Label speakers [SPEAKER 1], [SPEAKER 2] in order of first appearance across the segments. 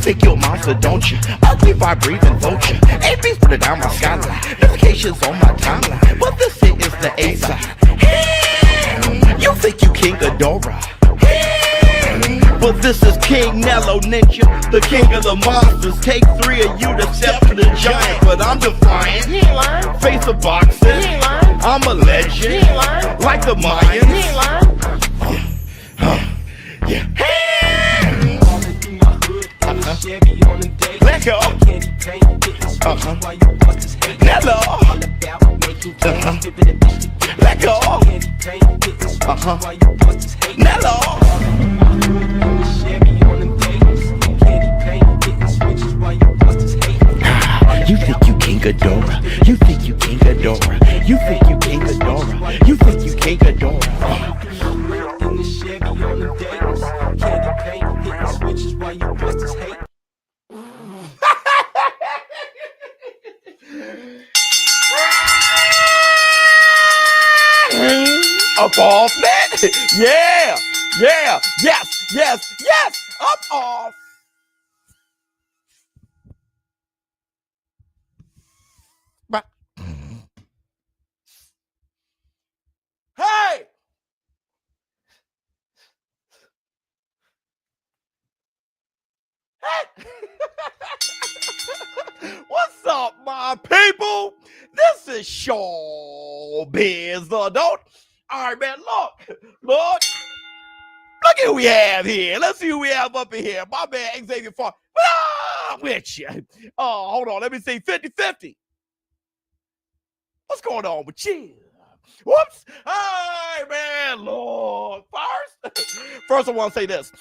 [SPEAKER 1] think you're a monster, don't you? Ugly by breathing vulture. AB's put it down my skyline. Notifications on my timeline. But this shit is the A side. You think you King Ghidorah. But this is King Nello Ninja, the king of the monsters. Take 3 of you to step to the giant. But I'm defiant. Face of boxing. I'm a legend. Like the Mayans. Yeah. Let go. Nello. Let go. Nello. You think you King Ghidorah. You think you King Ghidorah. You think you King Ghidorah. You think you King Ghidorah. In the Chevy on the days, candy paint, hitting switches while you busters hate. Up off that. Yeah. Yes. Up off. Hey. What's up, my people? This is Showbiz Adult. All right, man, look at who we have here. Let's see who we have up in here. My man, Xavier Farr. With you. Oh, hold on. Let me see. 50-50. What's going on with you? Whoops. Hey, man, Lord. First I want to say this.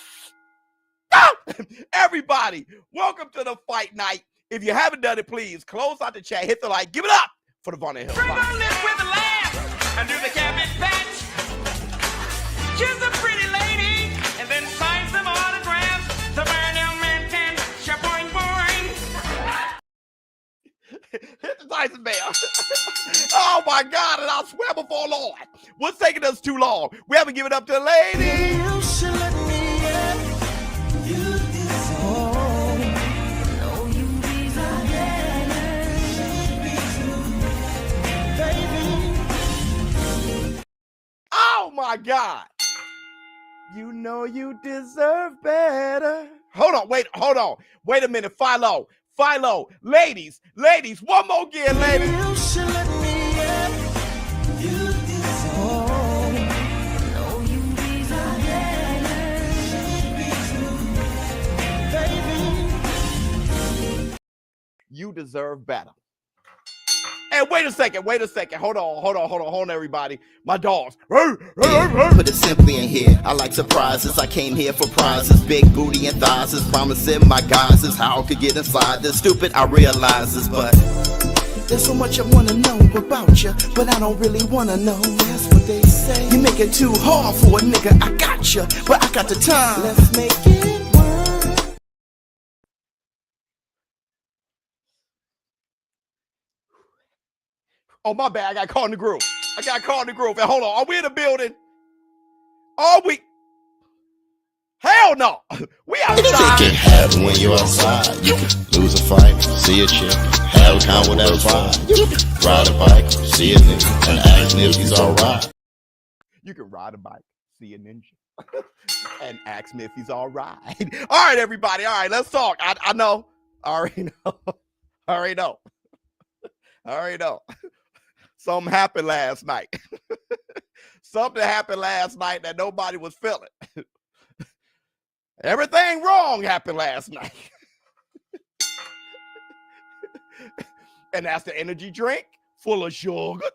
[SPEAKER 1] Everybody, welcome to the fight night. If you haven't done it, please close out the chat, hit the like, give it up for the Verde Hill. Bring on this with a laugh and do the cabbage patch. Kiss a pretty lady and then sign some autographs. The Verde man can point. Hit the Tyson bell. Oh my God, and I swear before Lord, what's taking us too long? We haven't given up to the lady. You should let me in. Oh my God. You know you deserve better. Hold on. Wait a minute. Philo. Ladies, one more again, ladies. You should let me in. You deserve better. You deserve better. And wait a second. Hold on, everybody. My dogs.
[SPEAKER 2] Put it simply in here. I like surprises. I came here for prizes. Big booty and thighs is promising my guys is how I could get inside this. Stupid, I realize this, but there's so much I wanna know about you, but I don't really wanna know. That's what they say. You make it too hard for a nigga. I got you, but I got the time. Let's make it.
[SPEAKER 1] Oh, my bad. I got caught in the groove. And hold on. Are we in the building? Are we? Hell no. We outside.
[SPEAKER 3] It can happen when you're outside. You can lose a fight, see a chick, have a con with that vibe. You can ride a bike, see a nigga, and ask me if he's alright.
[SPEAKER 1] You can ride a bike, see a ninja, and ask me if he's alright. All right, everybody. All right, let's talk. I know. I already know. Something happened last night. Something happened last night that nobody was feeling. Everything wrong happened last night. And that's the energy drink full of sugar.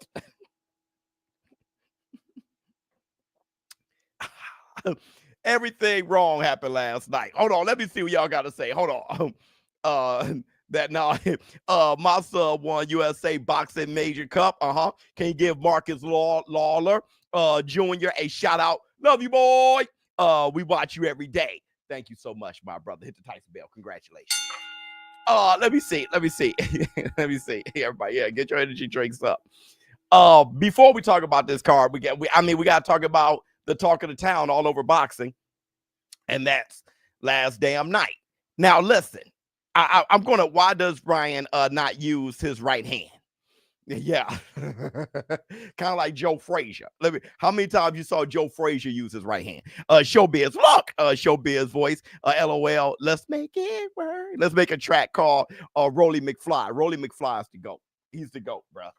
[SPEAKER 1] Everything wrong happened last night. Hold on, let me see what y'all got to say. Hold on. My son won USA Boxing Major Cup. Can you give Marcus Lawler Jr. a shout out? Love you, boy. We watch you every day. Thank you so much, my brother. Hit the Tyson bell. Congratulations. Let me see. Everybody, yeah, get your energy drinks up. Before we talk about this card, we got to talk about the talk of the town all over boxing, and that's last damn night. Now listen, I'm gonna. Why does Ryan not use his right hand? Yeah, kind of like Joe Frazier. How many times you saw Joe Frazier use his right hand? Showbiz, look, Showbiz voice. LOL. Let's make it work. Let's make a track called Rolly McFly. Rolly McFly is the GOAT. He's the GOAT, bro.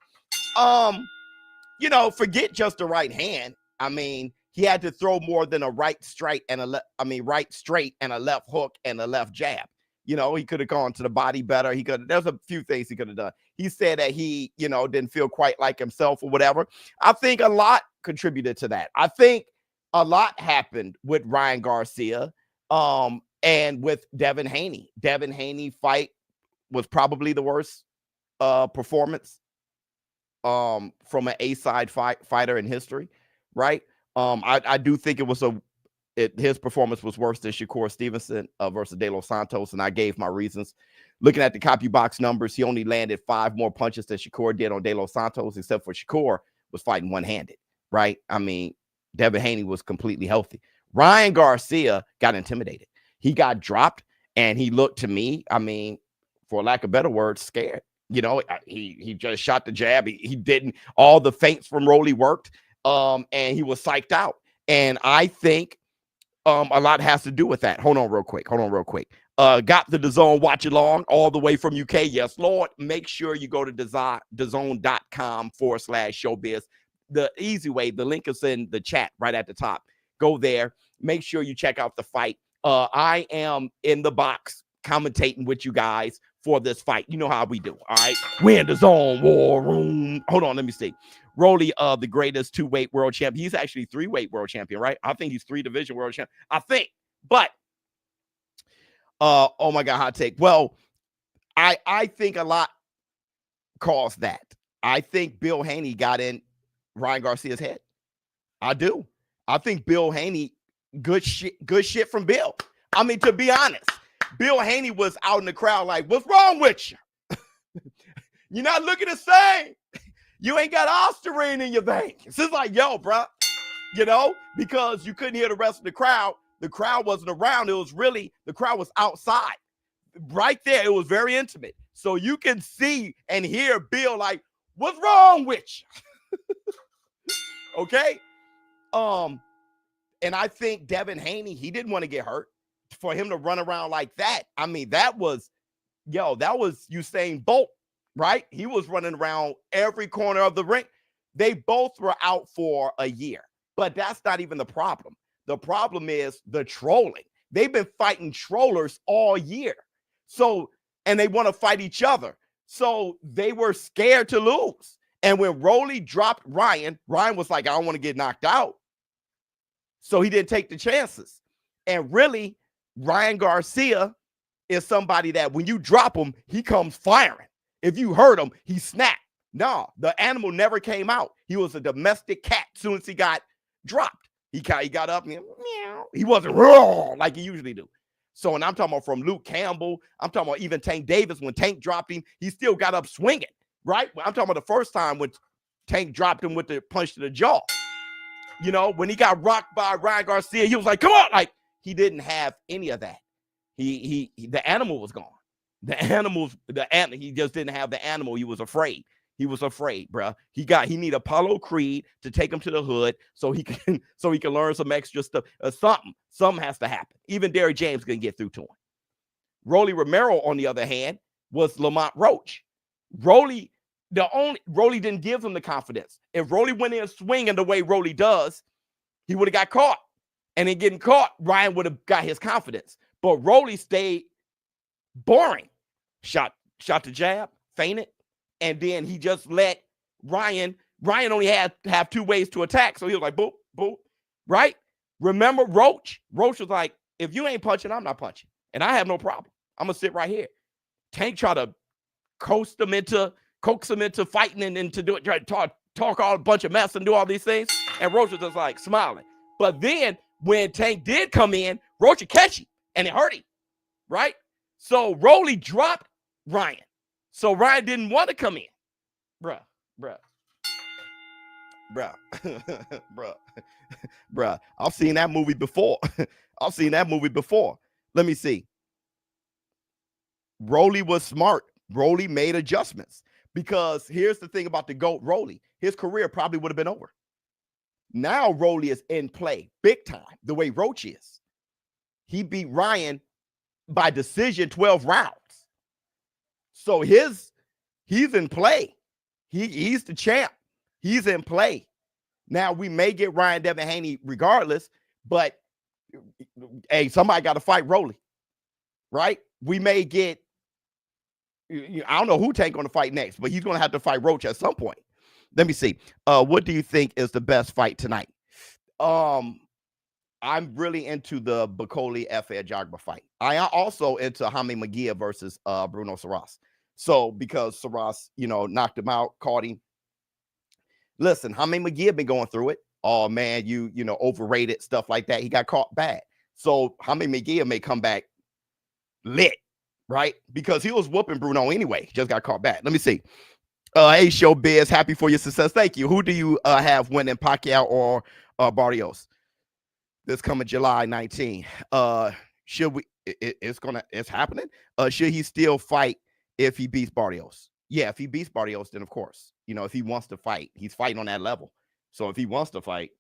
[SPEAKER 1] Forget just the right hand. I mean, he had to throw more than a right straight and a left. I mean, right straight and a left hook and a left jab. He could have gone to the body better. There's a few things he could have done. He said that he, didn't feel quite like himself or whatever. I think a lot contributed to that. I think a lot happened with Ryan Garcia and with Devin Haney. Devin Haney fight was probably the worst performance from an A-side fighter in history, right? I do think it was his performance was worse than Shakur Stevenson versus De Los Santos, and I gave my reasons. Looking at the copy box numbers, he only landed 5 more punches than Shakur did on De Los Santos, except for Shakur was fighting one-handed, right? I mean, Devin Haney was completely healthy. Ryan Garcia got intimidated. He got dropped, and he looked to me, I mean, for lack of better words, scared. He just shot the jab. He didn't. All the feints from Rolly worked, and he was psyched out. And I think a lot has to do with that. Hold on real quick. Got the DAZN watch along all the way from UK. Yes, Lord. Make sure you go to DAZN.com/showbiz. The easy way, the link is in the chat right at the top. Go there. Make sure you check out the fight. I am in the box commentating with you guys for this fight. You know how we do. All right. We're in the zone war room. Hold on. Let me see. Rolly, the greatest 2-weight world champion. He's actually 3-weight world champion, right? I think he's 3-division world champion. I think. But, oh my God, hot take. Well, I think a lot caused that. I think Bill Haney got in Ryan Garcia's head. I do. I think Bill Haney, good shit from Bill. I mean, to be honest, Bill Haney was out in the crowd like, what's wrong with you? You're not looking the same. You ain't got Osterine in your veins. It's just like, yo, bro, because you couldn't hear the rest of the crowd. The crowd wasn't around. It was really, the crowd was outside. Right there, it was very intimate. So you can see and hear Bill like, what's wrong with you? Okay? And I think Devin Haney, he didn't want to get hurt. For him to run around like that, I mean, that was Usain Bolt, right? He was running around every corner of the ring. They both were out for a year, but that's not even the problem. The problem is the trolling. They've been fighting trollers all year. So, and they want to fight each other. So they were scared to lose. And when Rolly dropped Ryan was like, I don't want to get knocked out. So he didn't take the chances. And really, Ryan Garcia is somebody that when you drop him, he comes firing. If you hurt him, he snapped. No, the animal never came out. He was a domestic cat as soon as he got dropped. He got up and meow. He wasn't raw like he usually do. So, and I'm talking about from Luke Campbell. I'm talking about even Tank Davis. When Tank dropped him, he still got up swinging, right? I'm talking about the first time when Tank dropped him with the punch to the jaw. When he got rocked by Ryan Garcia, he was like, come on. Like, he didn't have any of that. The animal was gone. He just didn't have the animal. He was afraid. Bro. He need Apollo Creed to take him to the hood so he can learn some extra stuff. Something has to happen. Even Derrick James can get through to him. Rolly Romero, on the other hand, was Lamont Roach. Rolly didn't give him the confidence. If Rolly went in swinging the way Rolly does, he would have got caught. And in getting caught, Ryan would have got his confidence. But Rolly stayed boring. Shot the jab, feinted, and then he just let Ryan only had to have 2 ways to attack. So he was like, boop, boop, right? Remember Roach? Roach was like, if you ain't punching, I'm not punching. And I have no problem. I'm going to sit right here. Tank tried to coax him into fighting and to do it, try to talk all a bunch of mess and do all these things. And Roach was just like smiling. But then when Tank did come in, Roach would catch him and it hurt him, right? So Rolly dropped Ryan. So Ryan didn't want to come in. Bruh. I've seen that movie before. Let me see. Rolly was smart. Rolly made adjustments because here's the thing about the GOAT Rolly. His career probably would have been over. Now Rolly is in play big time, the way Rocha is. He beat Ryan by decision 12 rounds. So he's in play. He's the champ. He's in play. Now we may get Ryan Devin Haney regardless, but hey, somebody got to fight Rolly, right? We may get, I don't know who Tank going to fight next, but he's going to have to fight Rocha at some point. Let me see. What do you think is the best fight tonight? I'm really into the Bakole Efe Ajagba fight. I also into Jaime Munguia versus Bruno Surace. So because Surace, knocked him out, caught him. Listen, Jaime Munguia been going through it. Oh man, you overrated, stuff like that. He got caught bad. So Jaime Munguia may come back lit, right? Because he was whooping Bruno anyway. He just got caught bad. Let me see. Hey, Showbiz, happy for your success. Thank you. Who do you have winning, Pacquiao or Barrios? This coming July 19. Should we? It's happening. Should he still fight if he beats Barrios? Yeah, if he beats Barrios, then of course. If he wants to fight, he's fighting on that level. So if he wants to fight,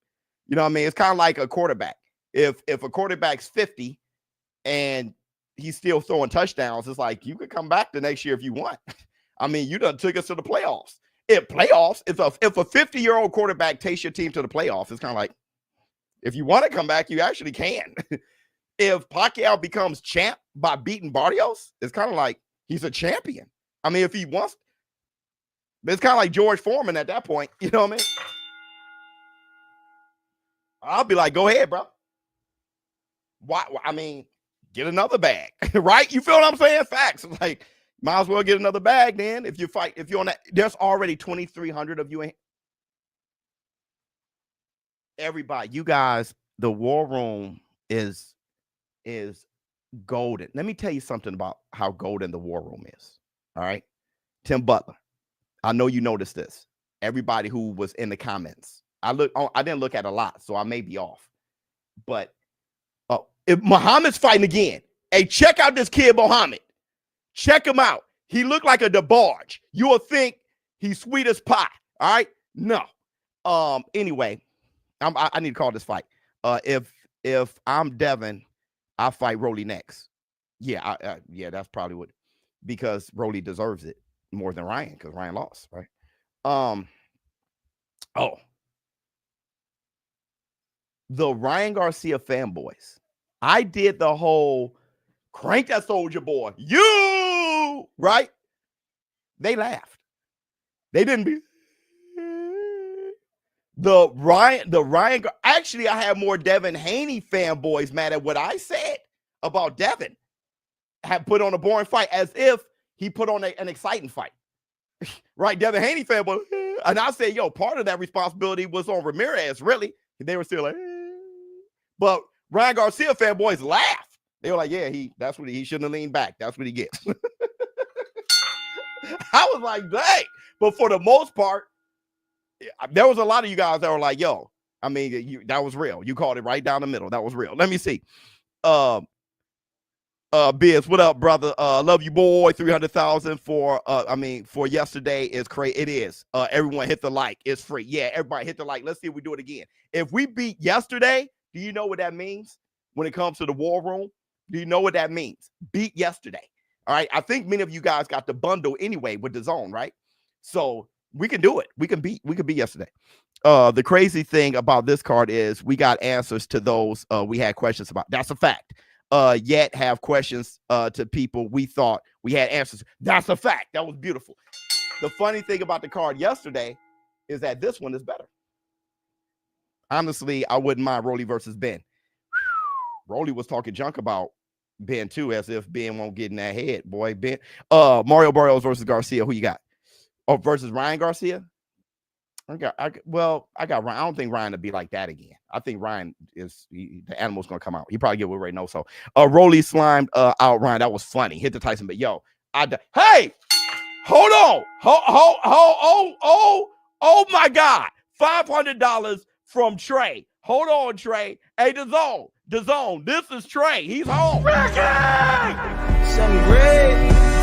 [SPEAKER 1] what I mean? It's kind of like a quarterback. If a quarterback's 50 and he's still throwing touchdowns, it's like you could come back the next year if you want. I mean, you done took us to the playoffs. If a 50-year-old quarterback takes your team to the playoffs, it's kind of like, if you want to come back, you actually can. If Pacquiao becomes champ by beating Barrios, it's kind of like he's a champion. I mean, if he wants, it's kind of like George Foreman at that point. You know what I mean? I'll be like, go ahead, bro. Why? I mean, get another bag, right? You feel what I'm saying? Facts. Like, might as well get another bag then. If you're on that, there's already 2,300 of you in. Everybody, you guys, the war room is golden. Let me tell you something about how golden the war room is. All right. Tim Butler. I know you noticed this. Everybody who was in the comments. I didn't look at a lot, so I may be off. But if Muhammad's fighting again, hey, check out this kid, Mohammed. Check him out. He looked like a DeBarge. You will think he's sweet as pie. All right. No. Anyway, I need to call this fight. If I'm Devin, I fight Rolly next. Yeah, that's probably what, because Rolly deserves it more than Ryan, because Ryan lost, right? The Ryan Garcia fanboys. I did the whole crank that soldier boy, right? They laughed. They didn't be. The Ryan. Actually, I have more Devin Haney fanboys mad at what I said about Devin. Have put on a boring fight as if he put on an exciting fight. Right, Devin Haney fanboy. And I say, part of that responsibility was on Ramirez, really. They were still like, but Ryan Garcia fanboys laughed. They were like, yeah, that's what he shouldn't have leaned back. That's what he gets. I was like, dang. But for the most part, there was a lot of you guys that were like, I mean, that was real. You called it right down the middle. That was real. Let me see. Biz, what up, brother? Love you, boy. 300,000 for yesterday is crazy. It is. Everyone hit the like. It's free. Yeah, everybody hit the like. Let's see if we do it again. If we beat yesterday, do you know what that means when it comes to the war room? Do you know what that means? Beat yesterday. All right. I think many of you guys got the bundle anyway with DAZN, right? So we can do it. We can beat yesterday. The crazy thing about this card is we got answers to those we had questions about. That's a fact. Yet have questions to people we thought we had answers. That's a fact. That was beautiful. The funny thing about the card yesterday is that this one is better. Honestly, I wouldn't mind Rolly versus Ben. Rolly was talking junk about Ben too, as if Ben won't get in that head, boy. Ben, Mario Barrios versus Garcia. Who you got? Oh, versus Ryan Garcia. I got Ryan. I don't think Ryan will be like that again. I think Ryan the animal's gonna come out. He probably get what Ray knows. So Rolly slimed out Ryan. That was funny. Hit the Tyson, but hey, hold on. Oh my God. $500 from Trey. Hold on, Trey. Hey, DAZN, this is Trey. He's home. Some great.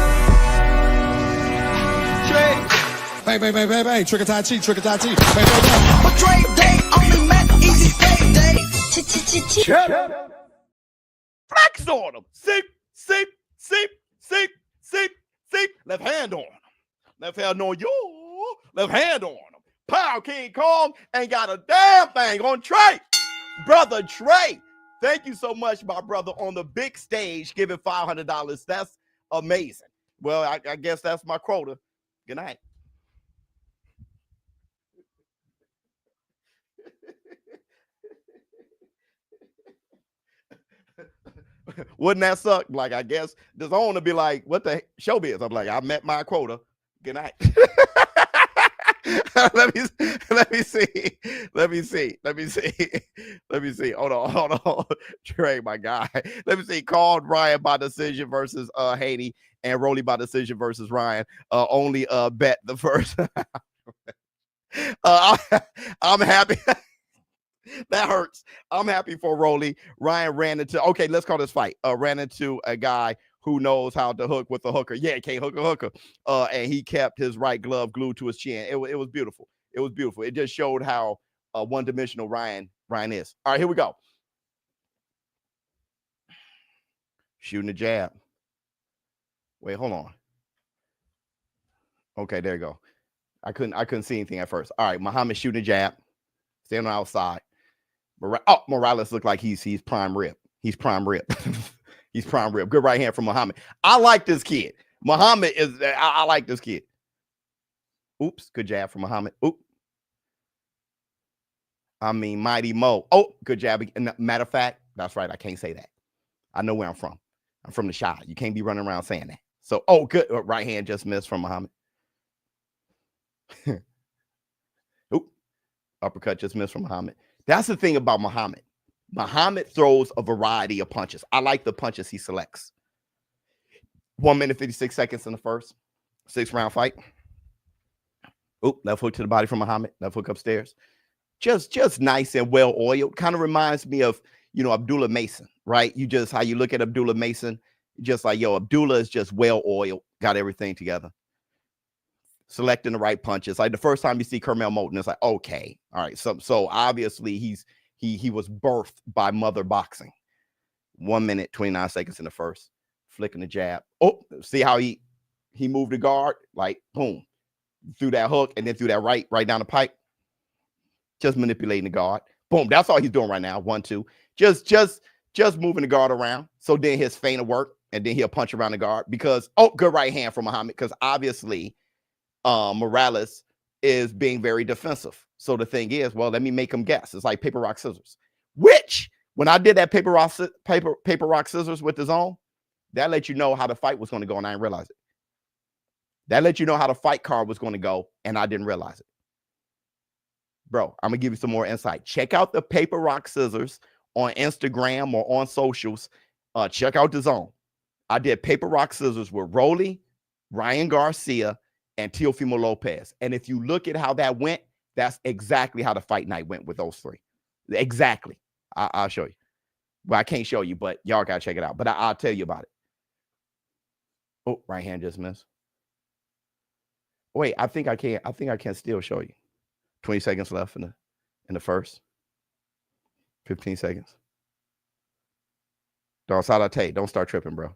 [SPEAKER 4] Bang, bang, bang, bang, bang. Trick or tie cheat, trick or tie cheat. Bang, bang, bang.
[SPEAKER 5] But Dre Day only meant easy payday.
[SPEAKER 1] Flex on him. Seep. Left hand on him. Left hand on you. Left hand on him. Pow, King Kong ain't got a damn thing on Trey. Brother Trey, thank you so much, my brother, on the big stage, giving $500. That's amazing. Well, I guess that's my quota. Good night. Wouldn't that suck? Like, I guess DAZN to be like, what the showbiz? I'm like, I met my quota. Good night. Let me see. Hold on. Trey, my guy. Let me see. Called Ryan by decision versus Haney, and Rolly by decision versus Ryan. Only bet the first. I'm happy. That hurts. I'm happy for Rolly. Ryan ran into, okay, let's call this fight. Ran into a guy who knows how to hook with a hooker. Yeah, can't hook a hooker. And he kept his right glove glued to his chin. It was beautiful. It was beautiful. It just showed how one-dimensional Ryan is. All right, here we go. Shooting a jab. Wait, hold on. Okay, there you go. I couldn't see anything at first. All right, Mohammed shooting a jab. Standing outside. Morales looked like he's prime rib. He's prime rib. He's prime rib. Good right hand from Mohammed. I like this kid. Mohammed is, I like this kid. Oops, good jab from Mohammed. Oop. I mean, Mighty Mo. Oh, good jab. Matter of fact, that's right. I can't say that. I know where I'm from. I'm from the Shah. You can't be running around saying that. So, oh, good. Right hand just missed from Mohammed. Oop. Uppercut just missed from Mohammed. That's the thing about Mohammed. Mohammed throws a variety of punches. I like the punches he selects. 1 minute, 56 seconds in the first 6-round fight. Oop, left hook to the body from Mohammed. Left hook upstairs. Just nice and well oiled. Kind of reminds me of, Abdullah Mason, right? How you look at Abdullah Mason, just like, Abdullah is just well oiled, got everything together. Selecting the right punches. Like the first time you see Kermel Moulton, it's like, okay, all right. So obviously he was birthed by mother boxing. 1 minute, 29 seconds in the first. Flicking the jab. Oh, see how he moved the guard? Like, boom. Through that hook and then through that right down the pipe. Just manipulating the guard. Boom. That's all he's doing right now. 1, 2. Just moving the guard around. So then his feint will work and then he'll punch around the guard because, oh, good right hand from Mohammed because obviously Morales is being very defensive. So the thing is, well, let me make him guess. It's like paper, rock, scissors. Which, when I did that paper, rock, scissors with DAZN, that let you know how the fight was going to go, and I didn't realize it. That let you know how the fight card was going to go, and I didn't realize it. Bro, I'm going to give you some more insight. Check out the paper, rock, scissors on Instagram or on socials. Check out DAZN. I did paper, rock, scissors with Rolly, Ryan Garcia, and Teofimo Lopez. And if you look at how that went, that's exactly how the fight night went with those three. Exactly. I'll show you. Well, I can't show you, but y'all got to check it out. But I'll tell you about it. Oh, right hand just missed. Wait, I think I can still show you. 20 seconds left in the first. 15 seconds. Dog, Salate, don't start tripping, bro.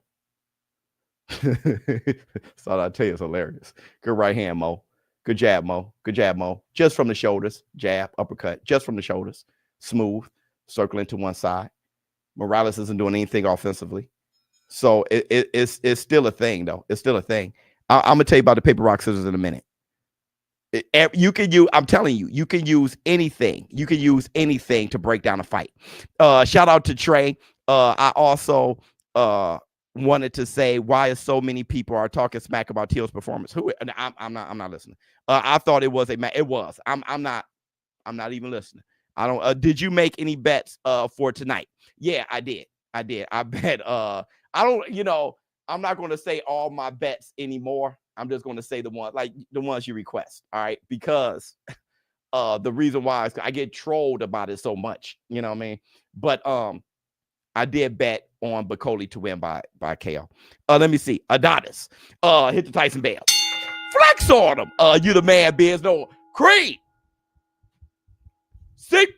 [SPEAKER 1] Salate is hilarious. Good right hand, Mo. Good jab, Mo. Good jab, Mo. Just from the shoulders. Jab, uppercut. Just from the shoulders. Smooth. Circling to one side. Morales isn't doing anything offensively. So it's still a thing, though. It's still a thing. I'm going to tell you about the paper, rock, scissors in a minute. You can use, I'm telling you, you can use anything. You can use anything to break down a fight. Shout out to Trey. I also wanted to say why so many people are talking smack about Teal's performance. I'm not listening. I thought it was it was. I'm not even listening. I don't did you make any bets for tonight? Yeah, I did. I bet I don't, I'm not going to say all my bets anymore. I'm just going to say the ones you request. All right. Because the reason why is I get trolled about it so much. You know what I mean? But I did bet on Bakole to win by KO. Let me see. Adonis hit the Tyson bell. Flex on him. You the man, Biz. No, Creed. Sip.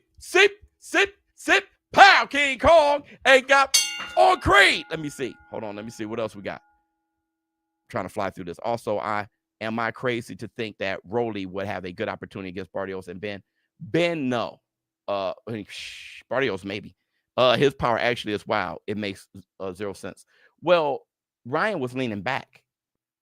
[SPEAKER 1] Pow, King Kong ain't got on Creed. Let me see. Hold on. Let me see what else we got. Trying to fly through this. Also, am I crazy to think that Rolly would have a good opportunity against Barrios and Ben? Ben, no. Barrios, maybe. His power actually is wild. It makes zero sense. Well, Ryan was leaning back.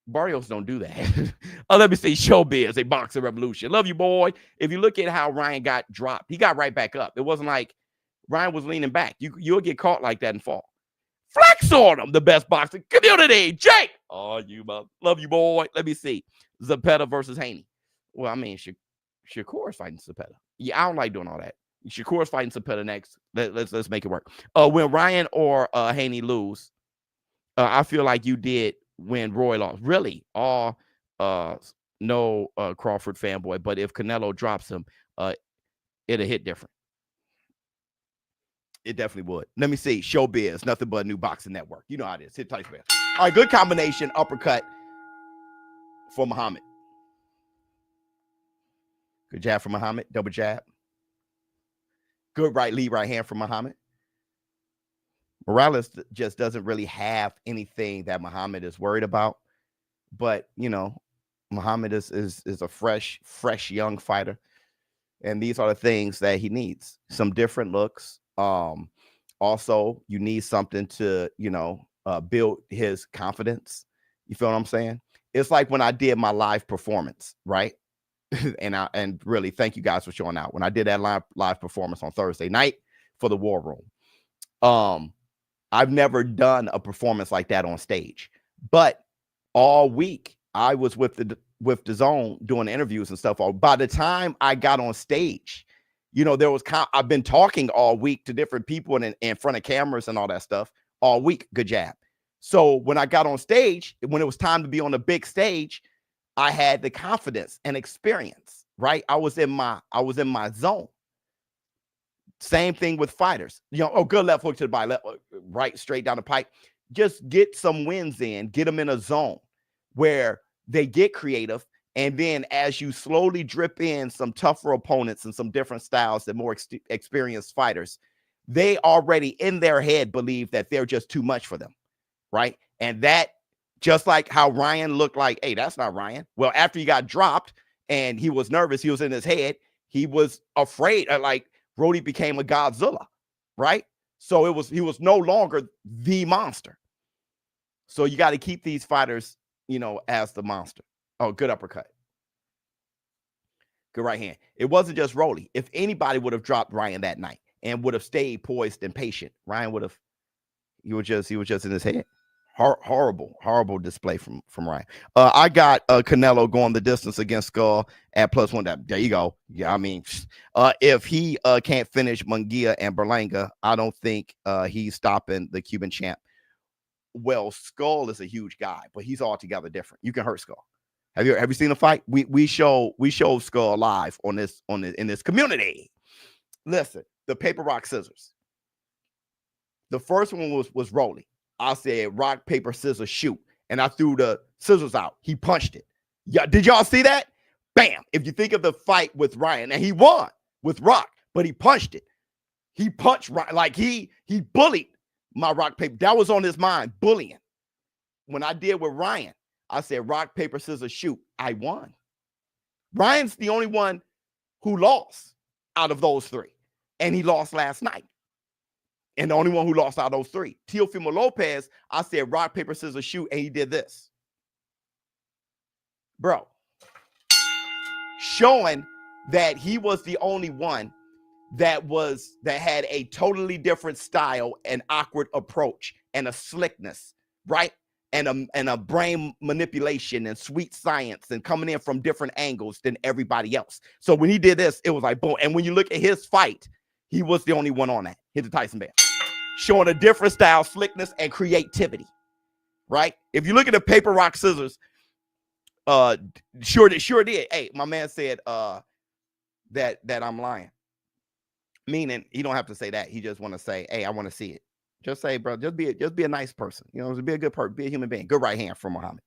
[SPEAKER 1] Barrios don't do that. Let me see. Showbiz, a boxing revolution. Love you, boy. If you look at how Ryan got dropped, he got right back up. It wasn't like Ryan was leaning back. You'll get caught like that and fall. Flex on him, the best boxing community. Jake. Oh, love you, boy. Let me see. Zepeda versus Haney. Well, I mean, Shakur's fighting Zepeda. Yeah, I don't like doing all that. Shakur's fighting Zepeda next. Let's make it work. When Ryan or Haney lose, I feel like you did when Roy lost. Really? No Crawford fanboy, but if Canelo drops him, it'll hit different. It definitely would. Let me see. Showbiz, nothing but a new boxing network. You know how it is. Hit Tyson. All right, good combination. Uppercut for Mohammed. Good jab from Mohammed. Double jab. Good lead right hand from Mohammed. Morales just doesn't really have anything that Mohammed is worried about. But, you know, Mohammed is a fresh young fighter. And these are the things that he needs. Some different looks. Also, you need something to, build his confidence. You feel what I'm saying? It's like when I did my live performance, right? and really thank you guys for showing out. When I did that live performance on Thursday night for the War Room, I've never done a performance like that on stage. But all week I was with the DAZN doing interviews and stuff. By the time I got on stage, I've been talking all week to different people and in front of cameras and all that stuff all week. Good jab. So when I got on stage, when it was time to be on the big stage, I had the confidence and experience, right? I was in my zone. Same thing with fighters. Good left hook to the body, right, straight down the pipe. Just get some wins in, get them in a zone where they get creative. And then as you slowly drip in some tougher opponents and some different styles and more experienced fighters, they already in their head believe that they're just too much for them, right? And that, just like how Ryan looked like, hey, that's not Ryan. Well, after he got dropped and he was nervous, he was in his head, he was afraid, like Brody became a Godzilla, right? So he was no longer the monster. So you got to keep these fighters, as the monster. Oh, good uppercut. Good right hand. It wasn't just Rolly. If anybody would have dropped Ryan that night and would have stayed poised and patient, Ryan would have, he was just in his head. Horrible display from Ryan. I got Canelo going the distance against Scull at +1. There you go. Yeah, I mean, if he can't finish Munguia and Berlanga, I don't think he's stopping the Cuban champ. Well, Scull is a huge guy, but he's altogether different. You can hurt Scull. Have you seen the fight? We show Scull live in this community. Listen, the paper, rock, scissors. The first one was Rolly. I said rock, paper, scissors, shoot. And I threw the scissors out. He punched it. Yeah, did y'all see that? Bam. If you think of the fight with Ryan, and he won with rock, but he punched it. He punched Ryan, like he bullied my rock, paper. That was on his mind, bullying. When I did with Ryan, I said rock, paper, scissors, shoot. I won. Ryan's the only one who lost out of those three. And he lost last night. And the only one who lost out of those three. Teofimo Lopez, I said rock, paper, scissors, shoot, and he did this. Bro. Showing that he was the only one that had a totally different style and awkward approach and a slickness, right? And a brain manipulation and sweet science and coming in from different angles than everybody else. So when he did this, it was like boom. And when you look at his fight, he was the only one on that. Hit the Tyson band. Showing a different style, slickness, and creativity, right? If you look at the paper, rock, scissors, sure did. Hey, my man said that I'm lying. Meaning he don't have to say that. He just want to say, hey, I want to see it. Just say, bro, just be a nice person. Be a good person, be a human being. Good right hand from Mohammed.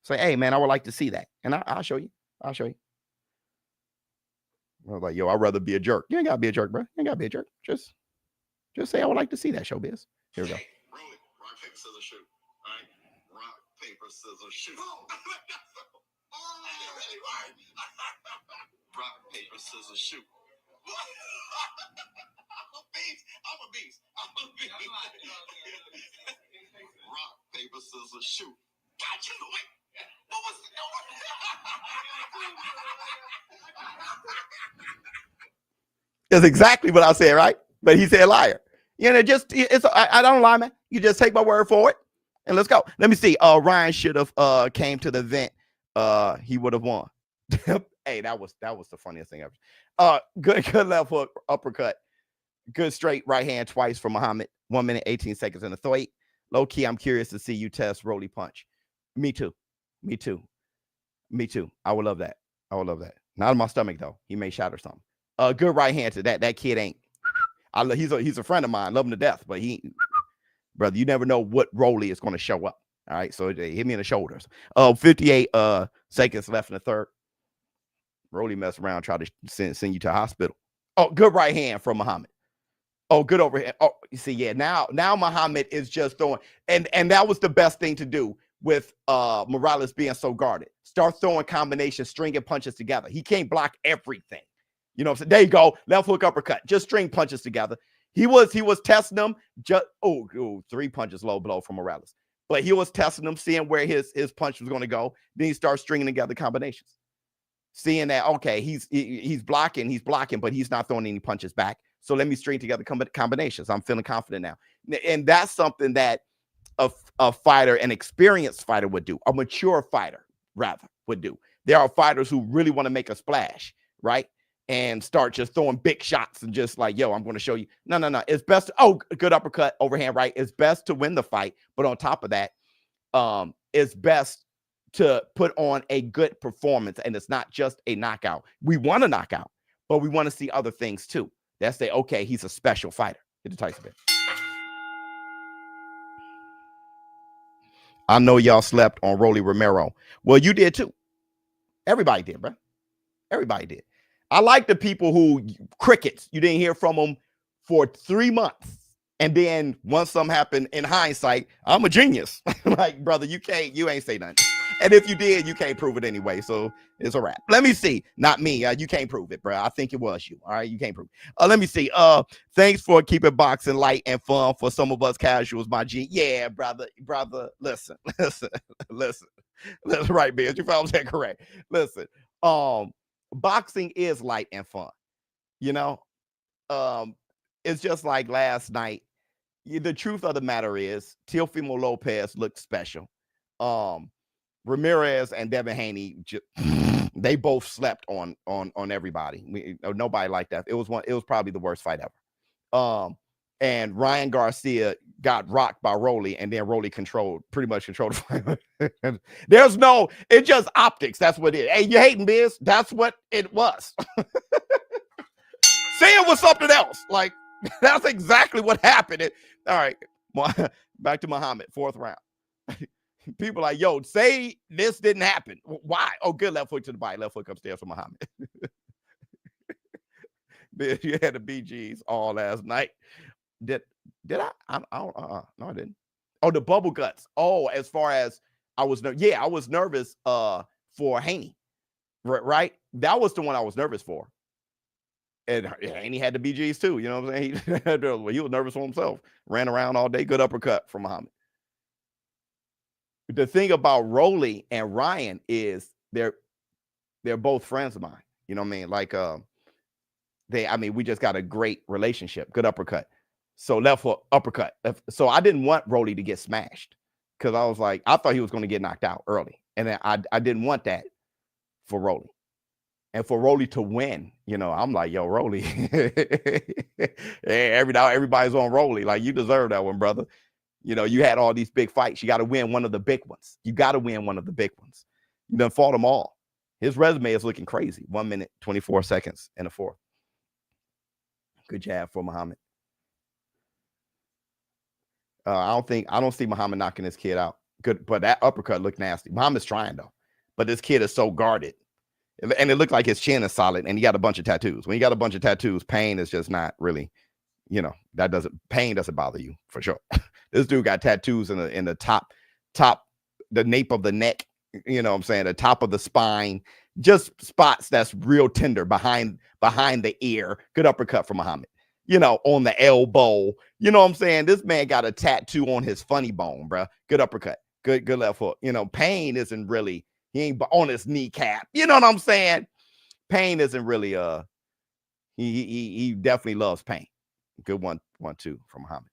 [SPEAKER 1] Say, hey, man, I would like to see that. And I'll show you. I'll show you. I was like, yo, I'd rather be a jerk. You ain't got to be a jerk, bro. You ain't got to be a jerk. Just say, I would like to see that, showbiz. Here we go.
[SPEAKER 3] Roll it. Rock, paper, scissors, shoot. All right. Rock, paper, scissors, shoot. Rock, paper, scissors, shoot. I'm a beast. Rock, paper, scissors, shoot. Got you. Wait. What was the
[SPEAKER 1] That's exactly what I said, right? But he said liar. You know, I don't lie, man. You just take my word for it and let's go. Let me see. Ryan should have came to the event. He would have won. Hey, that was the funniest thing ever. Good left hook, uppercut. Good straight right hand twice from Mohammed. 1 minute, 18 seconds in the throat. Low key, I'm curious to see you test Roly punch. Me too. I would love that. Not in my stomach though. He may shatter something. Good right hand to that. That kid ain't. He's a friend of mine. Love him to death, but brother, you never know what Roly is going to show up. All right, so hit me in the shoulders. 58 seconds left in the third. Roly mess around, try to send you to the hospital. Oh, good right hand from Mohammed. Oh, good overhead. Oh, you see, yeah. Now Mohammed is just throwing, and that was the best thing to do with Morales being so guarded. Start throwing combinations, stringing punches together. He can't block everything. You know what I'm saying? There you go. Left hook, uppercut. Just string punches together. He was testing them. Just 3 punches low blow from Morales. But he was testing them, seeing where his punch was going to go. Then he starts stringing together combinations. Seeing that, okay, he's blocking, but he's not throwing any punches back. So let me string together combinations. I'm feeling confident now. And that's something that a fighter, an experienced fighter would do. A mature fighter, rather, would do. There are fighters who really want to make a splash, right? And start just throwing big shots and just like, yo, I'm going to show you. No. It's best. Good uppercut, overhand right. It's best to win the fight. But on top of that, it's best to put on a good performance. And it's not just a knockout. We want a knockout, but we want to see other things too. That's okay, he's a special fighter. Get the Tyson bit. I know y'all slept on Rolly Romero. Well, you did too. Everybody did, bro. Everybody did. I like the people who crickets. You didn't hear from them for 3 months. And then once something happened, in hindsight, I'm a genius. Like, brother, you ain't say nothing. And if you did, you can't prove it anyway. So it's a wrap. Let me see. Not me. You can't prove it, bro. I think it was you. All right. You can't prove it. Let me see. Thanks for keeping boxing light and fun for some of us casuals, my G. Yeah, brother. Listen. That's right, bitch. You found that correct. Listen. Boxing is light and fun. You know, it's just like last night. The truth of the matter is, Teofimo Lopez looked special. Ramirez and Devin Haney, they both slept on everybody. Nobody liked that. It was probably the worst fight ever. And Ryan Garcia got rocked by Rolly, and then Rolly pretty much controlled the fight. It's just optics. That's what it is. Hey, you hating, Biz? That's what it was. Say it was something else. Like, that's exactly what happened. All right, back to Mohammed, 4th round. People like, yo, say this didn't happen. Why? Oh, good left foot to the body, left foot upstairs for Mohammed. You had the BGs all last night. Did I? No, I didn't. Oh, the bubble guts. Oh, as far as I was nervous for Haney, right? That was the one I was nervous for. And Haney had the BGs too. You know what I'm saying? He was nervous for himself. Ran around all day. Good uppercut from Mohammed. The thing about Rolly and Ryan is they're both friends of mine. You know what I mean? Like we just got a great relationship. Good uppercut. So left hook, uppercut. So I didn't want Rolly to get smashed because I was like, I thought he was going to get knocked out early. And then I didn't want that for Rolly. And for Rolly to win, you know, I'm like, yo, Rolly. Everybody's on Rolly. Like, you deserve that one, brother. You know, you had all these big fights. You got to win one of the big ones. You done fought them all. His resume is looking crazy. 1 minute, 24 seconds in the 4th. Good jab for Mohammed. I don't see Mohammed knocking this kid out. Good, but that uppercut looked nasty. Muhammad's trying though, but this kid is so guarded, and it looked like his chin is solid, and he got a bunch of tattoos. When you got a bunch of tattoos, pain is just not really, pain doesn't bother you for sure. This dude got tattoos in the top, the nape of the neck. You know what I'm saying? The top of the spine, just spots that's real tender behind the ear. Good uppercut from Muhammad. On the elbow. You know what I'm saying? This man got a tattoo on his funny bone, bro. Good uppercut. Good left hook. Pain isn't really, he ain't on his kneecap. You know what I'm saying? Pain isn't really he definitely loves pain. Good 1-2 from Muhammad.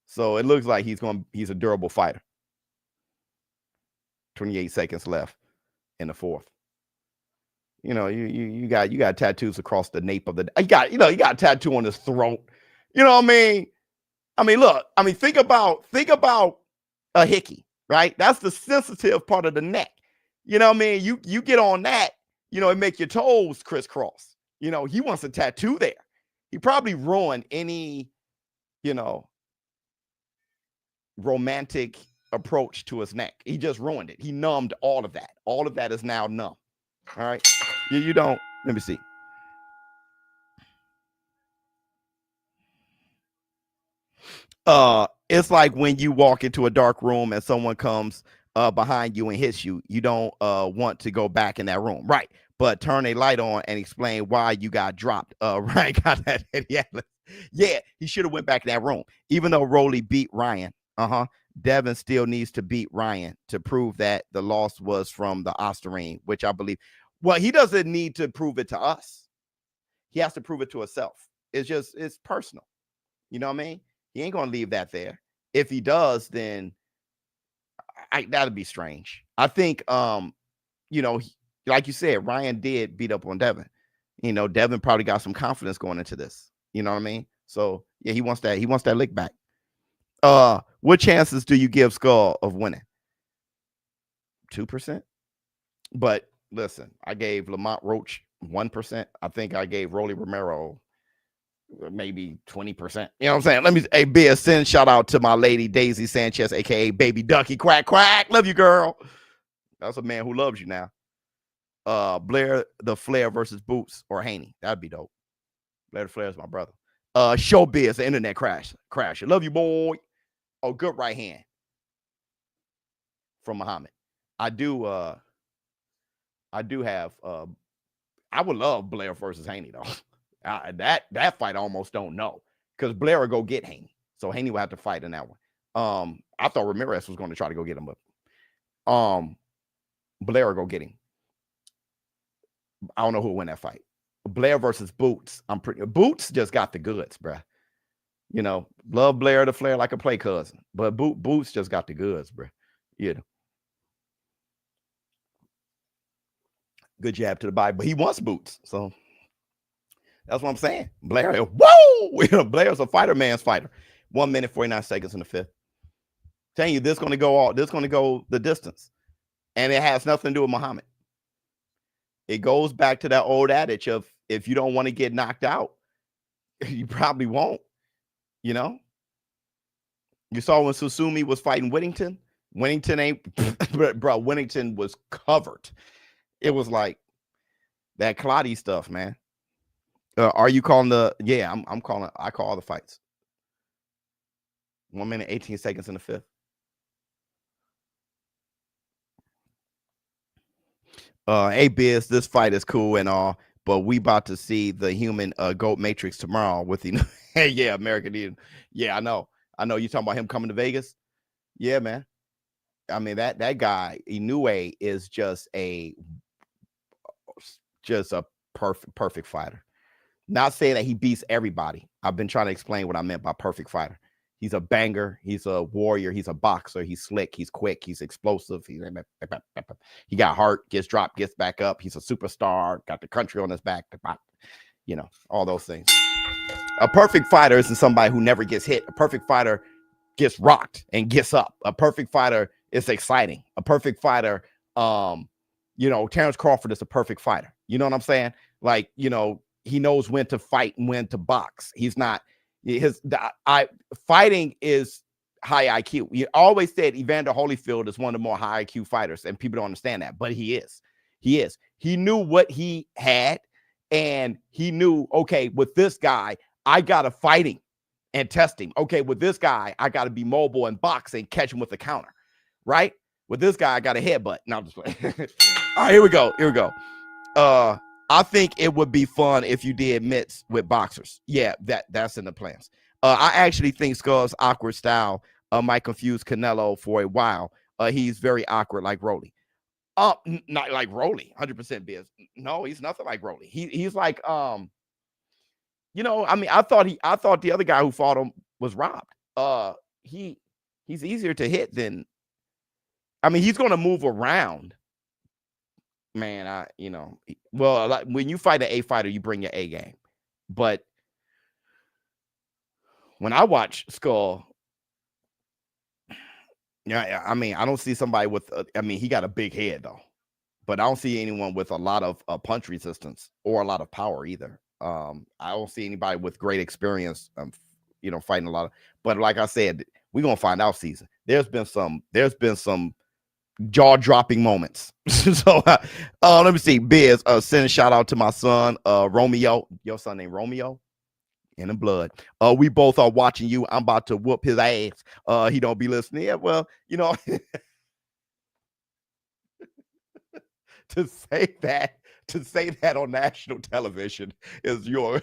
[SPEAKER 1] So it looks like he's a durable fighter. 28 seconds left in the fourth. You got tattoos across the nape of the, you got a tattoo on his throat. You know what I mean? Look, think about a hickey, right? That's the sensitive part of the neck. You know what I mean? You get on that, it make your toes crisscross. He wants a tattoo there. He probably ruined any, romantic approach to his neck. He just ruined it. He numbed all of that. All of that is now numb. All right. You don't, let me see. It's like when you walk into a dark room and someone comes behind you and hits you, you don't want to go back in that room. Right. But turn a light on and explain why you got dropped. Ryan got that. Yeah, he should have went back in that room. Even though Rolly beat Ryan. Devin still needs to beat Ryan to prove that the loss was from the Osterine, which I believe. Well, he doesn't need to prove it to us. He has to prove it to himself. It's personal. You know what I mean? He ain't going to leave that there. If he does, then that'd be strange. I think, like you said, Ryan did beat up on Devin. Devin probably got some confidence going into this. You know what I mean? So yeah, he wants that lick back. What chances do you give Scull of winning? 2%. But listen, I gave Lamont Roach 1%. I think I gave Rolly Romero maybe 20%. You know what I'm saying? Let me be a send shout out to my lady Daisy Sanchez, aka Baby Ducky. Quack quack. Love you, girl. That's a man who loves you now. Blair the Flair versus Boots or Haney. That'd be dope. Blair the Flair is my brother. Showbiz, the internet crash. I love you, boy. Oh, good right hand from Muhammad. I would love Blair versus Haney though. That fight I almost don't know because Blair will go get Haney, so Haney will have to fight in that one. I thought Ramirez was going to try to go get him, but Blair will go get him. I don't know who will win that fight. Blair versus Boots. Boots just got the goods, bruh. Love Blair the Flair like a play cousin, but Boots just got the goods, bruh. Good jab to the body, but he wants Boots, so that's what I'm saying. Blair, whoa! Blair's a fighter man's fighter. 1 minute 49 seconds in the fifth. Telling you, this is going to go the distance, and it has nothing to do with Muhammad. It goes back to that old adage of if you don't want to get knocked out, you probably won't. You saw when Susumi was fighting Whittington. Whittington ain't, bro. Whittington was covered. It was like that Clotty stuff, man. Are you calling the? Yeah, I'm calling. I call all the fights. 1 minute 18 seconds in the fifth. Hey Biz, this fight is cool and all, but we about to see the human GOAT Matrix tomorrow with the hey, yeah, American Eden. Yeah, I know you talking about him coming to Vegas. Yeah, man. I mean that guy Inoue is just a perfect fighter. Not saying that he beats everybody. I've been trying to explain what I meant by perfect fighter. He's a banger. He's a warrior. He's a boxer. He's slick. He's quick. He's explosive. He got heart, gets dropped, gets back up. He's a superstar. Got the country on his back. All those things. A perfect fighter isn't somebody who never gets hit. A perfect fighter gets rocked and gets up. A perfect fighter is exciting. A perfect fighter, Terrence Crawford is a perfect fighter. You know what I'm saying? Like, he knows when to fight and when to box. He's not. Fighting is high IQ. You always said Evander Holyfield is one of the more high IQ fighters, and people don't understand that, but he is. He is. He knew what he had, and he knew, okay, with this guy, I got to fight him and test him. Okay, with this guy, I got to be mobile and box and catch him with the counter, right? With this guy, I got a headbutt. No, I'm just playing. All right, here we go. Here we go. I think it would be fun if you did mitts with boxers. Yeah, that's in the plans. I actually think Skull's awkward style might confuse Canelo for a while. He's very awkward, like Rolly. Not like Rolly, 100% biz. No, he's nothing like Rolly. He's like, you know, I mean, I thought the other guy who fought him was robbed. He's easier to hit than, I mean, he's gonna move around. Man, you know, well, like when you fight an A fighter, you bring your A game. But when I watch Scull, yeah, I mean, I don't see somebody with, I mean, he got a big head though, but I don't see anyone with a lot of punch resistance or a lot of power either. I don't see anybody with great experience, you know, fighting a lot of, but like I said, we're going to find out season. There's been some jaw-dropping moments. So let me see. Biz, send a shout out to my son, Romeo. Your son named Romeo in the blood. We both are watching you. I'm about to whoop his ass. He don't be listening. Yeah, well, you know, to say that on national television is you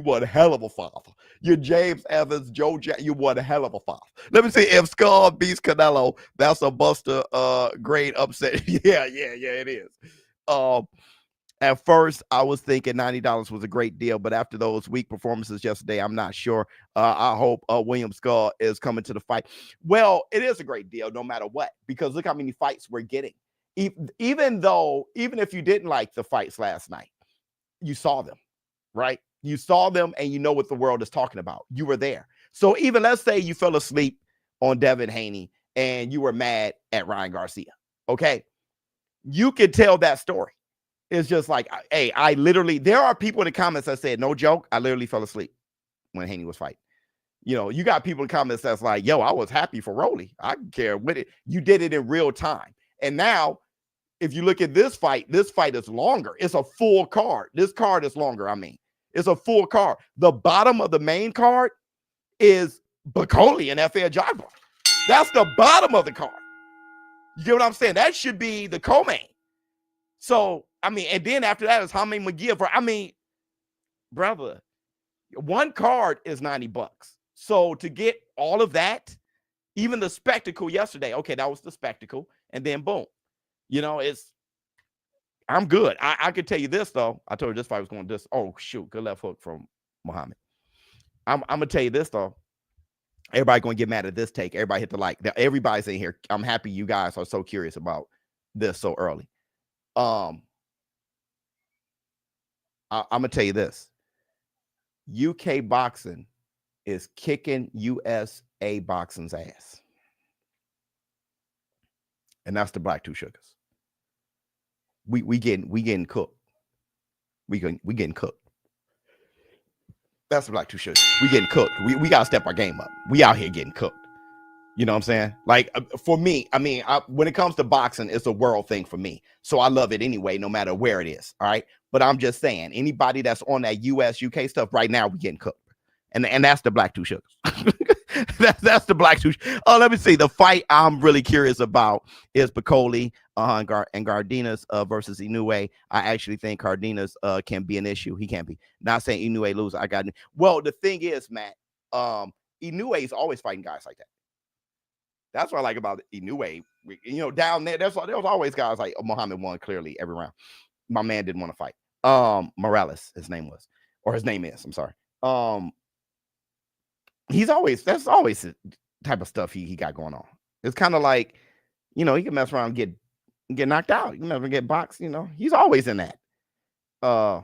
[SPEAKER 1] one hell of a father. You're James Evans, Joe Jack, you one hell of a father. Let me see, if Scull beats Canelo, that's a Buster grade upset. yeah, it is. At first, I was thinking $90 was a great deal, but after those weak performances yesterday, I'm not sure. I hope William Scull is coming to the fight. Well, it is a great deal no matter what, because look how many fights we're getting. Even if you didn't like the fights last night, you saw them, right? You saw them and you know what the world is talking about. You were there. So even let's say you fell asleep on Devin Haney and you were mad at Ryan Garcia, okay? You could tell that story. It's just like, hey, there are people in the comments that said, no joke, I literally fell asleep when Haney was fighting. You know, you got people in the comments that's like, yo, I was happy for Rolly. I don't care what it. You did it in real time. And now, if you look at this fight is longer. It's a full card. This card is longer, I mean. It's a full card. The bottom of the main card is Bakole and Efe Ajagba. That's the bottom of the card. You get what I'm saying? That should be the co-main. So, I mean, and then after that is Jaime Munguia. I mean, brother, one card is $90. So to get all of that, even the spectacle yesterday, okay, that was the spectacle. And then boom, you know, I'm good. I could tell you this though. I told you this fight was going this. Oh shoot, good left hook from Mohammed. I'm gonna tell you this though. Everybody gonna get mad at this take. Everybody hit the like. Everybody's in here. I'm happy you guys are so curious about this so early. I'm gonna tell you this. UK boxing is kicking USA boxing's ass. And that's the Black Two Sugars. We getting cooked. We getting cooked. That's the Black Two Sugars. We getting cooked. We gotta step our game up. We out here getting cooked. You know what I'm saying? Like for me, I mean, when it comes to boxing, it's a world thing for me. So I love it anyway, no matter where it is. All right. But I'm just saying, anybody that's on that US UK stuff right now, we getting cooked. And that's the Black Two Sugars. that's the Black Two. Oh, let me see. The fight I'm really curious about is Bakole and Gardinas versus Inoue. I actually think Gardinas can be an issue. He can be. Not saying Inoue lose. Well, the thing is, Matt, Inoue is always fighting guys like that. That's what I like about Inoue. You know, down there, there was always guys like Mohammed won clearly every round. My man didn't want to fight. Morales, his name is. I'm sorry. That's always the type of stuff he got going on. It's kind of like, you know, he can mess around and get knocked out. You can never get boxed, you know. He's always in that. Yeah.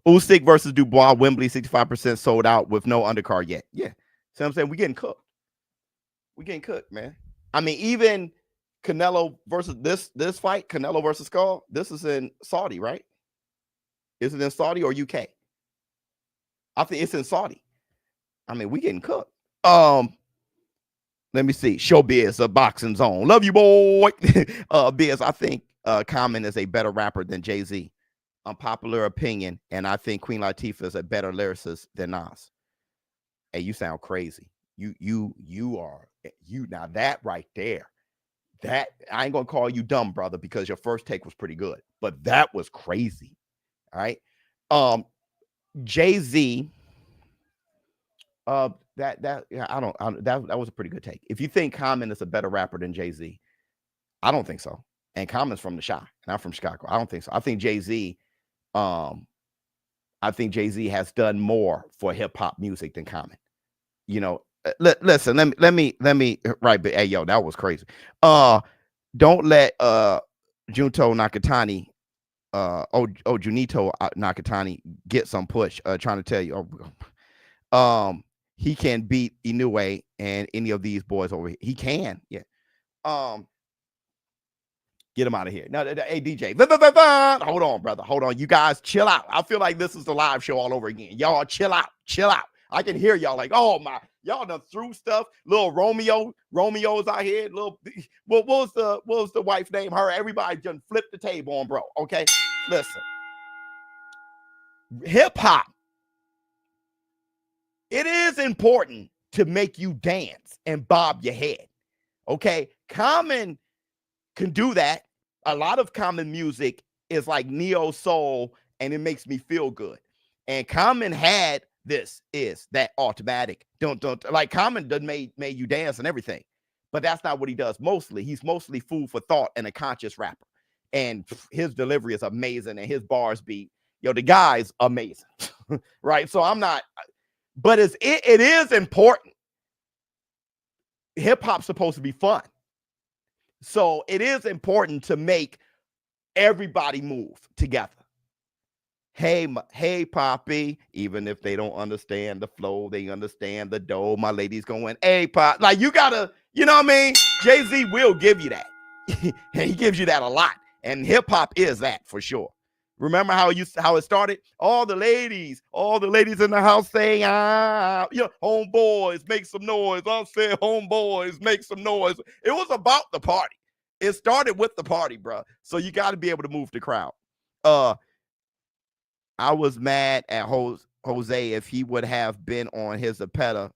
[SPEAKER 1] Usyk versus Dubois, Wembley, 65% sold out with no undercard yet. Yeah. See what I'm saying? We getting cooked. We getting cooked, man. I mean, even Canelo versus this fight, Canelo versus Scull, this is in Saudi, right? Is it in Saudi or UK? I think it's in Saudi. I mean, we getting cooked. Let me see. Showbiz, a boxing zone. Love you, boy. Biz, I think Common is a better rapper than Jay-Z. Unpopular opinion, and I think Queen Latifah is a better lyricist than Nas. Hey, you sound crazy. You are now that right there. That I ain't gonna call you dumb, brother, because your first take was pretty good, but that was crazy. All right. Jay-Z. That was a pretty good take. If you think Common is a better rapper than Jay-Z, I don't think so. And Common's from the Chi, and I'm from Chicago. I don't think so. I think Jay-Z has done more for hip hop music than Common. You know, listen, let me right, but hey, yo, that was crazy. Don't let Junto Nakatani Junito Nakatani get some push. Trying to tell you, he can beat Inoue and any of these boys over here. He can, yeah. Get him out of here. Now, hey, DJ. Hold on, brother. Hold on. You guys chill out. I feel like this is the live show all over again. Y'all chill out. Chill out. I can hear y'all like, oh my, y'all done through stuff. Little Romeo's out here. Little, what was the wife's name? Her. Everybody just flipped the table on bro. Okay. Listen. Hip hop. It is important to make you dance and bob your head. Okay. Common can do that. A lot of Common music is like neo soul, and it makes me feel good. And Common had that automatic. Don't like Common done made you dance and everything, but that's not what he does mostly. He's mostly food for thought and a conscious rapper. And his delivery is amazing, and his bars beat. Yo, the guy's amazing, right? So I'm not, but it is important. Hip hop's supposed to be fun. So it is important to make everybody move together. Hey, Poppy, even if they don't understand the flow, they understand the dough. My lady's going, hey, Pop. Like, you gotta, you know what I mean? Jay-Z will give you that. And he gives you that a lot. And hip hop is that for sure. Remember how it started? All the ladies in the house saying, homeboys, make some noise. I said, homeboys, make some noise. It was about the party. It started with the party, bro. So you got to be able to move the crowd. I was mad at Jose if he would have been on his Zapata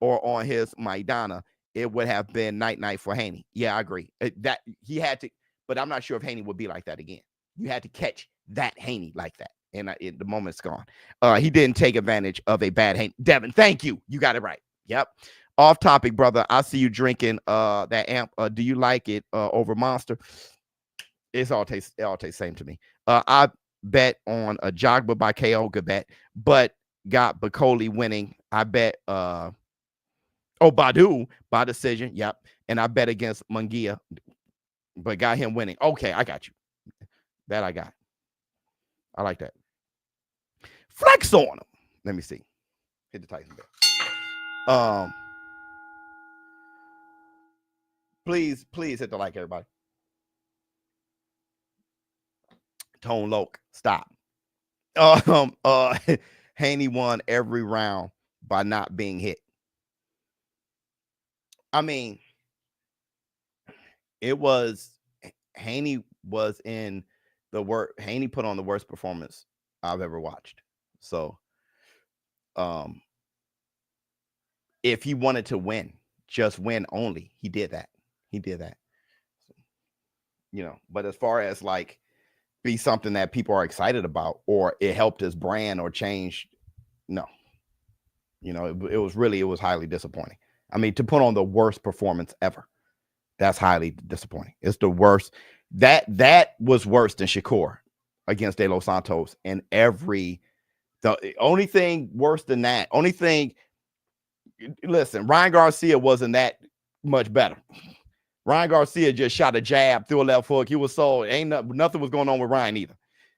[SPEAKER 1] or on his Maidana. It would have been night for Haney. Yeah, I agree. That he had to, but I'm not sure if Haney would be like that again. You had to catch that Haney like that, and the moment's gone. He didn't take advantage of a bad Haney. Devin, thank you. You got it right. Yep. Off topic, brother. I see you drinking that amp. Do you like it over Monster? It all tastes same to me. I bet on a Ajagba by KO, good bet, but got Bakole winning. I bet Badou by decision. Yep. And I bet against Munguia, but got him winning. Okay, I got you. That I got. I like that. Flex on him. Let me see. Hit the Tyson bell. Please hit the like, everybody. Tone Loke, stop. Haney won every round by not being hit. I mean, Haney was in the worst. Haney put on the worst performance I've ever watched. So, if he wanted to win, just win only, he did that. But as far as like be something that people are excited about, or it helped his brand or change, no. It was highly disappointing. I mean, to put on the worst performance ever, that's highly disappointing. It's the worst. That was worse than Shakur against De Los Santos. And the only thing worse than that, listen, Ryan Garcia wasn't that much better. Ryan Garcia just shot a jab through a left hook. He was nothing was going on with Ryan either.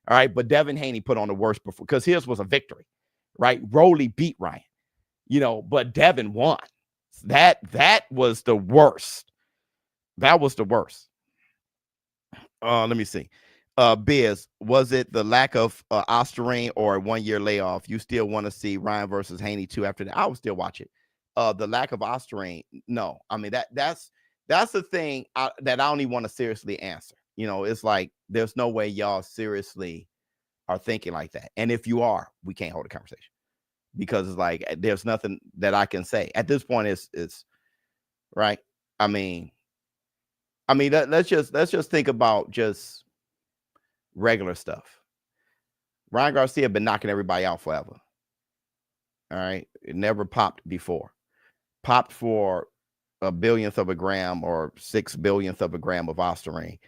[SPEAKER 1] All right. But Devin Haney put on the worst performance because his was a victory, right? Roley beat Ryan, but Devin won. That was the worst. That was the worst. Let me see. Biz, was it the lack of Osterine or 1 year layoff? You still want to see Ryan versus Haney 2 after that? I would still watch it. The lack of Osterine, no. I mean, that's the thing that I don't even want to seriously answer. You know, it's like there's no way y'all seriously are thinking like that. And if you are, we can't hold a conversation because it's like there's nothing that I can say at this point. It's right. I mean, let's just think about just regular stuff. Ryan Garcia been knocking everybody out forever. All right, it never popped before. Popped for a billionth of a gram or 6 billionth of a gram of Osterine,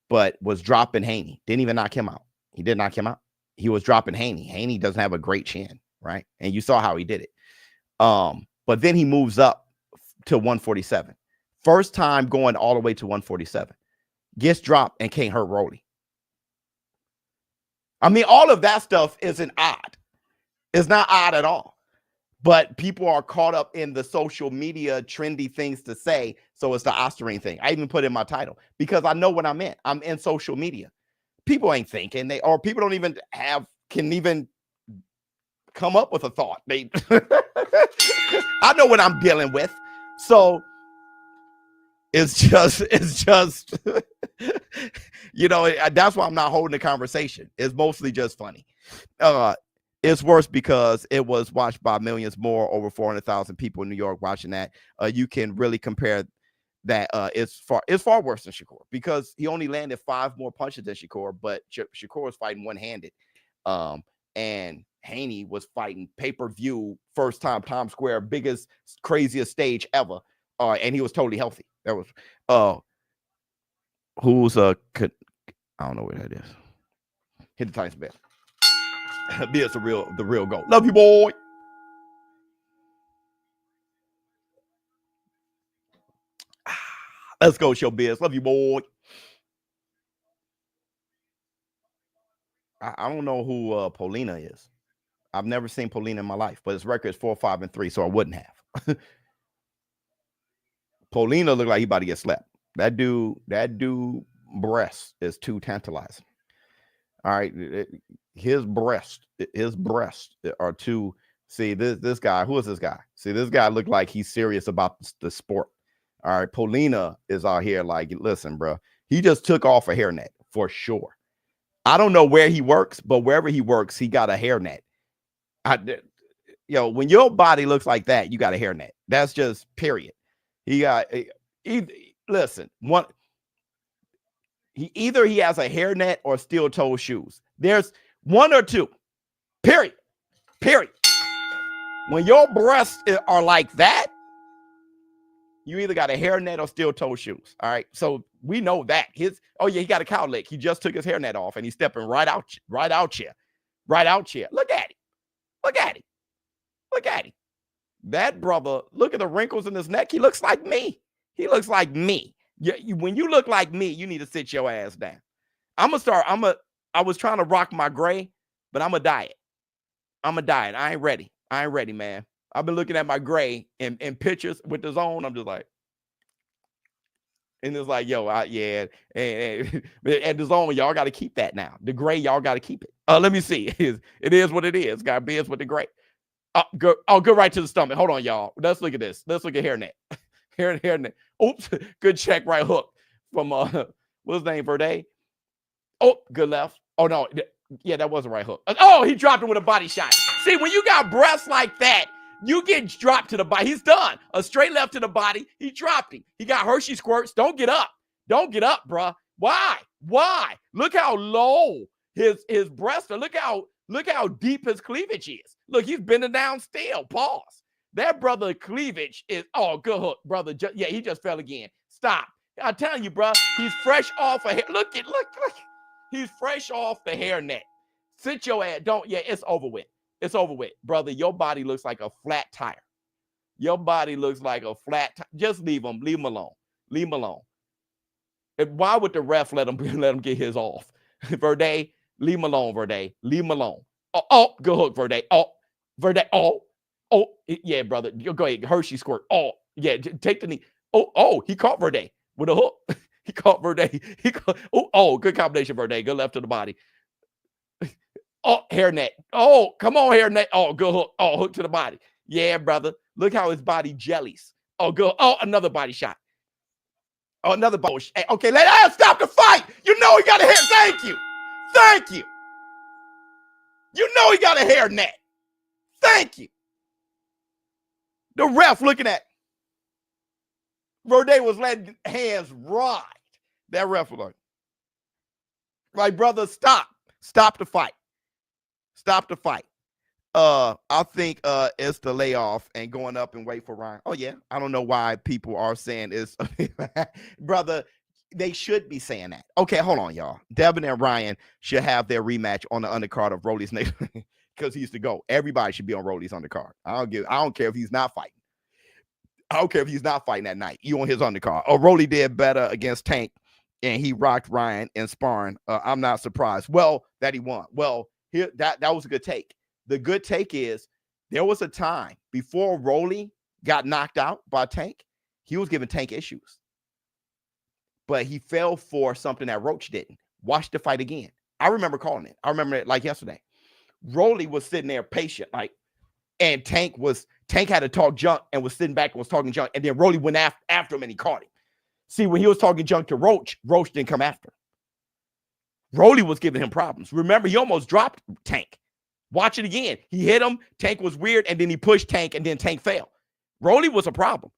[SPEAKER 1] but was dropping Haney. Didn't even knock him out. He did knock him out. He was dropping Haney. Haney doesn't have a great chin, right? And you saw how he did it. But then he moves up to 147. First time going all the way to 147. Gets dropped and can't hurt Rolly. I mean, all of that stuff isn't odd. It's not odd at all. But people are caught up in the social media trendy things to say. So it's the Osterine thing. I even put in my title because I know what I'm in. I'm in social media. People ain't thinking or people don't even can even come up with a thought. They I know what I'm dealing with. So it's just you know, that's why I'm not holding the conversation. It's mostly just funny. It's worse because it was watched by millions more, over 400,000 people in New York watching that. You can really compare that. It's far worse than Shakur because he only landed 5 more punches than Shakur, but Shakur was fighting one-handed. And Haney was fighting pay-per-view, first time Times Square, biggest, craziest stage ever. And he was totally healthy. That was who's I don't know what that is. Hit the Titans bell. Be the real goal. Love you, boy. Let's go, show Biz. Love you, boy. I don't know who Polina is. I've never seen Polina in my life, but his record is 4-5-3, so I wouldn't have. Polina looked like he about to get slapped. That dude breast is too tantalizing. All right, his breast are too. See this guy. Who is this guy? See, this guy looked like he's serious about the sport. All right, Polina is out here like, listen, bro. He just took off a hairnet for sure. I don't know where he works, but wherever he works, he got a hairnet. When your body looks like that, you got a hairnet. That's just period. He got listen, either he has a hairnet or steel-toe shoes. There's one or two. Period. When your breasts are like that, you either got a hairnet or steel-toe shoes. All right. So we know that. He got a cow lick. He just took his hairnet off and he's stepping right out here. Look at him. That brother, look at the wrinkles in his neck. He looks like me. When you look like me, you need to sit your ass down. I was trying to rock my gray, but I'm a diet. I ain't ready, man. I've been looking at my gray in pictures with the zone. I'm just like, and it's like, yo, and at the zone, y'all got to keep that now. The gray, y'all got to keep it. Let me see. It is what it is. Got Biz with the gray. Go right to the stomach. Hold on, y'all. Let's look at this. Let's look at hairnet. Hairnet. Oops. Good check, right hook from what's his name, Verde. Oh, good left. Oh no, yeah, that wasn't right hook. Oh, he dropped him with a body shot. See, when you got breasts like that, you get dropped to the body. He's done. A straight left to the body. He dropped him. He got Hershey squirts. Don't get up, bruh. Why? Look how low his breasts are. Look how deep his cleavage is. Look, he's bending down still. Pause. That brother cleavage is, good hook, brother. He just fell again. Stop. I'm telling you, bro, he's fresh off a hair. Look. He's fresh off the hairnet. Sit your ass. It's over with. Brother, your body looks like a flat tire. Just leave him alone. And why would the ref let him get his off? Verde, leave him alone, Verde. Leave him alone. Oh, good hook, Verde. Verde. Oh, yeah, brother. You go ahead. Hershey squirt. Oh, yeah. Take the knee. Oh, he caught Verde with a hook. He caught Verde. Oh, good combination, Verde. Good left to the body. Oh, hairnet. Oh, come on, hairnet. Oh, good hook. Oh, hook to the body. Yeah, brother. Look how his body jellies. Oh, good. Oh, another body shot. Oh, another body. Hey, okay, let's stop the fight. You know he got a hair. Thank you. Thank you. You know he got a hairnet. Thank you. The ref looking at Verde was letting hands ride. That ref was like, brother, stop. Stop the fight. Stop the fight. I think it's the layoff and going up and wait for Ryan. Oh, yeah. I don't know why people are saying it's brother, they should be saying that. Okay, hold on, y'all. Devin and Ryan should have their rematch on the undercard of Rolly's next because he used to go. Everybody should be on Rolly's undercard. I don't care if he's not fighting. I don't care if he's not fighting that night. You on his undercard. Oh, Rolly did better against Tank, and he rocked Ryan in sparring. I'm not surprised. Well, that he won. Well, here that was a good take. The good take is there was a time before Rolly got knocked out by Tank, he was giving Tank issues. But he fell for something that Roach didn't. Watch the fight again. I remember calling it. I remember it like yesterday. Rolly was sitting there patient, like, and Tank had to talk junk and was sitting back and was talking junk. And then Rolly went after him and he caught him. See, when he was talking junk to Roach didn't come after him. Rolly was giving him problems. Remember, he almost dropped Tank. Watch it again. He hit him. Tank was weird, and then he pushed Tank, and then Tank fell. Rolly was a problem.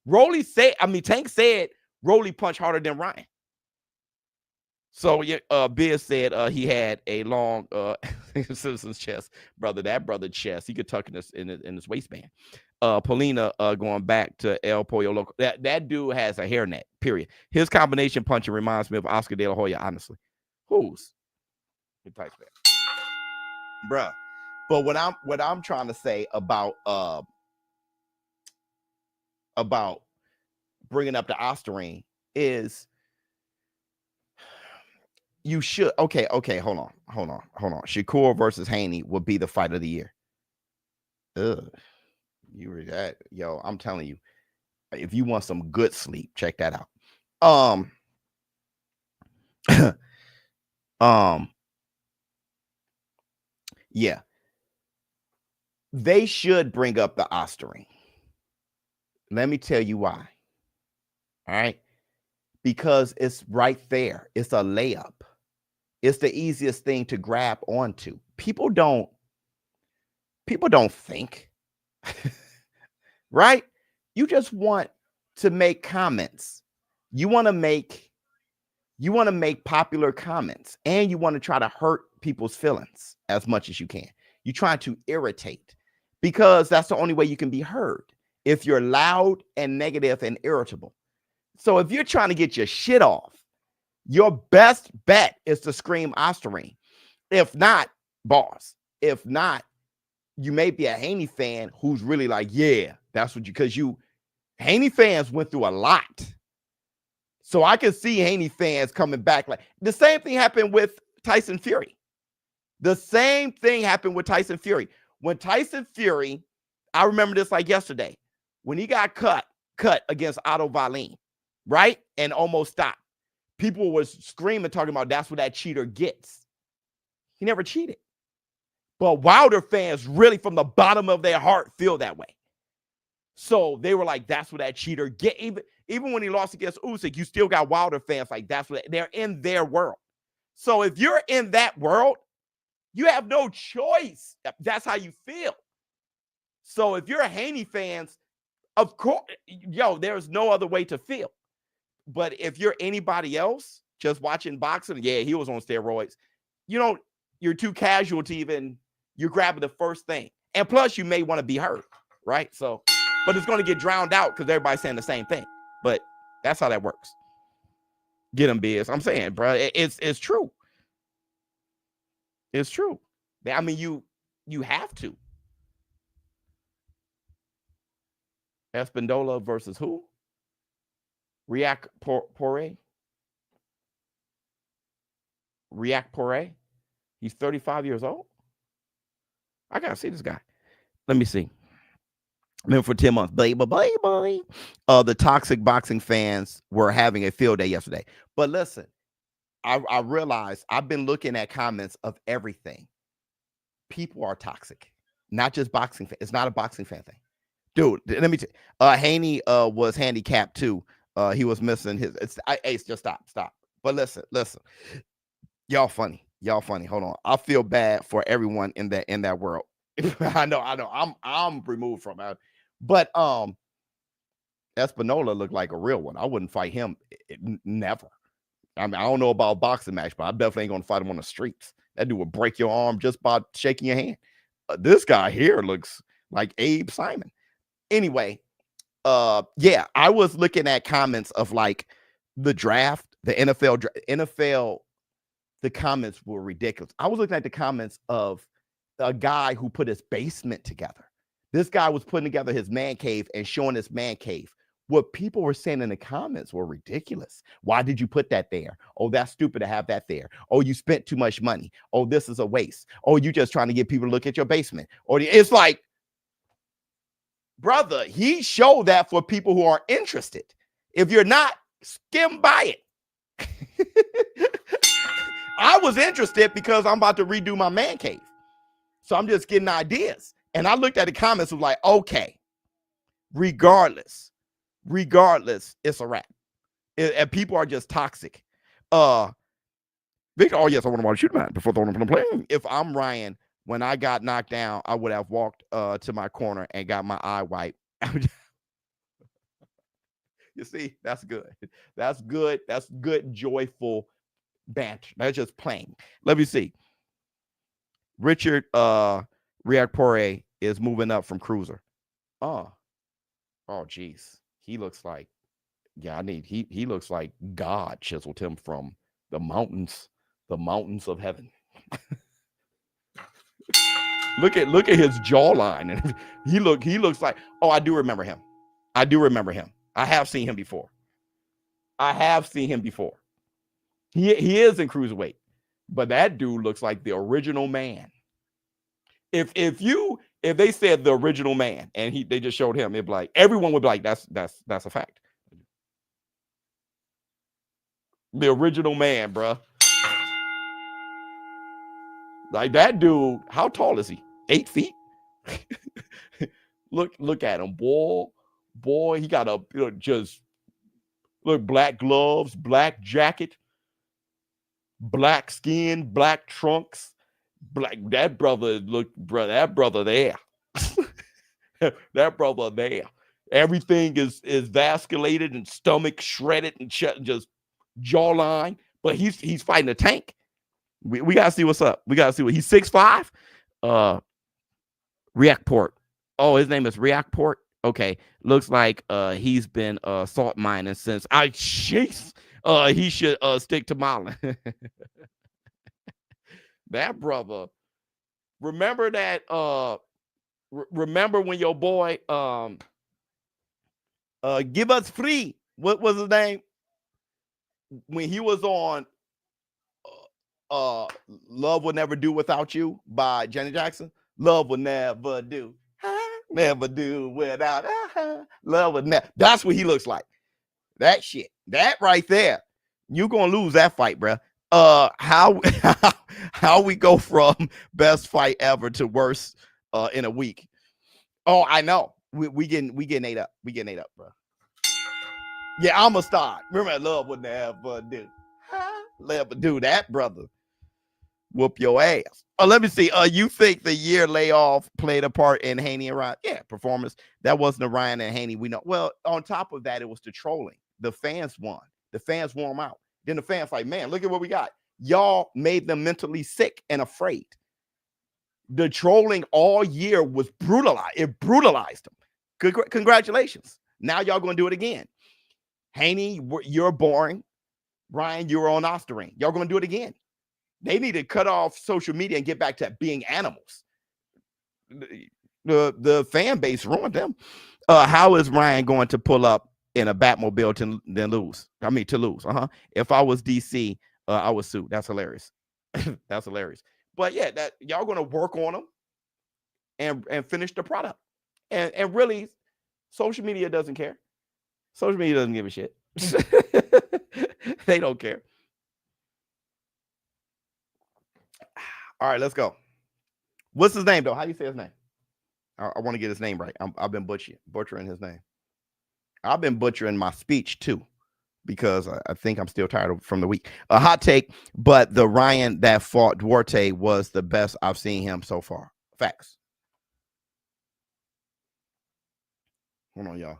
[SPEAKER 1] Tank said Rolly punched harder than Ryan. So yeah, Biz said he had a long citizen's chest, brother. That brother chest, he could tuck in his waistband. Polina going back to El Pollo Loco. That dude has a hairnet. Period. His combination punching reminds me of Oscar De La Hoya. Honestly, who's? He types that, bruh. But what I'm trying to say about bringing up the Osterine is you should okay, hold on. Shakur versus Haney would be the fight of the year. Ugh. You were that, yo, I'm telling you, if you want some good sleep, check that out. Yeah. They should bring up the Osterine. Let me tell you why. All right. Because it's right there. It's a layup. It's the easiest thing to grab onto. People don't think. Right? You just want to make comments. You want to make popular comments, and you want to try to hurt people's feelings as much as you can. You're trying to irritate, because that's the only way you can be heard, if you're loud and negative and irritable. So if you're trying to get your shit off, your best bet is to scream Osterine. If not, boss. If not, you may be a Haney fan who's really like, yeah, that's what Haney fans went through a lot. So I can see Haney fans coming back. Like the same thing happened with Tyson Fury. The same thing happened with Tyson Fury. When Tyson Fury, I remember this like yesterday, when he got cut against Otto Wallin, right? And almost stopped. People was screaming, talking about that's what that cheater gets. He never cheated. But Wilder fans really from the bottom of their heart feel that way. So they were like, that's what that cheater get. Even when he lost against Usyk, you still got Wilder fans like that's what they're in their world. So if you're in that world, you have no choice. That's how you feel. So if you're a Haney fans, of course, there's no other way to feel. But if you're anybody else just watching boxing, yeah, he was on steroids. You're too casual to even, you're grabbing the first thing. And plus you may want to be heard, right? So, but it's going to get drowned out because everybody's saying the same thing. But that's how that works. Get him, Biz. I'm saying, bro, it's true. It's true. I mean, you have to. Espindola versus who? Riakporhe. He's 35 years old. I gotta see this guy. Let me see. Remember for 10 months, baby. The toxic boxing fans were having a field day yesterday. But listen, I realized I've been looking at comments of everything. People are toxic, not just boxing fans. It's not a boxing fan thing. Dude, let me tell you, Haney was handicapped too. He was missing his Ace, just stop. But listen. Y'all funny. Hold on. I feel bad for everyone in that world. I know. I'm removed from it. But Espindola looked like a real one. I wouldn't fight him. Never. I mean, I don't know about a boxing match, but I definitely ain't gonna fight him on the streets. That dude would break your arm just by shaking your hand. This guy here looks like Abe Simon. Anyway, yeah, I was looking at comments of like the draft, the NFL. The comments were ridiculous. I was looking at the comments of a guy who put his basement together. This guy was putting together his man cave and showing his man cave. What people were saying in the comments were ridiculous. Why did you put that there? Oh, that's stupid to have that there. Oh, you spent too much money. Oh, this is a waste. Oh, you just trying to get people to look at your basement. Or it's like, brother, he showed that for people who are interested. If you're not, skim by it. I was interested because I'm about to redo my man cave. So I'm just getting ideas. And I looked at the comments and was like, okay, regardless, it's a wrap. And people are just toxic. Victor, oh yes, I want to shoot man before throwing him from the plane. If I'm Ryan, when I got knocked down, I would have walked to my corner and got my eye wiped. You see, that's good. That's good, joyful banter. That's just plain. Let me see. Richard Riakporhe is moving up from cruiser. Oh geez. He looks like, yeah, he looks like God chiseled him from the mountains of heaven. Look at his jawline. And he looks like, oh, I do remember him. I have seen him before. He is in cruiserweight, but that dude looks like the original man. If they said the original man and they just showed him, it'd be like, everyone would be like, that's a fact. The original man, bruh. Like that dude, how tall is he? 8 feet? Look at him, boy. He got just look, black gloves, black jacket, black skin, black trunks. Black, that brother there. That brother there. Everything is vasculated and stomach shredded and just jawline. But he's fighting a tank. We gotta see what's up. We gotta see what he's 6'5". Riakporhe. Oh, his name is Riakporhe. Okay, looks like he's been salt mining since he should stick to Marlin. That brother, remember that remember when your boy Give Us Free, what was his name, when he was on Love Will Never Do Without You by Janet Jackson? Love will never do without love will never. That's what he looks like. That shit, that right there, you gonna lose that fight, bruh. How we go from best fight ever to worst in a week? Oh, I know. We getting ate up. We getting ate up, bro. Yeah, I'm a star. Remember, love would never do. Never do that, brother. Whoop your ass. Let me see. You think the year layoff played a part in Haney and Ryan? Yeah, performance. That wasn't the Ryan and Haney we know. Well, on top of that, it was the trolling. The fans won. The fans wore them out. Then the fans like, man, look at what we got. Y'all made them mentally sick and afraid. The trolling all year was brutalized. It brutalized them. Congratulations. Now y'all going to do it again. Haney, you're boring. Ryan, you're on Osterine. Y'all going to do it again. They need to cut off social media and get back to being animals. The fan base ruined them. How is Ryan going to pull up in a Batmobile to lose? To lose. If I was DC, I would sue. That's hilarious. That's hilarious. But yeah, that y'all gonna work on them and finish the product. And really, social media doesn't care. Social media doesn't give a shit. They don't care. All right, let's go. What's his name, though? How do you say his name? I want to get his name right. I've been butchering his name. I've been butchering my speech, too, because I think I'm still tired from the week. A hot take, but the Ryan that fought Duarte was the best I've seen him so far. Facts. Hold on, y'all.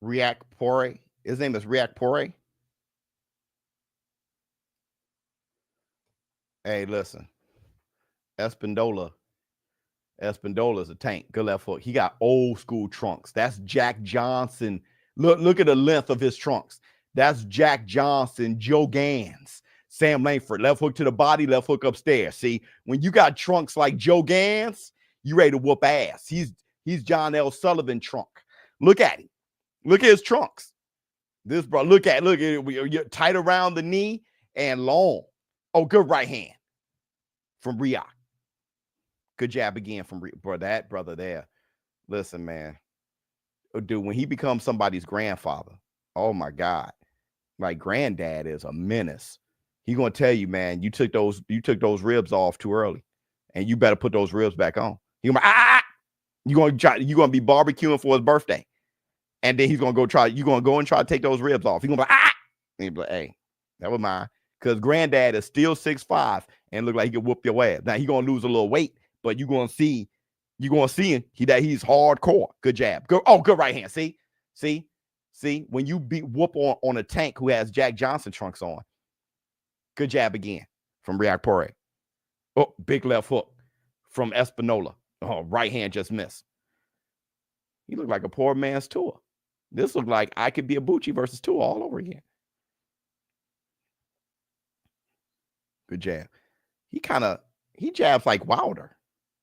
[SPEAKER 1] Riakporhe. His name is Riakporhe. Hey, listen. Espindola is a tank. Good left hook. He got old school trunks. That's Jack Johnson. Look at the length of his trunks. That's Jack Johnson, Joe Gans, Sam Langford. Left hook to the body, left hook upstairs. See, when you got trunks like Joe Gans, you ready to whoop ass. He's John L. Sullivan trunk. Look at him. Look at his trunks. This bro, look at it. Tight around the knee and long. Oh, good right hand from Riak. Good jab again from bro. That brother there. Listen, man. Dude, when he becomes somebody's grandfather, oh my God. Like granddad is a menace. He gonna tell you, man, you took those ribs off too early. And you better put those ribs back on. He gonna you're gonna be barbecuing for his birthday. And then he's gonna go and try to take those ribs off. He's gonna be like, and he'll be like, hey, that was mine. Because granddad is still 6'5" and look like he can whoop your ass. Now he's gonna lose a little weight, but you're gonna see him. He's hardcore. Good jab. Good right hand. See, when you whoop on a tank who has Jack Johnson trunks on. Good jab again from Riakporhe. Oh, big left hook from Espindola. Oh, right hand just missed. He looked like a poor man's Tua. This looked like I could be a Bucci versus Tua all over again. Good jab. He jabs like Wilder.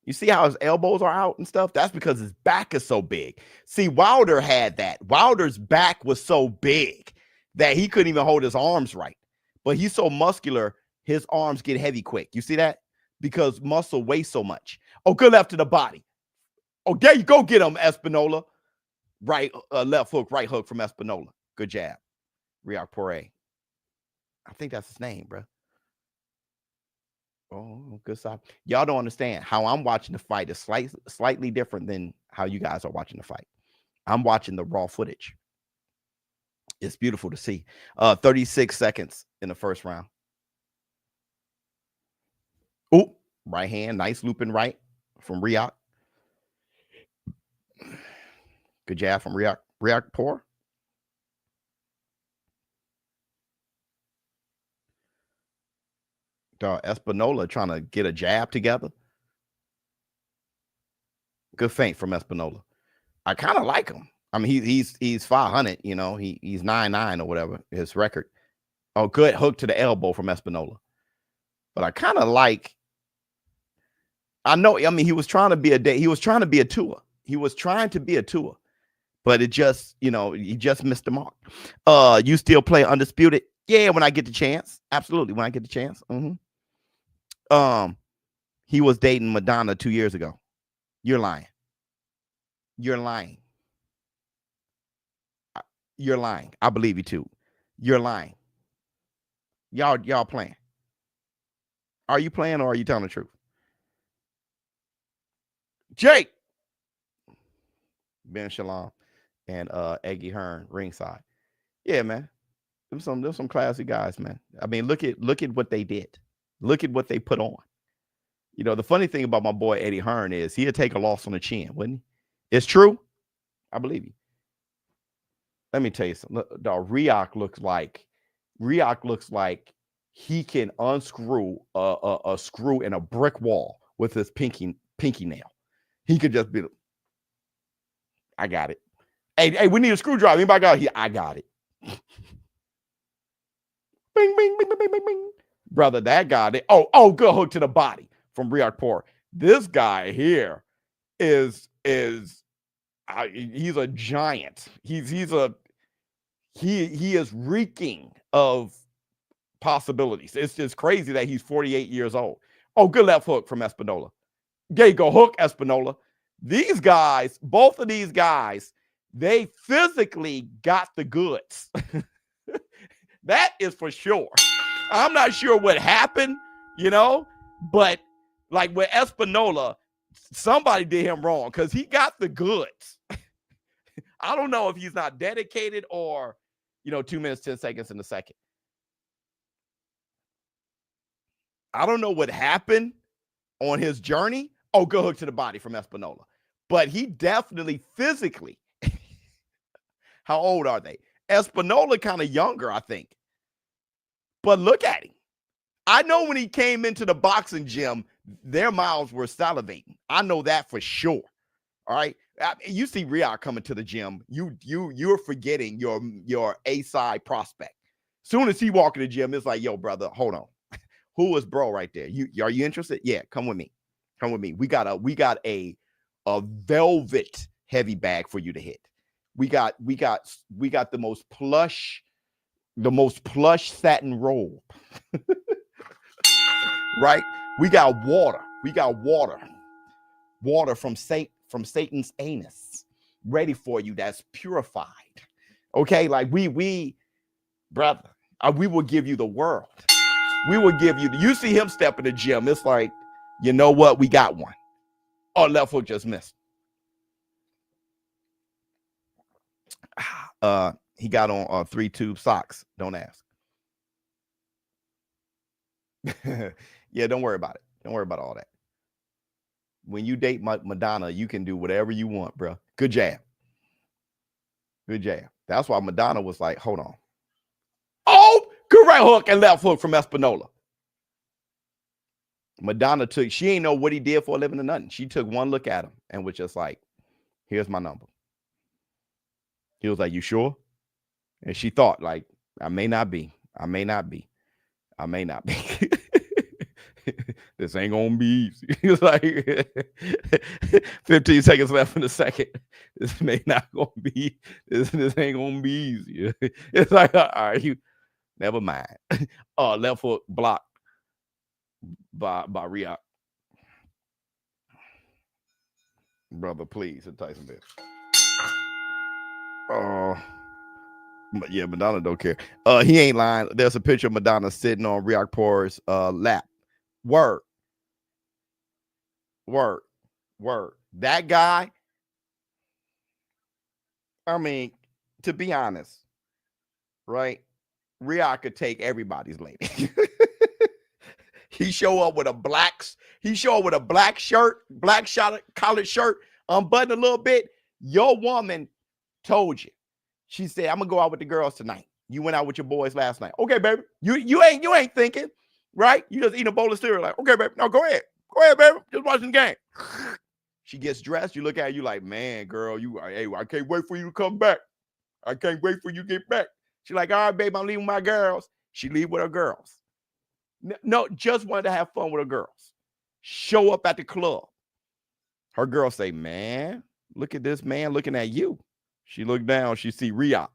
[SPEAKER 1] You see how his elbows are out and stuff? That's because his back is so big. See, Wilder had that. Wilder's back was so big that he couldn't even hold his arms right. But he's so muscular, his arms get heavy quick. You see that? Because muscle weighs so much. Oh, good left to the body. Oh, there you go. Get him, Espindola. Right, left hook, right hook from Espindola. Good jab. Riakporhe. I think that's his name, bro. Oh, good side. Y'all don't understand how I'm watching the fight is slightly different than how you guys are watching the fight. I'm watching the raw footage. It's beautiful to see. 36 seconds in the first round. Oh, right hand, nice looping right from Riak. Good jab from Riakporhe. Espindola trying to get a jab together. Good feint from Espindola. I kind of like him. I mean, he's 500, you know, he's 9'9" or whatever, his record. Oh, good hook to the elbow from Espindola. But I kind of like, I mean, he was trying to be a Tua. He was trying to be a Tua. But it just, you know, he just missed the mark. You still play Undisputed? Yeah, when I get the chance. Absolutely, when I get the chance. He was dating Madonna 2 years ago. You're lying. You're lying. You're lying. I believe you too. You're lying. Y'all playing. Are you playing or are you telling the truth? Jake. Ben Shalom and Eggy Hearn ringside. Yeah, man. There's some classy guys, man. I mean, look at what they did. Look at what they put on. You know, the funny thing about my boy Eddie Hearn is he'd take a loss on the chin, wouldn't he? It's true. I believe you. Let me tell you something. Riak looks like he can unscrew a screw in a brick wall with his pinky nail. He could just be. I got it. Hey, we need a screwdriver. Anybody got it? I got it. Bing, bing, bing, bing, bing, bing. Brother, that got it. Oh, good hook to the body from Riakporhe. This guy here is he's a giant. He is reeking of possibilities. It's just crazy that he's 48 years old. Oh, good left hook from Espindola. There you go, hook Espindola. These guys, both of these guys, they physically got the goods. That is for sure. I'm not sure what happened, but like with Espindola, somebody did him wrong because he got the goods. I don't know if he's not dedicated or, 2 minutes, 10 seconds in the second. I don't know what happened on his journey. Oh, good hook to the body from Espindola. But he definitely physically, how old are they? Espindola kind of younger, I think. But look at him. I know when he came into the boxing gym, their mouths were salivating. I know that for sure. All right. You see Ryann coming to the gym, you're forgetting your A-side prospect. Soon as he walk in the gym, it's like, yo, brother, hold on. Who is bro right there? Are you interested? Yeah, come with me. Come with me. We got a velvet heavy bag for you to hit. We got the most plush satin robe. Right? We got water. Water from Satan's anus ready for you that's purified. Okay? Like we brother, we will give you the world. We will give you see him step in the gym. It's like, you know what? We got one. Oh, left hook just missed. He got on 3 tube socks. Don't ask. Yeah, don't worry about it. Don't worry about all that. When you date Madonna, you can do whatever you want, bro. Good jab. Good jab. That's why Madonna was like, hold on. Oh, good right hook and left hook from Espindola. Madonna she ain't know what he did for a living or nothing. She took one look at him and was just like, here's my number. He was like, you sure? And she thought, like, I may not be. This ain't gonna be easy. He was like, 15 seconds left in the second. This ain't gonna be easy. It's like, all right, never mind. Left foot blocked by Ryann. Brother, please, it Tyson bit. But yeah, Madonna don't care. He ain't lying. There's a picture of Madonna sitting on Riakporhe's lap. Word. That guy, I mean, to be honest, right? Ryann could take everybody's lady. He show up with a black shirt, black collared shirt, unbuttoned a little bit. Your woman told you. She said, I'm gonna go out with the girls tonight. You went out with your boys last night. Okay, baby. You ain't thinking, right? You just eat a bowl of cereal, like, okay, baby. No, go ahead. Go ahead, baby. Just watching the game. She gets dressed. You look at her, you like, man, girl, I can't wait for you to come back. I can't wait for you to get back. She's like, all right, babe, I'm leaving with my girls. She leave with her girls. No, just wanted to have fun with her girls. Show up at the club. Her girls say, man, look at this man looking at you. She looked down. She see Ryann.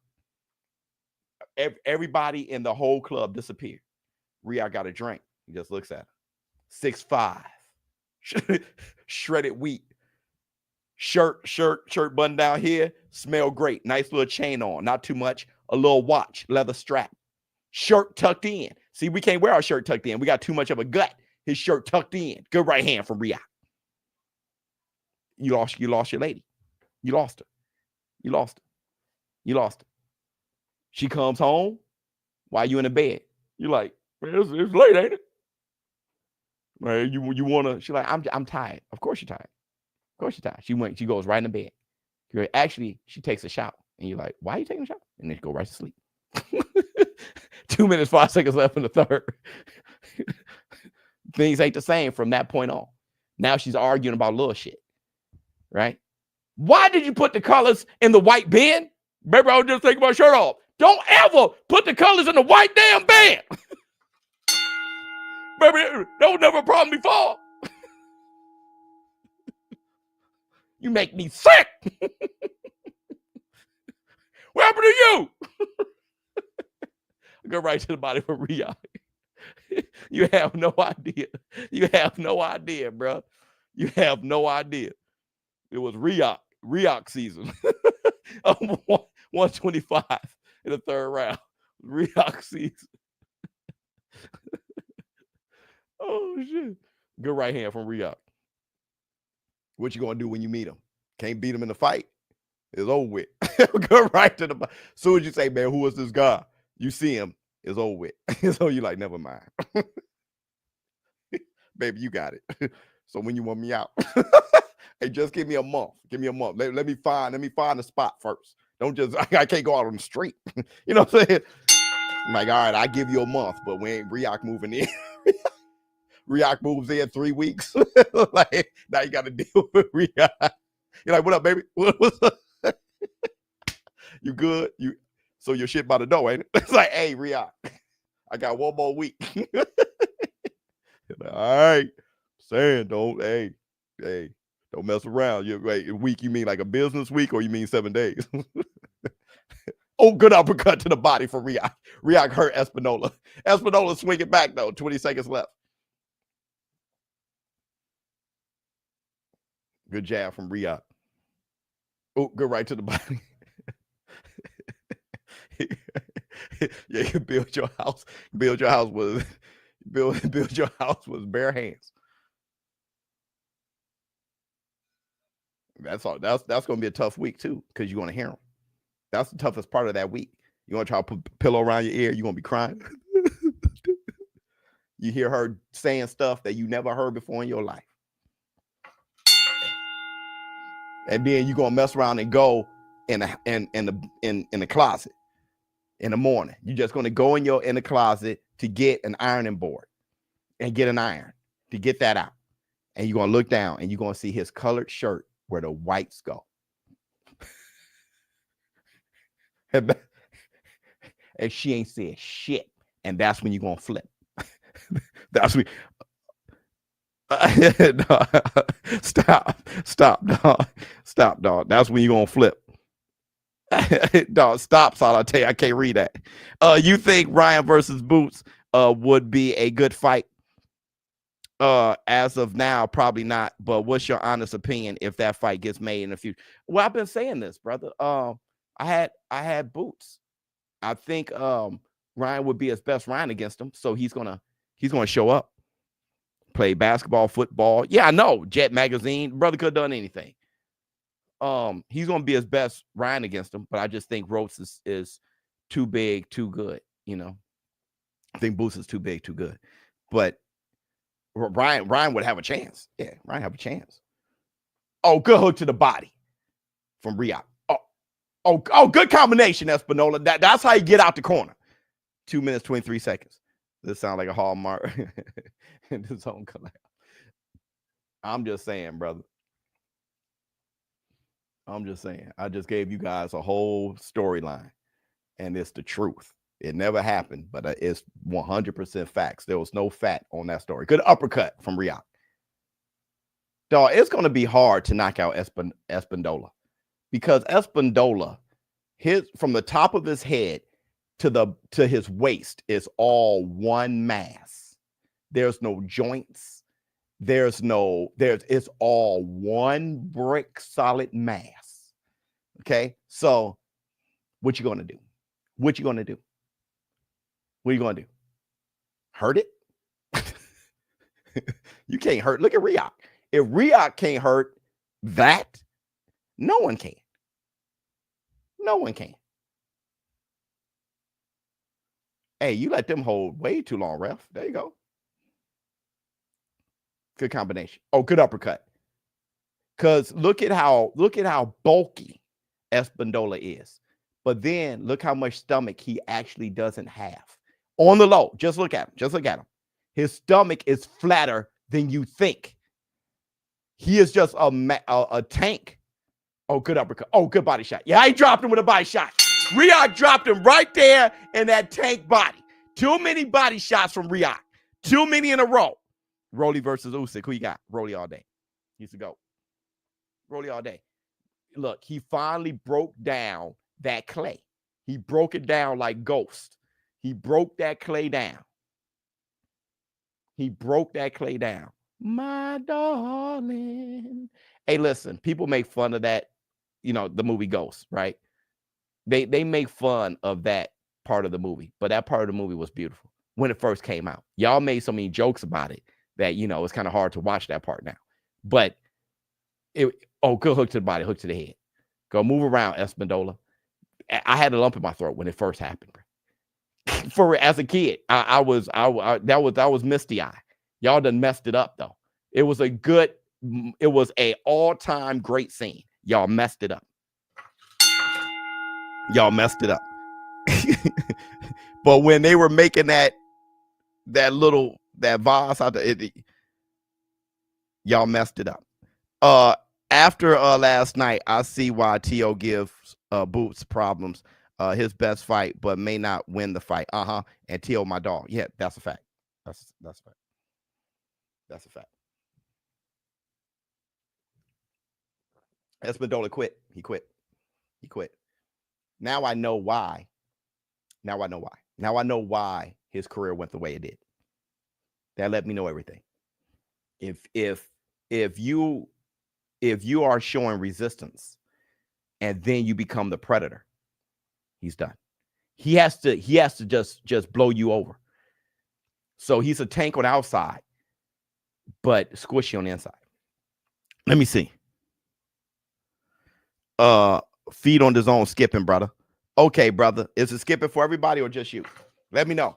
[SPEAKER 1] Everybody in the whole club disappeared. Ryann got a drink. He just looks at her. 6'5". Shredded wheat. Shirt button down here. Smell great. Nice little chain on. Not too much. A little watch. Leather strap. Shirt tucked in. See, we can't wear our shirt tucked in. We got too much of a gut. His shirt tucked in. Good right hand from Ryann. You lost your lady. You lost her. You lost her. She comes home while you in the bed. You like, man, it's late, ain't it? Man, you wanna? She like, I'm tired. Of course you're tired. Of course you're tired. She goes right in the bed. Actually, she takes a shower, and you're like, why are you taking a shower? And then she go right to sleep. 2 minutes, 5 seconds left in the third. Things ain't the same from that point on. Now she's arguing about little shit, right? Why did you put the colors in the white bin? Baby, I was just taking my shirt off. Don't ever put the colors in the white damn bin. Baby, that was never a problem before. You make me sick. What happened to you? I go right to the body for Ryann. You have no idea. You have no idea, bro. You have no idea. It was Riak season. 125 in the third round. Riak season. Oh shit. Good right hand from Riak. What you gonna do when you meet him? Can't beat him in the fight. It's over with. Go right to the body. As soon as you say, man, who is this guy? You see him, it's over with. So you like, never mind. Baby, you got it. So when you want me out, hey, just give me a month. Give me a month. Let me find a spot first. Don't just, I can't go out on the street. You know what I'm saying? I'm like, all right, I give you a month, but we ain't Riak moving in. Riak moves in 3 weeks. Like, now you got to deal with Riak. You're like, what up, baby? What's up? You good? So your shit by the door, ain't it? It's like, hey, Riak, I got 1 more week. Like, all right. Saying, don't mess around. A week, you mean like a business week, or you mean 7 days? Oh, good uppercut to the body for Riak. Riak hurt Espindola. Espindola swinging back, though. 20 seconds left. Good jab from Riak. Oh, good right to the body. Yeah, you build your house. Build your house with bare hands. That's all. That's gonna be a tough week too, because you're gonna hear them. That's the toughest part of that week. You want to try to put a pillow around your ear, you're gonna be crying. You hear her saying stuff that you never heard before in your life. And then you're gonna mess around and go in the closet in the morning. You're just gonna go in the closet to get an ironing board and get an iron to get that out. And you're gonna look down and you're gonna see his colored shirt where the whites go. And she ain't said shit. And that's when you're gonna flip. That's when Stop, dog. That's when you're gonna flip. Dog, stop, Saul. I tell you, I can't read that. You think Ryan versus Boots would be a good fight? As of now, probably not. But what's your honest opinion if that fight gets made in the future? Well, I've been saying this, brother. I had Boots. I think Ryan would be his best Ryan against him. So he's gonna show up, play basketball, football. Yeah, I know. Jet Magazine, brother could have done anything. He's gonna be his best Ryan against him, but I just think Rocha is too big, too good. You know, I think Boots is too big, too good. But Ryan would have a chance. Yeah, Ryan have a chance. Oh, good hook to the body from Riak. Oh, good combination, Espindola. That's how you get out the corner. 2 minutes, 23 seconds. This sounds like a Hallmark in his own collab. I'm just saying, brother. I'm just saying. I just gave you guys a whole storyline, and it's the truth. It never happened, but it's 100% facts. There was no fat on that story. Good uppercut from Riak. Dog, it's going to be hard to knock out Espindola, because Espindola, from the top of his head to his waist is all one mass. There's no joints. It's all one brick solid mass. Okay, so what you gonna do? What you gonna do? What are you gonna do? Hurt it? You can't hurt. Look at Riak. If Riak can't hurt that, no one can. No one can. Hey, you let them hold way too long, ref. There you go. Good combination. Oh, good uppercut. Because look at how bulky Espindola is. But then look how much stomach he actually doesn't have. On the low, just look at him. Just look at him. His stomach is flatter than you think. He is just a tank. Oh, good uppercut. Oh, good body shot. Yeah, I dropped him with a body shot. Riak dropped him right there in that tank body. Too many body shots from Riak. Too many in a row. Rolly versus Usyk. Who you got? Rolly all day. Used to go. Rolly all day. Look, he finally broke down that clay. He broke it down like Ghost. He broke that clay down. He broke that clay down. My darling. Hey, listen, people make fun of that, the movie Ghost, right? They make fun of that part of the movie, but that part of the movie was beautiful when it first came out. Y'all made so many jokes about it that it's kind of hard to watch that part now. But good hook to the body, hook to the head. Go move around, Espindola. I had a lump in my throat when it first happened. As a kid, that was misty eye. Y'all done messed it up though. It was a all-time great scene. Y'all messed it up. Y'all messed it up. But when they were making that vase out there, y'all messed it up. After last night, I see why T.O. gives Boots problems. His best fight, but may not win the fight. And T.O. my dog. Yeah, that's a fact. That's a fact. That's a fact. Espindola quit. He quit. Now I know why. Now I know why his career went the way it did. That let me know everything. If you are showing resistance and then you become the predator, he's done. He has to just blow you over. So he's a tank on the outside, but squishy on the inside. Let me see. Feed on DAZN skipping, brother. Okay, brother. Is it skipping for everybody or just you? Let me know.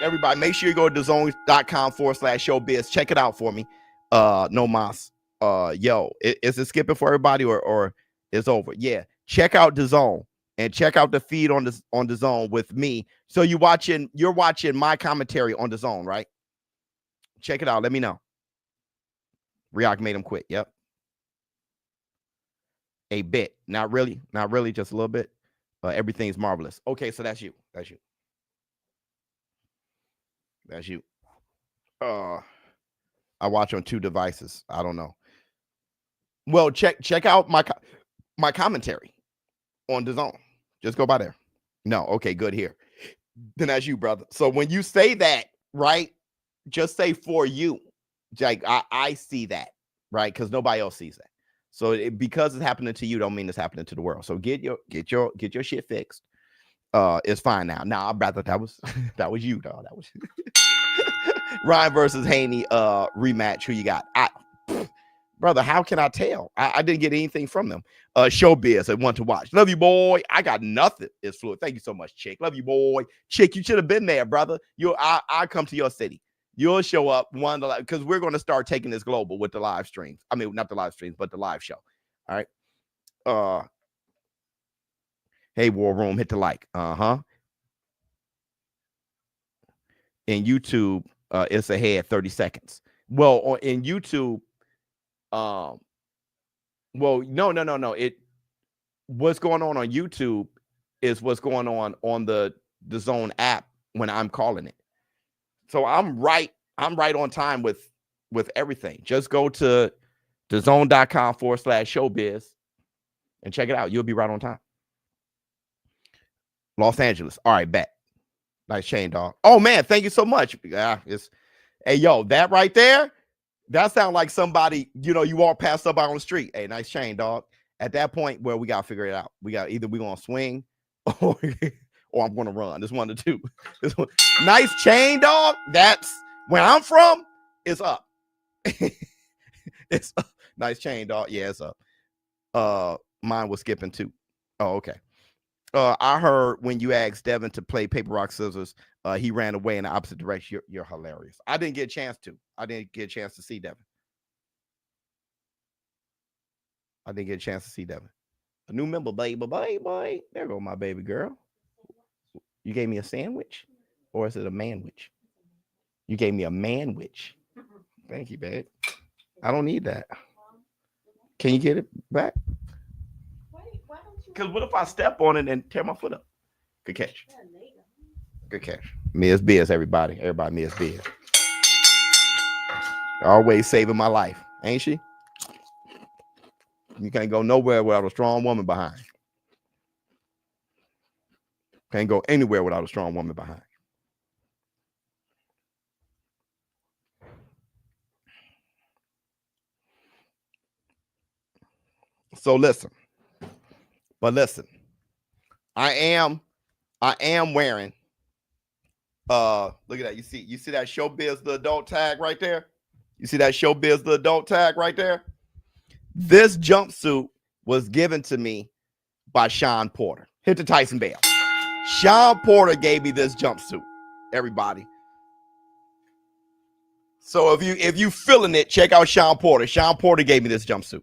[SPEAKER 1] Everybody, make sure you go to DAZN.com/showbiz. Check it out for me. No mas. Is it skipping for everybody or it's over? Yeah. Check out DAZN and check out the feed on DAZN with me. So you're watching my commentary on DAZN, right? Check it out. Let me know. Riak made him quit. Yep. A bit. Not really, just a little bit. Everything's marvelous. Okay, so that's you. I watch on 2 devices. I don't know. Well, check out my commentary on DAZN. Just go by there. No, okay, good here. Then that's you, brother. So when you say that, right, just say for you. Like I see that, right? Because nobody else sees that. So because it's happening to you, don't mean it's happening to the world. So get your shit fixed. It's fine now. Nah, brother, that was you, dog. That was Ryan versus Haney rematch. Who you got? Brother, how can I tell? I didn't get anything from them. Showbiz, I want to watch. Love you, boy. I got nothing. It's fluid. Thank you so much, Chick. Love you, boy. Chick, you should have been there, brother. I come to your city. You'll show up because we're going to start taking this global with the live streams. I mean, not the live streams, but the live show. All right. Hey, War Room, hit the like. In YouTube, it's ahead 30 seconds. Well, in YouTube, no. What's going on YouTube is what's going on the DAZN app when I'm calling it. So I'm right on time with everything. Just go to DAZN.com/showbiz and check it out. You'll be right on time. Los Angeles. All right, bet. Nice chain, dog. Oh man, thank you so much. Hey, yo, that right there, that sounds like somebody, you walk past somebody on the street. Hey, nice chain, dog. At that point, well, we gotta figure it out. We got either we're gonna swing or I'm gonna run. This one to two. This one. Nice chain, dog. That's where I'm from. It's up. It's up. Nice chain, dog. Yeah, it's up. Mine was skipping too. Oh, okay. I heard when you asked Devin to play paper, rock, scissors, he ran away in the opposite direction. You're hilarious. I didn't get a chance to. I didn't get a chance to see Devin. A new member, baby. There go my baby girl. You gave me a sandwich, or is it a manwich? You gave me a manwich. Thank you, babe. I don't need that. Can you get it back? Because what if I step on it and tear my foot up? Good catch. Good catch. Mia's Biz, everybody. Everybody, Mia's Biz. Always saving my life, ain't she? You can't go nowhere without a strong woman behind. Can't go anywhere without a strong woman behind. So listen. But listen. I am wearing look at that. You see that Showbiz the adult tag right there? You see that Showbiz the adult tag right there? This jumpsuit was given to me by ShawnPorterr. Hit the Tyson bell. ShawnPorterr gave me this jumpsuit, everybody. So if you feeling it, check out ShawnPorterr. ShawnPorterr gave me this jumpsuit.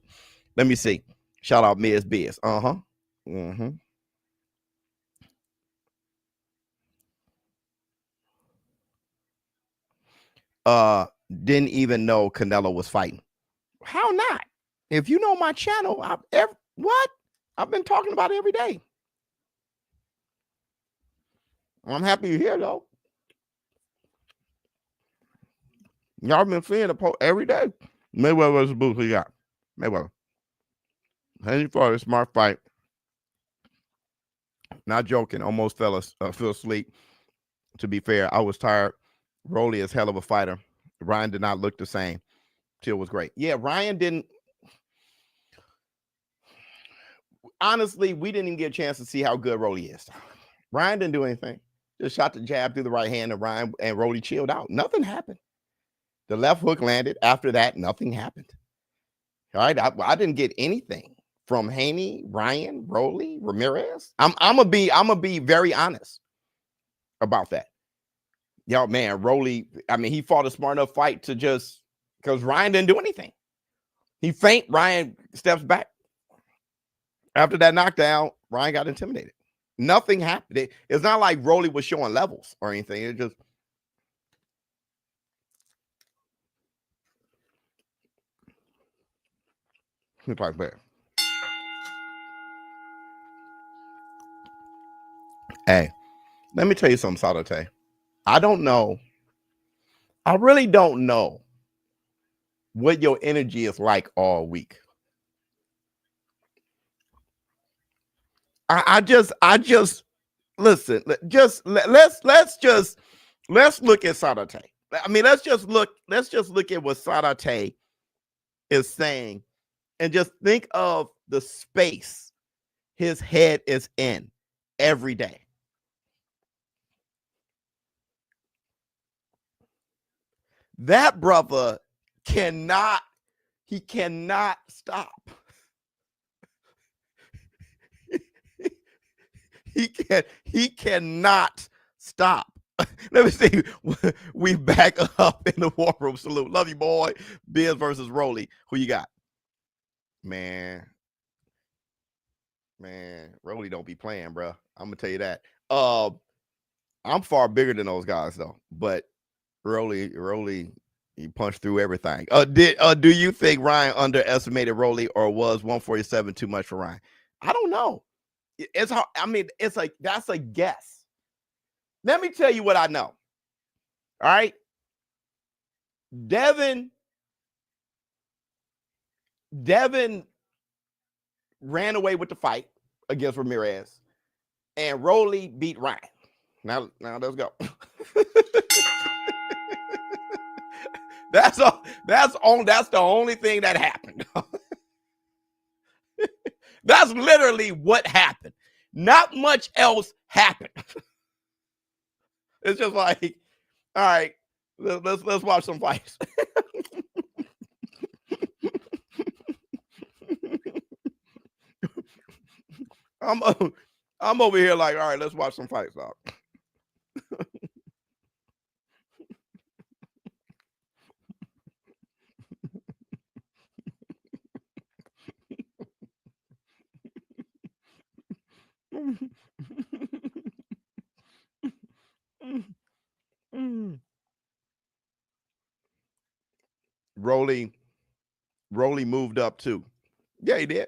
[SPEAKER 1] Let me see. Shout out Ms. Biz. Didn't even know Canelo was fighting. How not? If you know my channel, I've been talking about it every day. I'm happy you're here though. Y'all been seeing the post every day. Mayweather versus Booth. Who you got? Mayweather. Haney for a smart fight. Not joking. Almost fell asleep. To be fair, I was tired. Rolly is hell of a fighter. Ryan did not look the same. Till was great. Yeah, Ryan didn't. Honestly, we didn't even get a chance to see how good Rolly is. Ryan didn't do anything. Just shot the jab through the right hand, and Ryan and Rolly chilled out. Nothing happened. The left hook landed. After that, nothing happened. All right, I didn't get anything from Haney, Ryan, Rolly, Ramirez. I'm gonna be very honest about that. Yo, man, Rolly. I mean, he fought a smart enough fight to just because Ryan didn't do anything. He feint. Ryan steps back. After that knockdown, Ryan got intimidated. Nothing happened. It's not like Rolly was showing levels or anything. It just like that. Hey, let me tell you something, Sadote. I don't know. I really don't know what your energy is like all week. I just listen. Let's look at Sadote. I mean, let's just look at what Sadote is saying, and just think of the space his head is in every day. That brother cannot stop. He cannot stop. Let me see. We back up in the war room. Salute. Love you, boy. Biz versus Rolly. Who you got? Man, Rolly don't be playing, bro. I'm gonna tell you that. I'm far bigger than those guys though. But Rolly, he punched through everything. Do you think Ryan underestimated Rolly, or was 147 too much for Ryan? I don't know. It's hard. I mean, it's like that's a guess. Let me tell you what I know. All right. Devin ran away with the fight against Ramirez, and Rolly beat Ryan. Now let's go. That's the only thing that happened. That's literally what happened. Not much else happened. It's just like, all right, let's watch some fights. I'm over here like, all right, let's watch some fights, dog. Rolly moved up too. Yeah, he did.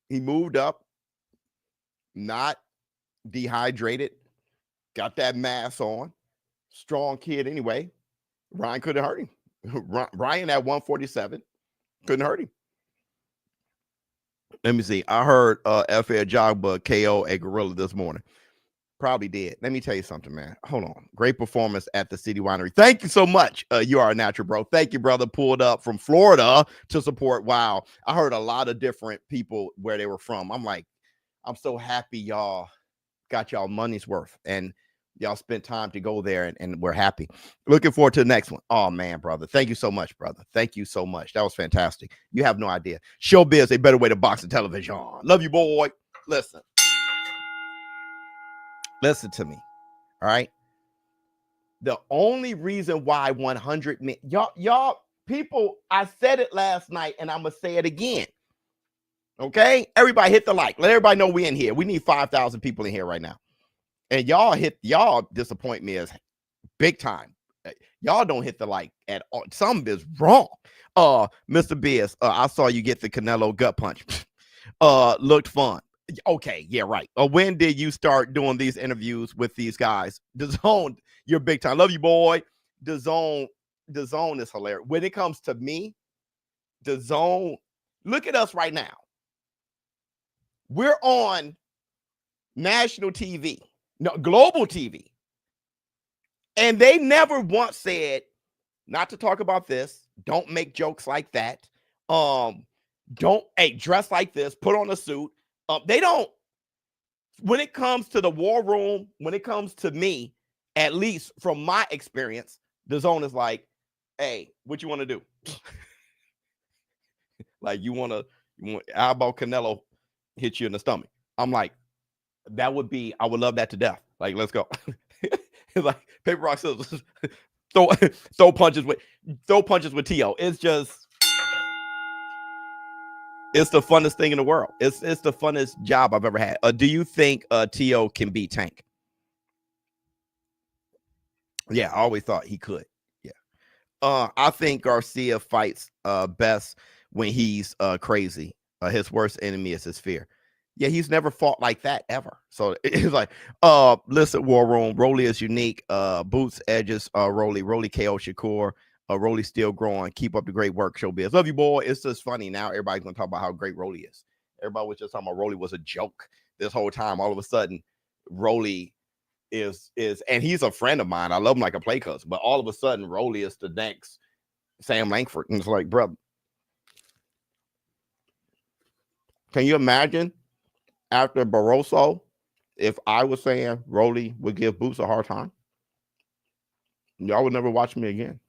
[SPEAKER 1] He moved up, not dehydrated, got that mass on. Strong kid anyway. Ryan couldn't hurt him. Ryan at 147 couldn't hurt him. Let me see. I heard Efe Ajagba KO a gorilla this morning. Probably did. Let me tell you something, man. Hold on. Great performance at the City Winery. Thank you so much. You are a natural, bro. Thank you, brother. Pulled up from Florida to support. Wow. I heard a lot of different people where they were from. I'm like, I'm so happy y'all got y'all money's worth and y'all spent time to go there, and we're happy. Looking forward to the next one. Oh, man, brother. Thank you so much, brother. Thank you so much. That was fantastic. You have no idea. Showbiz, a better way to box and television. Love you, boy. Listen to me. All right. The only reason why 100 men, y'all people, I said it last night and I'm going to say it again. Okay. Everybody hit the like. Let everybody know we in here. We need 5,000 people in here right now. And y'all disappoint me as big time. Y'all don't hit the like at all. Something is wrong. Mr. Biz, I saw you get the Canelo gut punch. Looked fun. Okay, yeah, right. When did you start doing these interviews with these guys? DAZN, you're big time. Love you, boy. DAZN is hilarious. When it comes to me, DAZN, look at us right now. We're on national TV, no, global TV. And they never once said, not to talk about this, don't make jokes like that. Don't dress like this, put on a suit. They don't, when it comes to the war room, when it comes to me, at least from my experience, DAZN is like, hey, what you want to do? Like, how about Canelo hit you in the stomach? I'm like, I would love that to death. Like, let's go. It's like paper, rock, scissors. throw punches with T.O. It's just, it's the funnest thing in the world. It's the funnest job I've ever had. Do you think T.O. can beat Tank? Yeah, I always thought he could. Yeah. I think Garcia fights best when he's crazy. His worst enemy is his fear. Yeah, he's never fought like that ever. So it's like, listen, War Room, Rolly is unique. Boots, edges, Rolly KO Shakur. Rolly still growing. Keep up the great work, Showbiz. Love you, boy. It's just funny. Now everybody's going to talk about how great Rolly is. Everybody was just talking about Rolly was a joke this whole time. All of a sudden, Rolly is, and he's a friend of mine. I love him like a play cousin. But all of a sudden, Rolly is the next Sam Langford. And it's like, brother, can you imagine after Barroso, if I was saying Rolly would give Boots a hard time? Y'all would never watch me again.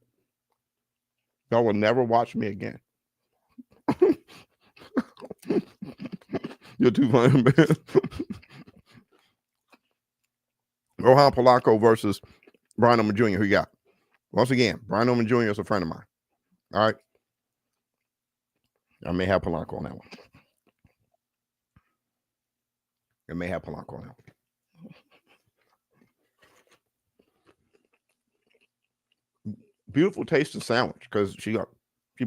[SPEAKER 1] Y'all will never watch me again. You're too funny, man. Rohan Polanco versus Brian Oman Jr. Who you got? Once again, Brian Oman Jr. is a friend of mine. All right. I may have Polanco on that one. Beautiful tasting sandwich because she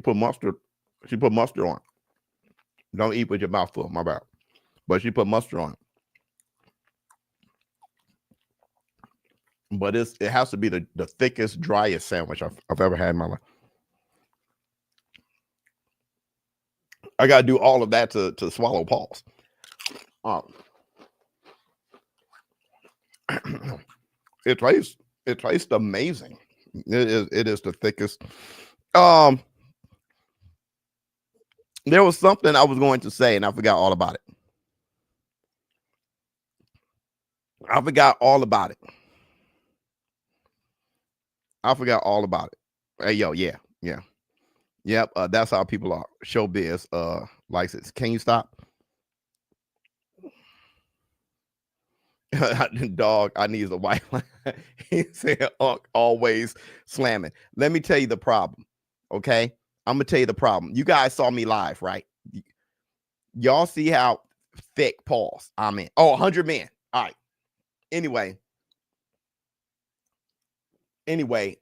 [SPEAKER 1] put mustard on it. Don't eat with your mouth full, my bad. But she put mustard on it. But it has to be the thickest, driest sandwich I've ever had in my life. I gotta do all of that to swallow pause. It tastes amazing. It is the thickest. There was something I was going to say and I forgot all about it. Hey, yo, yeah. Yep, that's how people are. Showbiz likes it. Can you stop? Dog, I need a white line. He said, always slamming. Let me tell you the problem, okay? I'm going to tell you the problem. You guys saw me live, right? Y'all see how thick pause I'm in. Oh, 100 men. All right. Anyway,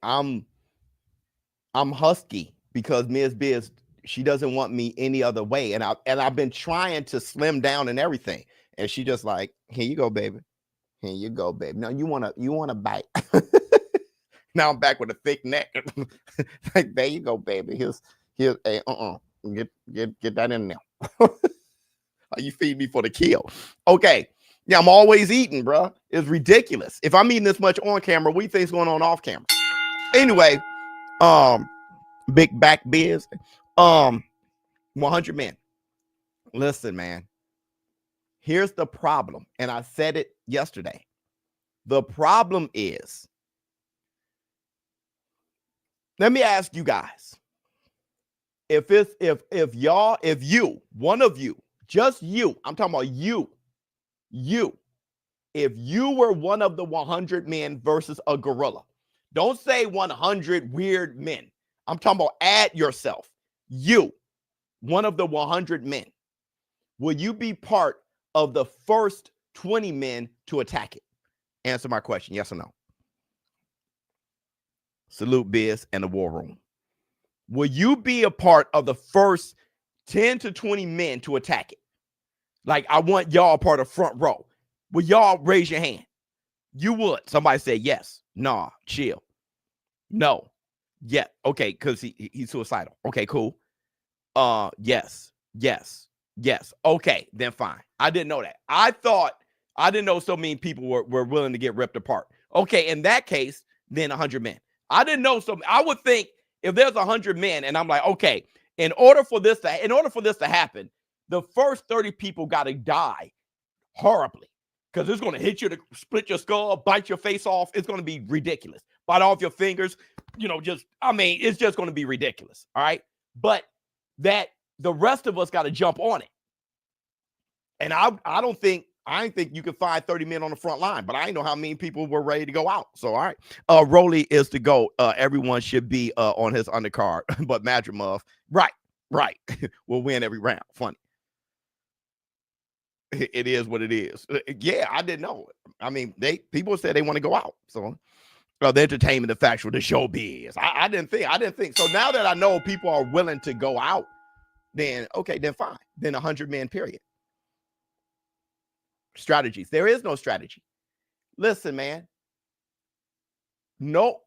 [SPEAKER 1] I'm husky because Ms. Biz, she doesn't want me any other way. And I've been trying to slim down and everything. And she just like, here you go, baby. Here you go, baby. No, you wanna bite. Now I'm back with a thick neck. Like, there you go, baby. Here's a get that in there. You feed me for the kill. Okay. Yeah, I'm always eating, bro. It's ridiculous. If I'm eating this much on camera, what do you think's going on off camera? Anyway, big back biz. 100 men. Listen, man. Here's the problem, and I said it yesterday. The problem is, let me ask you guys. If you, one of you, just you, I'm talking about you, if you were one of the 100 men versus a gorilla, don't say 100 weird men. I'm talking about add yourself. You, one of the 100 men, will you be part of the first 20 men to attack it? Answer my question, yes or no. Salute Biz and the War Room. Will you be a part of the first 10 to 20 men to attack it? Like, I want y'all part of front row. Will y'all raise your hand? You would. Somebody said yes. Nah, chill. No. Yeah. Okay, because he's suicidal. Okay, cool. Yes. Okay, then fine. I didn't know that. I didn't know so many people were willing to get ripped apart. Okay, in that case, then 100 men. I didn't know so. I would think if there's 100 men, and I'm like, okay, in order for this to happen, the first 30 people got to die horribly, because it's going to hit you to split your skull, bite your face off. It's going to be ridiculous. Bite off your fingers. It's just going to be ridiculous. All right, but that the rest of us got to jump on it. And I didn't think you could find 30 men on the front line, but I didn't know how many people were ready to go out. So, all right. Rolly is the GOAT. Everyone should be on his undercard, but Madrimov, right. will win every round. Funny. It is what it is. Yeah, I didn't know. I mean, people said they want to go out. So, the entertainment, the factual, the showbiz. I didn't think. So now that I know people are willing to go out, then okay, then fine. Then 100 men, period. Strategies. There is no strategy. Listen, man. No.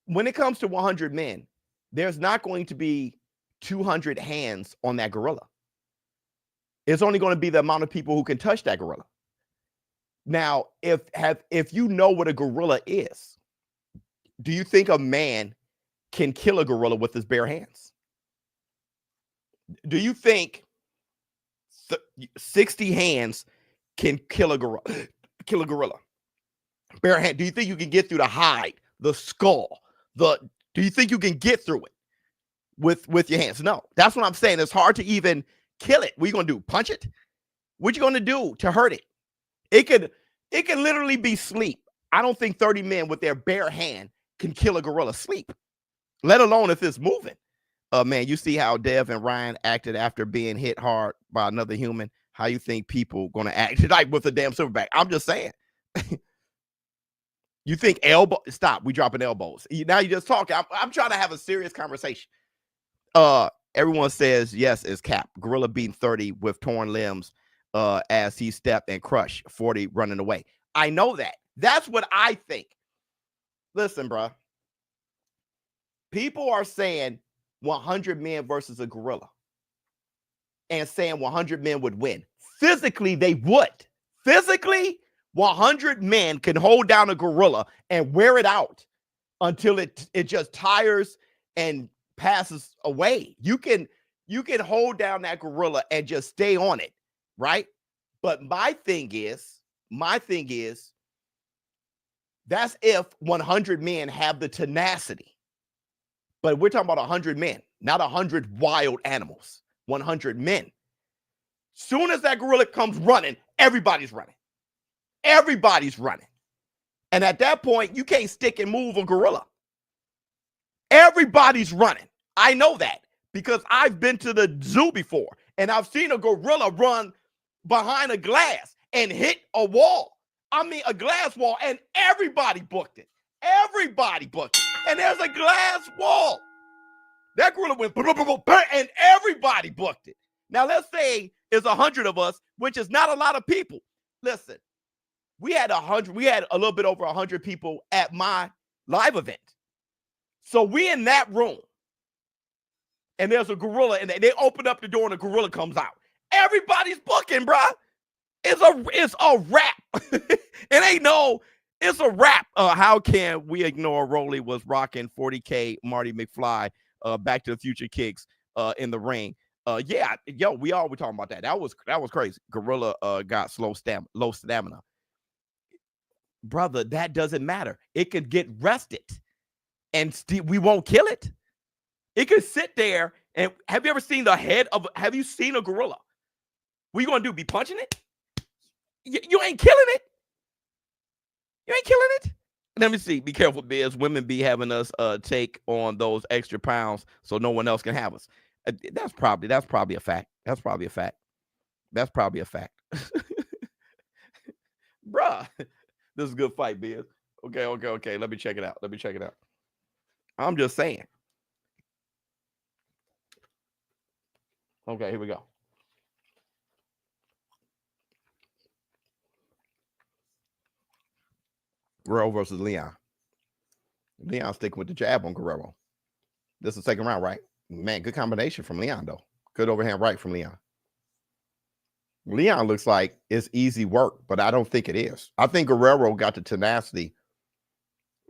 [SPEAKER 1] When it comes to 100 men, there's not going to be 200 hands on that gorilla. It's only going to be the amount of people who can touch that gorilla. Now, if you know what a gorilla is, do you think a man can kill a gorilla with his bare hands? Do you think 60 hands can kill a gorilla? Bare hand. Do you think you can get through the hide, the skull? Do you think you can get through it with your hands? No. That's what I'm saying. It's hard to even kill it. What are you gonna do? Punch it? What you gonna do to hurt it? It could literally be sleep. I don't think 30 men with their bare hand can kill a gorilla sleep, let alone if it's moving. Man, you see how Dev and Ryan acted after being hit hard by another human. How you think people gonna act like with a damn silverback? I'm just saying. You think elbow? Stop. We dropping elbows. Now you just talking. I'm trying to have a serious conversation. Everyone says yes is cap. Gorilla beating 30 with torn limbs as he stepped and crushed 40 running away. I know that. That's what I think. Listen, bro. People are saying 100 men versus a gorilla and saying 100 men would win. Physically, they would. Physically, 100 men can hold down a gorilla and wear it out until it just tires and passes away. You can hold down that gorilla and just stay on it, right? But my thing is, that's if 100 men have the tenacity. But we're talking about 100 men, not 100 wild animals. 100 men. Soon as that gorilla comes running, everybody's running. Everybody's running. And at that point, you can't stick and move a gorilla. Everybody's running. I know that because I've been to the zoo before and I've seen a gorilla run behind a glass and hit a wall. I mean, a glass wall, and everybody booked it. Everybody booked it. And there's a glass wall. That gorilla went and everybody booked it. Now, let's say it's 100 of us, which is not a lot of people. Listen, we had a little bit over 100 people at my live event. So we in that room, and there's a gorilla, and they open up the door, and a gorilla comes out. Everybody's booking, bruh. It's a rap. It's a rap. How can we ignore Rolly was rocking 40K Marty McFly Back to the Future kicks in the ring. Yeah, yo, we all were talking about that. That was crazy. Gorilla got low stamina. Brother, that doesn't matter. It could get rested and we won't kill it. It could sit there. And have you ever seen have you seen a gorilla? What you gonna do? Be punching it? You ain't killing it. You ain't killing it. Let me see. Be careful, Biz. Women be having us take on those extra pounds so no one else can have us. That's probably a fact. That's probably a fact. Bruh, this is a good fight, Biz. Okay. Let me check it out. I'm just saying. Okay, here we go. Guerrero versus Leon. Leon sticking with the jab on Guerrero. This is the second round, right? Man, good combination from Leon, though. Good overhand right from Leon. Leon looks like it's easy work, but I don't think it is. I think Guerrero got the tenacity.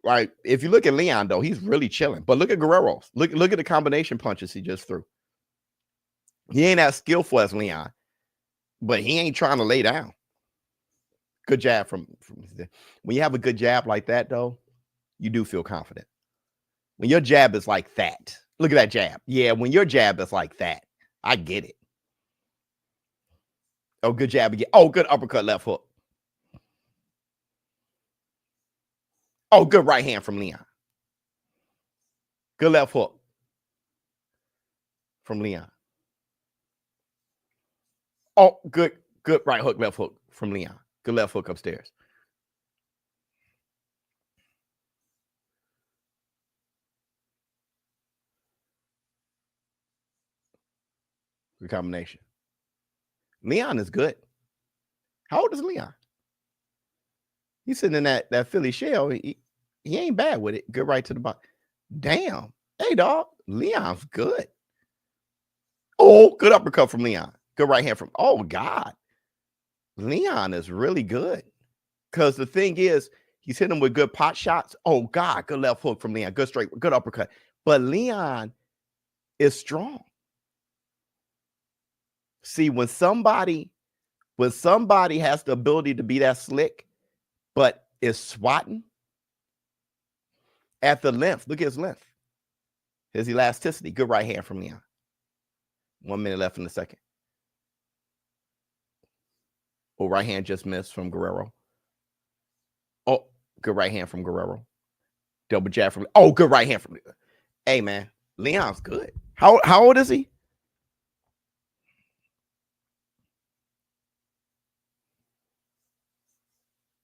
[SPEAKER 1] Like, if you look at Leon, though, he's really chilling. But look at Guerrero's. Look at the combination punches he just threw. He ain't as skillful as Leon, but he ain't trying to lay down. Good jab from when you have a good jab like that, though, you do feel confident. When your jab is like that, look at that jab. Yeah, when your jab is like that, I get it. Oh, good jab again. Oh, good uppercut, left hook. Oh, good right hand from Leon. Good left hook from Leon. Oh, good right hook, left hook from Leon. Good left hook upstairs. Good combination. Leon is good. How old is Leon? He's sitting in that Philly shell. He ain't bad with it. Good right to the bottom. Damn. Hey, dog. Leon's good. Oh, good uppercut from Leon. Good right hand from. Oh, God. Leon is really good. Because the thing is, he's hitting him with good pot shots. Oh, God. Good left hook from Leon. Good straight. Good uppercut. But Leon is strong. See, when somebody has the ability to be that slick, but is swatting at the length, look at his length, his elasticity. Good right hand from Leon. 1 minute left in the second. Oh, right hand just missed from Guerrero. Oh, good right hand from Guerrero. Double jab from. Oh, good right hand from. Hey, man, Leon's good. How old is he?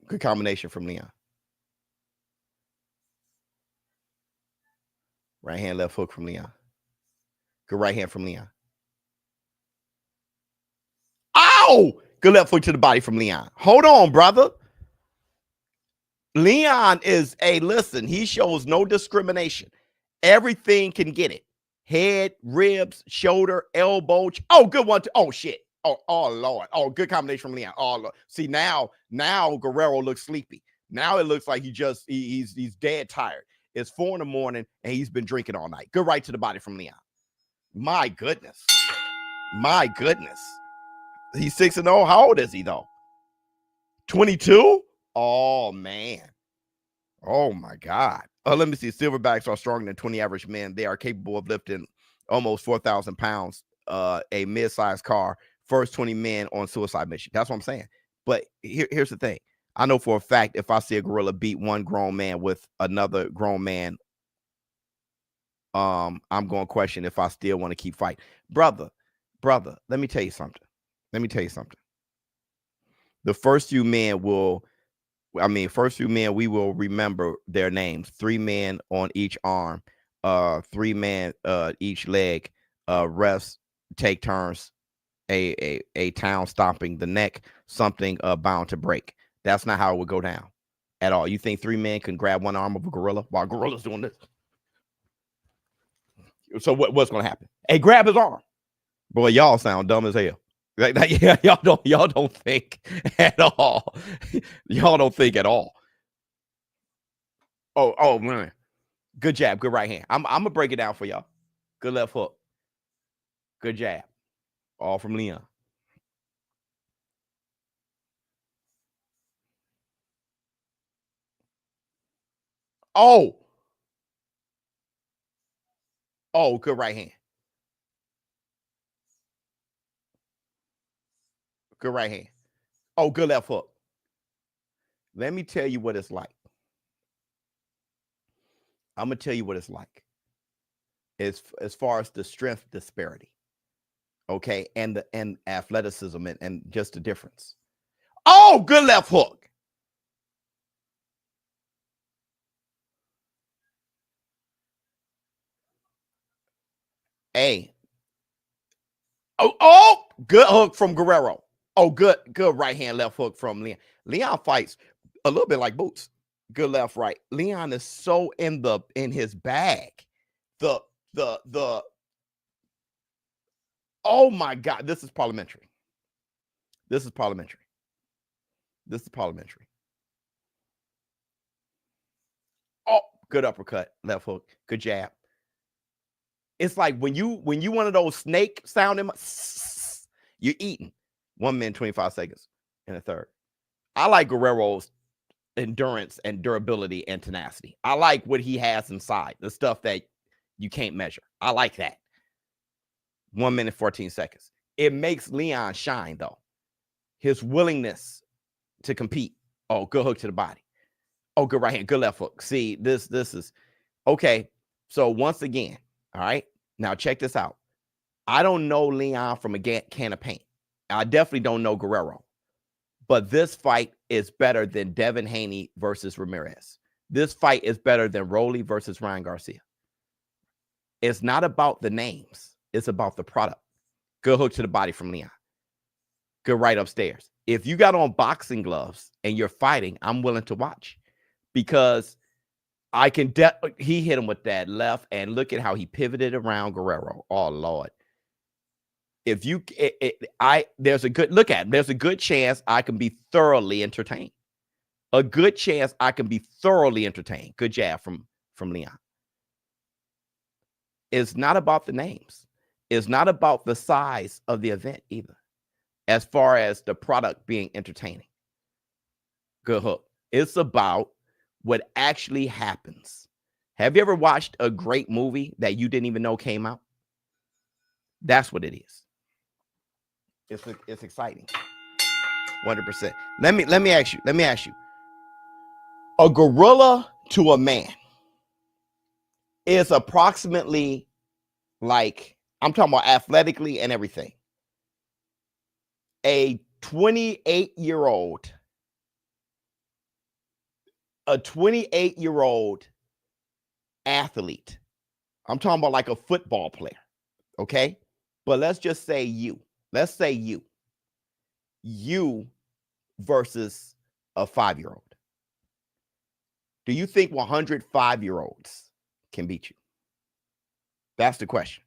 [SPEAKER 1] Good combination from Leon. Right hand, left hook from Leon. Good right hand from Leon. Ow! Good left hook to the body from Leon. Hold on, brother. Leon is listen, he shows no discrimination. Everything can get it. Head, ribs, shoulder, elbow. Oh, good one. Oh, shit. Oh, Lord. Oh, good combination from Leon. Oh, Lord. See, now Guerrero looks sleepy. Now it looks like he's dead tired. It's 4 a.m. and he's been drinking all night. Good right to the body from Leon. My goodness. My goodness. He's 6-0. How old is he, though? 22? Oh, man. Oh, my God. Let me see. Silverbacks are stronger than 20 average men. They are capable of lifting almost 4,000 pounds, a mid-sized car. First 20 men on suicide mission. That's what I'm saying. But here's the thing. I know for a fact if I see a gorilla beat one grown man with another grown man, I'm going to question if I still want to keep fighting. Brother, let me tell you something. The first few men we will remember their names. 3 men on each arm, 3 men each leg. Refs take turns. A town stomping the neck, something bound to break. That's not how it would go down at all. You think 3 men can grab one arm of a gorilla while a gorilla's doing this? So what's going to happen? Hey, grab his arm. Boy, y'all sound dumb as hell. Yeah, y'all don't think at all. Y'all don't think at all. Oh man. Good jab, good right hand. I'm gonna break it down for y'all. Good left hook. Good jab. All from Leon. Oh, good right hand. Good right hand. Oh, good left hook. Let me tell you what it's like. I'm gonna tell you what it's like. As far as the strength disparity, okay, and athleticism and just the difference. Oh, good left hook. Hey. Oh, good hook from Guerrero. Oh, good right hand, left hook from Leon. Leon fights a little bit like Boots. Good left, right. Leon is so in his bag. The oh my God, this is parliamentary. This is parliamentary. This is parliamentary. Oh, good uppercut, left hook, good jab. It's like when you one of those snake sounding, you're eating. 1 minute, 25 seconds in a third. I like Guerrero's endurance and durability and tenacity. I like what he has inside, the stuff that you can't measure. I like that. 1 minute, 14 seconds. It makes Leon shine, though. His willingness to compete. Oh, good hook to the body. Oh, good right hand, good left hook. See, this is okay. So once again, all right, now check this out. I don't know Leon from a can of paint. I definitely don't know Guerrero. But this fight is better than Devin Haney versus Ramirez. This fight is better than Rolly versus Ryan Garcia. It's not about the names. It's about the product. Good hook to the body from Leon. Good right upstairs. If you got on boxing gloves and you're fighting, I'm willing to watch. Because I can he hit him with that left, and look at how he pivoted around Guerrero. Oh Lord. If you there's a good look at him. There's a good chance I can be thoroughly entertained. A good chance I can be thoroughly entertained. Good jab from Leon. It's not about the names. It's not about the size of the event either. As far as the product being entertaining. Good hook. It's about what actually happens. Have you ever watched a great movie that you didn't even know came out? That's what it is. It's exciting. 100%. Let me ask you. A gorilla to a man is approximately, like, I'm talking about athletically and everything, a 28-year-old athlete. I'm talking about like a football player, okay? But let's just say you versus a 5-year-old. Do you think 105-year-olds can beat you? That's the question.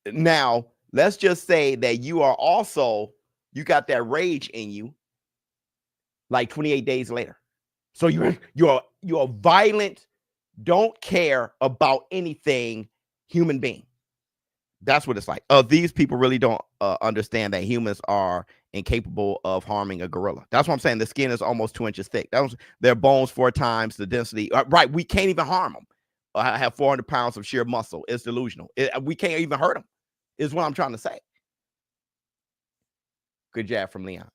[SPEAKER 1] Now, let's just say that you got that rage in you like 28 days later. So you're a violent, don't care about anything human being. That's what it's like. These people really don't understand that humans are incapable of harming a gorilla. That's what I'm saying. The skin is almost 2 inches thick. Their bones 4 times the density. Right. We can't even harm them. I have 400 pounds of sheer muscle. It's delusional. We can't even hurt them, is what I'm trying to say. Good jab from Leon.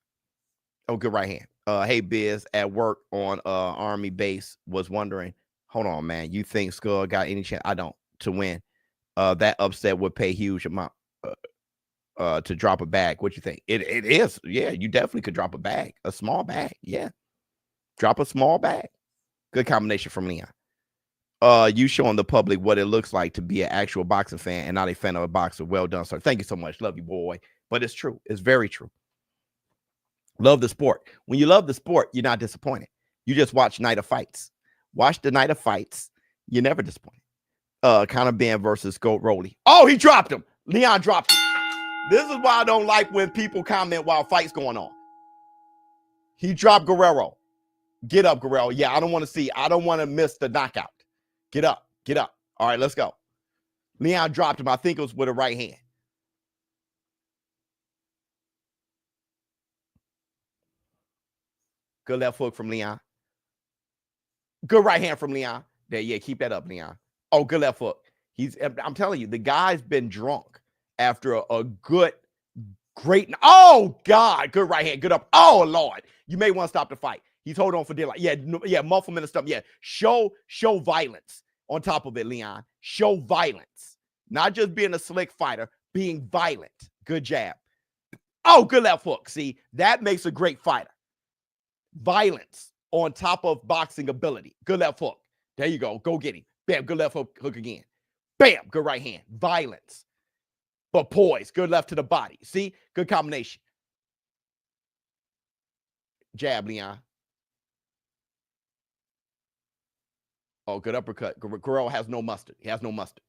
[SPEAKER 1] Oh, good right hand. Hey, Biz, at work on Army base, was wondering, hold on, man, you think Scull got any chance? I don't, to win. That upset would pay huge amount to drop a bag. What you think? It is. Yeah, you definitely could drop a bag, a small bag. Yeah, drop a small bag. Good combination from Leon. You showing the public what it looks like to be an actual boxing fan and not a fan of a boxer. Well done, sir. Thank you so much. Love you, boy. But it's true. It's very true. Love the sport. When you love the sport, you're not disappointed. You just watch Night of Fights. Watch the Night of Fights. You're never disappointed. Conor Ben versus Goat Rolly. Oh, he dropped him. Leon dropped him. This is why I don't like when people comment while fights going on. He dropped Guerrero. Get up, Guerrero. Yeah, I don't want to miss the knockout. Get up. All right, let's go. Leon dropped him. I think it was with a right hand. Good left hook from Leon. Good right hand from Leon. There, yeah, keep that up, Leon. Oh, good left hook. I'm telling you, the guy's been drunk after a great. Oh, God. Good right hand. Good up. Oh, Lord. You may want to stop the fight. He's holding on for dear life. Yeah, muffle him in the stomach. Yeah, show violence on top of it, Leon. Show violence. Not just being a slick fighter, being violent. Good jab. Oh, good left hook. See, that makes a great fighter. Violence on top of boxing ability. Good left hook. There you go. Go get him. Bam. Good left hook again. Bam. Good right hand. Violence. But poise. Good left to the body. See? Good combination. Jab, Leon. Oh, good uppercut. Guerrero has no mustard. He has no mustard.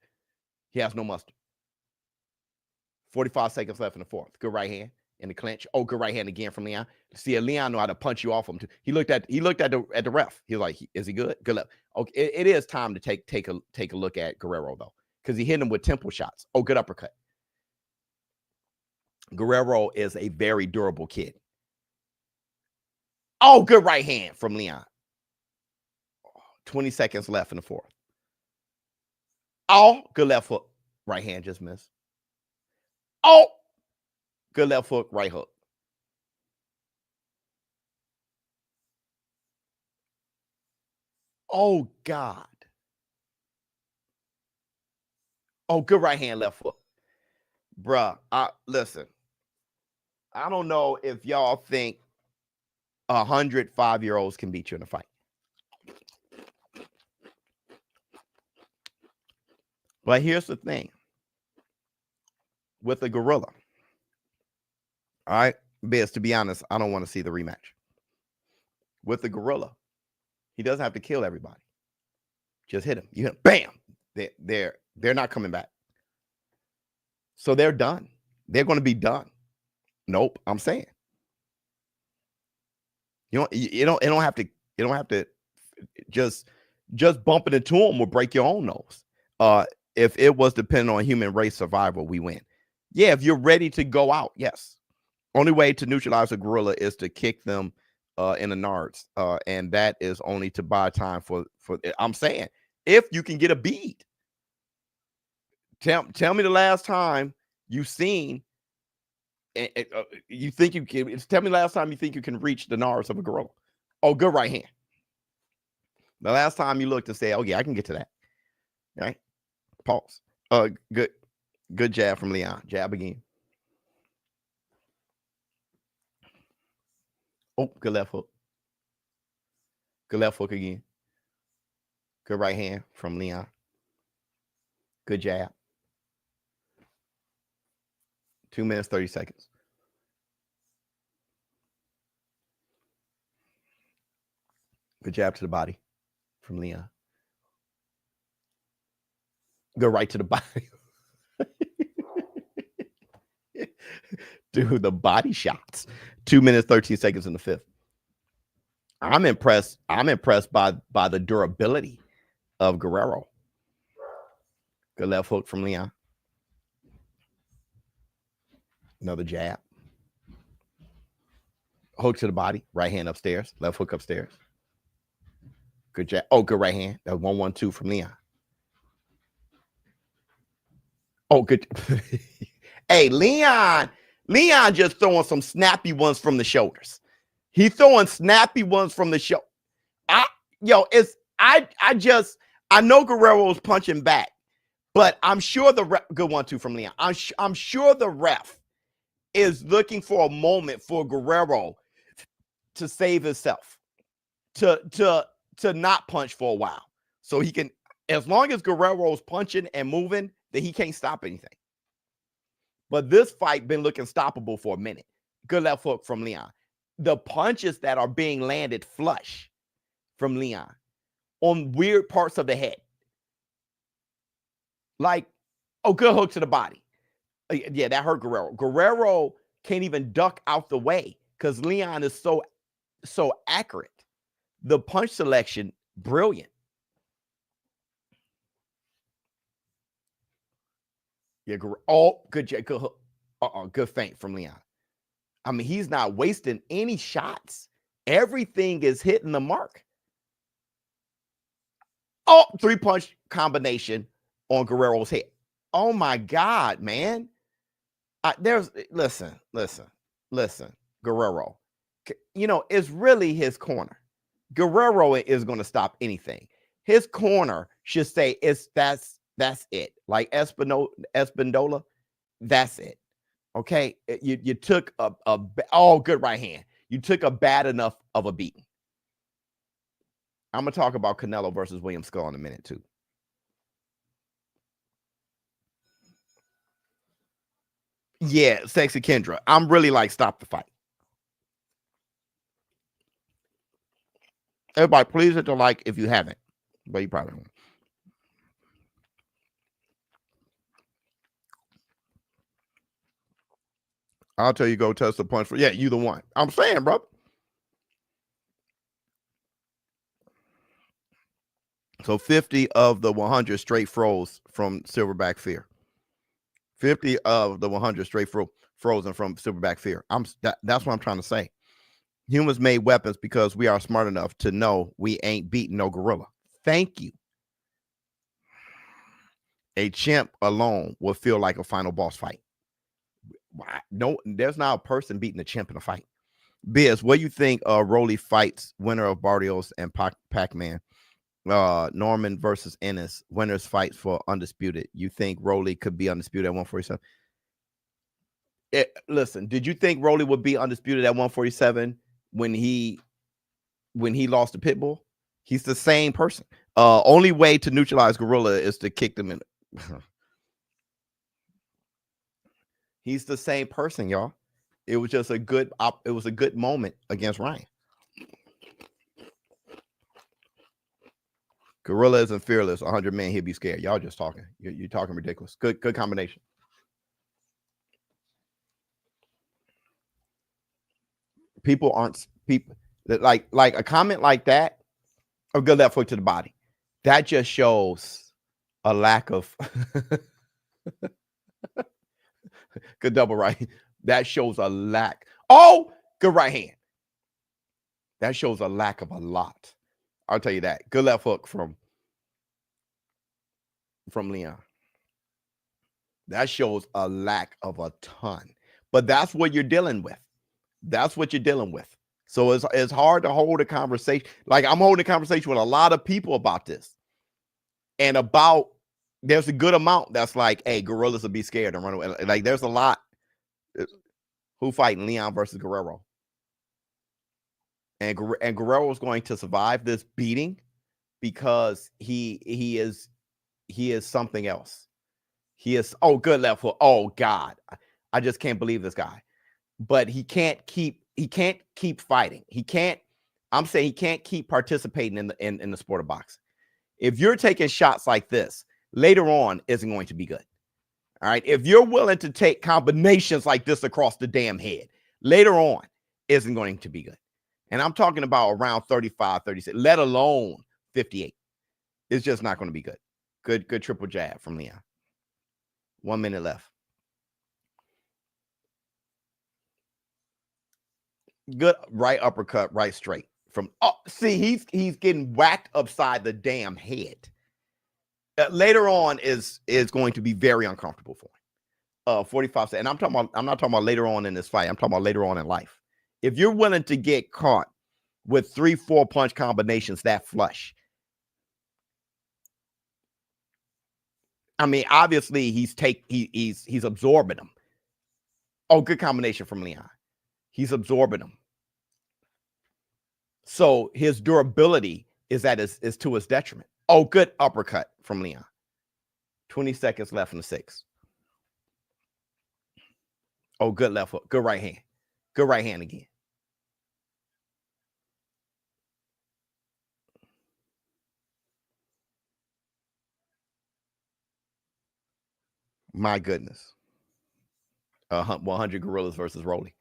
[SPEAKER 1] 45 seconds left in the fourth. Good right hand in the clinch. Oh, good right hand again from Leon. See, Leon know how to punch you off him too. He looked at the ref. He was like, "Is he good? Good left." Okay, it is time to take a look at Guerrero though, because he hit him with temple shots. Oh, good uppercut. Guerrero is a very durable kid. Oh, good right hand from Leon. 20 seconds left in the fourth. Oh, good left hook. Right hand just missed. Oh, good left hook, right hook. Oh, God. Oh, good right hand, left hook. Bruh, listen. I don't know if y'all think 105-year-olds can beat you in a fight. But here's the thing. With a gorilla, all right, Biz, to be honest, I don't want to see the rematch. With the gorilla, he doesn't have to kill everybody. Just hit him. You hit him, bam. They're not coming back. So they're done. They're going to be done. Nope, I'm saying. You don't have to just bumping into them will break your own nose. If it was dependent on human race survival, we win. Yeah, if you're ready to go out, yes. Only way to neutralize a gorilla is to kick them in the nards, and that is only to buy time for. I'm saying, if you can get a bead, tell me the last time you've seen. You think you can? Tell me the last time you think you can reach the nards of a gorilla. Oh, good right hand. The last time you looked and said, "Oh yeah, I can get to that." All right. Pause. Good jab from Leon. Jab again. Oh, good left hook. Good left hook again. Good right hand from Leon. Good jab. 2 minutes, 30 seconds. Good jab to the body from Leon. Go right to the body. Dude, the body shots. 2 minutes, 13 seconds in the fifth. I'm impressed. I'm impressed by the durability of Guerrero. Good left hook from Leon. Another jab. Hook to the body. Right hand upstairs. Left hook upstairs. Good jab. Oh, good right hand. That 1-1-2 from Leon. Oh, good. Hey, Leon just throwing some snappy ones from the shoulders. He throwing snappy ones from the shoulder. I know Guerrero was punching back, but I'm sure the ref, good 1-2 from Leon. I'm sure the ref is looking for a moment for Guerrero to save himself, to not punch for a while, so he can. As long as Guerrero's punching and moving, that he can't stop anything. But this fight been looking stoppable for a minute. Good left hook from Leon. The punches that are being landed flush from Leon on weird parts of the head. Like, oh, good hook to the body. Yeah, that hurt Guerrero. Guerrero can't even duck out the way because Leon is so accurate. The punch selection, brilliant. Yeah, oh, good hook. Good feint from Leon. I mean, he's not wasting any shots. Everything is hitting the mark. Oh, 3-punch combination on Guerrero's head. Oh my God, man. Listen, Guerrero. You know, it's really his corner. Guerrero is going to stop anything. His corner should say that's it. Like Espindola, that's it. Okay, you took a good right hand. You took a bad enough of a beating. I'm gonna talk about Canelo versus William Scull in a minute too. Yeah, Sexy Kendra. I'm really like, stop the fight. Everybody, please hit the like if you haven't, but you probably won't. I'll tell you, go test the punch for. Yeah, you the one. I'm saying, bro. So 50 of the 100 straight froze from Silverback Fear. 50 of the 100 straight frozen from Silverback Fear. That's what I'm trying to say. Humans made weapons because we are smart enough to know we ain't beating no gorilla. Thank you. A chimp alone will feel like a final boss fight. No, there's not a person beating a chimp in a fight. Biz, what do you think Rolly fights winner of Barrios and Pac-Man? Norman versus Ennis, winners fights for undisputed. You think Rolly could be undisputed at 147? Listen, did you think Rolly would be undisputed at 147 when he lost to Pitbull? He's the same person. Only way to neutralize Gorilla is to kick them in. He's the same person, y'all. It was just a good moment against Ryan. Gorilla isn't fearless. 100 men, he'd be scared. Y'all just talking. You're talking ridiculous. Good combination. People aren't people that like a comment like that, or good left foot to the body. That just shows a lack of good double right. That shows a lack. Oh, good right hand. That shows a lack of a lot. I'll tell you that. Good left hook from Leon. That shows a lack of a ton. But that's what you're dealing with. That's what you're dealing with. So it's hard to hold a conversation. Like, I'm holding a conversation with a lot of people about this. And there's a good amount that's like, hey, gorillas will be scared and run away. Like, there's a lot. Who fighting? Leon versus Guerrero. And Guerrero is going to survive this beating because he is something else. He is, good left hook. Oh God. I just can't believe this guy. But he can't keep fighting. I'm saying he can't keep participating in the sport of boxing. If you're taking shots like this, later on isn't going to be good. All right. If you're willing to take combinations like this across the damn head, later on isn't going to be good. And I'm talking about around 35, 36, let alone 58. It's just not going to be good. Good triple jab from Leon. 1 minute left. Good right uppercut, right straight from. Oh, see, he's getting whacked upside the damn head. Later on is going to be very uncomfortable for him. 45 seconds. And I'm not talking about later on in this fight. I'm talking about later on in life. If you're willing to get caught with 3-4 punch combinations that flush, I mean, obviously he's absorbing them. Oh, good combination from Leon. He's absorbing them. So his durability is to his detriment. Oh, good uppercut from Leon. 20 seconds left in the 6th. Oh, good left hook. Good right hand. Good right hand again. My goodness. 100 gorillas versus Rolly.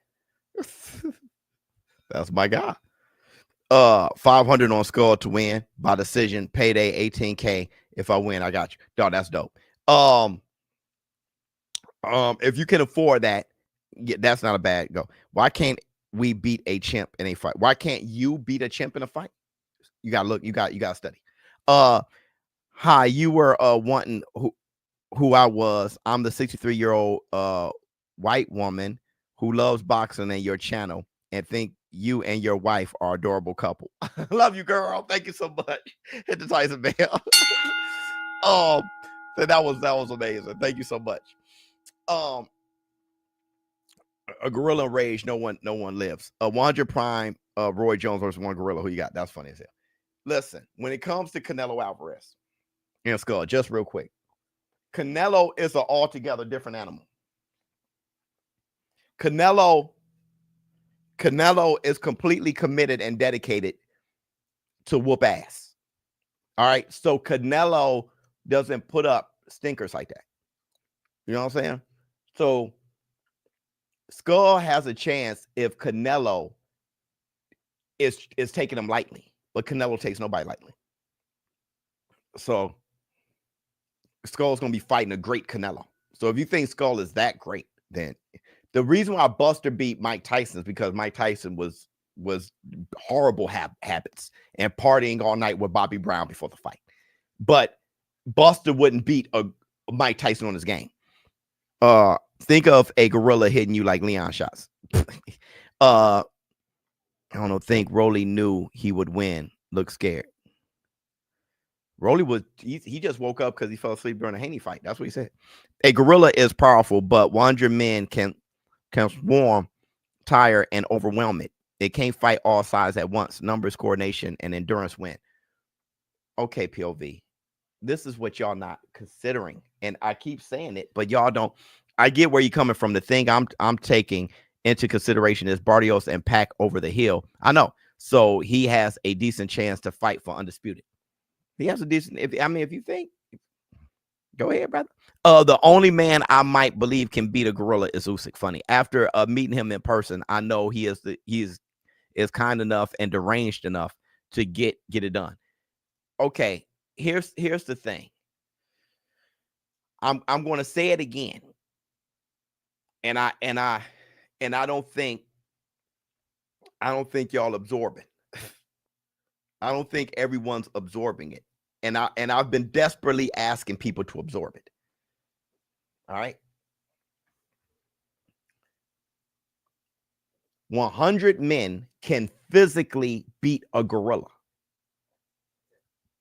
[SPEAKER 1] That's my guy. 500 on Scull to win by decision. Payday $18K. If I win, I got you. Dog, that's dope. If you can afford that, yeah, that's not a bad go. Why can't we beat a chimp in a fight? Why can't you beat a chimp in a fight? You gotta look. You gotta study. Hi, you were wanting who I was. I'm the 63-year-old white woman who loves boxing and your channel and think you and your wife are adorable couple. Love you, girl. Thank you so much. Hit the Tyson bell. So that was amazing. Thank you so much. A gorilla rage. No one lives. 100 prime. Roy Jones versus one gorilla. Who you got? That's funny as hell. Listen, when it comes to Canelo Alvarez and Scull, just real quick, Canelo is an altogether different animal. Canelo is completely committed and dedicated to whoop ass. All right. So Canelo doesn't put up stinkers like that. You know what I'm saying? So Scull has a chance if Canelo is taking him lightly, but Canelo takes nobody lightly. So Skull's going to be fighting a great Canelo. So if you think Scull is that great, then the reason why Buster beat Mike Tyson is because Mike Tyson was horrible habits and partying all night with Bobby Brown before the fight. But Buster wouldn't beat a Mike Tyson on his game. Think of a gorilla hitting you like Leon shots. I don't know. Think Rolly knew he would win. Look scared. Rolly was he just woke up because he fell asleep during a Haney fight. That's what he said. A gorilla is powerful, but 100 men can swarm, tire, and overwhelm it. They can't fight all sides at once. Numbers, coordination, and endurance win. Okay, POV. This is what y'all not considering. And I keep saying it, but y'all don't. I get where you're coming from. The thing I'm taking into consideration is Barrios and Pac over the hill. I know. So he has a decent chance to fight for undisputed. He has a decent, if you think, go ahead, brother. The only man I might believe can beat a gorilla is Usyk. Funny. After meeting him in person, I know he is kind enough and deranged enough to get it done. Okay, here's the thing. I'm going to say it again. And I don't think y'all absorb it. I don't think everyone's absorbing it. And I've been desperately asking people to absorb it. All right. 100 men can physically beat a gorilla.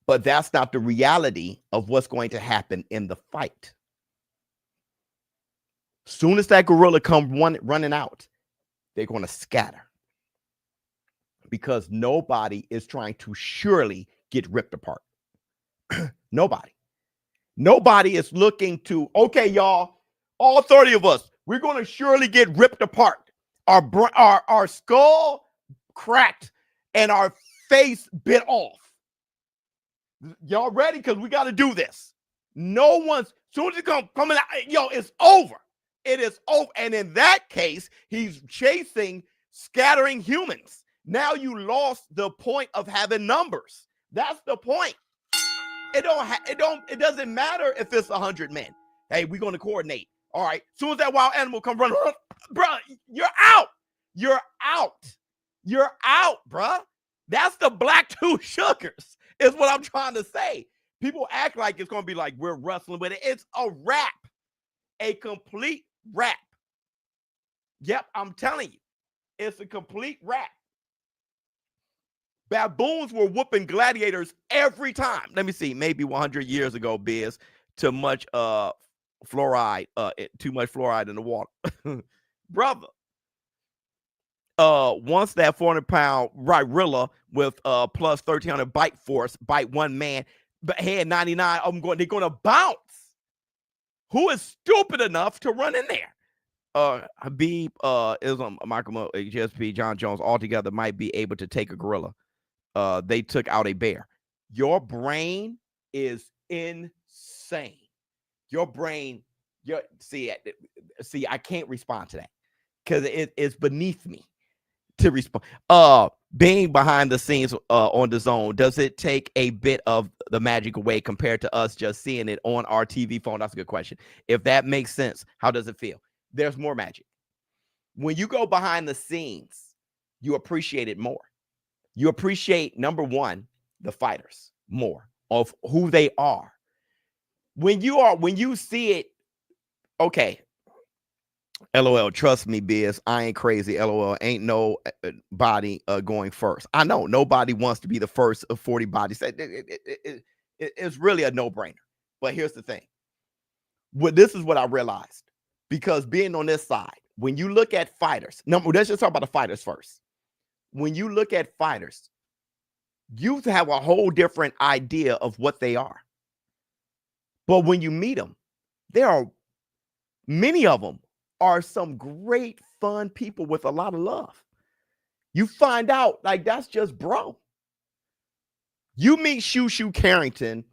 [SPEAKER 1] But that's not the reality of what's going to happen in the fight. Soon as that gorilla comes running out, they're going to scatter. Because nobody is trying to surely get ripped apart. Nobody is looking to, okay, y'all, all 30 of us, we're going to surely get ripped apart. Our skull cracked and our face bit off. Y'all ready? Because we got to do this. No one's, soon as it coming out, yo, it's over. It is over. And in that case, he's chasing scattering humans. Now you lost the point of having numbers. That's the point. It doesn't matter if it's 100 men. Hey, we're going to coordinate. All right. As soon as that wild animal comes running, bro, you're out. You're out. You're out, bro. That's the black two sugars, is what I'm trying to say. People act like it's going to be like we're wrestling with it. It's a wrap. A complete wrap. Yep, I'm telling you. It's a complete wrap. Baboons were whooping gladiators every time. Let me see, maybe 100 years ago, Biz, too much fluoride in the water. Brother. Once that 400-pound gorilla with plus 1,300 bite force bite one man, but had 99 of them they're going to bounce. Who is stupid enough to run in there? Habib, Islam, Michael, GSP, John Jones, altogether might be able to take a gorilla. They took out a bear. Your brain is insane. Your brain See, I can't respond to that because it's beneath me to respond. Being behind the scenes on DAZN, does it take a bit of the magic away compared to us just seeing it on our TV phone? That's a good question. If that makes sense, how does it feel? There's more magic. When you go behind the scenes, you appreciate it more. You appreciate, number one, the fighters more of who they are. When you see it, okay, LOL, trust me, Biz, I ain't crazy. LOL, ain't no body going first. I know nobody wants to be the first of 40 bodies. It's really a no-brainer. But here's the thing. This is what I realized. Because being on this side, when you look at fighters, let's just talk about the fighters first. When you look at fighters, you have a whole different idea of what they are. But when you meet them, many of them are some great, fun people with a lot of love. You find out, like, that's just bro. You meet Shushu Carrington,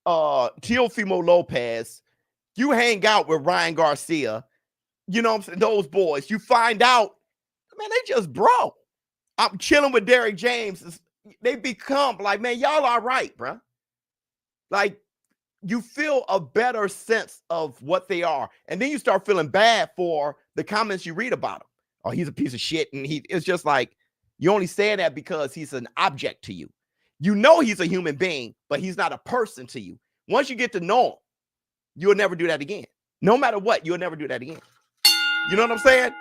[SPEAKER 1] Teofimo Lopez, you hang out with Ryan Garcia, you know what I'm saying, those boys. You find out, man, they just bro. I'm chilling with Derrick James. They become like, man, y'all all right, bro. Like, you feel a better sense of what they are. And then you start feeling bad for the comments you read about him. Oh, he's a piece of shit. And it's just like, you only say that because he's an object to you. You know he's a human being, but he's not a person to you. Once you get to know him, you'll never do that again. No matter what, you'll never do that again. You know what I'm saying?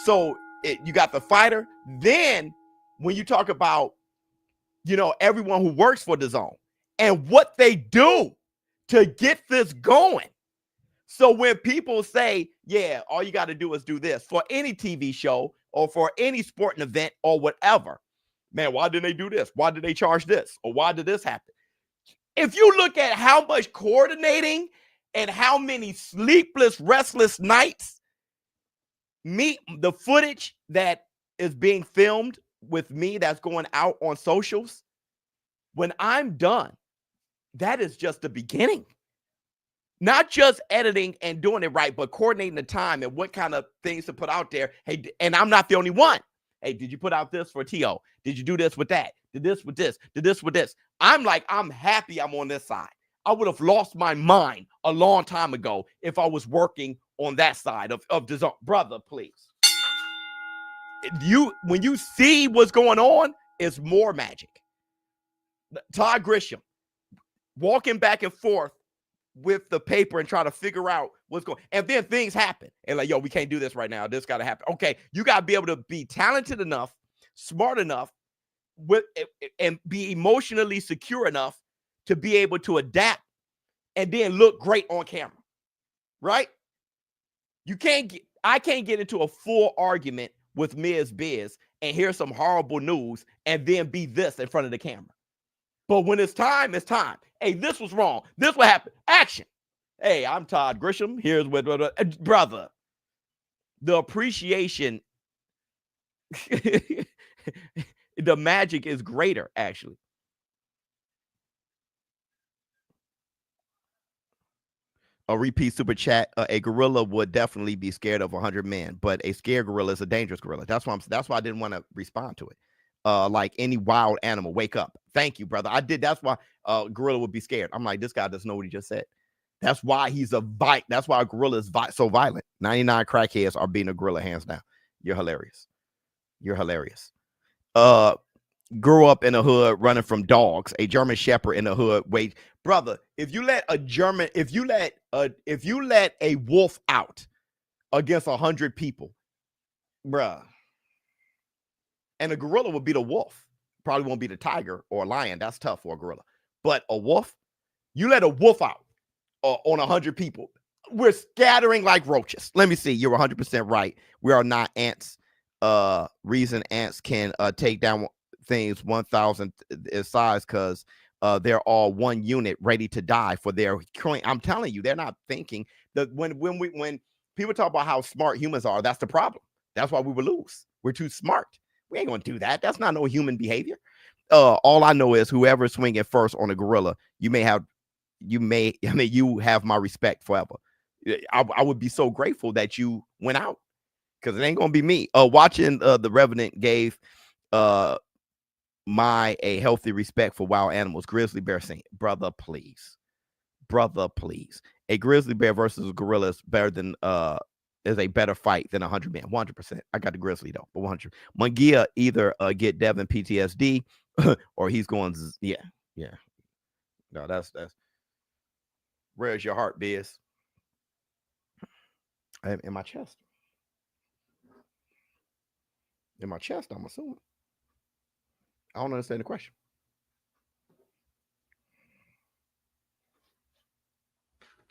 [SPEAKER 1] So you got the fighter. Then when you talk about, you know, everyone who works for DAZN and what they do to get this going. So when people say, yeah, all you got to do is do this for any TV show or for any sporting event or whatever, man, why didn't they do this? Why did they charge this? Or why did this happen? If you look at how much coordinating and how many sleepless, restless nights meet the footage that is being filmed with me that's going out on socials, when I'm done, that is just the beginning. Not just editing and doing it right, but coordinating the time and what kind of things to put out there. Hey, and I'm not the only one. Hey, did you put out this for T.O.? Did you do this with that? Did this with this? Did this with this? I'm like, I'm happy I'm on this side. I would have lost my mind a long time ago if I was working on that side of DAZN. Brother, please. When you see what's going on, it's more magic. Todd Grisham walking back and forth with the paper and trying to figure out what's going on. And then things happen. And like, yo, we can't do this right now. This got to happen. Okay, you got to be able to be talented enough, smart enough, and be emotionally secure enough to be able to adapt and then look great on camera. Right? I can't get into a full argument with Ms. Biz and hear some horrible news and then be this in front of the camera. But when it's time, it's time. Hey, this was wrong. This what happened. Action. Hey, I'm Todd Grisham. Here's what, brother. The appreciation, the magic is greater, actually. A repeat super chat. A gorilla would definitely be scared of 100 men, but a scared gorilla is a dangerous gorilla. That's why I didn't want to respond to it. Like any wild animal, wake up. Thank you, brother. I did. That's why gorilla would be scared. I'm like, this guy doesn't know what he just said. That's why he's that's why a gorilla is so violent. 99 crackheads are being a gorilla, hands down. You're hilarious. You're hilarious. Grew up in the hood running from dogs. A German shepherd in the hood. Wait, brother, if you let a wolf out against 100 people, bruh. And a gorilla would be the wolf. Probably won't be the tiger or a lion. That's tough for a gorilla. But a wolf, you let a wolf out on 100 people. We're scattering like roaches. Let me see. You're 100% right. We are not ants. Reason ants can take down things 1,000 in size because they're all one unit ready to die for their coin. I'm telling you, they're not thinking that when people talk about how smart humans are, that's the problem. That's why we will lose. We're too smart. We ain't gonna do that. That's not no human behavior. All I know is whoever's swinging first on a gorilla, you have my respect forever. I would be so grateful that you went out, because it ain't gonna be me. Watching the Revenant gave my a healthy respect for wild animals. Grizzly bear saying, brother, please. A grizzly bear versus a gorilla is better than is a better fight than 100 men. 100%. I got the grizzly though, but 100. Munguia either get Devin PTSD or he's going. Yeah. No, that's. Where's your heart, Biz? In my chest. In my chest, I'm assuming. I don't understand the question.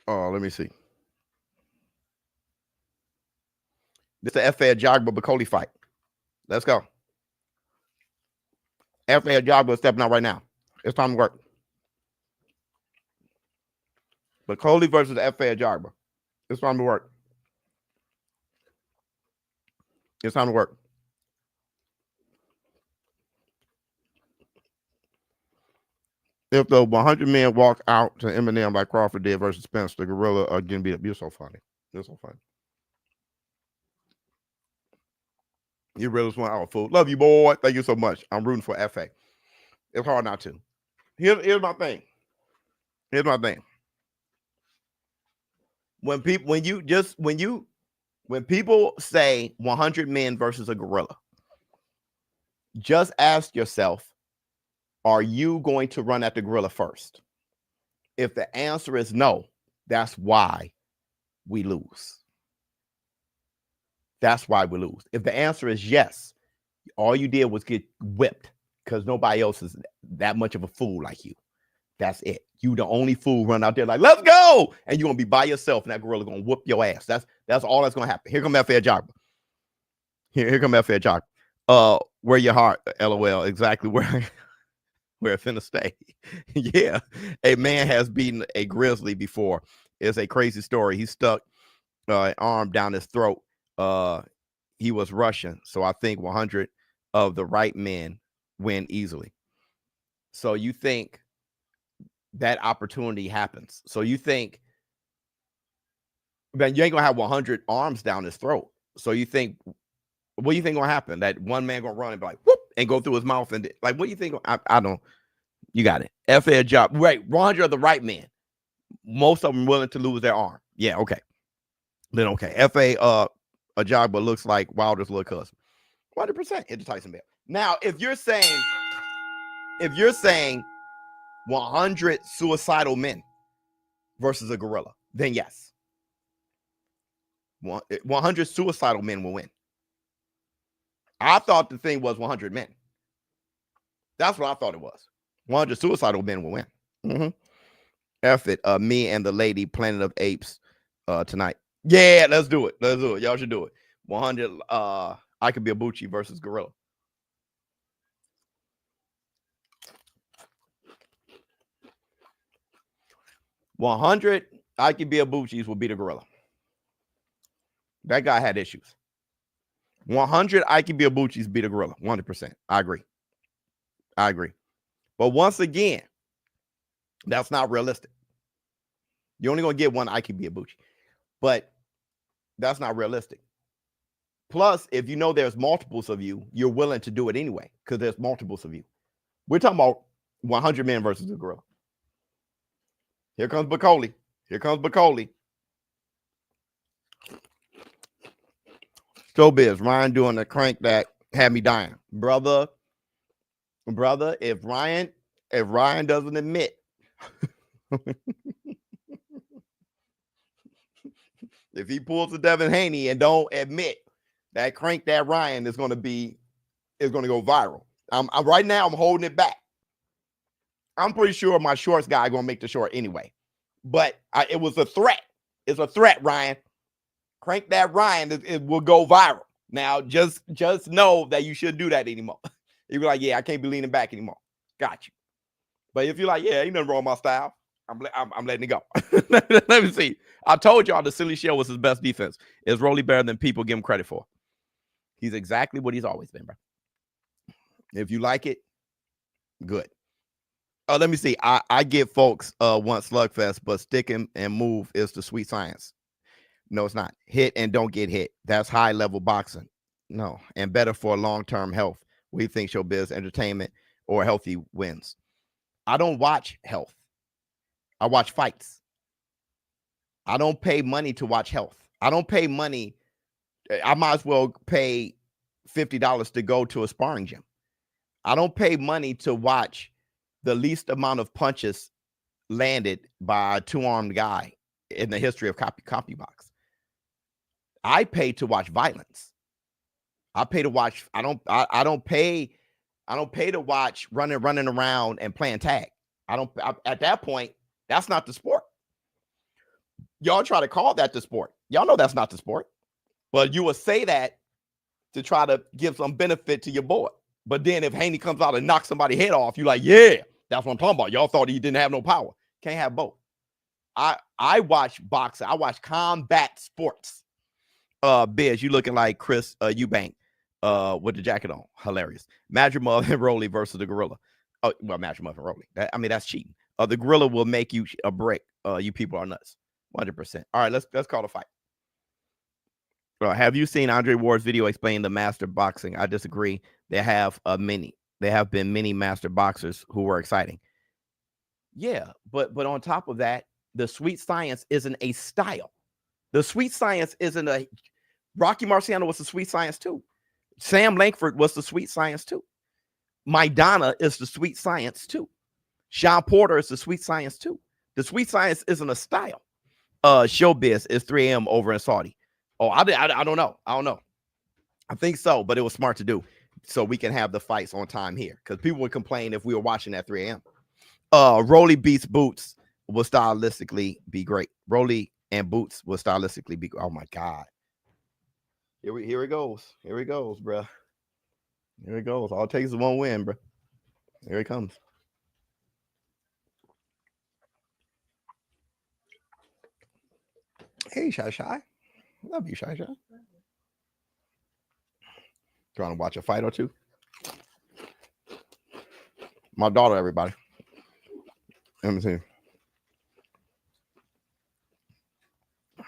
[SPEAKER 1] Oh, let me see. This is the Efe Ajagba Bakole fight. Let's go. Efe Ajagba is stepping out right now. It's time to work. Bakole versus Efe Ajagba. It's time to work. It's time to work. If the 100 men walk out to Eminem like Crawford did versus Spence, the gorilla are getting beat up. You're so funny. You're so funny. You really just want our food. Love you, boy. Thank you so much. I'm rooting for FA. It's hard not to. Here's my thing. Here's my thing. When people say 100 men versus a gorilla, just ask yourself, are you going to run at the gorilla first? If the answer is no, that's why we lose. That's why we lose. If the answer is yes, all you did was get whipped because nobody else is that much of a fool like you. That's it. You the only fool run out there like, let's go. And you're going to be by yourself and that gorilla going to whoop your ass. That's all that's going to happen. Here come Efe Ajagba. Here come Efe Ajagba. Where your heart, LOL, exactly where it's finna stay. Yeah. A man has beaten a grizzly before. It's a crazy story. He stuck an arm down his throat. He was Russian. So I think 100 of the right men win easily. So you think that opportunity happens. So you think, man, you ain't gonna have 100 arms down his throat. So you think, what do you think gonna happen? That one man gonna run and be like, whoop, and go through his mouth and like, what do you think? I don't. You got it. Efe Ajagba. Right, 100 of the right men. Most of them willing to lose their arm. Yeah, okay. Then okay. Efe Ajagba looks like Wilder's little cousin. 100% into Tyson Bell. Now, if you're saying 100 suicidal men versus a gorilla, then yes. 100 suicidal men will win. I thought the thing was 100 men. That's what I thought it was. 100 suicidal men will win. F it. Me and the lady Planet of Apes tonight. Yeah, let's do it. Let's do it. Y'all should do it. 100 I could be a Bucci versus gorilla. $100 I could be a Bucci's will be the gorilla. That guy had issues. 100 I could be a Bucci's beat a gorilla. 100%. I agree. But once again, that's not realistic. You're only gonna get one I could be a Bucci, but that's not realistic. Plus, if you know there's multiples of you, you're willing to do it anyway because there's multiples of you. We're talking about 100 men versus the gorilla. Here comes Bakole. Showbiz. Ryan doing the crank that had me dying. Brother, if Ryan doesn't admit if he pulls a Devin Haney and don't admit that crank that Ryan is going to go viral. I'm right now I'm holding it back. I'm pretty sure my shorts guy going to make the short anyway. But it was a threat. It's a threat, Ryan. Crank that Ryan, it will go viral. Now, just know that you shouldn't do that anymore. You be like, yeah, I can't be leaning back anymore. Got you. But if you're like, yeah, ain't nothing wrong with my style, I'm letting it go. Let me see. I told y'all the silly shell was his best defense. It's really better than people give him credit for. He's exactly what he's always been, bro. If you like it, good. Let me see. I get folks want slugfest, but stick and move is the sweet science. No, it's not. Hit and don't get hit. That's high level boxing. No, and better for long-term health. We think showbiz, entertainment, or healthy wins. I don't watch health. I watch fights. I don't pay money to watch health. I don't pay money. I might as well pay $50 to go to a sparring gym. I don't pay money to watch the least amount of punches landed by a two-armed guy in the history of copy box. I pay to watch violence. I pay to watch. I don't pay to watch running around and playing tag. At that point, that's not the sport. Y'all try to call that the sport. Y'all know that's not the sport. But you will say that to try to give some benefit to your boy. But then if Haney comes out and knocks somebody's head off, you're like, yeah, that's what I'm talking about. Y'all thought he didn't have no power. Can't have both. I watch boxing. I watch combat sports. Biz, you looking like Chris Eubank with the jacket on. Hilarious. Madrimov and Rolly versus the Gorilla. Oh, well, Madrimov and Rolly. That's cheating. The Gorilla will make you a brick. You people are nuts. 100%. All right, let's call the fight. Have you seen Andre Ward's video explaining the master boxing? I disagree. There have been many master boxers who were exciting. Yeah, but on top of that, the sweet science isn't a style. The sweet science isn't a. Rocky Marciano was the sweet science too. Sam Langford was the sweet science too. Maidana is the sweet science too. ShawnPorterr is the sweet science too. The sweet science isn't a style. Showbiz is 3 a.m. over in Saudi. Oh, I don't know. I don't know. I think so, but it was smart to do so we can have the fights on time here because people would complain if we were watching at 3 a.m. Rolly beats Boots will stylistically be great. Rolly and Boots will stylistically be. Oh my God. Here it goes. Here it goes, bro. Here it goes. All it takes is one win, bro. Here it comes. Hey, Shy. Love you, Shy. Trying to watch a fight or two. My daughter, everybody. Let me see.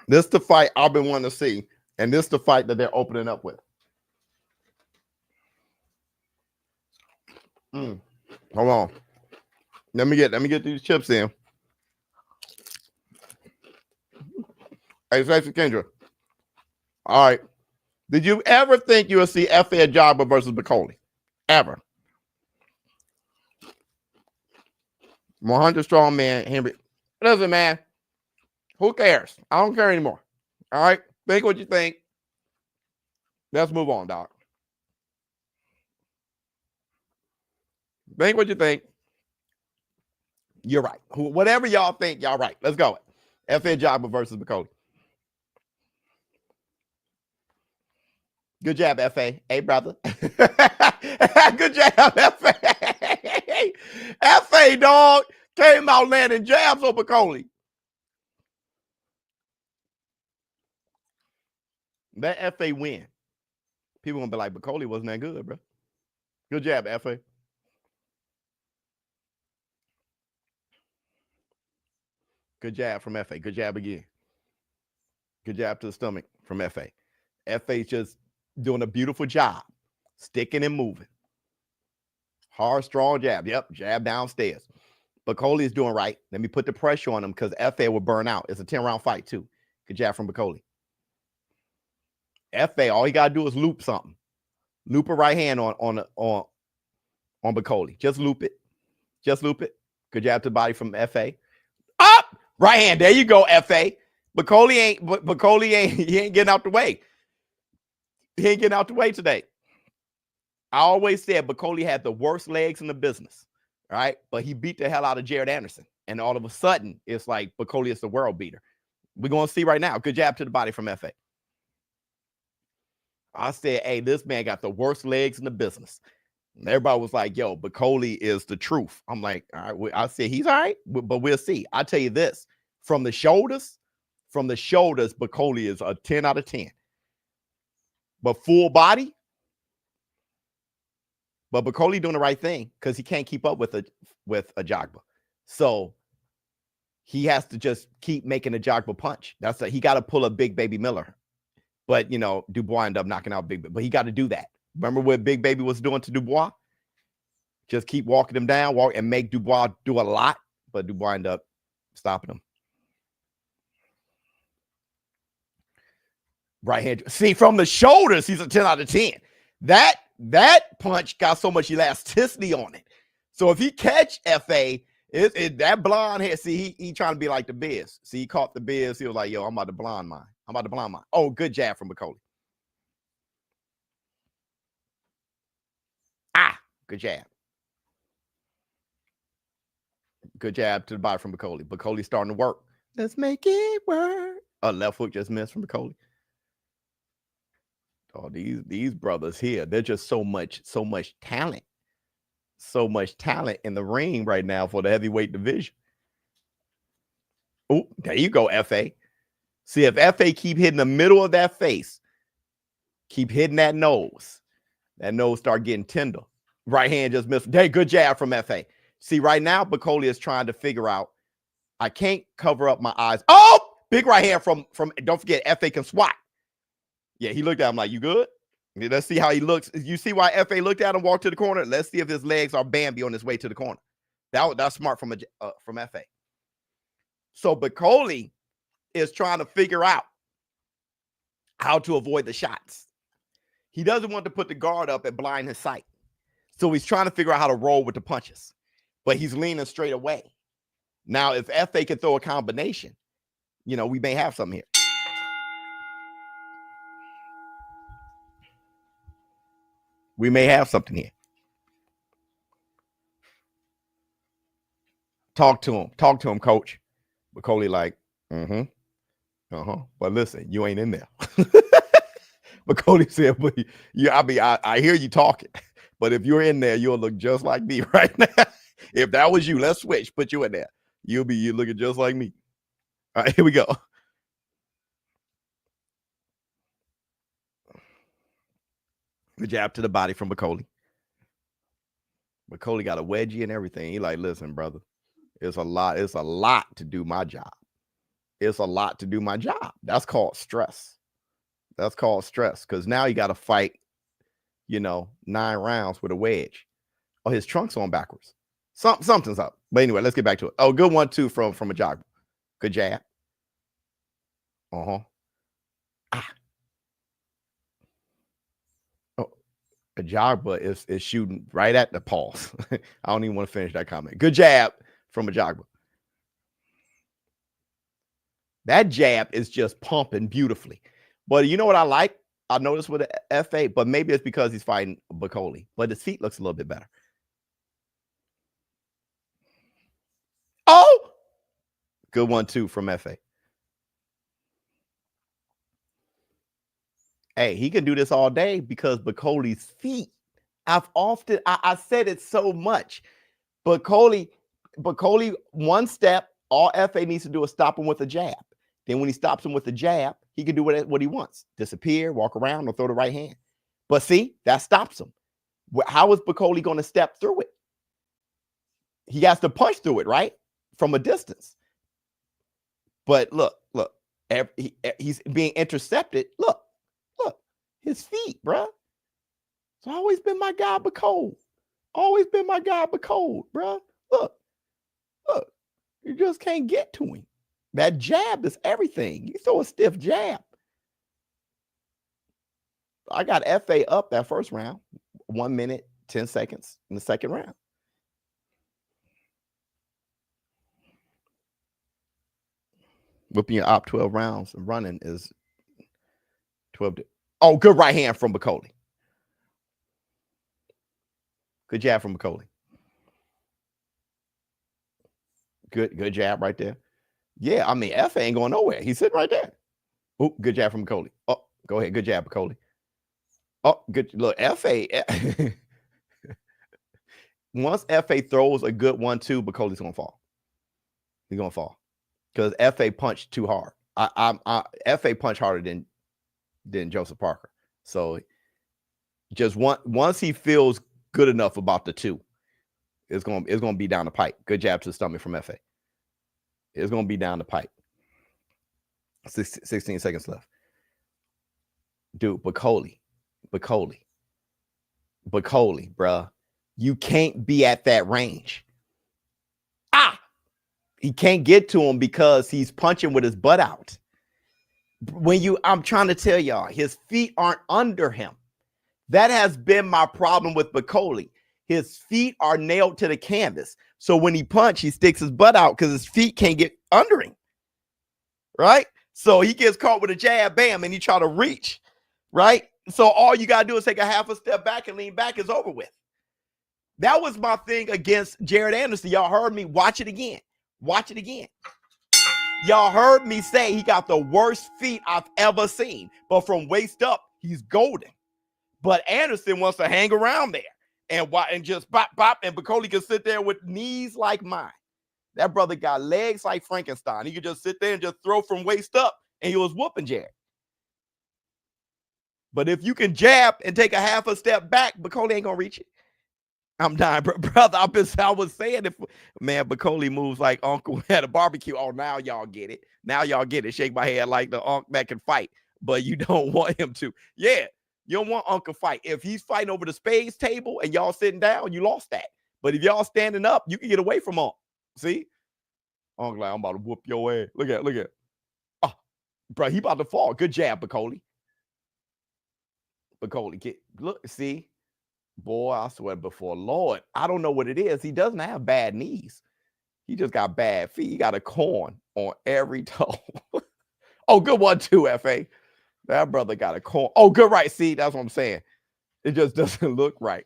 [SPEAKER 1] This is the fight I've been wanting to see, and this is the fight that they're opening up with. Hold on. Let me get these chips in. Hey, Stacey Kendra. All right. Did you ever think you would see Efe Ajagba versus Bakole? Ever? Mohammed strong man, Henry. Listen, man. Who cares? I don't care anymore. All right. Think what you think. Let's move on, dog. Think what you think. You're right. Whatever y'all think, y'all right. Let's go. Efe Ajagba versus Bakole. Good job, Efe. Hey, brother. Good job, Efe. Efe, dog, came out landing jabs on Bakole. Let Efe win. People gonna be like, Bakole wasn't that good, bro. Good job, Efe. Good jab from Efe. Good jab again. Good jab to the stomach from Efe. Efe's just doing a beautiful job, sticking and moving. Hard, strong jab. Yep, jab downstairs. Bakole is doing right. Let me put the pressure on him because Efe will burn out. It's a 10-round fight too. Good jab from Bakole. Efe, all you gotta do is loop something. Loop a right hand on Bakole. Just loop it. Just loop it. Good jab to the body from Efe. Up! Right hand. There you go, Efe. Bakole ain't he ain't getting out the way. He ain't getting out the way today. I always said Bakole had the worst legs in the business, right? But he beat the hell out of Jared Anderson. And all of a sudden, it's like Bakole is the world beater. We're going to see right now. Good jab to the body from Efe. I said, hey, this man got the worst legs in the business. And everybody was like, yo, Bakole is the truth. I'm like, all right. I said, he's all right, but we'll see. I tell you this, from the shoulders, Bakole is a 10 out of 10. But full body, but Bakole doing the right thing because he can't keep up with Ajagba. So he has to just keep making a Ajagba punch. He got to pull a Big Baby Miller. But, Dubois ended up knocking out Big Baby. But he got to do that. Remember what Big Baby was doing to Dubois? Just keep walking him down, and make Dubois do a lot. But Dubois ended up stopping him. Right hand. See, from the shoulders, he's a 10 out of 10. That punch got so much elasticity on it. So if he catch Efe, that blonde hair, see, he trying to be like the Biz. See, he caught the Biz. He was like, yo, I'm about to blonde mine. Oh, good jab from Bakole. Good jab. Good jab to the body from Bakole. Bakole starting to work. Let's make it work. A left hook just missed from Bakole. Oh, these brothers here, they're just so much talent. So much talent in the ring right now for the heavyweight division. Oh, there you go, Efe. See, if Efe keep hitting the middle of that face, keep hitting that nose start getting tender. Right hand just missed. Hey, good jab from Efe. See, right now, Bakole is trying to figure out, I can't cover up my eyes. Oh, big right hand from don't forget, Efe can swat. Yeah, he looked at him like, you good? Let's see how he looks. You see why Efe looked at him, walked to the corner? Let's see if his legs are Bambi on his way to the corner. That's smart from Efe. So Bakole is trying to figure out how to avoid the shots. He doesn't want to put the guard up and blind his sight. So he's trying to figure out how to roll with the punches. But he's leaning straight away. Now, if Efe can throw a combination, we may have something here. We may have something here. Talk to him, coach. Bakole like, But listen, you ain't in there. Bakole said, but I hear you talking. But if you're in there, you'll look just like me right now. If that was you, let's switch. Put you in there. You're looking just like me. All right, here we go. Good jab to the body from Bakole. Bakole got a wedgie and everything. He like, listen, brother, it's a lot to do my job. It's a lot to do my job. That's called stress. Because now you got to fight, 9 rounds with a wedge. Oh, his trunk's on backwards. Something's up. But anyway, let's get back to it. Oh, good 1-2 from Ajagba. Good jab. Ajagba is shooting right at the pulse. I don't even want to finish that comment. Good jab from Ajagba. That jab is just pumping beautifully. But you know what I like? I noticed with the Efe, but maybe it's because he's fighting Bakole. But his feet looks a little bit better. Oh! Good 1-2 from Efe. Hey, he can do this all day because Bakole's feet. I said it so much. Bakole, one step, all Efe needs to do is stop him with a jab. Then when he stops him with a jab, he can do what he wants. Disappear, walk around, or throw the right hand. But see, that stops him. How is Bakole going to step through it? He has to punch through it, right? From a distance. But look, he's being intercepted. Look, his feet, bruh. It's always been my guy, Bakole. Always been my guy, Bakole, bruh. Look, you just can't get to him. That jab is everything. You throw a stiff jab. I got Efe up that first round. 1 minute, 10 seconds in the second round. Whipping your op 12 rounds and running is 12. Oh, good right hand from Bakole. Good jab from Bakole. Good jab right there. Yeah, I mean, Efe ain't going nowhere. He's sitting right there. Oh, good jab from Bakole. Oh, go ahead. Good jab, Bakole. Oh, good. Look, Efe. Once Efe throws a good 1-2, Bakole's going to fall. He's going to fall. Because Efe punched too hard. Efe punched harder than Joseph Parker. So just once he feels good enough about the two, it's going to be down the pipe. Good jab to the stomach from Efe. It's going to be down the pipe. 16 seconds left. Dude, Bakole, bruh. You can't be at that range. He can't get to him because he's punching with his butt out. I'm trying to tell y'all, his feet aren't under him. That has been my problem with Bakole. His feet are nailed to the canvas. So when he punches, he sticks his butt out because his feet can't get under him. Right? So he gets caught with a jab, bam, and he try to reach. Right? So all you got to do is take a half a step back and lean back. It's over with. That was my thing against Jared Anderson. Y'all heard me. Watch it again. Watch it again. Y'all heard me say he got the worst feet I've ever seen. But from waist up, he's golden. But Anderson wants to hang around there and just bop, bop. And Bakole can sit there with knees like mine. That brother got legs like Frankenstein. He could just sit there and just throw from waist up. And he was whooping Jared. But if you can jab and take a half a step back, Bakole ain't going to reach it. I'm dying, brother. I was saying, if man, Bakole moves like Uncle at a barbecue. Oh, now y'all get it. Now y'all get it. Shake my head like the Uncle that can fight, but you don't want him to. Yeah, you don't want Uncle fight. If he's fighting over the spades table and y'all sitting down, you lost that. But if y'all standing up, you can get away from Uncle. See, Uncle, like, I'm about to whoop your ass. Look at. Oh, bro, he about to fall. Good jab, Bakole. Look, see. Boy, I swear before Lord, I don't know what it is. He doesn't have bad knees. He just got bad feet. He got a corn on every toe. Oh, good one too, Efe. That brother got a corn. Oh, good right. See, that's what I'm saying. It just doesn't look right.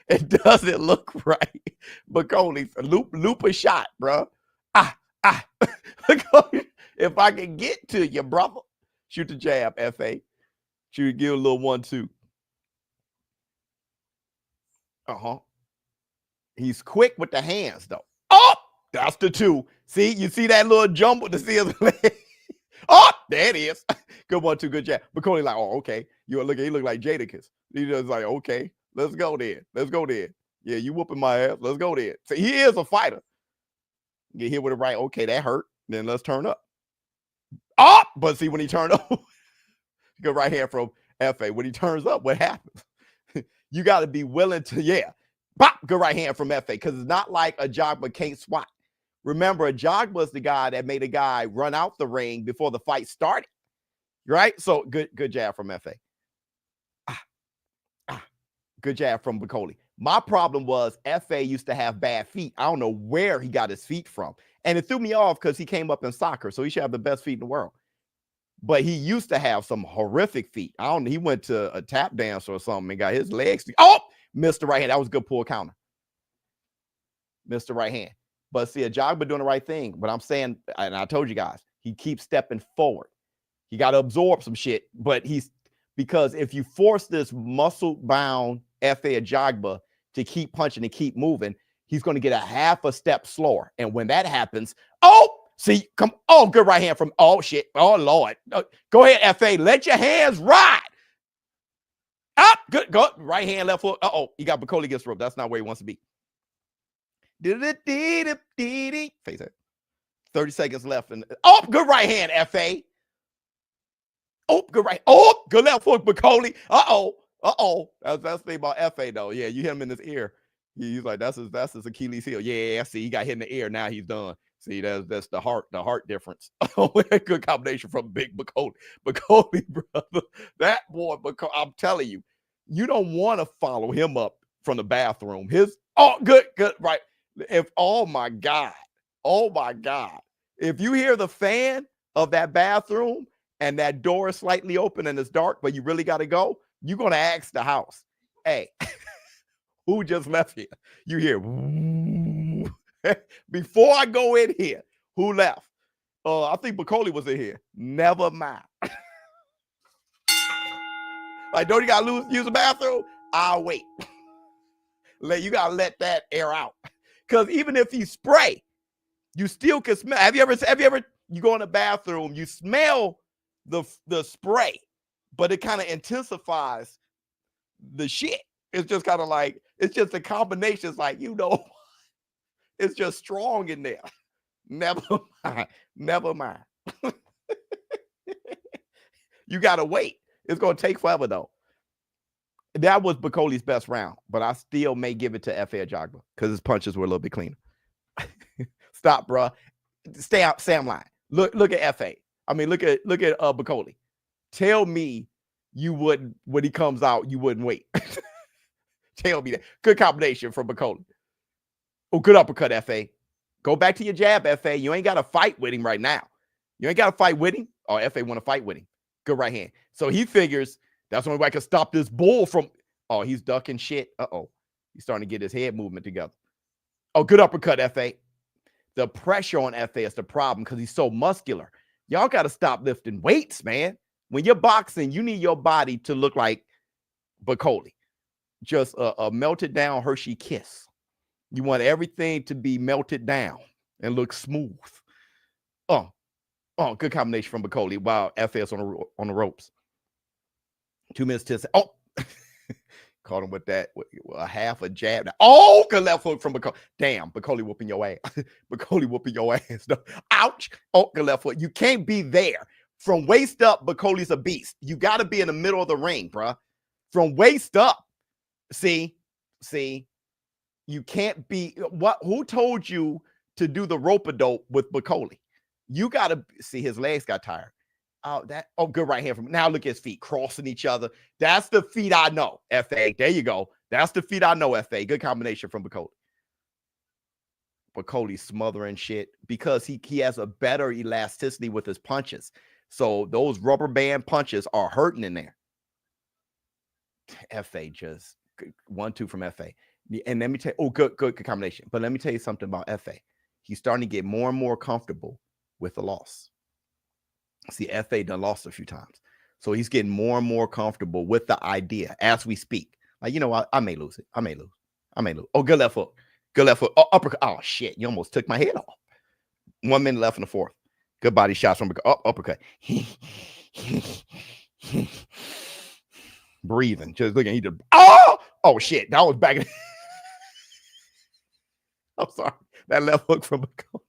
[SPEAKER 1] It doesn't look right. Bakole, loop a shot, bro. If I can get to you, brother, shoot the jab, Efe. Should give a little 1-2. He's quick with the hands, though. Oh, that's the 2. See, you see that little jumble to see his leg? Oh, there it is. Good 1-2, good jab. Bakole like, oh, okay. He look like Jadakiss. He just like, okay, let's go there. Yeah, you whooping my ass. Let's go there. See, he is a fighter. Get hit with it right. Okay, that hurt. Then let's turn up. Oh, but see when he turned up. Good right hand from Efe. When he turns up, what happens? You got to be willing to, bop, good right hand from Efe, because it's not like Ajagba can't swat. Remember, Ajagba was the guy that made a guy run out the ring before the fight started, right? So good jab from Efe. Good jab from Bakole. My problem was Efe used to have bad feet. I don't know where he got his feet from. And it threw me off because he came up in soccer, so he should have the best feet in the world. But he used to have some horrific feet. He went to a tap dance or something and got his legs. Missed the right hand. That was a good pull counter. Missed the right hand. But see, Ajagba doing the right thing. But I'm saying, and I told you guys, he keeps stepping forward. He got to absorb some shit. But because if you force this muscle-bound Efe Ajagba to keep punching and keep moving, he's going to get a half a step slower. And when that happens, see, come, good right hand from, shit. Oh, Lord. Go ahead, Efe. Let your hands ride. Up, good, go, right hand, left foot. He got Bakole against rope. That's not where he wants to be. Face it. 30 seconds left. And good right hand, Efe. Good right. Good left foot, Bakole. That's the thing about Efe, though. Yeah, you hit him in his ear. He's like, that's his Achilles heel. Yeah, see, he got hit in the ear. Now he's done. See, that's the heart difference. Good combination from big Bakole. Bakole, brother. That boy, I'm telling you, you don't want to follow him up from the bathroom. Good, right. Oh my God. If you hear the fan of that bathroom and that door is slightly open and it's dark, but you really got to go, you're going to ask the house, hey, who just left here? You hear, before I go in here, who left? I think Bakole was in here. Never mind. Like, don't you got to use the bathroom? I'll wait. You got to let that air out. Because even if you spray, you still can smell. Have you ever, you go in the bathroom, you smell the spray, but it kind of intensifies the shit. It's just kind of like, it's just a combination. It's like, It's just strong in there. Never mind. Never mind. You gotta wait. It's gonna take forever though. That was Bakole's best round, but I still may give it to Efe Ajagba because his punches were a little bit cleaner. Stop, bro. Stay out, Sam line. Look at Efe. I mean, look at Bakole. Tell me you wouldn't, when he comes out, you wouldn't wait. Tell me that. Good combination from Bakole. Oh, good uppercut, Efe. Go back to your jab, Efe. You ain't got to fight with him right now. You ain't got to fight with him. Oh, Efe want to fight with him. Good right hand. So he figures that's the only way I can stop this bull from. Oh, he's ducking shit. Uh-oh. He's starting to get his head movement together. Oh, good uppercut, Efe. The pressure on Efe is the problem because he's so muscular. Y'all got to stop lifting weights, man. When you're boxing, you need your body to look like Bakole. Just a melted down Hershey kiss. You want everything to be melted down and look smooth. Oh, good combination from Bakole. Wow, Efe is on the ropes. 2 minutes to say, oh, caught him with that, a half a jab. Oh, good left hook from Bakole. Damn, Bakole whooping your ass. Bakole whooping your ass. No. Ouch. Oh, good left hook. You can't be there. From waist up, Bakole's a beast. You got to be in the middle of the ring, bruh. From waist up. See, you can't be, who told you to do the rope-a-dope with Bakole? You got to see his legs got tired. Oh, good right hand from now. Look at his feet crossing each other. That's the feet I know, Efe. There you go. That's the feet I know, Efe. Good combination from Bakole. Bakole smothering shit because he has a better elasticity with his punches. So those rubber band punches are hurting in there. Efe just 1-2 from Efe. And let me tell you, good combination. But let me tell you something about Efe. He's starting to get more and more comfortable with the loss. See, Efe done lost a few times. So he's getting more and more comfortable with the idea as we speak. Like, you know, I may lose it. I may lose. Oh, good left hook. Good left hook. Oh, uppercut. Oh, shit. You almost took my head off. 1 minute left in the fourth. Good body shots from uppercut. Breathing. Just looking. He did. Oh, shit. That was back in. I'm sorry. That left hook from Bakole.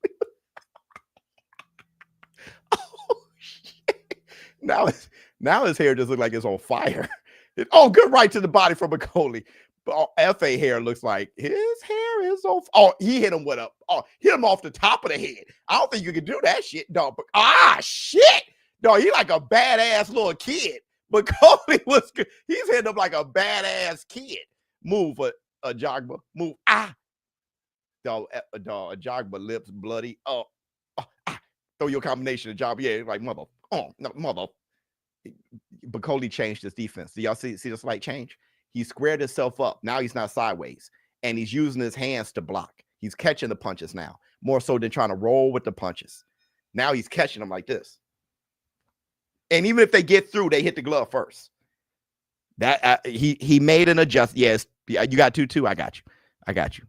[SPEAKER 1] Now his hair just looks like it's on fire. Good right to the body from Bakole. But Efe hair looks like his hair is on. Oh, he hit him with hit him off the top of the head. I don't think you can do that shit, dog. Shit, dog. He like a badass little kid. Bakole was good. He's hitting him like a badass kid. Move, Ajagba. Move. Dog, Ajagba lips bloody. Throw your combination of Ajagba. Yeah, like mother. Mother. Bakole changed his defense. Do y'all see the slight change? He squared himself up. Now he's not sideways. And he's using his hands to block. He's catching the punches now. More so than trying to roll with the punches. Now he's catching them like this. And even if they get through, they hit the glove first. That he made an adjustment. Yes, you got 2-2. I got you.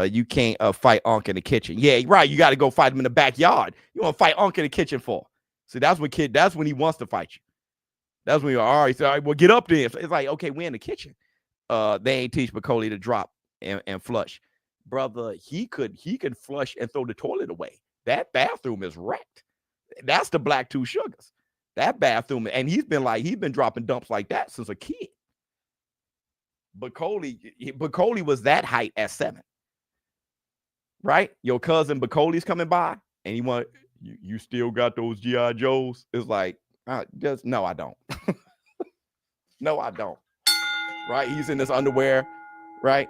[SPEAKER 1] You can't fight Unc in the kitchen. Yeah, right. You got to go fight him in the backyard. You want to fight Unc in the kitchen for? See, that's when he wants to fight you. That's when you're all right. So, all right, well, get up there. It's like, okay, we're in the kitchen. They ain't teach Bakole to drop and flush. Brother, he could flush and throw the toilet away. That bathroom is wrecked. That's the black 2 sugars. That bathroom, and he's been dropping dumps like that since a kid. Bakole was that height at 7. Right? Your cousin Bakole's coming by, and you still got those G.I. Joes? It's like, no, I don't. No, I don't. Right? He's in this underwear, right?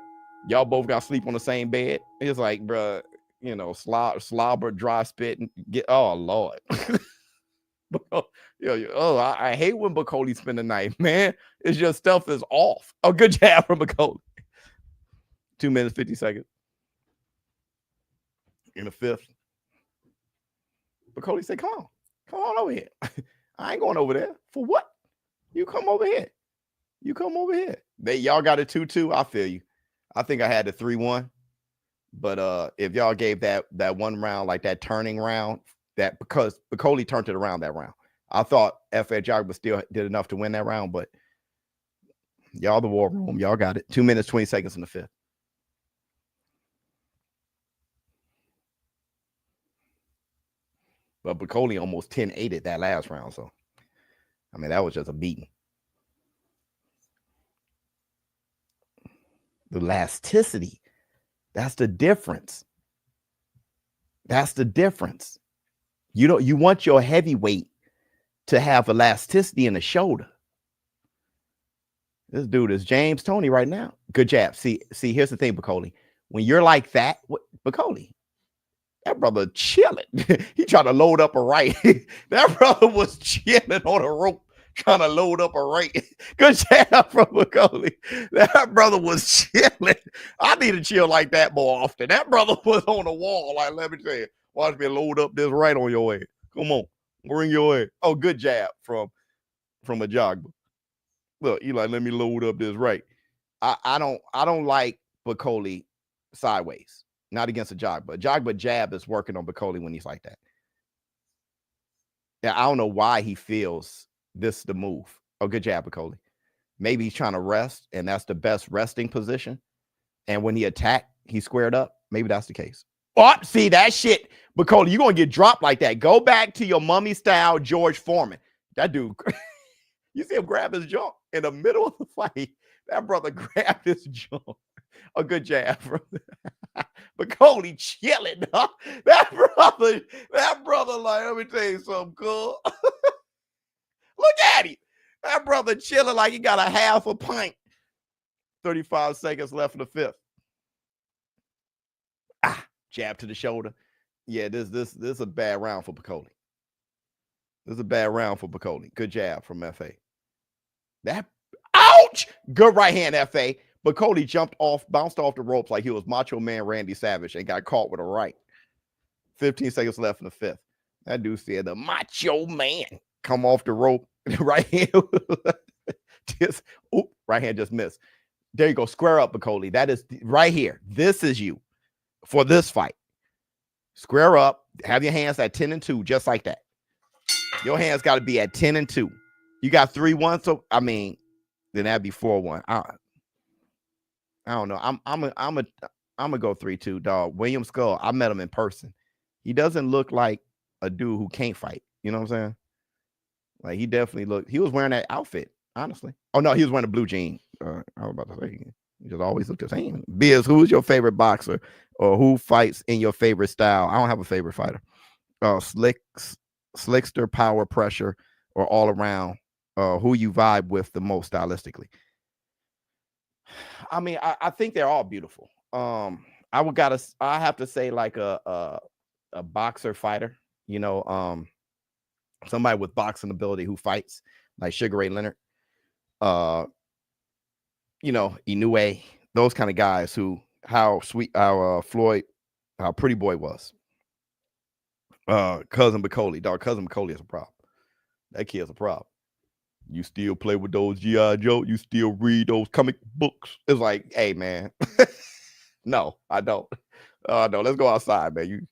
[SPEAKER 1] Y'all both got to sleep on the same bed. It's like, bruh, you know, slobber, dry spit, and oh, Lord. I hate when Bakole spend the night, man. It's just stuff is off. Oh, good jab from Bakole. 2 minutes, 50 seconds. In the 5th. Bakole said, come on over here. I ain't going over there. For what? You come over here. Y'all got a 2-2. I feel you. I think I had the 3-1. But if y'all gave that one round, like that turning round, because Bakole turned it around that round. I thought Efe Ajagba still did enough to win that round, but y'all the war room. Y'all got it. 2 minutes, 20 seconds in the 5th. But Bakole almost 10-8 that last round. So, I mean, that was just a beating. The elasticity. That's the difference. That's the difference. You want your heavyweight to have elasticity in the shoulder. This dude is James Toney right now. Good jab. See, here's the thing, Bakole. When you're like that, Bakole, that brother chilling. He trying to load up a right. That brother was chilling on a rope, trying to load up a right. Good jab from Bakole. That brother was chilling. I need to chill like that more often. That brother was on the wall. Like, let me tell you, watch me load up this right on your head. Come on, bring your head. Oh, good jab from Ajagba. Look, you like, let me load up this right. I don't like Bakole sideways. Not against Ajagba. Ajagba jab is working on Bakole when he's like that. Yeah, I don't know why he feels this is the move. Oh, good jab, Bakole. Maybe he's trying to rest, and that's the best resting position. And when he attacked, he squared up. Maybe that's the case. Oh, see that shit, Bakole, you're going to get dropped like that. Go back to your mummy style George Foreman. That dude, you see him grab his jaw in the middle of the fight. That brother grabbed his jaw. A good jab. Bakole chilling, huh? That brother, like, let me tell you something cool. Look at him. That brother chilling like he got a half a pint. 35 seconds left in the fifth. Jab to the shoulder. Yeah, this is a bad round for Bakole. This is a bad round for Bakole. Good jab from Efe. That, ouch! Good right hand, Efe. Bakole bounced off the ropes like he was Macho Man Randy Savage and got caught with a right. 15 seconds left in the fifth. That dude said the Macho Man come off the rope. Right hand. Right hand just missed. There you go. Square up, Bakole. That is right here. This is you for this fight. Square up. Have your hands at 10-2, just like that. Your hands got to be at 10-2. You got 3-1, so I mean, then that'd be 4-1. I don't know. I'm gonna go 3-2, dog. William Scull. I met him in person. He doesn't look like a dude who can't fight. You know what I'm saying? Like, he definitely looked. He was wearing that outfit, honestly. Oh no, he was wearing a blue jean. I was about to say, he just always looked the same. Biz, who is your favorite boxer, or who fights in your favorite style? I don't have a favorite fighter. Slickster, power, pressure, or all around. Who you vibe with the most stylistically? I mean, I think they're all beautiful. I have to say like a boxer fighter, you know, somebody with boxing ability who fights, like Sugar Ray Leonard, you know, Inoue, those kind of guys who, how sweet our Floyd, how Pretty Boy was. Cousin Bakole, dog. Cousin Bakole is a problem. That kid's a problem. You still play with those G.I. Joe? You still read those comic books? It's like, hey, man. No, I don't. No, let's go outside, man.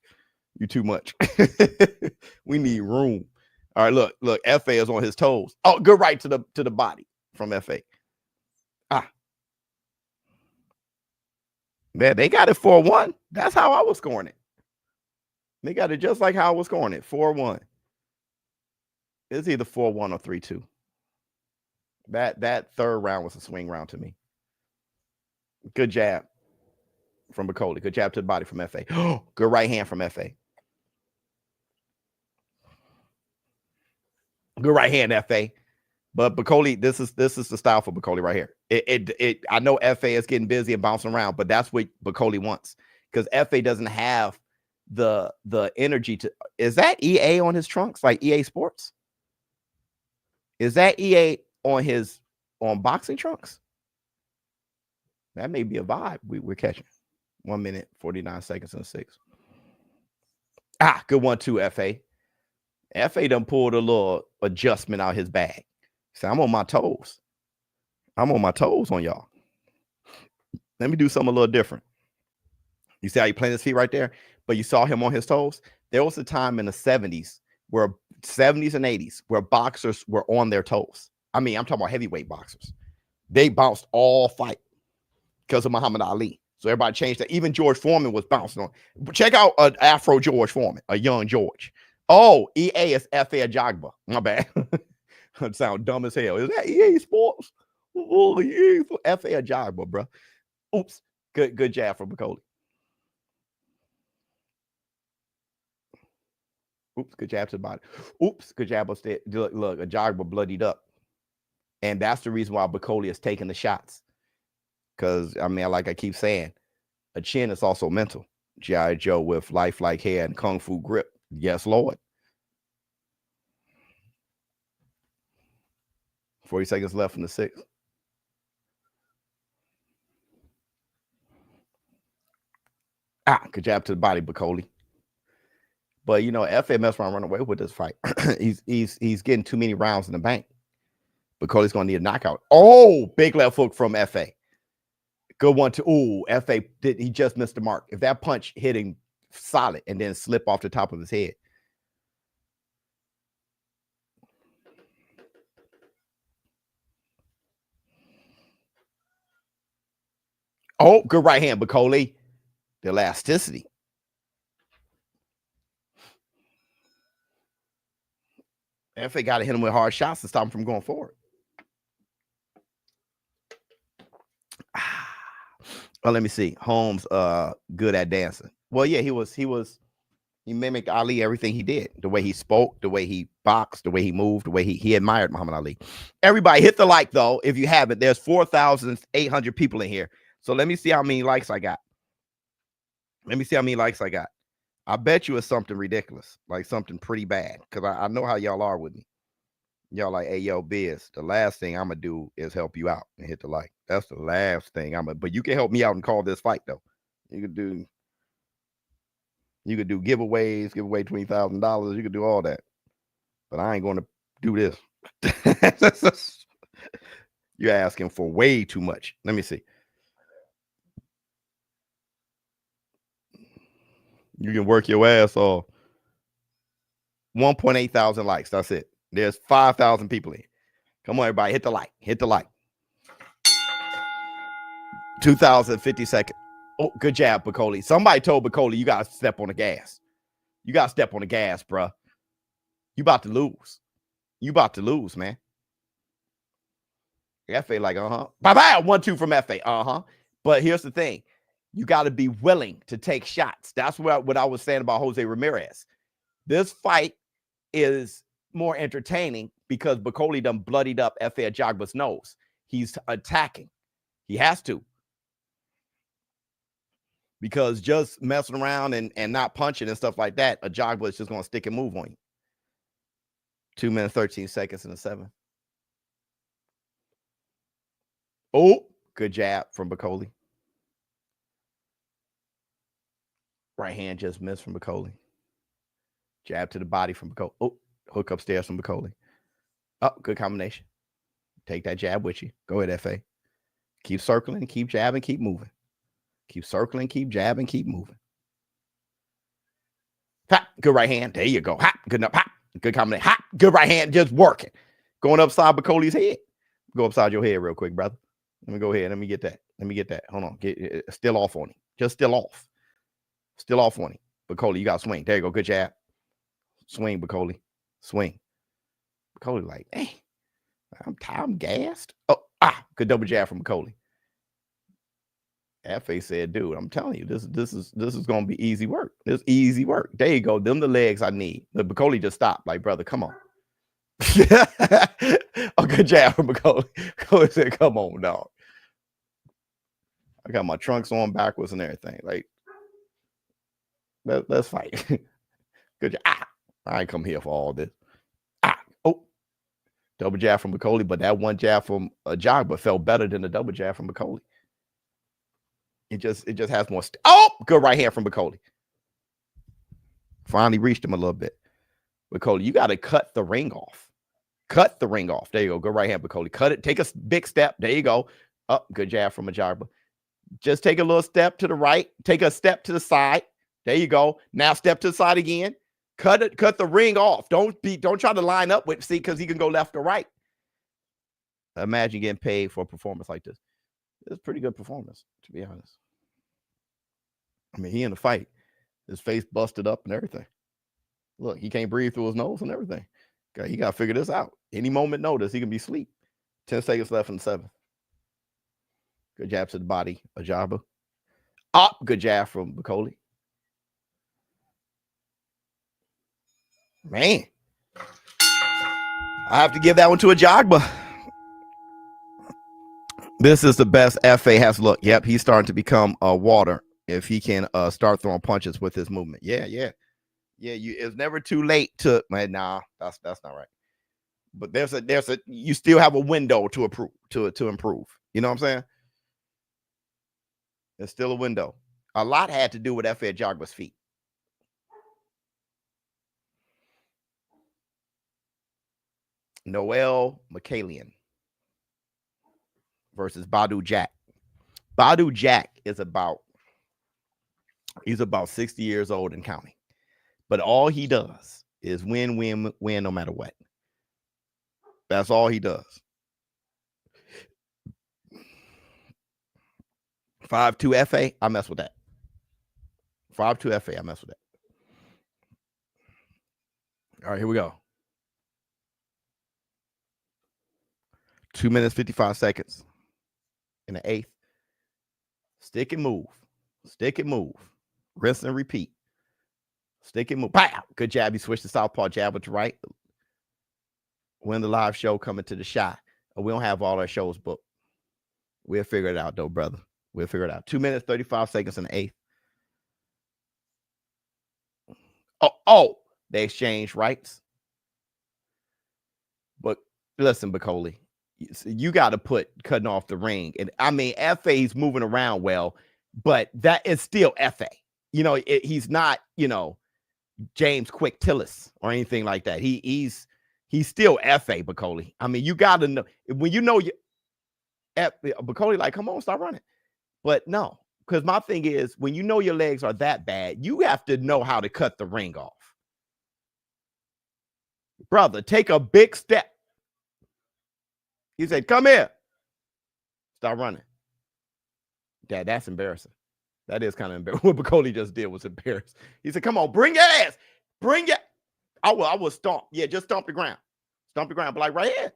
[SPEAKER 1] You too much. We need room. All right, look. Efe is on his toes. Oh, good right to the body from Efe. Man, they got it 4-1. That's how I was scoring it. They got it just like how I was scoring it. 4-1. It's either 4-1 or 3-2. That third round was a swing round to me. Good jab from Bakole. Good jab to the body from Efe. Oh, good right hand from Efe. Good right hand, Efe. But Bakole, this is the style for Bakole right here. I know Efe is getting busy and bouncing around, but that's what Bakole wants, because Efe doesn't have the energy to. Is that EA on his trunks, like EA Sports? Is that EA on boxing trunks? That may be a vibe we're catching. 1 minute, 49 seconds and 6. Good one too, Efe. Efe done pulled a little adjustment out his bag. So I'm on my toes. I'm on my toes on y'all. Let me do something a little different. You see how he playing his feet right there? But you saw him on his toes. There was a time in the 70s and 80s where boxers were on their toes. I mean, I'm talking about heavyweight boxers. They bounced all fight because of Muhammad Ali. So everybody changed that. Even George Foreman was bouncing on. Check out an Afro George Foreman, a young George. Oh, EA is Efe Ajagba. My bad. That sound dumb as hell. Is that EA Sports? Oh, EA Efe Ajagba, bro. Oops. Good jab from Bakole. Oops, good jab to the body. Oops, good jab upstairs. Look, Ajagba bloodied up. And that's the reason why Bakole is taking the shots. Because, I mean, like I keep saying, a chin is also mental. G.I. Joe with lifelike hair and kung fu grip. Yes, Lord. 40 seconds left in the sixth. Good jab to the body, Bakole. But you know, Efe messed around, run away with this fight. he's getting too many rounds in the bank. Bakole's gonna need a knockout. Oh, big left hook from Efe. Good one to Efe he just missed the mark. If that punch hit him solid and then slip off the top of his head. Oh, good right hand, Bakole. The elasticity. Efe got to hit him with hard shots to stop him from going forward. Well, let me see. Holmes good at dancing. Well, yeah, he mimicked Ali, everything he did. The way he spoke, the way he boxed, the way he moved, the way he admired Muhammad Ali. Everybody hit the like, though, if you haven't. There's 4,800 people in here. So let me see how many likes I got. I bet you it's something ridiculous, like something pretty bad, because I know how y'all are with me. Y'all like, hey, yo, Biz, the last thing I'm going to do is help you out and hit the like. That's the last thing but you can help me out and call this fight, though. You could do giveaways, give away $20,000. You could do all that. But I ain't going to do this. You're asking for way too much. Let me see. You can work your ass off. 1.8 thousand likes. That's it. There's 5,000 people in. Come on, everybody. Hit the like. Hit the like. 2,050 seconds. Oh, good jab, Bakole. Somebody told Bakole, you got to step on the gas. You got to step on the gas, bro. You about to lose. You about to lose, man. Efe like, Bye-bye. 1-2 from Efe. But here's the thing. You got to be willing to take shots. That's what I was saying about Jose Ramirez. This fight is more entertaining because Bakole done bloodied up Efe Ajagba's nose. He's attacking. He has to. Because just messing around and not punching and stuff like that, Ajagba is just going to stick and move on you. 2 minutes, 13 seconds in the 7th. Oh, good jab from Bakole. Right hand just missed from Bakole. Jab to the body from Bakole. Oh, hook upstairs from Bakole. Oh, good combination. Take that jab with you. Go ahead, Efe. Keep circling, keep jabbing, keep moving. Keep circling, keep jabbing, keep moving. Hop, good right hand. There you go. Hop, good enough. Hop, good combination. Hop, good right hand, just working. Going upside Bakole's head. Go upside your head real quick, brother. Let me go ahead. Let me get that. Hold on. Get still off on him. Just still off. Still off on him. Bakole, you got to swing. There you go. Good jab. Swing, Bakole. Swing. Bakole like, hey, I'm gassed. Oh, good double jab from Bakole. Efe said, dude, I'm telling you, this is gonna be easy work. This easy work. There you go. Them the legs I need. The Bakole just stopped. Like, brother, come on. Oh, good jab from Bakole. Bakole said, come on, dog. I got my trunks on backwards and everything. Like, let's fight. Good job. I ain't come here for all this. Oh, double jab from Bakole, but that one jab from Ajagba felt better than the double jab from Bakole. It just has more. Good right hand from Bakole. Finally reached him a little bit. Bakole, you got to cut the ring off. Cut the ring off. There you go. Good right hand, Bakole. Cut it. Take a big step. There you go. Good jab from Ajagba. Just take a little step to the right. Take a step to the side. There you go. Now step to the side again. Cut it. Cut the ring off. Don't try to line up with, because he can go left or right. Imagine getting paid for a performance like this. It's a pretty good performance, to be honest. I mean, he in the fight. His face busted up and everything. Look, he can't breathe through his nose and everything. Okay, he got to figure this out. Any moment notice, he can be asleep. 10 seconds left in the 7th. Good jab to the body, Ajagba. Up, good jab from Bakole. Man, I have to give that one to Ajagba. This is the best Efe has looked. Yep, he's starting to become water if he can start throwing punches with his movement. Yeah. It's never too late to. Man, nah, that's not right. But there's a you still have a window to improve to improve. You know what I'm saying? There's still a window. A lot had to do with Efe Ajagba's feet. Noel McCallion versus Badou Jack. Badou Jack is about 60 years old and counting. But all he does is win no matter what. That's all he does. 5'2" Efe, I mess with that. 5'2" Efe, I mess with that. All right, here we go. 2 minutes, 55 seconds in the 8th. Stick and move. Stick and move. Rinse and repeat. Stick and move. Pow! Good jab. He switched to southpaw jab with the right. When the live show coming to the shot. We don't have all our shows booked. We'll figure it out, though, brother. We'll figure it out. 2 minutes, 35 seconds in the 8th. Oh, they exchange rights. But listen, Bakole, you got to put cutting off the ring. And I mean, Efe's moving around well, but that is still Efe. You know, he's not, James Quick Tillis or anything like that. He's still Efe, Bakole. I mean, you got to know when you know Bakole, like, come on, stop running. But no, because my thing is, when you know your legs are that bad, you have to know how to cut the ring off. Brother, take a big step. He said, come here. Stop running. Dad, that's embarrassing. That is kind of embarrassing. What Bakole just did was embarrassing. He said, come on, bring your ass. Bring your. I will stomp. Yeah, just stomp the ground. Stomp the ground, but like right here.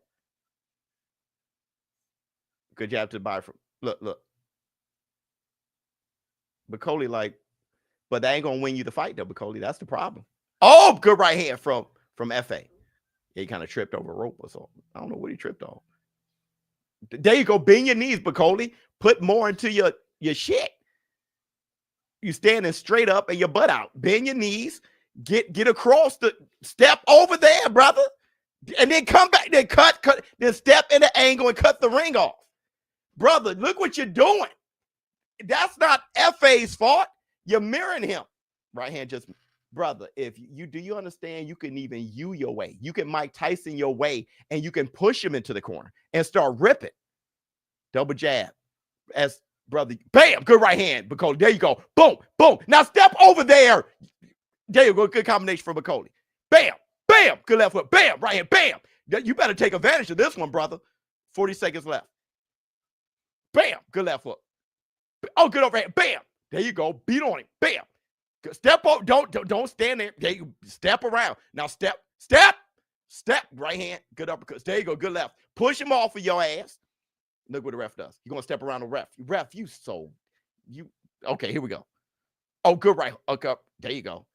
[SPEAKER 1] Good jab to the body. Look. Bakole, like, but that ain't gonna win you the fight, though, Bakole. That's the problem. Oh, good right hand from Efe. Yeah, he kind of tripped over a rope or something. I don't know what he tripped on. There you go. Bend your knees, Bakole. Put more into your shit. You standing straight up and your butt out. Bend your knees. Get across the step over there, brother. And then come back. Then cut. Then step in the angle and cut the ring off. Brother, look what you're doing. That's not Efe's fault. You're mirroring him. Right hand just, brother, if you understand, you can even your way. You can Mike Tyson your way, and you can push him into the corner and start ripping. Double jab. As brother, bam, good right hand, Bakole. There you go. Boom, boom. Now step over there. There you go. Good combination for Bakole. Bam, bam. Good left foot. Bam, right hand. Bam. You better take advantage of this one, brother. 40 seconds left. Bam, good left foot. Oh, good overhand. Bam. There you go. Beat on him. Bam. Step up. Don't stand there. There you step around. Now step. Right hand. Good uppercut. There you go. Good left. Push him off of your ass. Look what the ref does. You're gonna step around the ref. Okay, here we go. Oh, good right hook up. There you go.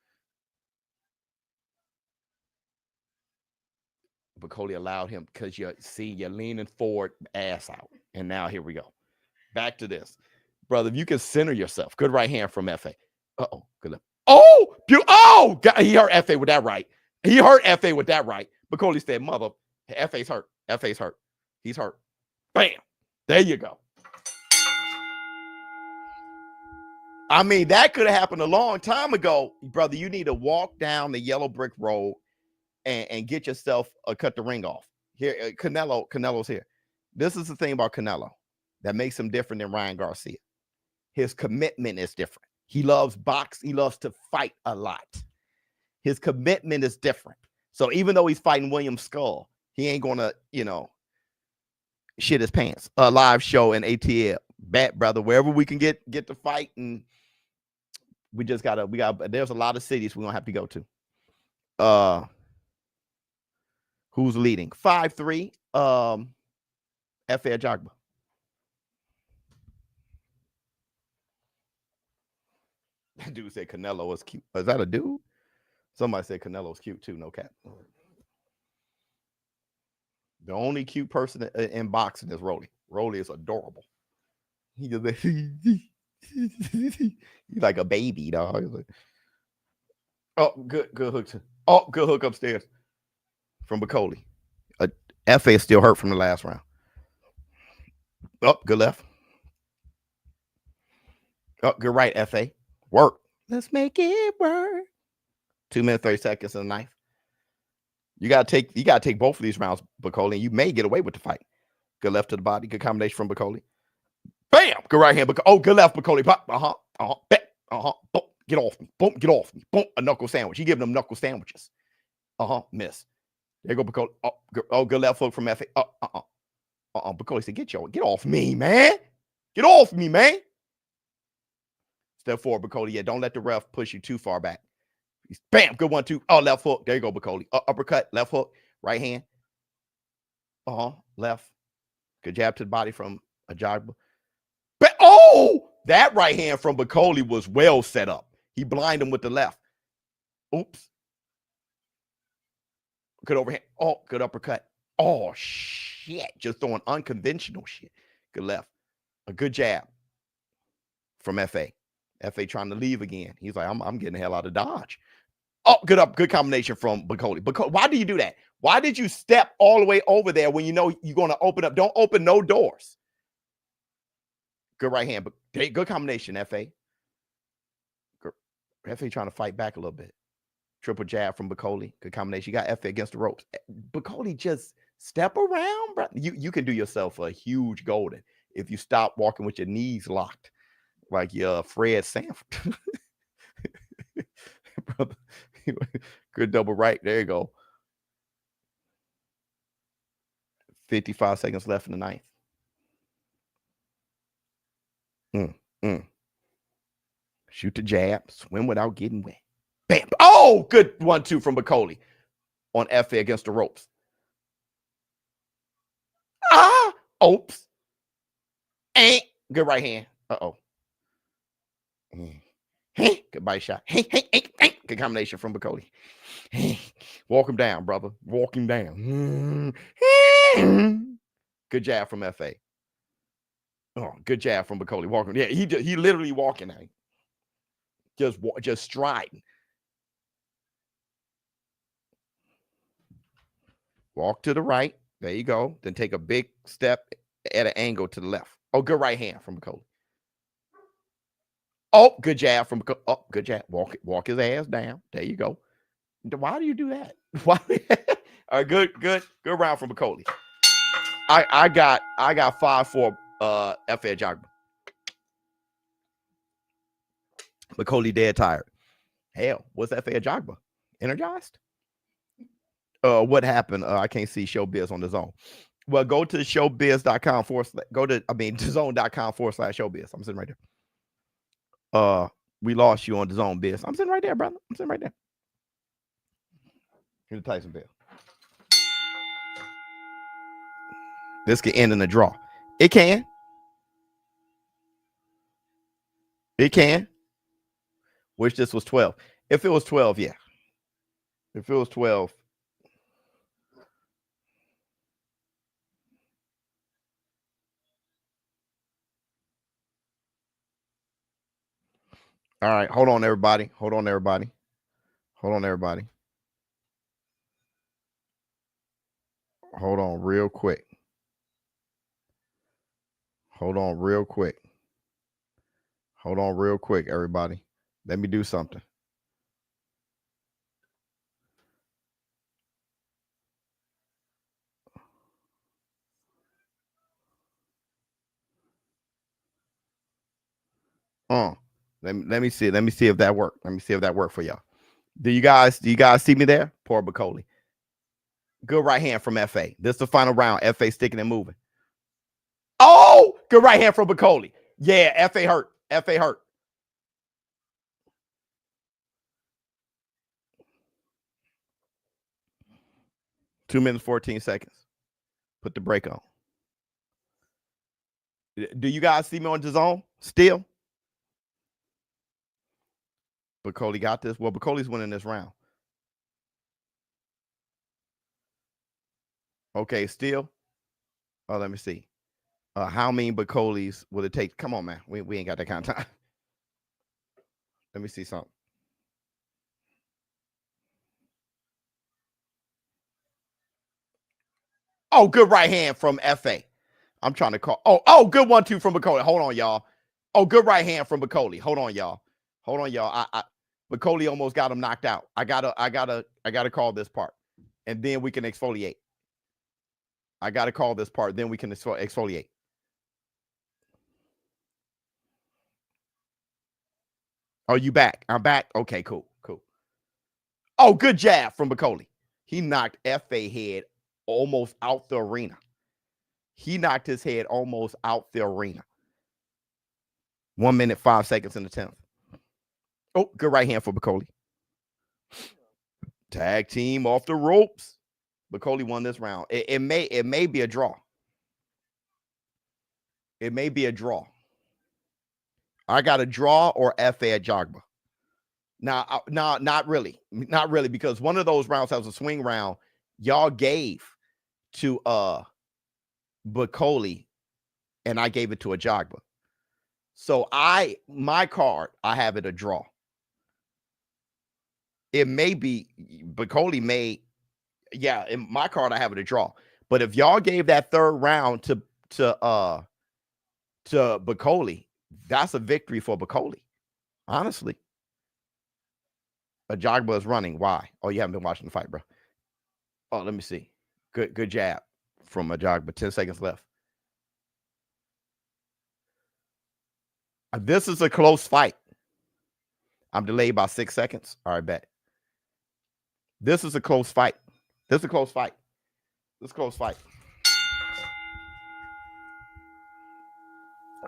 [SPEAKER 1] Bakole allowed him because you're leaning forward, ass out. And now here we go. Back to this. Brother, if you can center yourself. Good right hand from Efe. Uh-oh. Good left. Oh, God, he hurt Efe with that right. Bakole said, mother, Efe's hurt. He's hurt. Bam. There you go. I mean, that could have happened a long time ago. Brother, you need to walk down the yellow brick road and get yourself cut the ring off. Here, Canelo's here. This is the thing about Canelo that makes him different than Ryan Garcia. His commitment is different. He loves box. He loves to fight a lot. His commitment is different. So even though he's fighting William Scull, he ain't gonna, shit his pants. A live show in ATL. Bet, brother, wherever we can get the fight, and there's a lot of cities we're gonna have to go to. Who's leading? 5-3. Efe Ajagba. That dude said Canelo was cute. Is that a dude? Somebody said Canelo's cute too. No cap. The only cute person in boxing is Rolly. Rolly is adorable. He just he's like a baby, dog. He's like, oh, good hook. Oh, good hook upstairs from Bakole. Efe is still hurt from the last round. Oh, good left. Oh, good right, Efe. Work. Let's make it work. 2 minutes, 30 seconds in the ninth. You gotta take both of these rounds, Bakole, and you may get away with the fight. Good left to the body, good combination from Bakole. Bam! Good right hand. Oh, good left, Bakole. Boom. Get off me. Boom, get off me. Boom, a knuckle sandwich. He giving them knuckle sandwiches. Miss. There you go, Bakole. Oh, good left hook from Efe. Bakole said, get off me, man. Get off me, man. Step forward, Bakole. Yeah, don't let the ref push you too far back. Bam, good 1-2. Oh, left hook. There you go, Bakole. Uppercut, left hook, right hand. Left. Good jab to the body from Ajagba. But that right hand from Bakole was well set up. He blinded him with the left. Oops. Good overhand. Oh, good uppercut. Oh, shit. Just throwing unconventional shit. Good left. A good jab from Efe. Efe trying to leave again. He's like, I'm getting the hell out of Dodge. Oh, good combination from Bakole. Why do you do that? Why did you step all the way over there when you know you're going to open up? Don't open no doors. Good right hand, but good combination, Efe. Efe trying to fight back a little bit. Triple jab from Bakole. Good combination. You got Efe against the ropes. Bakole just step around, bro. You can do yourself a huge golden if you stop walking with your knees locked like your Fred Sanford. Brother. Good double right. There you go. 55 seconds left in the ninth. Shoot the jab. Swim without getting wet. Bam. Oh, good 1-2 from Bakole on Efe against the ropes. Oops. Good right hand. Good bite shot. Good combination from Bakole. Walk him down, brother. Walk him down. Good jab from Efe. Oh, good jab from Bakole. Walking. Yeah, he literally walking now. Just striding. Walk to the right. There you go. Then take a big step at an angle to the left. Oh, good right hand from Bakole. Oh, good jab from Bakole. Oh, good jab. Walk his ass down. There you go. Why do you do that? Why? All right, good round from Bakole. I got 5-4 Efe Ajagba. Bakole dead tired. Hell, what's Efe Ajagba? Energized? What happened? I can't see Showbiz on the zone. Well, go to showbiz.com DAZN.com/showbiz. I'm sitting right there. We lost you on the zone, Biz. I'm sitting right there, brother. I'm sitting right there. Here's the Tyson bell. This could end in a draw. It can. It can. Wish this was 12. If it was 12, yeah. If it was 12. All right. Hold on, everybody. Hold on real quick. Hold on real quick, everybody. Let me do something. Let me see if that worked. Let me see if that worked for y'all. Do you guys see me there? Poor Bakole. Good right hand from Efe. This is the final round. Efe sticking and moving. Oh, good right hand from Bakole. Yeah, Efe hurt. 2 minutes, 14 seconds. Put the break on. Do you guys see me on DAZN still? Bakole got this. Well, Bakole's winning this round. Okay, still. Oh, let me see. How many Bakoles will it take? Come on, man. We ain't got that kind of time. Let me see something. Oh, good right hand from Efe. I'm trying to call. Oh, good 1-2 from Bakole. Hold on, y'all. Oh, good right hand from Bakole. Hold on, y'all. Hold on, y'all. Bakole almost got him knocked out. I gotta call this part, and then we can exfoliate. I gotta call this part, then we can exfoliate. Oh, you back? I'm back. Okay, cool. Oh, good jab from Bakole. He knocked Efe head almost out the arena. He knocked his head almost out the arena. 1 minute, 5 seconds in the 10th. Oh, good right hand for Bakole. Tag team off the ropes. Bakole won this round. It may be a draw. It may be a draw. I got a draw or Efe Ajagba. Now, not really. Not really, because one of those rounds has a swing round. Y'all gave to Bakole, and I gave it to Ajagba. So my card, I have it a draw. It may be Bakole may, yeah, in my card, I have it a draw. But if y'all gave that third round to Bakole, that's a victory for Bakole. Honestly. Ajagba is running. Why? Oh, you haven't been watching the fight, bro. Oh, let me see. Good jab from Ajagba. 10 seconds left. This is a close fight. I'm delayed by 6 seconds. All right, bet. This is a close fight. This is a close fight. This is a close fight.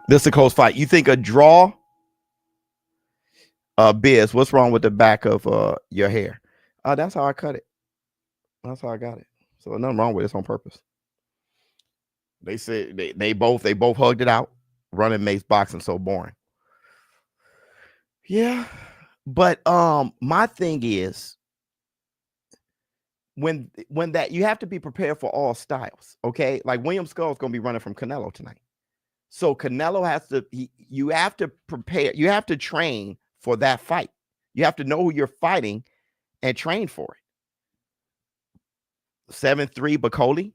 [SPEAKER 1] This is a close fight. You think a draw? Biz, what's wrong with the back of your hair? That's how I cut it. That's how I got it. So nothing wrong with it. It's on purpose. They said they both hugged it out. Running makes boxing so boring. Yeah, but my thing is when that you have to be prepared for all styles. Okay, like William Scull is going to be running from Canelo tonight, so Canelo has to. You have to prepare. You have to train for that fight. You have to know who you're fighting and train for it. 7-3 Bakole.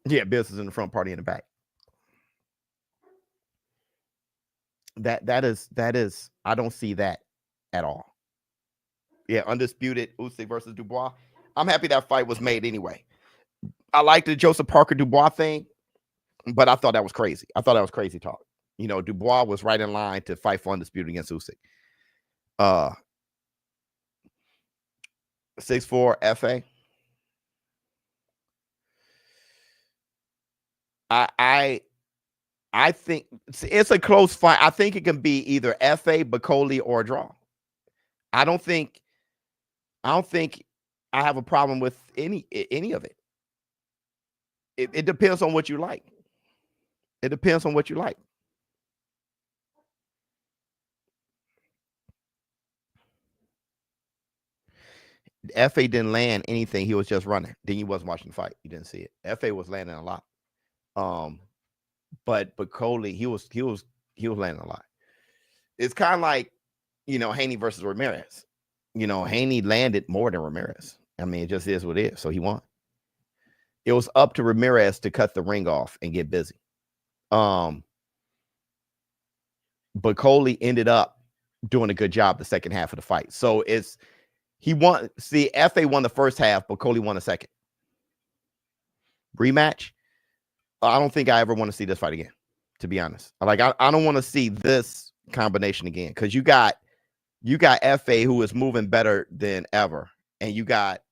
[SPEAKER 1] Yeah, business in the front, party in the back. That is I don't see that at all. Yeah, undisputed Usyk versus Dubois. I'm happy that fight was made anyway. I like the Joseph Parker Dubois thing, but I thought that was crazy. I thought that was crazy talk. You know, Dubois was right in line to fight for undisputed against Usyk. 6-4 Efe. I think it's a close fight. I think it can be either Efe, Bakole, or a draw. I don't think I have a problem with any of it. It depends on what you like. It depends on what you like. Efe didn't land anything. He was just running. Then you wasn't watching the fight. You didn't see it. Efe was landing a lot. But Bakole, he was landing a lot. It's kind of like, you know, Haney versus Ramirez. You know, Haney landed more than Ramirez. I mean, it just is what it is. So he won. It was up to Ramirez to cut the ring off and get busy. Bakole ended up doing a good job the second half of the fight. So he won. See, Efe won the first half, Bakole won the second. Rematch. I don't think I ever want to see this fight again, to be honest. Like, I don't want to see this combination again, because you got Efe, who is moving better than ever, and you got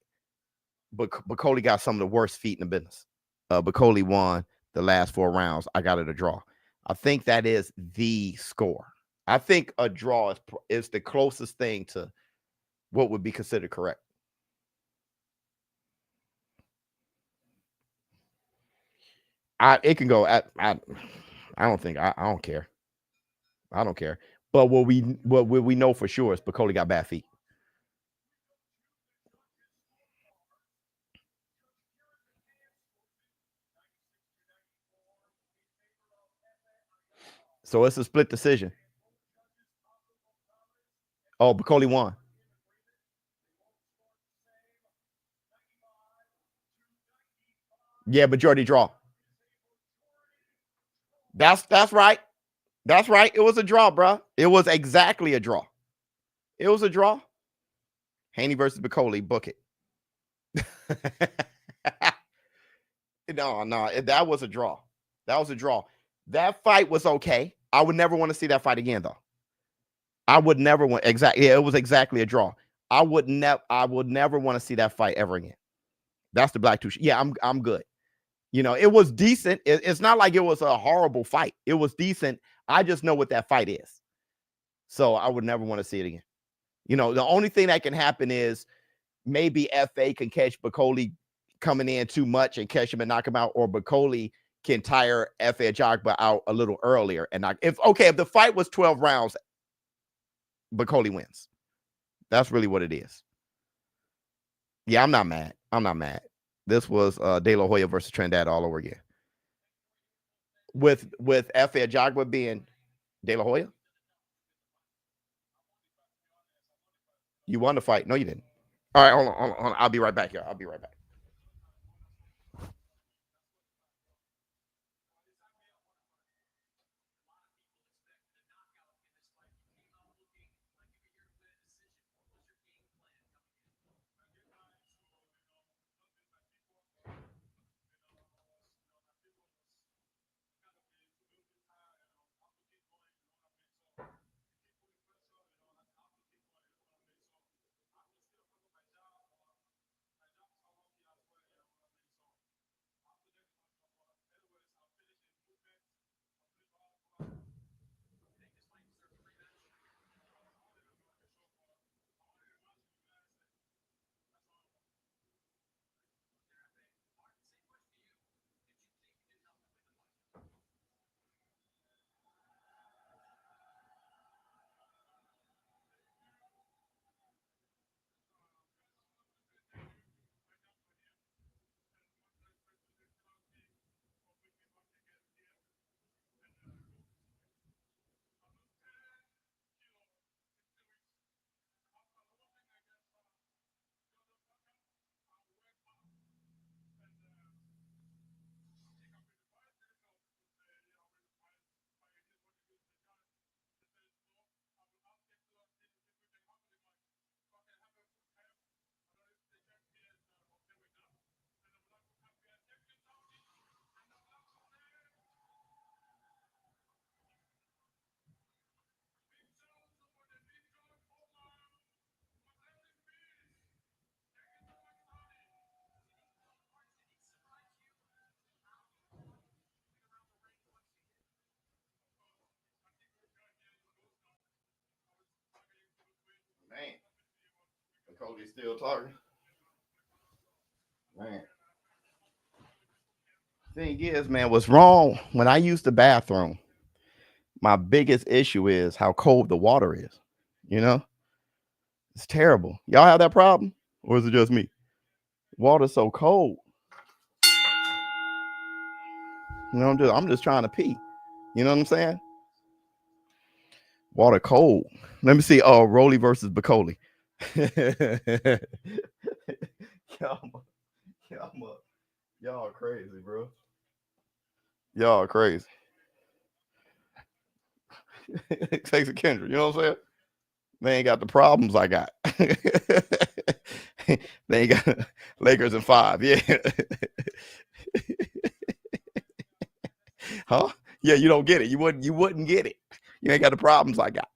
[SPEAKER 1] Bakole got some of the worst feet in the business. Bakole won the last 4 rounds. I got it a draw. I think that is the score. I think a draw is the closest thing to what would be considered correct. It can go at I don't think I don't care. I don't care. But what we know for sure is Bakole got bad feet. So it's a split decision. Oh, Bakole won. Yeah, majority draw. That's right. That's right. It was a draw, bro. It was exactly a draw. It was a draw. Haney versus Bakole, book it. No, that was a draw. That was a draw. That fight was okay. I would never want to see that fight again, though. I would never want exactly. Yeah, it was exactly a draw. I would never want to see that fight ever again. That's the black two. Yeah, I'm good. You know, it was decent. It's not like it was a horrible fight. It was decent. I just know what that fight is. So I would never want to see it again. You know, the only thing that can happen is maybe FA can catch Bakole coming in too much and catch him and knock him out, or Bakole can tire Efe Ajagba out a little earlier and knock. If the fight was 12 rounds, Bakole wins. That's really what it is. Yeah, I'm not mad. I'm not mad. This was De La Hoya versus Trinidad all over again. With Efe Ajagba being De La Hoya? You won the fight. No, you didn't. All right, hold on. I'll be right back, y'all. I'll be right back. Man, Bakole's still talking. Man. Thing is, man, what's wrong when I use the bathroom? My biggest issue is how cold the water is. You know, it's terrible. Y'all have that problem, or is it just me? Water's so cold. You know, I'm just trying to pee. You know what I'm saying? Water cold. Let me see. Oh, Rolly versus Bakole. Y'all crazy, bro. Y'all crazy. Takes a Kendra. You know what I'm saying? They ain't got the problems I got. They ain't got Lakers in 5. Yeah. Huh? Yeah, you don't get it. You wouldn't get it. You ain't got the problems I got.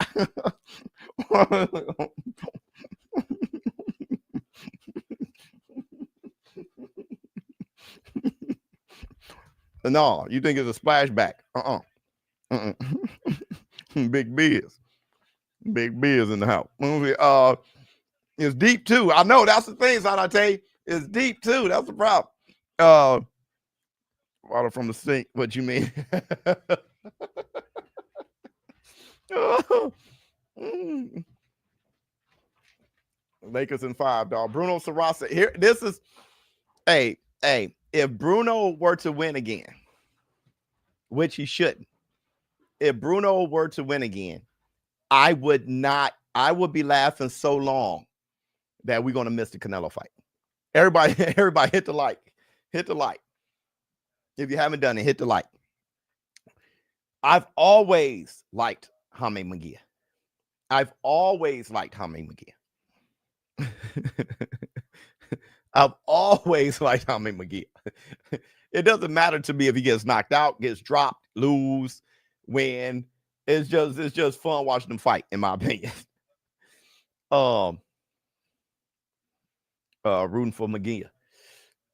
[SPEAKER 1] No, you think it's a splashback. Big biz. Big B is in the house. It's deep too. I know that's the thing, son. I tell you, it's deep too. That's the problem. Water from the sink. What you mean? Lakers in 5, dog. Bruno Surace. Here, this is. Hey. If Bruno were to win again, which he shouldn't, if Bruno were to win again, I would be laughing so long that we're gonna miss the Canelo fight. Everybody hit the like. Hit the like. If you haven't done it, hit the like. I've always liked Jaime Munguia. I've always liked Jaime Munguia. I've always liked Jaime Munguia. It doesn't matter to me if he gets knocked out, gets dropped, lose, win. It's just fun watching them fight, in my opinion. Rooting for Munguia.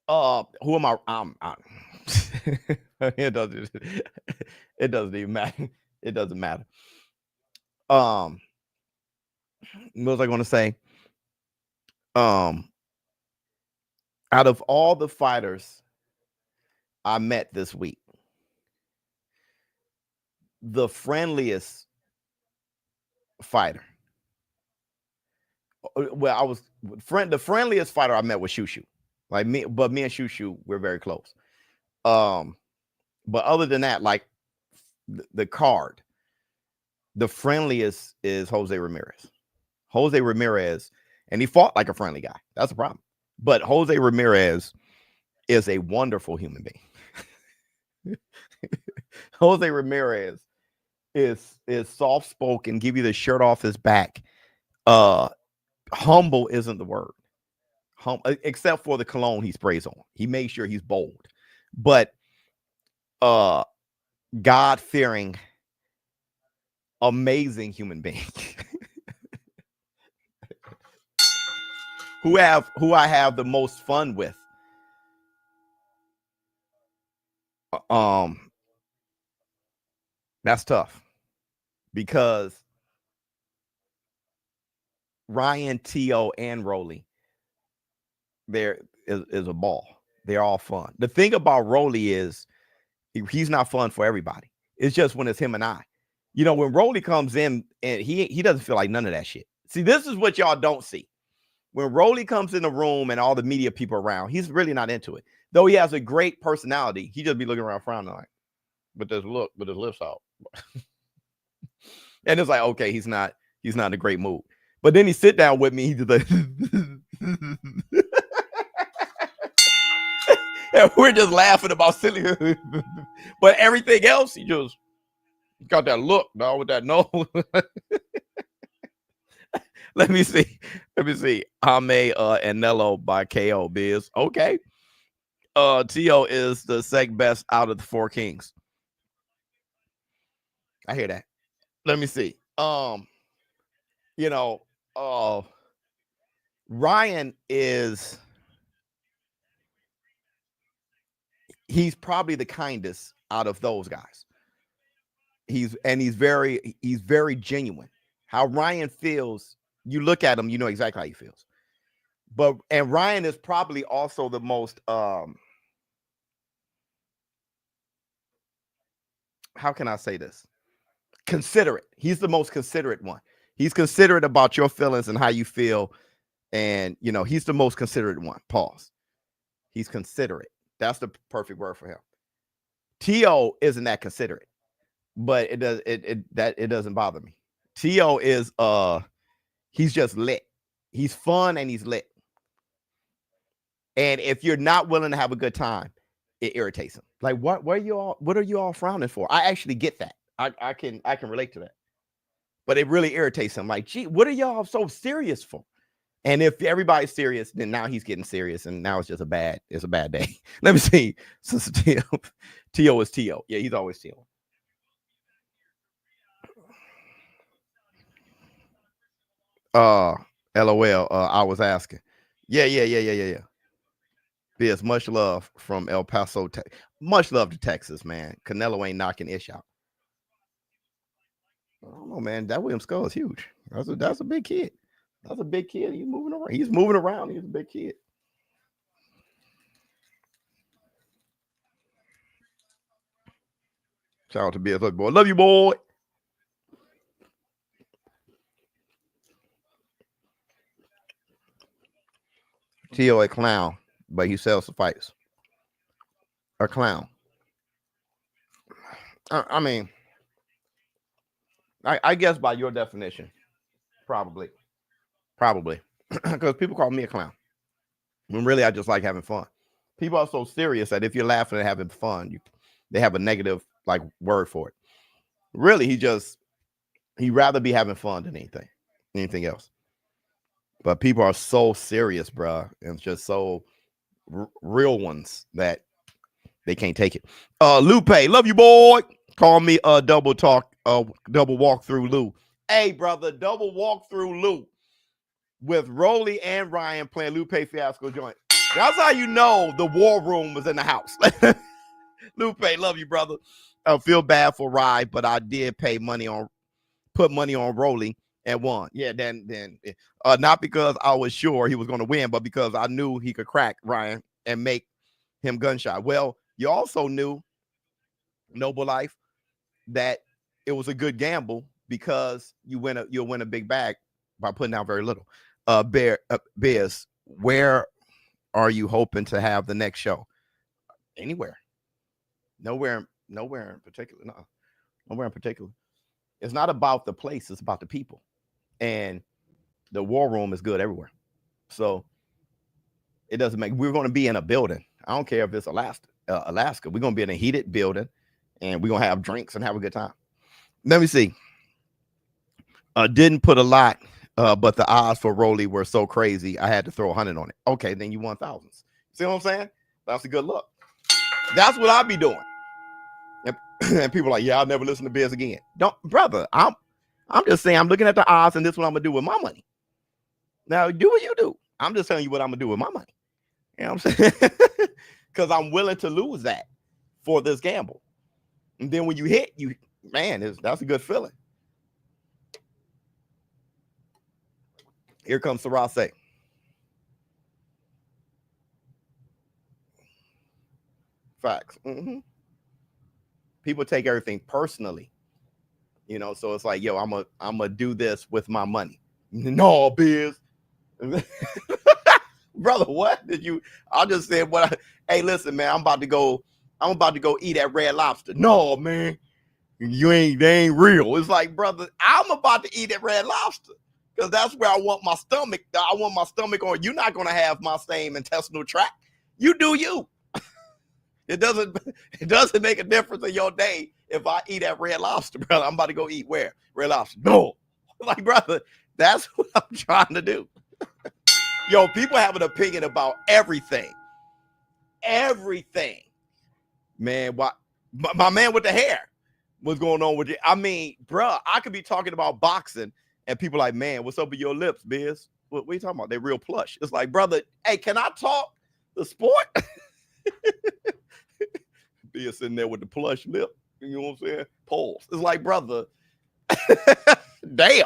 [SPEAKER 1] Who am I? It doesn't even matter. It doesn't matter. What was I going to say? Out of all the fighters I met this week, the friendliest fighter. Well, the friendliest fighter I met was Shushu. Like me, but me and Shushu, we're very close. But other than that, like the card, the friendliest is Jose Ramirez. Jose Ramirez, and he fought like a friendly guy. That's the problem. But Jose Ramirez is a wonderful human being. Jose Ramirez is soft-spoken, give you the shirt off his back. Humble isn't the word. Except for the cologne he sprays on. He makes sure he's bold. But God-fearing, amazing human being. who I have the most fun with. That's tough because Ryan, T.O., and Rolly, there is a ball. They're all fun. The thing about Rolly is he's not fun for everybody. It's just when it's him and I. You know, when Rolly comes in and he doesn't feel like none of that shit. See, this is what y'all don't see. When Rolly comes in the room and all the media people around, he's really not into it. Though he has a great personality, he just be looking around frowning like, with his lips out. And it's like, okay, he's not in a great mood. But then he sit down with me, he's just like, and we're just laughing about silly. But everything else, he just got that look, dog, with that nose. Let me see. Jaime Canelo by KO Biz. Okay. T.O. is the second best out of the 4 kings. I hear that. Let me see. Ryan he's probably the kindest out of those guys. He's very genuine. How Ryan feels, you look at him, you know exactly how he feels. And Ryan is probably also the most how can I say this? Considerate. He's the most considerate one. He's considerate about your feelings and how you feel. And, you know, he's the most considerate one. Pause. He's considerate. That's the perfect word for him. T.O. isn't that considerate, but it doesn't bother me. T.O. is he's just lit. He's fun and he's lit. And if you're not willing to have a good time, it irritates him. Like, what are you all frowning for? I actually get that. I can relate to that. But it really irritates him. Like, gee, what are y'all so serious for? And if everybody's serious, then now he's getting serious, and now it's just a bad day. Let me see. Since T.O. is T.O. Yeah, he's always T.O. LOL. I was asking. Yeah. Yes, much love from El Paso. Much love to Texas, man. Canelo ain't knocking Ish out. I don't know, man. That William Scull is huge. That's a big kid. That's a big kid. He's moving around. He's moving around. He's a big kid. Shout out to BS boy. Love you, boy. T.O. a clown, but he sells the fights. A clown. I mean, I guess by your definition, probably, because people call me a clown. When really I just like having fun. People are so serious that if you're laughing and having fun, they have a negative like word for it. Really, he'd rather be having fun than anything else. But people are so serious, bro, and just so real ones that they can't take it. Lupe, love you, boy. Call me double walk through Lou. Hey, brother, double walk through Lou with Rolly and Ryan playing Lupe Fiasco joint. That's how you know the war room was in the house. Lupe, love you, brother. I feel bad for Rye, but I did put money on Rolly and won. Yeah, then not because I was sure he was going to win, but because I knew he could crack Ryan and make him gunshot. Well, you also knew, Noble Life, that it was a good gamble because you'll win a big bag by putting out very little. Bears, where are you hoping to have the next show? Anywhere. Nowhere in particular. No, nowhere in particular. It's not about the place, it's about the people. And the war room is good everywhere. So it doesn't make, we're going to be in a building. I don't care if it's Alaska. We're going to be in a heated building and we're going to have drinks and have a good time. Let me see. Didn't put a lot, but the odds for Rolly were so crazy, I had to throw 100 on it. Okay, then you won thousands. See what I'm saying? That's a good look. That's what I'll be doing. And people are like, yeah, I'll never listen to Biz again. Don't, brother, I'm just saying, I'm looking at the odds and this is what I'm going to do with my money. Now, do what you do. I'm just telling you what I'm going to do with my money. You know what I'm saying? Because I'm willing to lose that for this gamble. And then when you hit, that's a good feeling. Here comes Surace. Facts. Mm-hmm. People take everything personally, so it's like, yo, I'm gonna do this with my money. No, Biz. Brother, what did you? I just said hey, listen, man, I'm about to go eat at Red Lobster. No, man, they ain't real. It's like, brother, I'm about to eat at Red Lobster because that's where I want my stomach. I want my stomach on. You're not gonna have my same intestinal tract. You do you. It doesn't make a difference in your day if I eat at Red Lobster, brother. I'm about to go eat where? Red Lobster. No. Like, brother, that's what I'm trying to do. Yo, people have an opinion about everything. Everything. Man, what my man with the hair, what's going on with it? I mean, bro, I could be talking about boxing and people like, man, what's up with your lips, Biz? What are you talking about? They're real plush. It's like, brother, hey, can I talk the sport? Be sitting there with the plush lip, you know what I'm saying? Pulse. It's like, brother, damn.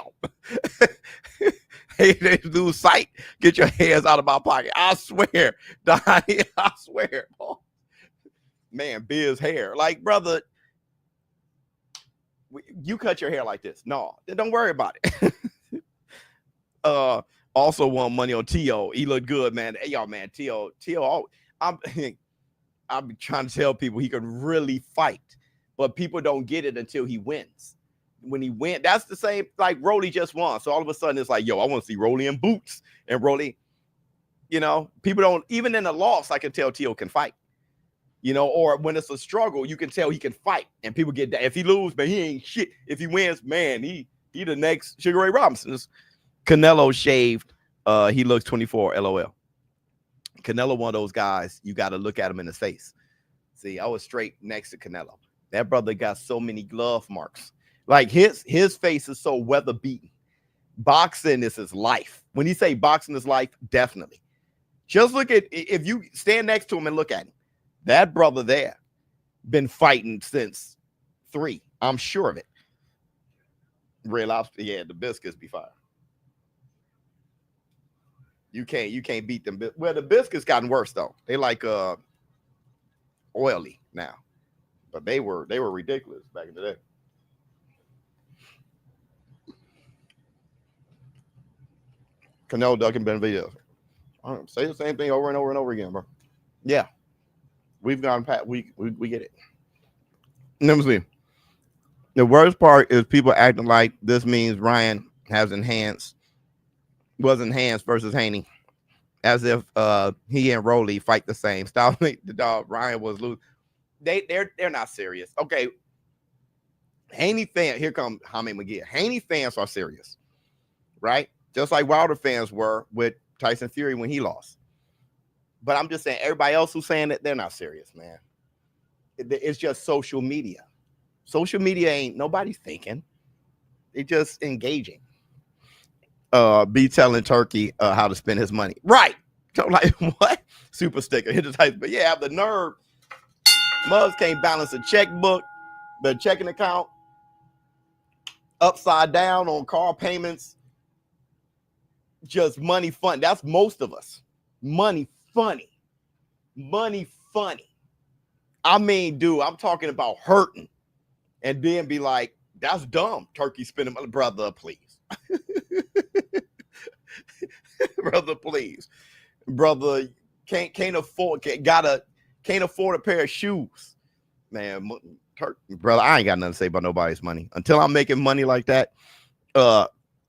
[SPEAKER 1] Hey, they lose sight. Get your hands out of my pocket. I swear, Donnie, I swear. Oh, man, Biz hair. Like, brother, you cut your hair like this. No, don't worry about it. Also won money on T.O. He looked good, man. Hey, y'all, man, T.O. I'm trying to tell people he can really fight, but people don't get it until he wins. When he wins, that's the same, like Rolly just won. So all of a sudden it's like, yo, I want to see Rolly in boots. And Rolly, people don't, even in a loss, I can tell T.O. can fight. Or when it's a struggle, you can tell he can fight. And people get that. If he loses, man, he ain't shit. If he wins, man, he the next Sugar Ray Robinson. Canelo shaved. He looks 24, LOL. Canelo, one of those guys, you got to look at him in the face. See, I was straight next to Canelo. That brother got so many glove marks. Like his face is so weather beaten. Boxing is his life. When you say boxing is life, definitely. Just look at, if you stand next to him and look at him, that brother there been fighting since 3. I'm sure of it. Red Lobster, yeah, the biscuits be fire. You can't beat them. Well, the biscuits gotten worse though. They like oily now, but they were ridiculous back in the day. Canelo ducking Benavidez. Say the same thing over and over and over again, bro. Yeah, we've gone past. We get it. Let me see. The worst part is people acting like this means Ryan was enhanced versus Haney, as if he and Rolly fight the same style. The dog Ryan was lose. They're not serious. Okay, Haney fan. Here come Jaime Munguia. Haney fans are serious, right? Just like Wilder fans were with Tyson Fury when he lost. But I'm just saying, everybody else who's saying it, they're not serious, man. It's just social media. Social media ain't nobody thinking. They just engaging. Be telling Turkey how to spend his money. Right. So like, what? Super sticker. Hit the type. But yeah, have the nerve. Muggs can't balance a checkbook, the checking account, upside down on car payments. Just money fun. That's most of us. Money funny. Money funny. I mean, dude, I'm talking about hurting. And then be like, that's dumb. Turkey spending money. Brother, please. Brother, please. Brother, can't afford a pair of shoes. Man, brother, I ain't got nothing to say about nobody's money. Until I'm making money like that,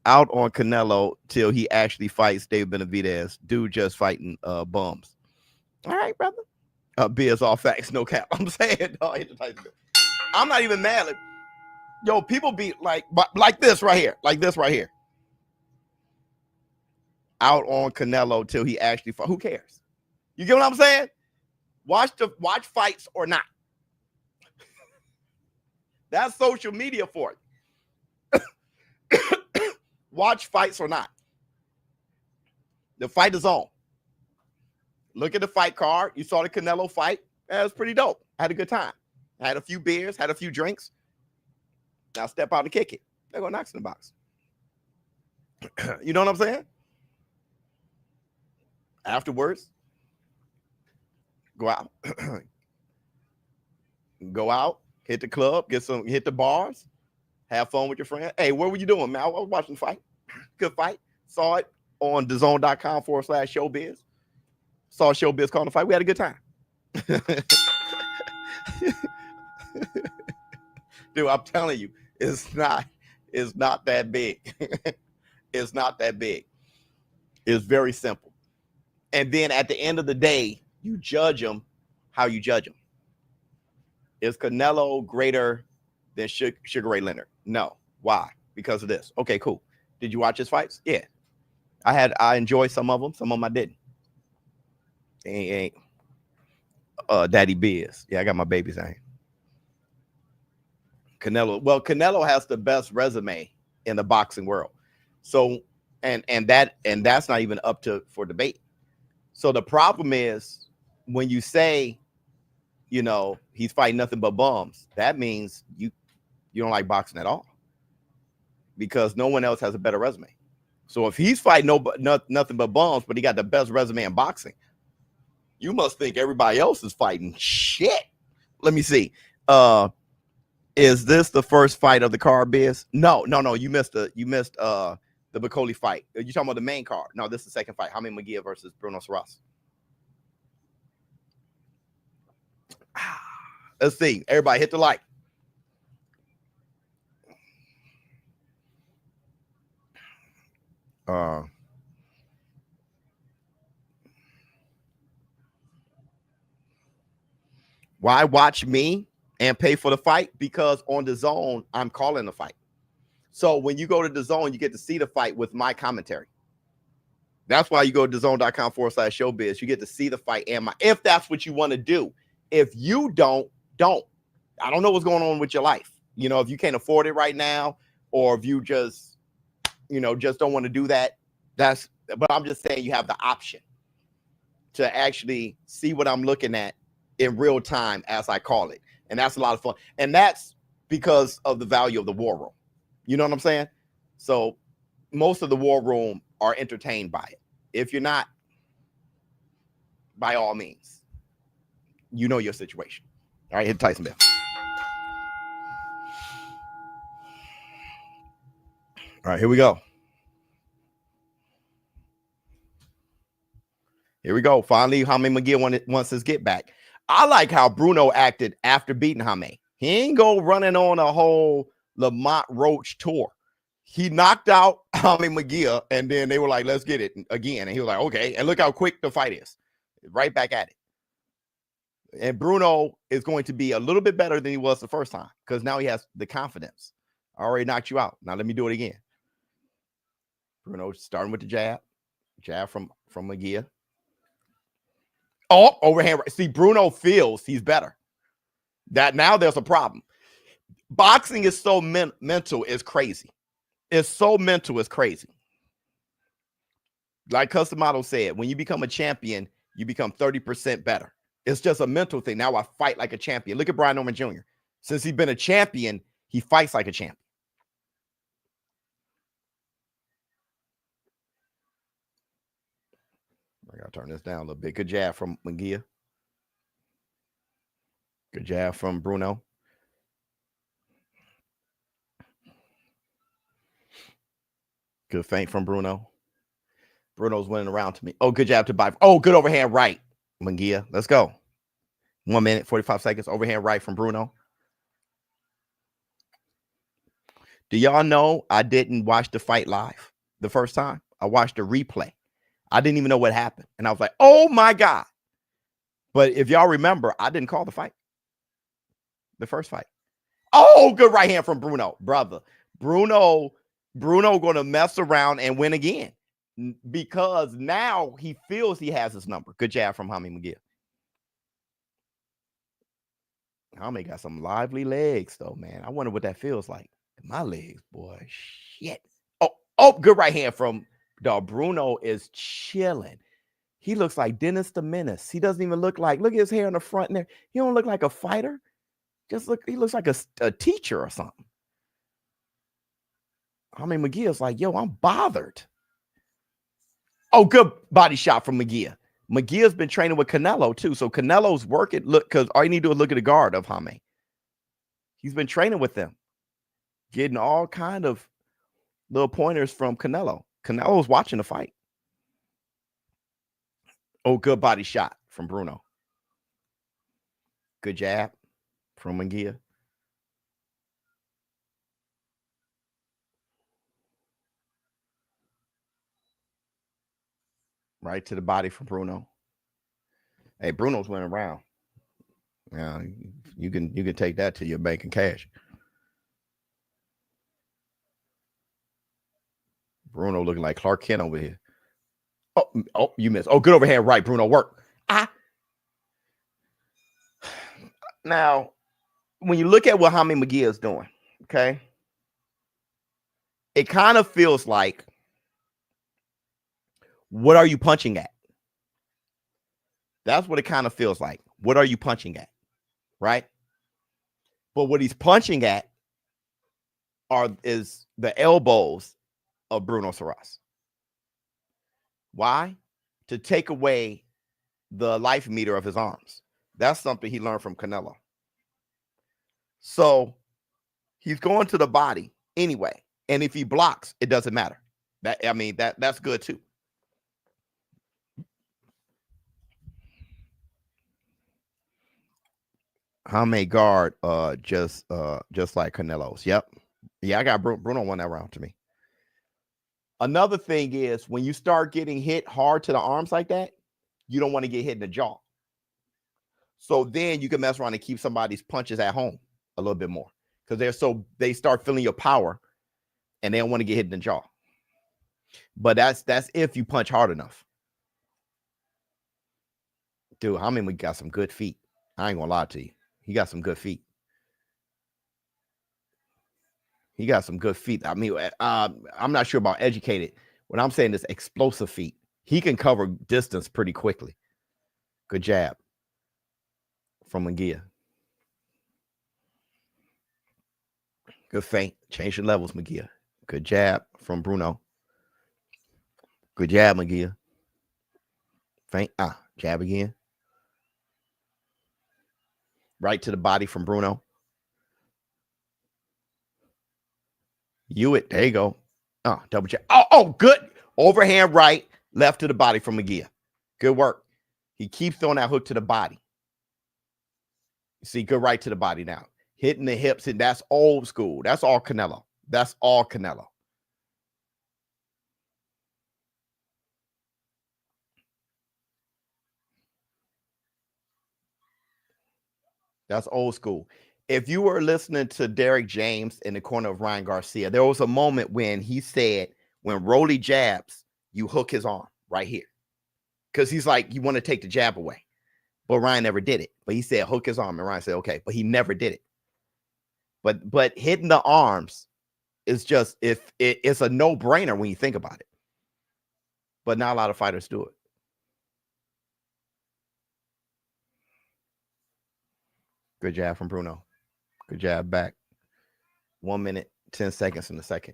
[SPEAKER 1] out on Canelo till he actually fights Dave Benavidez. Dude just fighting bums. All right, brother. Beers all facts, no cap. I'm saying, no, I'm not even mad. Like, yo, people be like this right here. Like this right here. Out on Canelo till he actually fight. Who cares? You get what I'm saying? Watch fights or not. That's social media for it. Watch fights or not. The fight is on. Look at the fight card. You saw the Canelo fight. That was pretty dope. I had a good time. I had a few beers, had a few drinks. Now step out and kick it. They're going to knock in the box. You know what I'm saying? Afterwards, go out. Go out, hit the club, hit the bars. Have fun with your friend. Hey, what were you doing, man? I was watching the fight. Good fight. Saw it on DAZN.com/showbiz. Saw Showbiz calling the fight. We had a good time. Dude, I'm telling you, it's not that big. It's not that big. It's very simple. And then at the end of the day, you judge them how you judge them. Is Canelo greater than Sugar Ray Leonard? No. Why? Because of this. Okay, cool. Did you watch his fights? Yeah. I enjoyed some of them. Some of them I didn't. Ain't Daddy Biz. Yeah, I got my babies out here. Canelo has the best resume in the boxing world. So and that's not even up for debate. So the problem is when you say, you know, he's fighting nothing but bums, that means you don't like boxing at all, because no one else has a better resume. So if he's fighting nothing but bums, but he got the best resume in boxing, you must think everybody else is fighting shit. Let me see. Is this the first fight of the card, Biz? No. You missed the Bakole fight. You talking about the main card? No, this is the second fight. Jaime Munguia versus Bruno Surace. Let's see. Everybody hit the like. Why watch me and pay for the fight? Because on DAZN, I'm calling the fight. So when you go to DAZN, you get to see the fight with my commentary. That's why you go to DAZN.com/showbiz. You get to see the fight and if that's what you want to do. If you don't. I don't know what's going on with your life. You know, if you can't afford it right now, or if you just don't want to do that, but I'm just saying you have the option to actually see what I'm looking at in real time as I call it. And that's a lot of fun. And that's because of the value of the war room. You know what I'm saying? So most of the war room are entertained by it. If you're not, by all means, you know your situation. All right, hit Tyson Bell. All right, here we go. Here we go. Finally, Jaime Munguia wants his get back. I like how Bruno acted after beating Jaime. He ain't go running on a whole Lamont Roach tour. He knocked out Jaime Munguia, and then they were like, let's get it again. And he was like, okay. And look how quick the fight is. Right back at it. And Bruno is going to be a little bit better than he was the first time because now he has the confidence. I already knocked you out. Now let me do it again. Bruno starting with the jab. Jab from Munguia. Oh, overhand. See, Bruno feels he's better. That now there's a problem. Boxing is so mental, it's crazy. It's so mental, it's crazy. Like Customato said, when you become a champion, you become 30% better. It's just a mental thing. Now I fight like a champion. Look at Brian Norman Jr. Since he's been a champion, he fights like a champion. I gotta turn this down a little bit. Good jab from Munguia. Good jab from Bruno. Good feint from Bruno. Bruno's winning around to me. Oh, good jab to buy. Oh, good overhand right. Munguia. Let's go. 1 minute, 45 seconds. Overhand right from Bruno. Do y'all know I didn't watch the fight live the first time? I watched a replay. I didn't even know what happened. And I was like, oh my God. But if y'all remember, I didn't call the fight. The first fight. Oh, good right hand from Bruno. Brother. Bruno going to mess around and win again. Because now he feels he has his number. Good jab from Jaime Munguia. Jaime got some lively legs, though, man. I wonder what that feels like. My legs, boy. Shit. Oh, good right hand from dog. Bruno is chilling. He looks like Dennis the Menace. He doesn't even look like, look at his hair in the front there. He don't look like a fighter. He looks like a teacher or something. Jaime Munguia's like, yo, I'm bothered. Oh, good body shot from Munguia. Munguia's been training with Canelo, too. So Canelo's working. Look, because all you need to do is look at the guard of Jaime. He's been training with them. Getting all kind of little pointers from Canelo. Canelo's watching the fight. Oh, good body shot from Bruno. Good jab from Munguia. Right to the body from Bruno. Hey, Bruno's winning around. Yeah, you can take that to your bank and cash. Bruno looking like Clark Kent over here. Oh, you missed. Oh, good overhand right, Bruno. Work. Now, when you look at what Jaime Munguia is doing, okay, it kind of feels like, what are you punching at? That's what it kind of feels like. What are you punching at? Right? But what he's punching at is the elbows of Bruno Surace. Why? To take away the life meter of his arms. That's something he learned from Canelo. So he's going to the body anyway. And if he blocks, it doesn't matter. That's good too. Jaime guard just like Canelos. Yep. Yeah, I got Bruno won that round to me. Another thing is when you start getting hit hard to the arms like that, you don't want to get hit in the jaw. So then you can mess around and keep somebody's punches at home a little bit more because they start feeling your power and they don't want to get hit in the jaw. But that's if you punch hard enough. Dude, we got some good feet. I ain't gonna lie to you. He got some good feet. He got some good feet. I'm not sure about educated. What I'm saying is explosive feet. He can cover distance pretty quickly. Good jab from Munguia. Good feint. Change the levels, Munguia. Good jab from Bruno. Good jab, Munguia. Feint. Jab again. Right to the body from Bruno. There you go. Double jab. Oh, good. Overhand right, left to the body from Munguia. Good work. He keeps throwing that hook to the body. See, good right to the body now. Hitting the hips, and that's old school. That's all Canelo. That's all Canelo. That's old school. If you were listening to Derek James in the corner of Ryan Garcia, there was a moment when he said, when Rolly jabs, you hook his arm right here. Because he's like, you want to take the jab away. But Ryan never did it. But he said, hook his arm. And Ryan said, okay. But he never did it. But hitting the arms is just, it's a no-brainer when you think about it. But not a lot of fighters do it. Good jab from Bruno. Good jab back. 1 minute, 10 seconds in the second.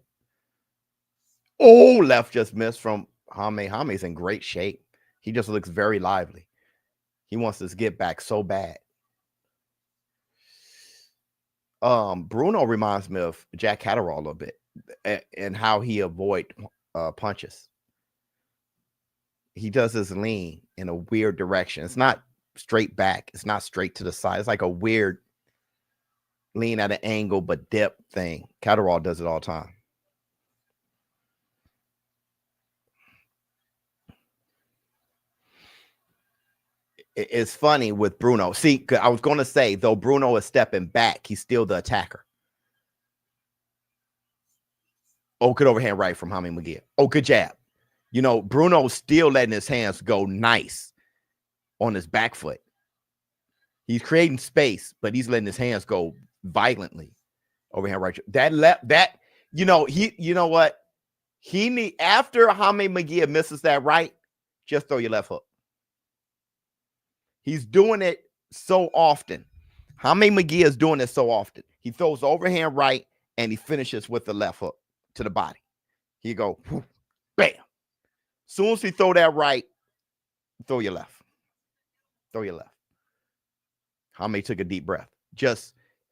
[SPEAKER 1] Oh, left just missed from Jaime. Jaime's in great shape. He just looks very lively. He wants to get back so bad. Bruno reminds me of Jack Catterall a little bit and how he avoid punches. He does his lean in a weird direction. It's not straight back. It's not straight to the side. It's like a weird lean at an angle but dip thing. Catterall does it all the time. It's funny with Bruno. See, I was going to say, though Bruno is stepping back, he's still the attacker. Oh, good overhand right from Jaime Munguia. Oh, good jab. You know, Bruno's still letting his hands go nice on his back foot. He's creating space, but he's letting his hands go violently. Overhand right. You know what? After Jaime Munguia misses that right, just throw your left hook. He's doing it so often. Jaime Munguia is doing it so often. He throws the overhand right and he finishes with the left hook to the body. He go, whoosh, bam. Soon as he throw that right, throw your left. Throw your left. Jaime took a deep breath.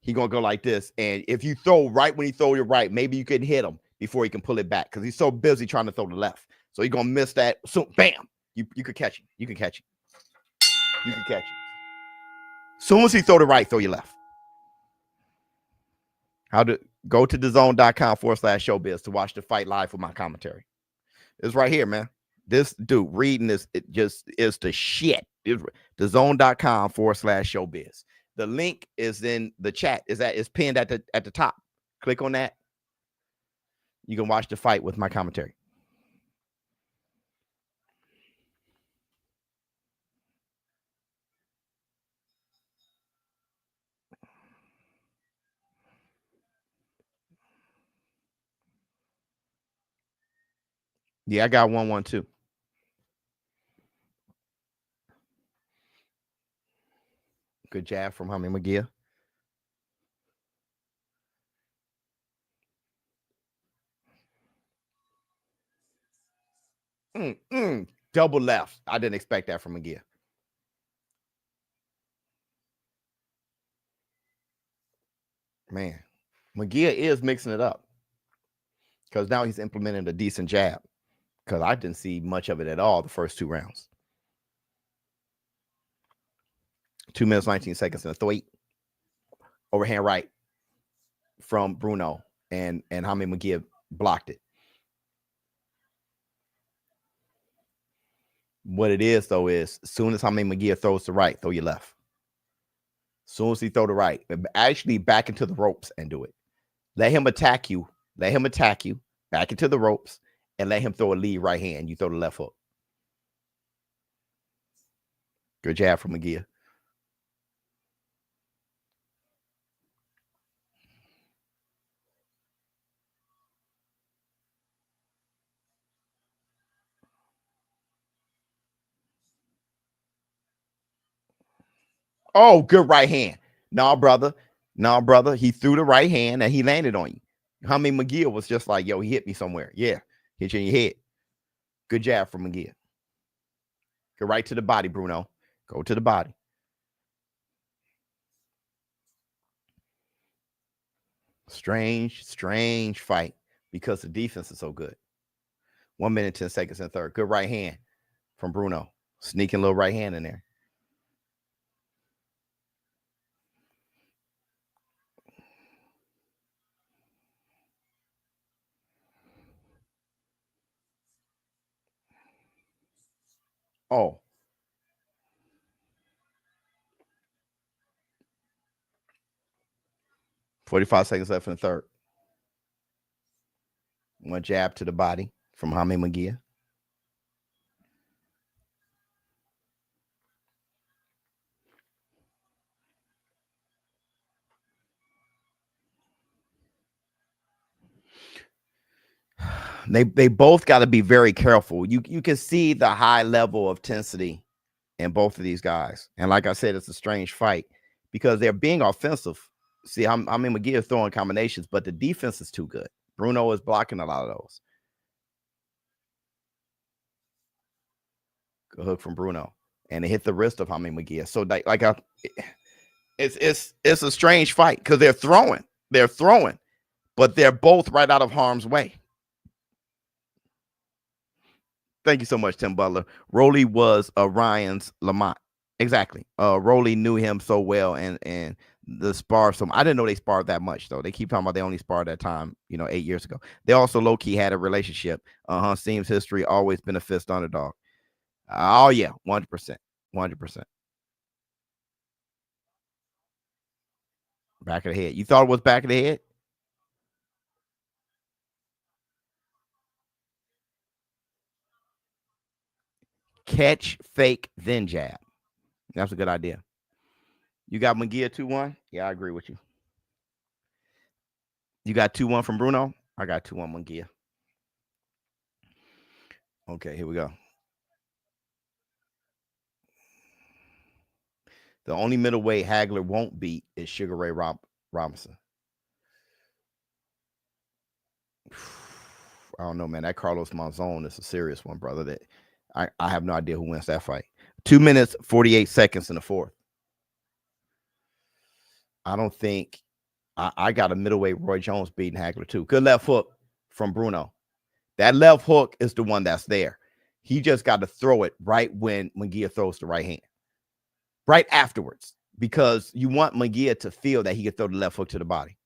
[SPEAKER 1] He gonna go like this. And if you throw right when he throw your right, maybe you can hit him before he can pull it back because he's so busy trying to throw the left. So he's gonna miss that. So bam, you could catch him. You can catch him. You can catch him. Soon as he throw the right, throw your left. Go to DAZN.com/showbiz to watch the fight live with my commentary. It's right here, man. This dude reading this, it just is the shit. DAZN.com/showbiz. The link is in the chat. It's pinned at the top. Click on that. You can watch the fight with my commentary. Yeah, I got 1-1-2. Good jab from Jaime Munguia. Double left. I didn't expect that from Munguia. Man, Munguia is mixing it up because now he's implementing a decent jab because I didn't see much of it at all the first 2 rounds. 2 minutes, 19 seconds in the throat. Overhand right from Bruno and Jaime Munguia blocked it. What it is, though, is as soon as Jaime Munguia throws the right, throw your left. As soon as he throw the right, actually back into the ropes and do it. Let him attack you. Let him attack you. Back into the ropes and let him throw a lead right hand. You throw the left hook. Good jab from Munguia. Oh, good right hand. No, brother. No, brother, he threw the right hand and he landed on you. Jaime Munguia was just like, yo, he hit me somewhere. Yeah, hit you in your head. Good jab from Munguia. Go right to the body, Bruno. Go to the body. Strange fight because the defense is so good. 1 minute, 10 seconds in the third. Good right hand from Bruno. Sneaking little right hand in there. Oh. $45 seconds left in the third. One jab to the body from Jaime Munguia. They both got to be very careful. You can see the high level of intensity in both of these guys. And like I said, it's a strange fight because they're being offensive. See, Jaime Munguia is throwing combinations, but the defense is too good. Bruno is blocking a lot of those. Good hook from Bruno. And it hit the wrist of Jaime Munguia. So it's a strange fight because they're throwing, but they're both right out of harm's way. Thank you so much, Tim Butler. Rolly was Ryan's Lamont. Exactly. Rolly knew him so well and the spar. So I didn't know they sparred that much, though. They keep talking about they only sparred that time, 8 years ago. They also low-key had a relationship. Seems history always been a fist underdog. Oh, yeah, 100%. 100%. Back of the head. You thought it was back of the head? Catch, fake, then jab. That's a good idea. You got Munguia 2-1? Yeah, I agree with you. You got 2-1 from Bruno? I got 2-1 Munguia. Okay, here we go. The only middleweight Hagler won't beat is Sugar Ray Robinson. I don't know, man. That Carlos Monzon is a serious one, brother. That I have no idea who wins that fight. 2 minutes, 48 seconds in the fourth. I don't think I got a middleweight Roy Jones beating Hagler too. Good left hook from Bruno. That left hook is the one that's there. He just got to throw it right when Munguia throws the right hand. Right afterwards, because you want Munguia to feel that he can throw the left hook to the body.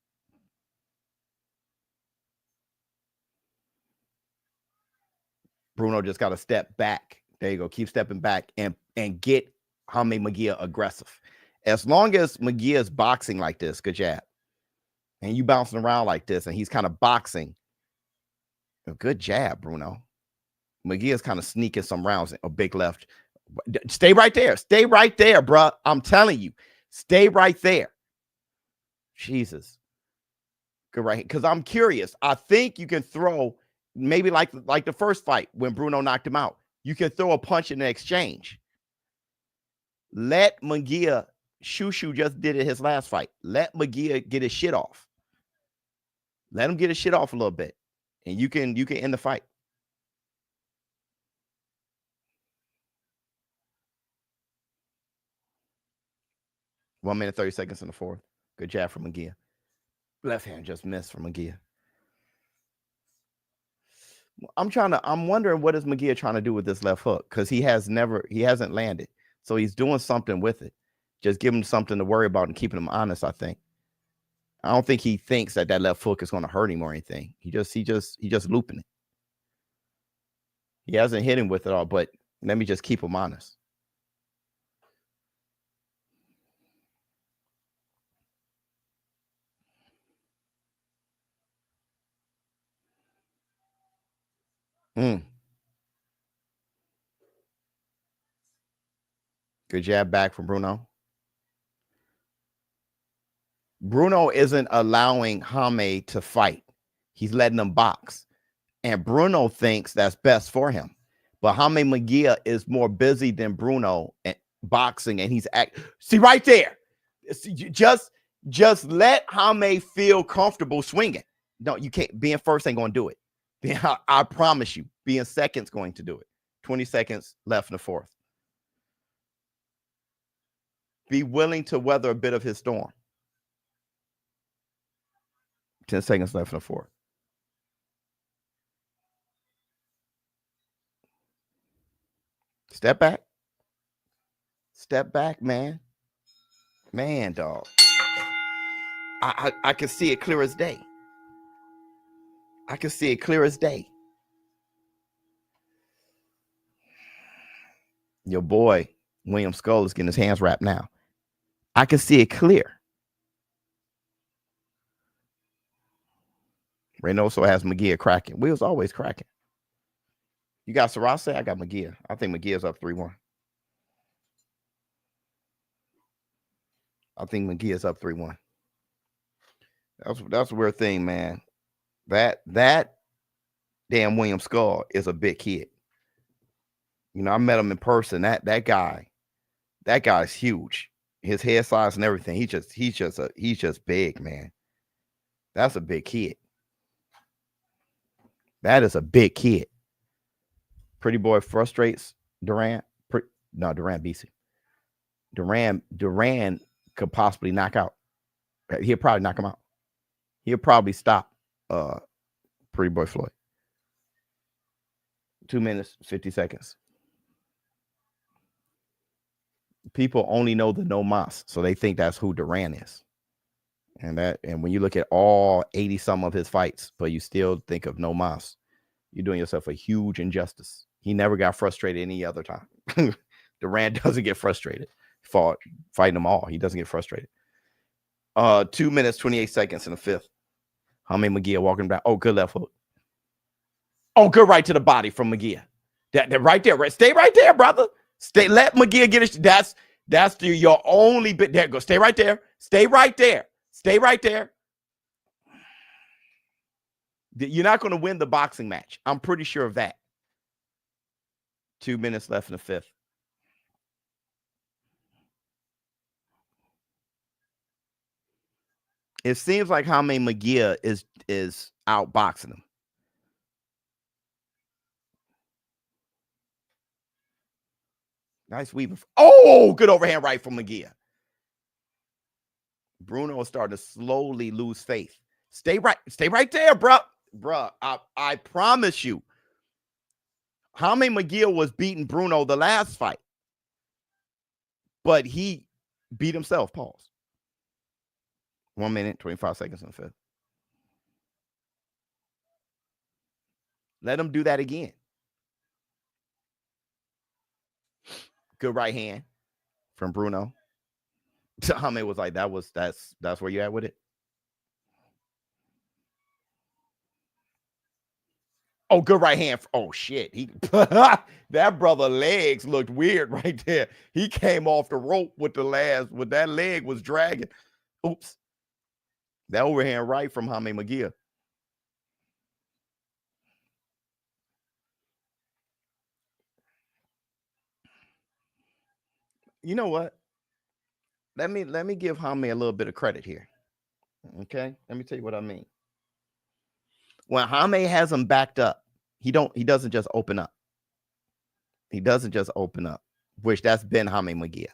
[SPEAKER 1] Bruno just got to step back. There you go. Keep stepping back and get Jaime Munguia aggressive. As long as Munguia is boxing like this, good jab, and you bouncing around like this, and he's kind of boxing, a good jab, Bruno. Munguia's kind of sneaking some rounds, a big left. Stay right there. Stay right there, bro. I'm telling you. Stay right there. Jesus. Good right. Because I'm curious. I think you can throw maybe like the first fight when Bruno knocked him out. You can throw a punch in the exchange. Let Munguia, Shushu just did it his last fight. Let Munguia get his shit off. Let him get his shit off a little bit. And you can end the fight. One minute, 30 seconds in the fourth. Good jab from Munguia. Left hand just missed from Munguia. I'm wondering what is Munguia trying to do with this left hook, because he hasn't landed. So he's doing something with it. Just give him something to worry about and keeping him honest, I think. I don't think he thinks that left hook is going to hurt him or anything. He just looping it. He hasn't hit him with it all, but let me just keep him honest. Good jab back from Bruno. Bruno isn't allowing Jaime to fight. He's letting him box. And Bruno thinks that's best for him. But Jaime Munguia is more busy than Bruno at boxing, and he's see right there. Just Just let Jaime feel comfortable swinging. No, you can't. Being first ain't going to do it. I promise you, being second's going to do it. 20 seconds left in the fourth. Be willing to weather a bit of his storm. 10 seconds left in the fourth. Step back. Step back, man. Man, dog. I can see it clear as day. I can see it clear as day. Your boy, William Scull, is getting his hands wrapped now. I can see it clear. Reynoso has Munguia cracking. Will's always cracking. You got Surace? I got Munguia. I think Munguia's up 3-1. I think Munguia's up 3-1. That's a weird thing, man. That damn William Scull is a big kid. You know, I met him in person. That guy's huge. His head size and everything. He's just big, man. That's a big kid. That is a big kid. Pretty boy frustrates Duran. Duran beats him. Duran could possibly knock out. He'll probably knock him out. He'll probably stop Pretty Boy Floyd. 2 minutes, 50 seconds. People only know the no mas, so they think that's who Duran is. And when you look at all 80 some of his fights, but you still think of no mas, you're doing yourself a huge injustice. He never got frustrated any other time. Duran doesn't get frustrated. Fighting them all. He doesn't get frustrated. 2 minutes, 28 seconds in the fifth. Jaime Munguia walking back. Oh, good left hook. Oh, good right to the body from Munguia. That right there. Right, stay right there, brother. Stay. Let Munguia get it. That's your only bit. There, go. Stay right there. Stay right there. Stay right there. You're not going to win the boxing match. I'm pretty sure of that. 2 minutes left in the fifth. It seems like Jaime Munguia is outboxing him. Nice weave. Oh, good overhand right from Munguia. Bruno is starting to slowly lose faith. Stay right there, bro. Bruh, I promise you. Jaime Munguia was beating Bruno the last fight. But he beat himself. Pause. 1 minute, 25 seconds in the fifth. Let him do that again. Good right hand from Bruno. Jaime was like, that's where you at with it. Oh, good right hand. Oh, shit. That brother legs looked weird right there. He came off the rope with that leg was dragging. Oops. That overhand right from Jaime Munguia. You know what? Let me give Jaime a little bit of credit here. Okay? Let me tell you what I mean. When Jaime has him backed up, he doesn't just open up. He doesn't just open up, which that's been Jaime Munguia.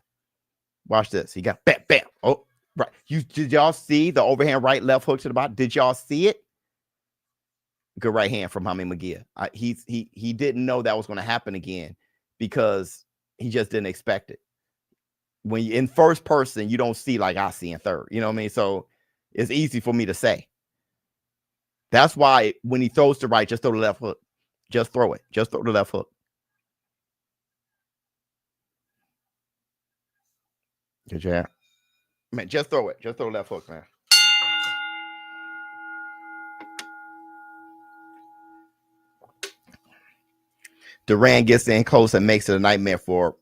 [SPEAKER 1] Watch this. He got bam, bam. Oh, right. Did y'all see the overhand right left hook to the bottom? Did y'all see it? Good right hand from Jaime Munguia. He didn't know that was going to happen again because he just didn't expect it. When you're in first person, you don't see like I see in third. You know what I mean? So it's easy for me to say. That's why when he throws the right, just throw the left hook. Just throw it. Just throw the left hook. Good job. Man, just throw it. Just throw the left hook, man. Duran gets in close and makes it a nightmare for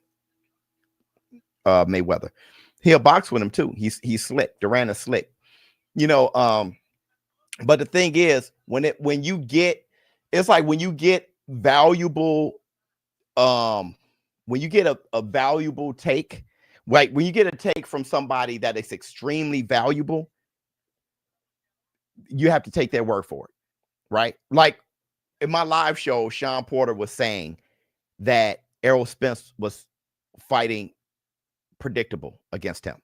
[SPEAKER 1] Mayweather. He'll box with him too. He's slick. Duran is slick. You know, but the thing is, when you get valuable, when you get a valuable take, Like when you get a take from somebody that is extremely valuable, you have to take their word for it, right? Like in my live show, ShawnPorterr was saying that Errol Spence was fighting predictable against him.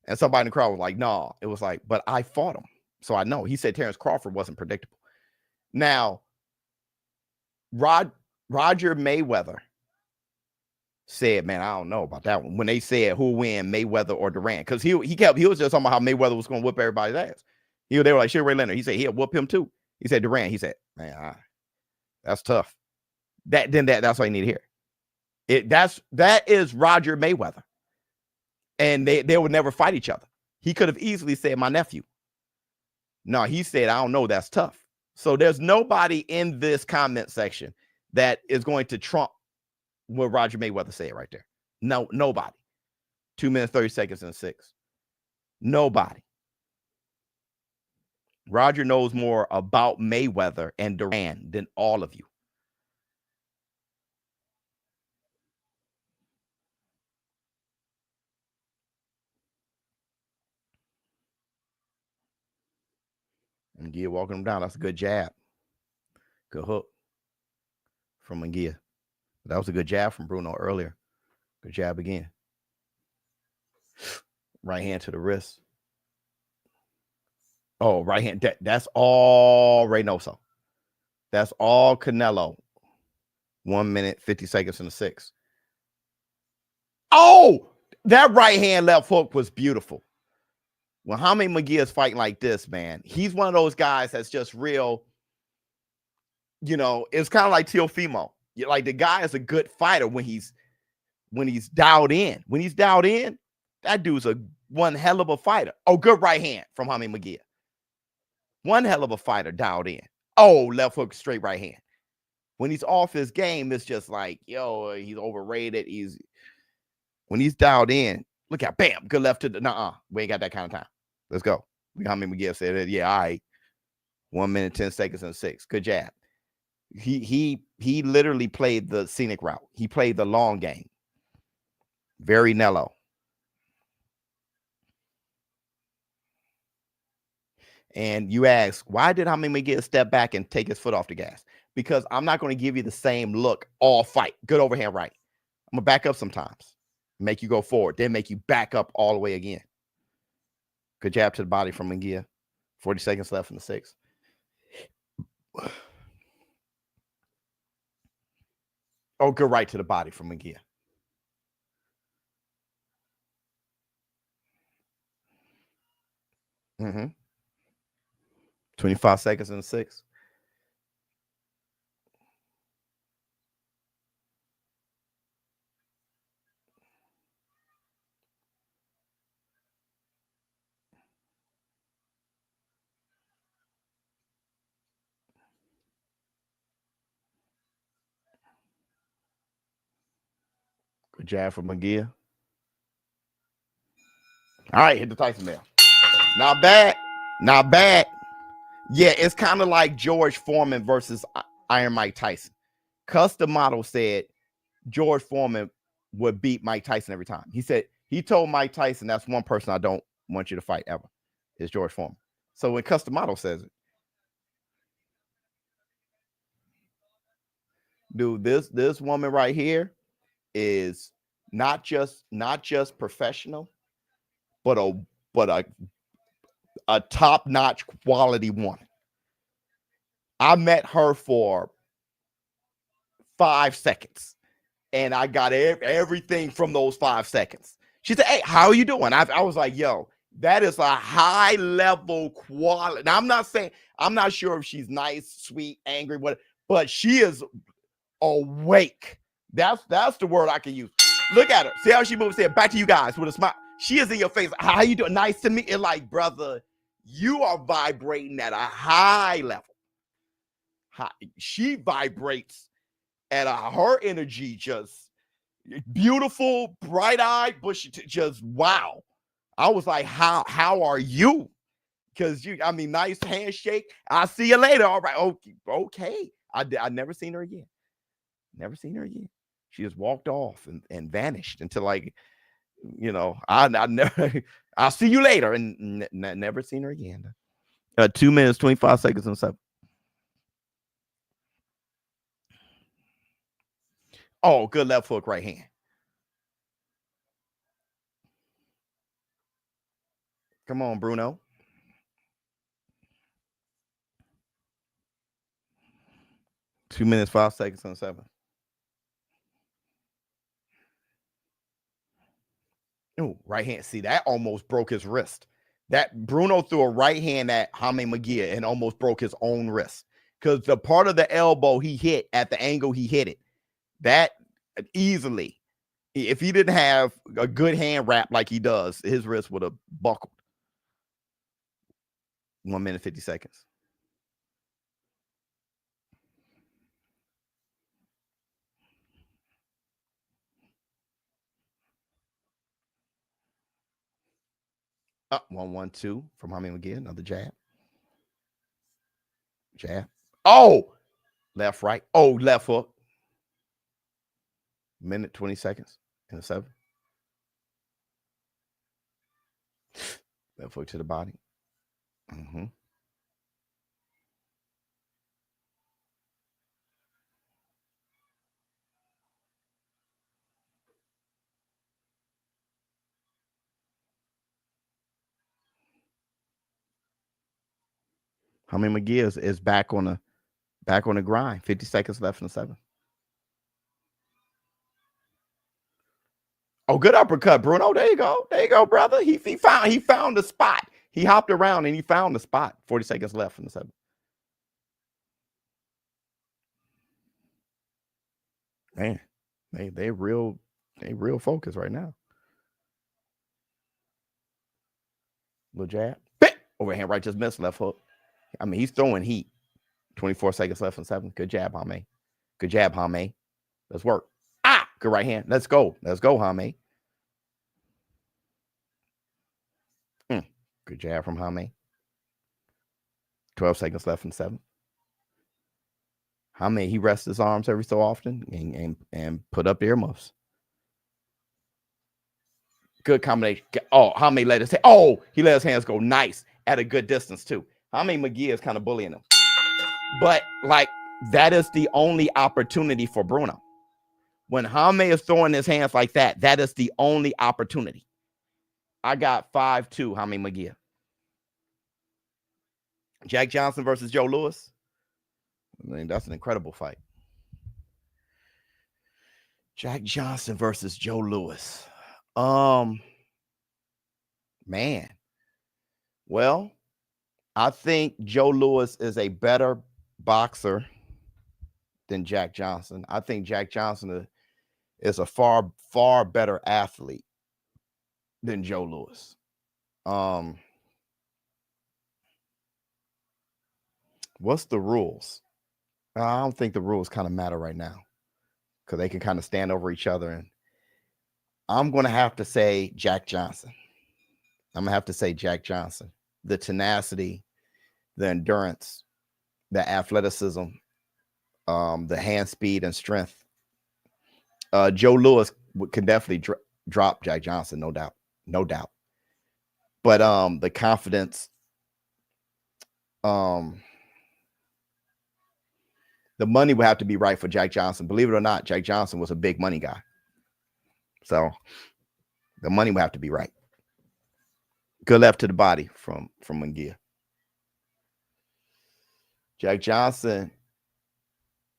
[SPEAKER 1] And somebody in the crowd was like, no, it was like, but I fought him. So I know. He said Terrence Crawford wasn't predictable. Now, Roger Mayweather said, man, I don't know about that one. When they said who win, Mayweather or Durant, because he was just talking about how Mayweather was going to whoop everybody's ass. They were like, Sugar Ray Leonard. He said he'll whoop him too. He said Durant. He said, man, that's tough. That's all you need to hear. That is Roger Mayweather. And they would never fight each other. He could have easily said my nephew. No, he said, I don't know. That's tough. So there's nobody in this comment section that is going to trump what Roger Mayweather said right there. No, nobody. 2 minutes, 30 seconds and 6. Nobody. Roger knows more about Mayweather and Durant than all of you. Munguia walking him down. That's a good jab. Good hook from Munguia. That was a good jab from Bruno earlier. Good jab again. Right hand to the wrist. Oh, right hand. That's all Reynoso. That's all Canelo. 1 minute, 50 seconds and 6. Oh, that right hand left hook was beautiful. When Jaime Munguia is fighting like this, man, he's one of those guys that's just real. You know, it's kind of like Teofimo. Like the guy is a good fighter when he's dialed in. When he's dialed in, that dude's one hell of a fighter. Oh, good right hand from Jaime Munguia. One hell of a fighter dialed in. Oh, left hook, straight right hand. When he's off his game, it's just like, yo, he's overrated. When he's dialed in, look at bam, good left to the we ain't got that kind of time. Let's go. Jaime Munguia said, yeah, all right. 1 minute, 10 seconds and 6. Good jab. He literally played the scenic route. He played the long game. Very Nello. And you ask, why did Jaime Munguia step back and take his foot off the gas? Because I'm not going to give you the same look all fight. Good overhand right. I'm going to back up sometimes. Make you go forward. Then make you back up all the way again. Good jab to the body from Munguia. 40 seconds left in the 6th. Oh, good right to the body from Munguia. Mm-hmm. 25 seconds in the 6th. Good jab from Munguia. All right, hit the Tyson bell. Not bad. Not bad. Yeah, it's kind of like George Foreman versus Iron Mike Tyson. Custom Model said George Foreman would beat Mike Tyson every time. He told Mike Tyson, that's one person I don't want you to fight ever, is George Foreman. So when Custom Model says it, dude, this woman right here is not just professional, but a top-notch quality woman. I met her for 5 seconds, and I got everything from those 5 seconds. She said, hey, how are you doing? I was like, yo, that is a high-level quality. Now, I'm not sure if she's nice, sweet, angry, but she is awake. That's the word I can use. Look at her. See how she moves. Say back to you guys with a smile. She is in your face. How you doing? Nice to meet you. Like, brother, you are vibrating at a high level. She vibrates at her energy, just beautiful, bright-eyed, bushy, just wow. I was like, how are you? Because nice handshake. I'll see you later. All right. Okay. I never seen her again. Never seen her again. She just walked off and vanished until like you know, I never, I'll see you later, and never seen her again. 2 minutes, 25 seconds and 7. Oh, good left hook, right hand. Come on, Bruno. Two minutes, 5 seconds and 7. Oh, right hand. See, that almost broke his wrist. That Bruno threw a right hand at Jaime Munguia and almost broke his own wrist. Because the part of the elbow he hit at the angle he hit it, that easily, if he didn't have a good hand wrap like he does, his wrist would have buckled. 1 minute, 50 seconds. Up 1-1-2 from Jaime Munguia. Another jab. Jab. Oh, left, right. Oh, left hook. Minute, 20 seconds and a 7. Left hook to the body. Mm-hmm. Jaime Munguia is back on the grind. 50 seconds left in the 7. Oh, good uppercut, Bruno. There you go. There you go, brother. He found the spot. He hopped around and he found the spot. 40 seconds left in the 7. Man, they real focused right now. Little jab. Overhand right just missed. Left hook. I mean, he's throwing heat. 24 seconds left in 7. Good jab, Jaime. Good jab, Jaime. Let's work. Ah, good right hand. Let's go. Let's go, Jaime. Good jab from Jaime. 12 seconds left in 7. Jaime, he rests his arms every so often and put up the earmuffs. Good combination. Oh, Jaime let his hand. Oh, he let his hands go nice at a good distance too. Jaime Munguia is kind of bullying him. But like that is the only opportunity for Bruno. When Jaime is throwing his hands like that, that is the only opportunity. I got 5-2, Jaime Munguia. Jack Johnson versus Joe Louis. I mean, that's an incredible fight. Jack Johnson versus Joe Louis. Man. Well, I think Joe Louis is a better boxer than Jack Johnson. I think Jack Johnson is a far, far better athlete than Joe Louis. What's the rules? I don't think the rules kind of matter right now because they can kind of stand over each other. And I'm going to have to say Jack Johnson. I'm going to have to say Jack Johnson. The tenacity, the endurance, the athleticism, the hand speed and strength. Joe Louis can definitely drop Jack Johnson, no doubt. No doubt. But the confidence, the money would have to be right for Jack Johnson. Believe it or not, Jack Johnson was a big money guy. So the money would have to be right. Good left to the body from Munguia. Jack Johnson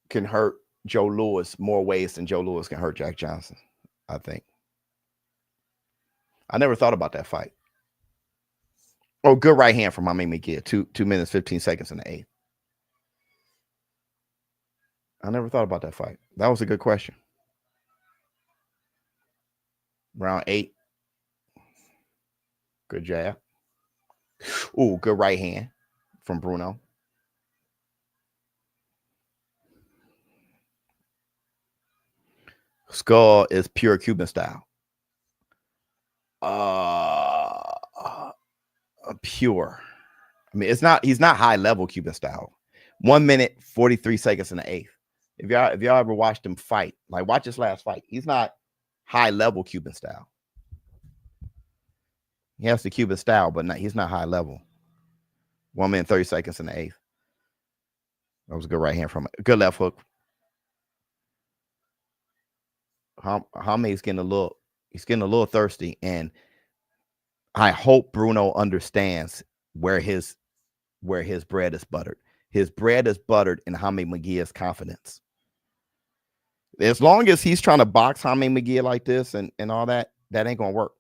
[SPEAKER 1] can hurt Joe Louis more ways than Joe Louis can hurt Jack Johnson, I think. I never thought about that fight. Oh, good right hand from Jaime Munguia. 2 minutes, 15 seconds in the 8th. I never thought about that fight. That was a good question. Round 8. Good jab. Ooh, good right hand from Bruno. Scull is pure Cuban style. Pure. I mean, he's not high level Cuban style. 1 minute, 43 seconds in the 8th. If y'all ever watched him fight, like watch his last fight, he's not high level Cuban style. He has the Cuban style, but he's not high level. 1 minute, 30 seconds in the 8th. That was a good right hand from it. Good left hook. Jaime's getting a little thirsty, and I hope Bruno understands where his bread is buttered. His bread is buttered in Jaime Munguia's confidence. As long as he's trying to box Jaime Munguia like this and all that, that ain't gonna work.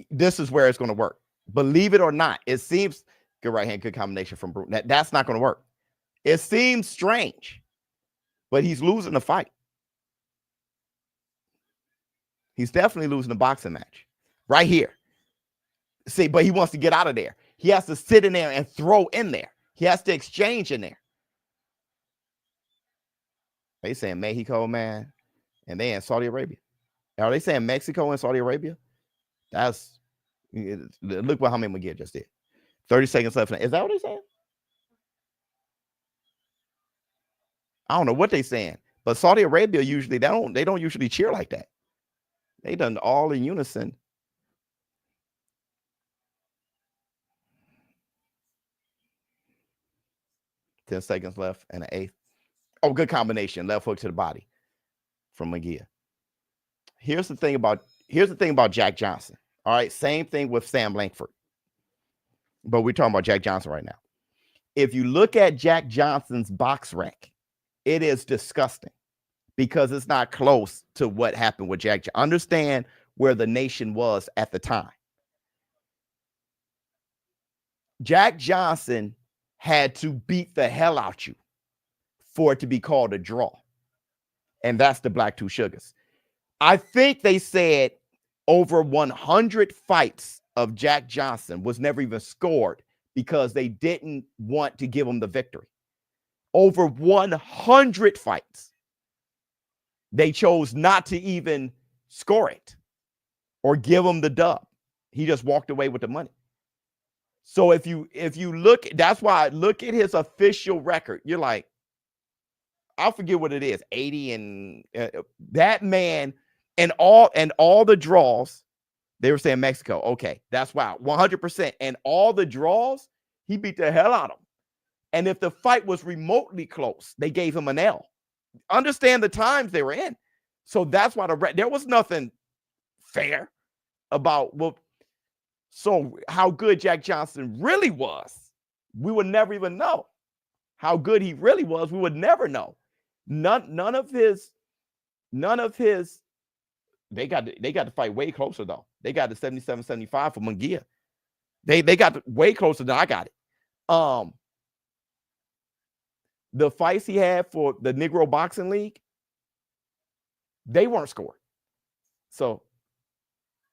[SPEAKER 1] This is where it's gonna work. Believe it or not, it seems good right hand, good combination from Bruno. That's not gonna work. It seems strange, but he's losing the fight. He's definitely losing the boxing match right here. See, but he wants to get out of there. He has to sit in there and throw in there. He has to exchange in there. They saying Mexico, man, and they in Saudi Arabia. Are they saying Mexico and Saudi Arabia? Look what Jaime Munguia just did. 30 seconds left. Is that what they're saying? I don't know what they're saying, but Saudi Arabia usually they don't usually cheer like that. They done all in unison. Ten seconds left and an 8th. Oh, good combination. Left hook to the body from Munguia. Here's the thing about Jack Johnson. All right, same thing with Sam Langford. But we're talking about Jack Johnson right now. If you look at Jack Johnson's box rank, it is disgusting because it's not close to what happened with Jack. Understand where the nation was at the time. Jack Johnson had to beat the hell out you for it to be called a draw. And that's the Black Two Sugars. I think they said over 100 fights of Jack Johnson was never even scored because they didn't want to give him the victory. Over 100 fights. They chose not to even score it or give him the dub. He just walked away with the money. So if you look, that's why I look at his official record. You're like, I'll forget what it is, 80 and that man and all the draws. They were saying Mexico. Okay, that's wow, 100%. And all the draws, he beat the hell out of him. And if the fight was remotely close, they gave him an L. Understand the times they were in. So that's why there was nothing fair about so how good Jack Johnson really was, we would never even know. How good he really was, we would never know. None of his. They got to fight way closer though. They got the 77-75 for Munguia. They got way closer than I got it. The fights he had for the Negro Boxing League, they weren't scored. So,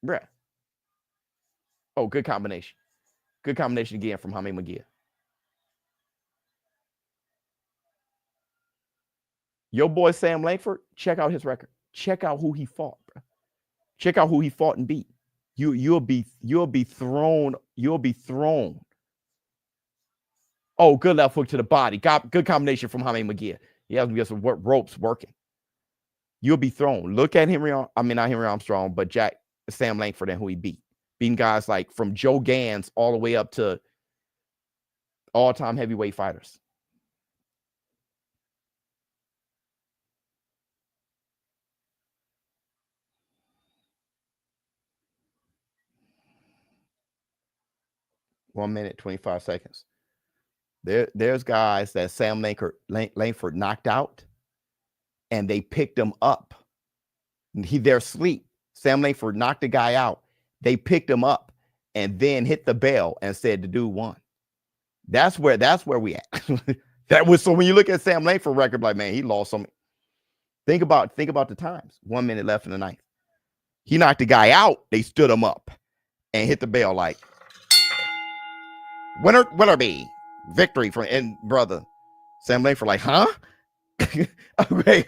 [SPEAKER 1] bruh. Oh, good combination. Good combination again from Jaime Munguia. Your boy Sam Langford, check out his record. Check out who he fought, bro. Check out who he fought and beat. You'll be thrown. You'll be thrown. Oh, good left hook to the body. Good combination from Jaime Munguia. He has to get some ropes working. You'll be thrown. Look at not Henry Armstrong, but Sam Langford and who he beat. Beating guys like from Joe Gans all the way up to all-time heavyweight fighters. One minute, 25 seconds. There's guys that Sam Langford knocked out, and they picked him up. They're asleep. Sam Langford knocked the guy out. They picked him up and then hit the bell and said the dude won. That's where we at. That was so when you look at Sam Langford record, like, man, he lost some. Think about the times. 1 minute left in the 9th. He knocked the guy out. They stood him up and hit the bell like winner be victory for and brother. Sam Langford like, huh? Okay,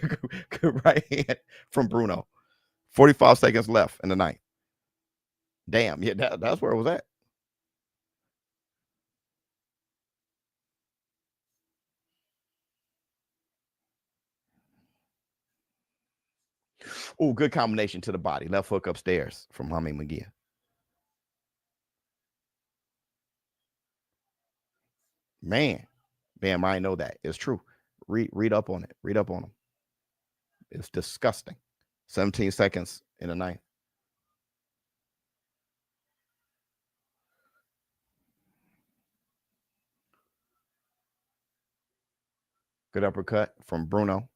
[SPEAKER 1] right hand from Bruno. 45 seconds left in the 9th. Damn, yeah, that's where it was at. Oh, good combination to the body. Left hook upstairs from Jaime Munguia. Man, damn, I know that. It's true. Read up on it. Read up on them. It's disgusting. 17 seconds in the ninth. Good uppercut from Bruno.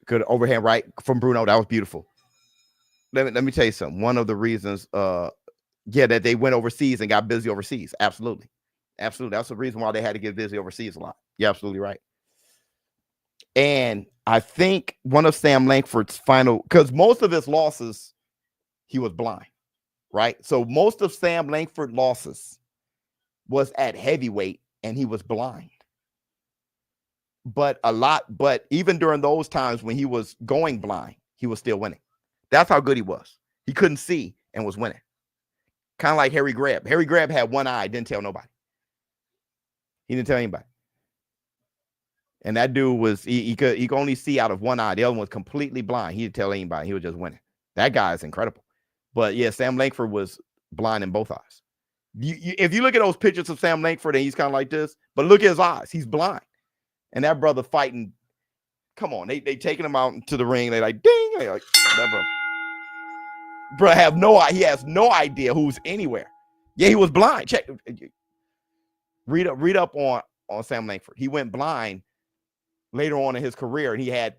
[SPEAKER 1] Good overhand right from Bruno. That was beautiful. Let me tell you something. One of the reasons, that they went overseas and got busy overseas. Absolutely. Absolutely. That's the reason why they had to get busy overseas a lot. You're absolutely right. And I think one of Sam Langford's final, because most of his losses, he was blind, right? So most of Sam Langford's losses was at heavyweight and he was blind. But even during those times when he was going blind, he was still winning. That's how good he was. He couldn't see and was winning. Kind of like Harry Greb. Harry Greb had one eye, didn't tell nobody. He didn't tell anybody. And that dude was, he could only see out of one eye. The other one was completely blind. He didn't tell anybody. He was just winning. That guy is incredible. But yeah, Sam Langford was blind in both eyes. If you look at those pictures of Sam Langford and he's kind of like this, but look at his eyes. He's blind. And that brother fighting, come on, they taking him out into the ring. They like, ding. They like, that bro he has no idea who's anywhere. Yeah, he was blind. Check. Read up on Sam Langford. He went blind later on in his career, and he had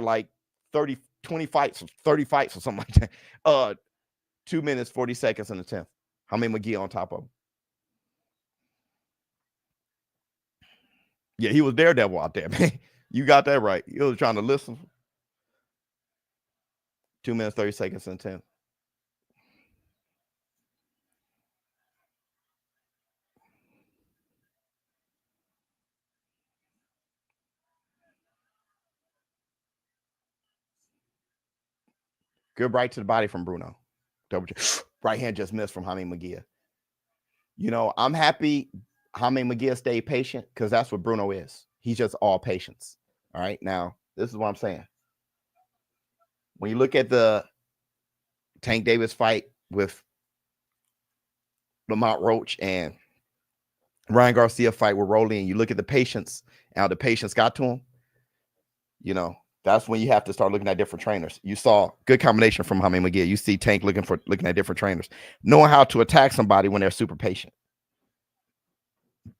[SPEAKER 1] like 20 fights, 30 fights or something like that. 2 minutes, 40 seconds in the 10th. Jaime Munguia on top of him. Yeah, he was Daredevil out there, man. You got that right. He was trying to listen. 2 minutes, 30 seconds in 10th. Good right to the body from Bruno. Right hand just missed from Jaime Munguia. You know, I'm happy Jaime Munguia stayed patient because that's what Bruno is. He's just all patience. All right. Now, this is what I'm saying. When you look at the Tank Davis fight with Lamont Roach and Ryan Garcia fight with Rolly, and you look at the patience and how the patience got to him, you know, that's when you have to start looking at different trainers. You saw good combination from Jaime Munguia. You see Tank looking at different trainers, knowing how to attack somebody when they're super patient,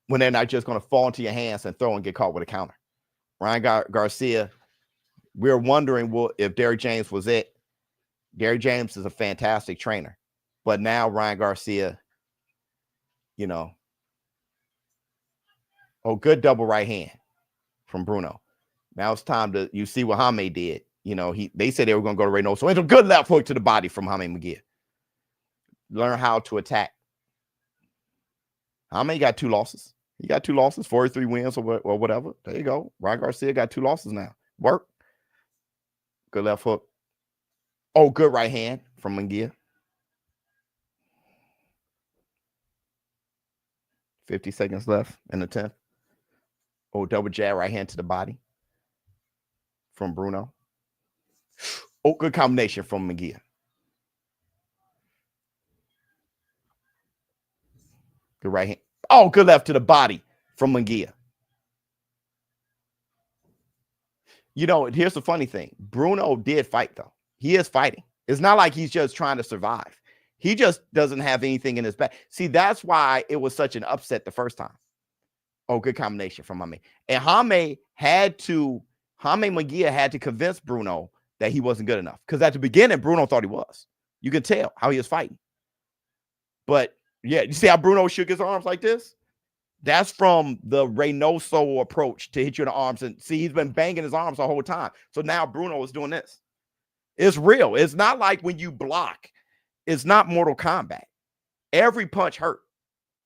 [SPEAKER 1] when they're not just going to fall into your hands and throw and get caught with a counter. Ryan Garcia, we're wondering if Derrick James was it. Derrick James is a fantastic trainer, but now Ryan Garcia, you know, good double right hand from Bruno. Now it's time you see what Jaime did. You know, they said they were going to go to Reynoso. So it's a good left hook to the body from Jaime Munguia. Learn how to attack. Jaime got 2 losses. He got 2 losses, 43 wins or whatever. There you go. Ryan Garcia got 2 losses now. Work. Good left hook. Oh, good right hand from Munguia. 50 seconds left in the 10th. Oh, double jab right hand to the body from Bruno. Oh, good combination from Munguia. Good right hand. Oh, good left to the body from Munguia. You know, here's the funny thing. Bruno did fight, though. He is fighting. It's not like he's just trying to survive. He just doesn't have anything in his back. See, that's why it was such an upset the first time. Oh, good combination from Jaime. And Jaime Munguia had to convince Bruno that he wasn't good enough. Because at the beginning, Bruno thought he was. You can tell how he was fighting. But, yeah, you see how Bruno shook his arms like this? That's from the Reynoso approach to hit you in the arms. And see, he's been banging his arms the whole time. So now Bruno is doing this. It's real. It's not like when you block. It's not Mortal Kombat. Every punch hurt.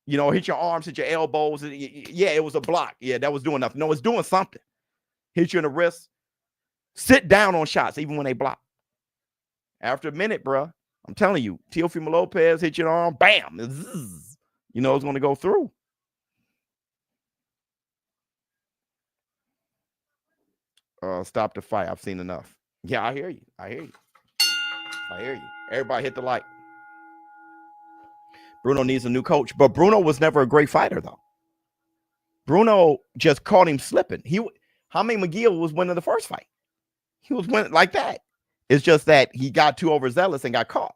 [SPEAKER 1] You know, hit your arms, hit your elbows. Yeah, it was a block. Yeah, that was doing nothing. No, it's doing something. Hit you in the wrist. Sit down on shots, even when they block. After a minute, bro, I'm telling you, Teofimo Lopez hit your arm, bam. Zzz, you know it's going to go through. Stop the fight. I've seen enough. Yeah, I hear you. I hear you. I hear you. Everybody hit the like. Bruno needs a new coach, but Bruno was never a great fighter, though. Bruno just caught him slipping. Jaime Munguia was winning the first fight. He was winning like that. It's just that he got too overzealous and got caught.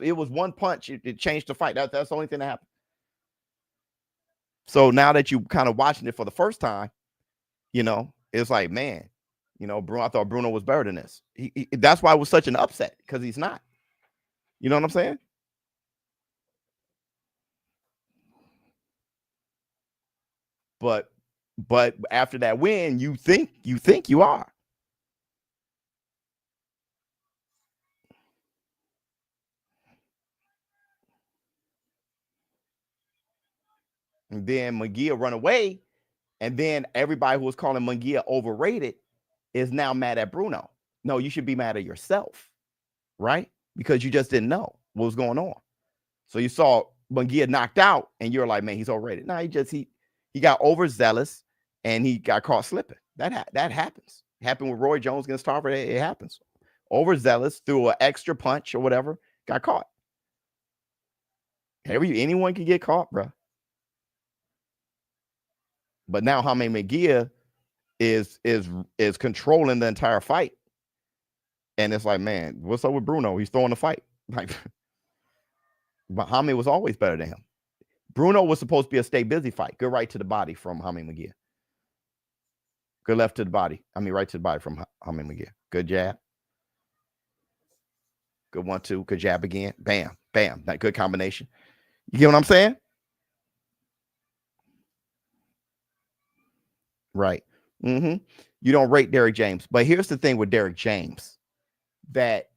[SPEAKER 1] It was one punch. It changed the fight. That's the only thing that happened. So now that you kind of watching it for the first time, you know, it's like, man, you know, I thought Bruno was better than this. That's why it was such an upset, because he's not. You know what I'm saying? But after that win, you think you are. And then Munguia run away, and then everybody who was calling Munguia overrated is now mad at Bruno. No, you should be mad at yourself, right? Because you just didn't know what was going on. So you saw Munguia knocked out, and you're like, man, he's overrated. No, he got overzealous, and he got caught slipping. That happens. It happened with Roy Jones against Tarver. It happens. Overzealous, threw an extra punch or whatever, got caught. Anyone can get caught, bro. But now Jaime Munguia is controlling the entire fight. And it's like, man, what's up with Bruno? He's throwing the fight. Like, but Jaime was always better than him. Bruno was supposed to be a stay busy fight. Good right to the body from Jaime Munguia. Good left to the body. Right to the body from Jaime Munguia. Good jab. Good 1-2. Good jab again. Bam. Bam. That good combination. You get what I'm saying? Right. You don't rate Derrick James. But here's the thing with Derrick James that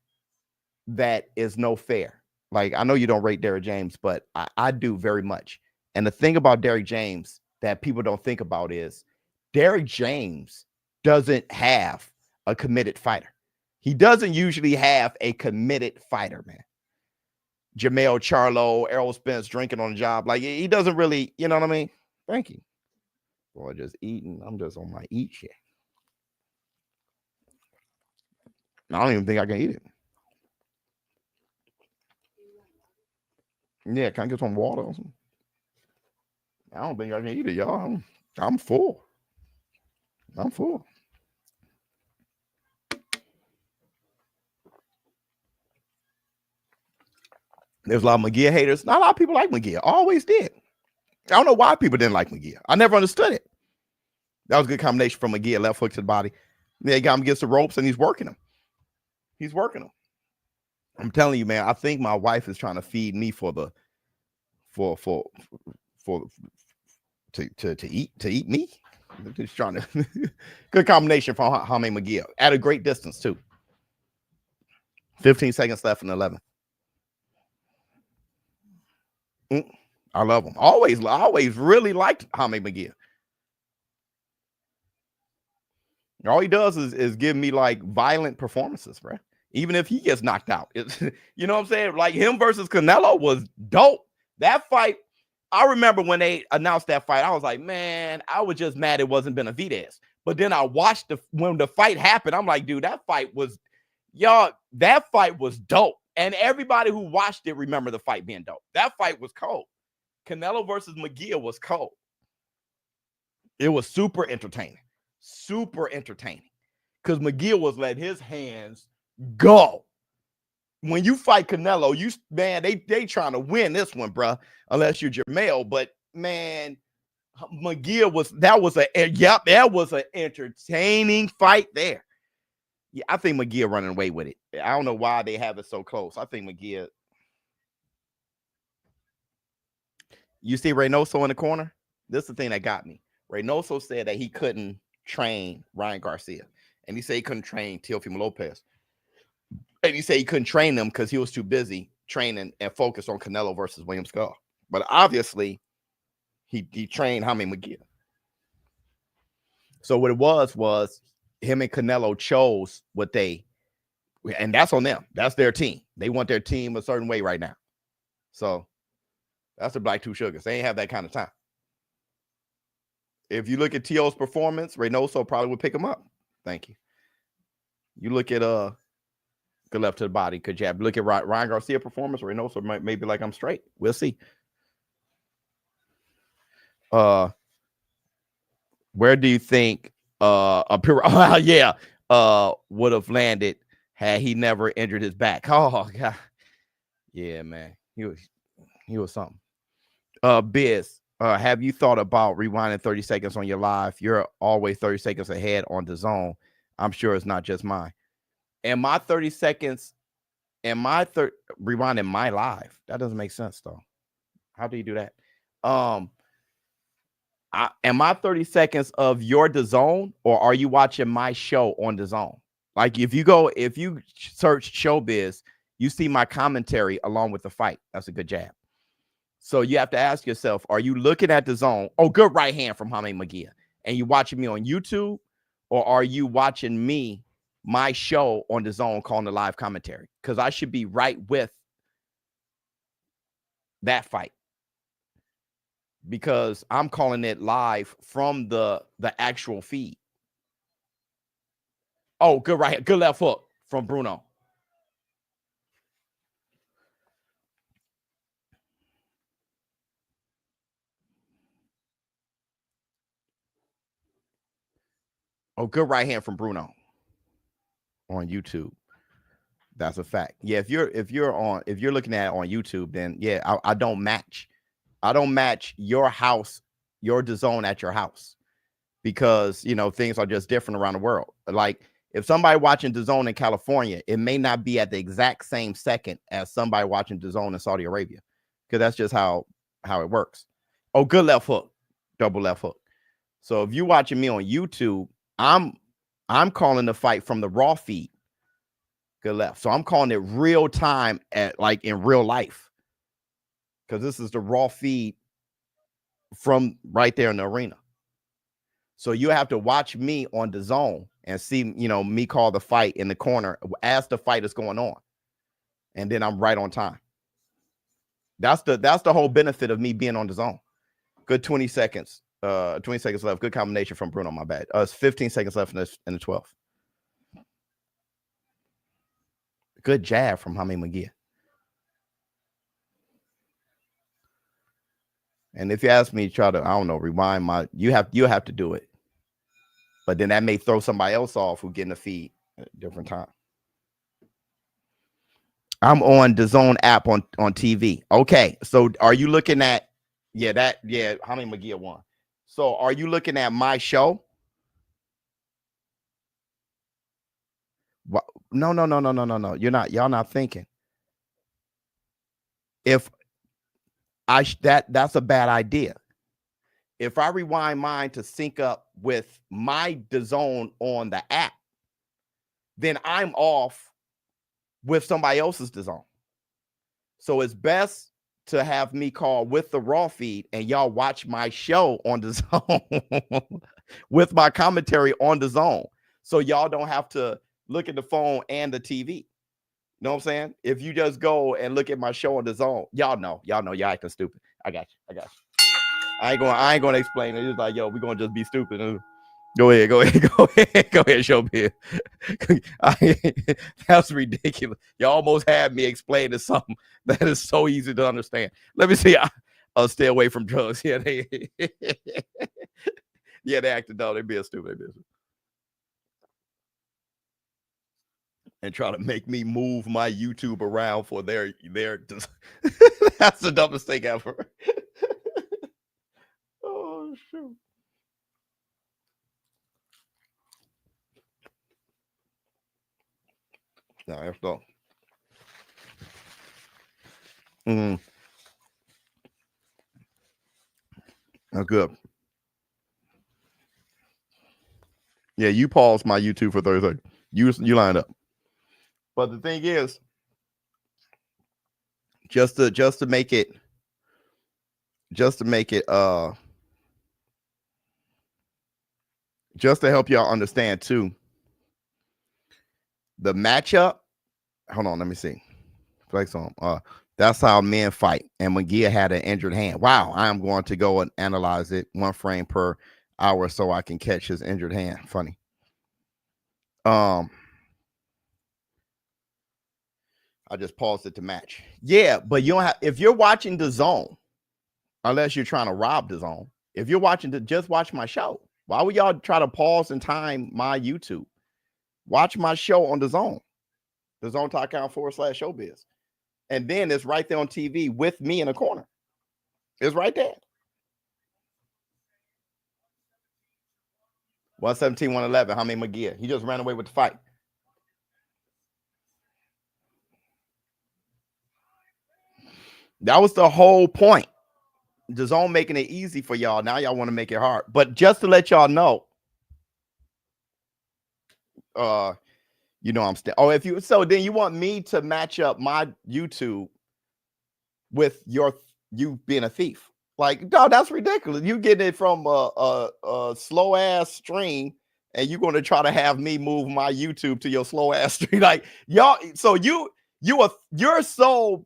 [SPEAKER 1] is no fair. Like, I know you don't rate Derrick James, but I do very much. And the thing about Derrick James that people don't think about is Derrick James doesn't have a committed fighter. He doesn't usually have a committed fighter, man. Jamel Charlo, Errol Spence drinking on the job. Like, he doesn't really, you know what I mean? Thank you. Boy, just eating. I'm just on my eat shit. I don't even think I can eat it. Yeah, can I get some water? I don't think I can eat it, y'all. I'm full. I'm full. There's a lot of Munguia haters. Not a lot of people like Munguia. Always did. I don't know why people didn't like Munguia. I never understood it. That was a good combination from Munguia, left hook to the body. They got him against the ropes, and he's working him. He's working him. I'm telling you, man. I think my wife is trying to feed me to eat me. Just trying to. Good combination from Jaime Munguia at a great distance too. 15 seconds left in the 11th. I love him. Always really liked Jaime Munguia. All he does is give me like violent performances, bro. Even if he gets knocked out, you know what I'm saying? Like him versus Canelo was dope. That fight, I remember when they announced that fight, I was like, man, I was just mad it wasn't Benavidez. But then I watched when the fight happened, I'm like, dude, that fight was dope. And everybody who watched it remember the fight being dope. That fight was cold. Canelo versus Munguia was cold. It was super entertaining. Super entertaining. Because Munguia was letting his hands go. When you fight Canelo, they trying to win this one, bro. Unless you're Jamel. But man, Munguia was an entertaining fight there. Yeah, I think Munguia running away with it. I don't know why they have it so close. I think Munguia. You see Reynoso in the corner? This is the thing that got me. Reynoso said that he couldn't train Ryan Garcia. And he said he couldn't train Teofimo Lopez. And he said he couldn't train them because he was too busy training and focused on Canelo versus William Scull. But obviously, he trained Jaime Munguia. So what it was him and Canelo chose what and that's on them. That's their team. They want their team a certain way right now. So that's the Black Two Sugars. They ain't have that kind of time. If you look at T.O.'s performance, Reynoso probably would pick him up. Thank you. You look at good left to the body, good jab. Look at Ryan Garcia performance, Reynoso, or maybe like I'm straight. We'll see. Where do you think yeah would have landed had he never injured his back? Oh god, yeah, man, he was something. Biz, have you thought about rewinding 30 seconds on your live? You're always 30 seconds ahead on DAZN. I'm sure it's not just mine. And my 30 seconds, and my rewinding my live. That doesn't make sense though. How do you do that? Am I 30 seconds of your DAZN, or are you watching my show on DAZN? Like if you search Showbiz, you see my commentary along with the fight. That's a good jab. So you have to ask yourself, are you looking at DAZN? Oh, good right hand from Jaime Munguia. And you watching me on YouTube, or are you watching me, my show on DAZN calling the live commentary? Because I should be right with that fight, because I'm calling it live from the actual feed. Oh, good right, good left hook from Bruno. Oh, good right hand from Bruno on YouTube. That's a fact. Yeah, if you're looking at it on YouTube, then yeah, I don't match. I don't match your house, your DAZN at your house, because things are just different around the world. Like if somebody watching DAZN in California, it may not be at the exact same second as somebody watching DAZN in Saudi Arabia, because that's just how it works. Oh, good left hook, double left hook. So if you're watching me on YouTube, I'm calling the fight from the raw feed. Good left. So I'm calling it real time, at like in real life, because this is the raw feed from right there in the arena. So you have to watch me on DAZN and see, me call the fight in the corner as the fight is going on, and then I'm right on time. That's the whole benefit of me being on DAZN. Good 20 seconds. 20 seconds left. Good combination from Bruno. My bad. It's 15 seconds left in the 12th. Good jab from Jaime Munguia. And if you ask me, try to, I don't know, rewind you'll have to do it. But then that may throw somebody else off who getting the feed at a different time. I'm on DAZN app on TV. Okay. So are you looking at, Jaime Munguia won. So are you looking at my show? No. You're not. Y'all not thinking. If that's a bad idea. If I rewind mine to sync up with my DAZN on the app, then I'm off with somebody else's DAZN. So it's best to have me call with the raw feed, and y'all watch my show on DAZN with my commentary on DAZN, so y'all don't have to look at the phone and the TV. You know what I'm saying? If you just go and look at my show on DAZN, y'all know y'all acting stupid. I got you. I ain't gonna explain it. It's like, yo, we're gonna just be stupid. Go ahead, Showbiz. That's ridiculous. You almost had me explaining something that is so easy to understand. Let me see. I'll stay away from drugs. Yeah, they acted dumb. They being stupid. And try to make me move my YouTube around for their that's the dumbest thing ever. Oh shoot. No, that's all. That's good. Yeah, you paused my YouTube for 30 seconds. You lined up. But the thing is, just to make it just to help y'all understand too, the matchup. Hold on, let me see. Flex on. That's how men fight. And Munguia had an injured hand. Wow, I am going to go and analyze it 1 frame per hour so I can catch his injured hand. Funny. I just paused it to match. Yeah, but you don't have, if you're watching DAZN, unless you're trying to rob DAZN, if you're watching just watch my show. Why would y'all try to pause and time my YouTube? Watch my show on DAZN. DAZN.com/showbiz. And then it's right there on TV with me in the corner. It's right there. 117, 111. Jaime Munguia. He just ran away with the fight. That was the whole point. DAZN making it easy for y'all. Now y'all want to make it hard. But just to let y'all know, you know I'm still. Oh, if you so then you want me to match up my YouTube with you being a thief? Like, no, that's ridiculous. You getting it from a slow ass stream, and you're going to try to have me move my YouTube to your slow ass stream. Like, y'all, so you're so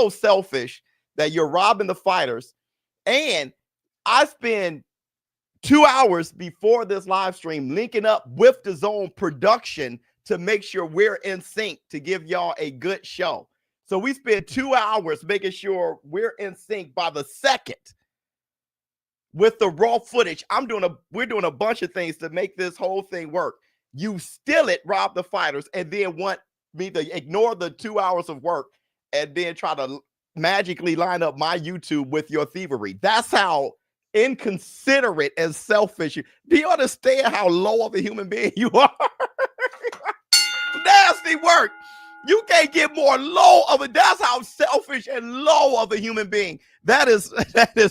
[SPEAKER 1] selfish that you're robbing the fighters. And I spend 2 hours before this live stream linking up with the DAZN production to make sure we're in sync to give y'all a good show. So we spend 2 hours making sure we're in sync by the second with the raw footage. We're doing a bunch of things to make this whole thing work. You steal it, rob the fighters, and then want me to ignore the 2 hours of work and then try to magically line up my YouTube with your thievery. That's how inconsiderate and selfish. Do you understand how low of a human being you are? Nasty work. You can't get more low of it. That's how selfish and low of a human being. That is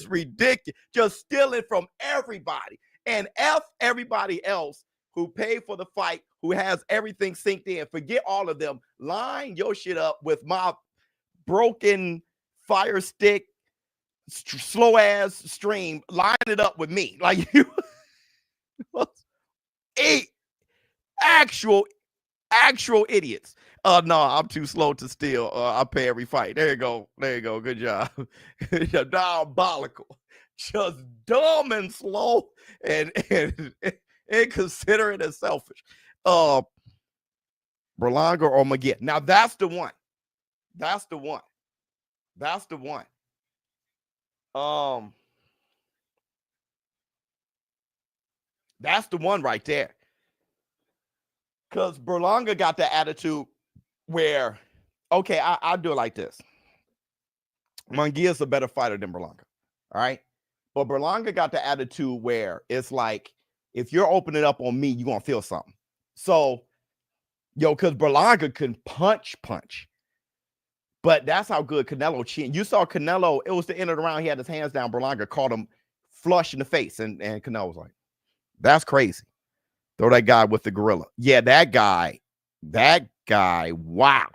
[SPEAKER 1] ridiculous. Just stealing from everybody. And F everybody else who paid for the fight, who has everything synced in. Forget all of them. Line your shit up with my broken Fire Stick slow ass stream. Line it up with me. Like you actual idiots. No, I'm too slow to steal. I pay every fight. There you go. Good job. Diabolical. Just dumb and slow and inconsiderate and selfish. Berlanga or Munguia. Now that's the one. That's the one. That's the one right there. Because Berlanga got the attitude where, okay, I'll do it like this. Munguia's a better fighter than Berlanga. All right. But Berlanga got the attitude where it's like, if you're opening up on me, you're going to feel something. So, because Berlanga can punch. But that's how good Canelo chin. You saw Canelo, it was the end of the round. He had his hands down. Berlanga caught him flush in the face. And Canelo was like, that's crazy. Throw that guy with the gorilla. Yeah, that guy. Wow.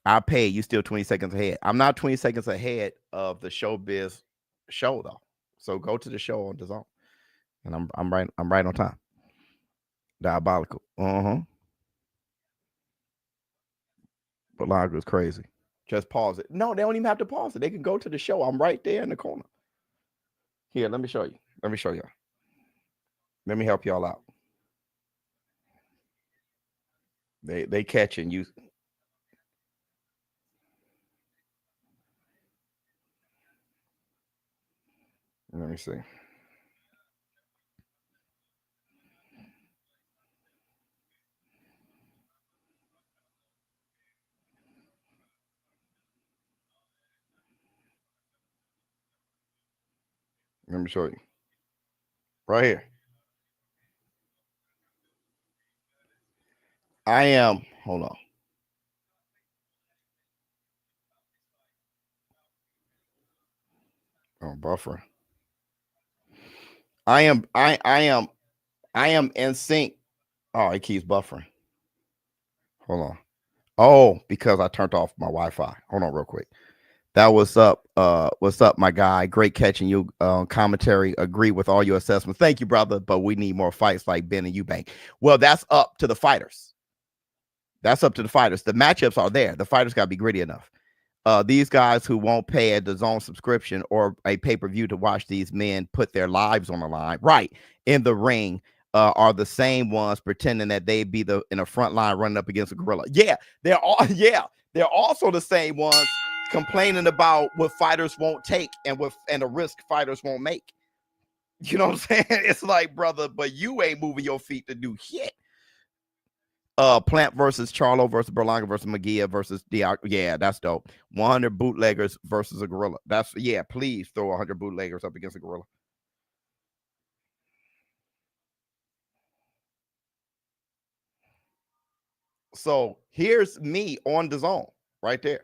[SPEAKER 1] I paid. You still 20 seconds ahead. I'm not 20 seconds ahead of the Showbiz show though. So go to the show on DAZN. And I'm right on time. Diabolical. Berlanga is crazy. Just pause it. No, they don't even have to pause it. They can go to the show. I'm right there in the corner. Here, let me show you. Let me show y'all. Let me help y'all out. They catching you. Let me see. Let me show you. Right here. I am, hold on. Oh, buffer. I am in sync. Oh, it keeps buffering. Hold on. Oh, because I turned off my Wi-Fi. Hold on real quick. That was up. What's up, my guy? Great catching you. Commentary. Agree with all your assessments. Thank you, brother. But we need more fights like Ben and Eubank. Well, that's up to the fighters. That's up to the fighters. The matchups are there. The fighters got to be gritty enough. These guys who won't pay a DAZN subscription or a pay-per-view to watch these men put their lives on the line, right, in the ring, are the same ones pretending that they be in the front line running up against a gorilla. Yeah, they're all they're also the same ones complaining about what fighters won't take and the risk fighters won't make. You know what I'm saying? It's like, brother, but you ain't moving your feet to do shit. Plant versus Charlo versus Berlanga versus Munguia versus Diak. Yeah, that's dope. 100 bootleggers versus a gorilla. That's, yeah, please throw 100 bootleggers up against a gorilla. So here's me on DAZN right there.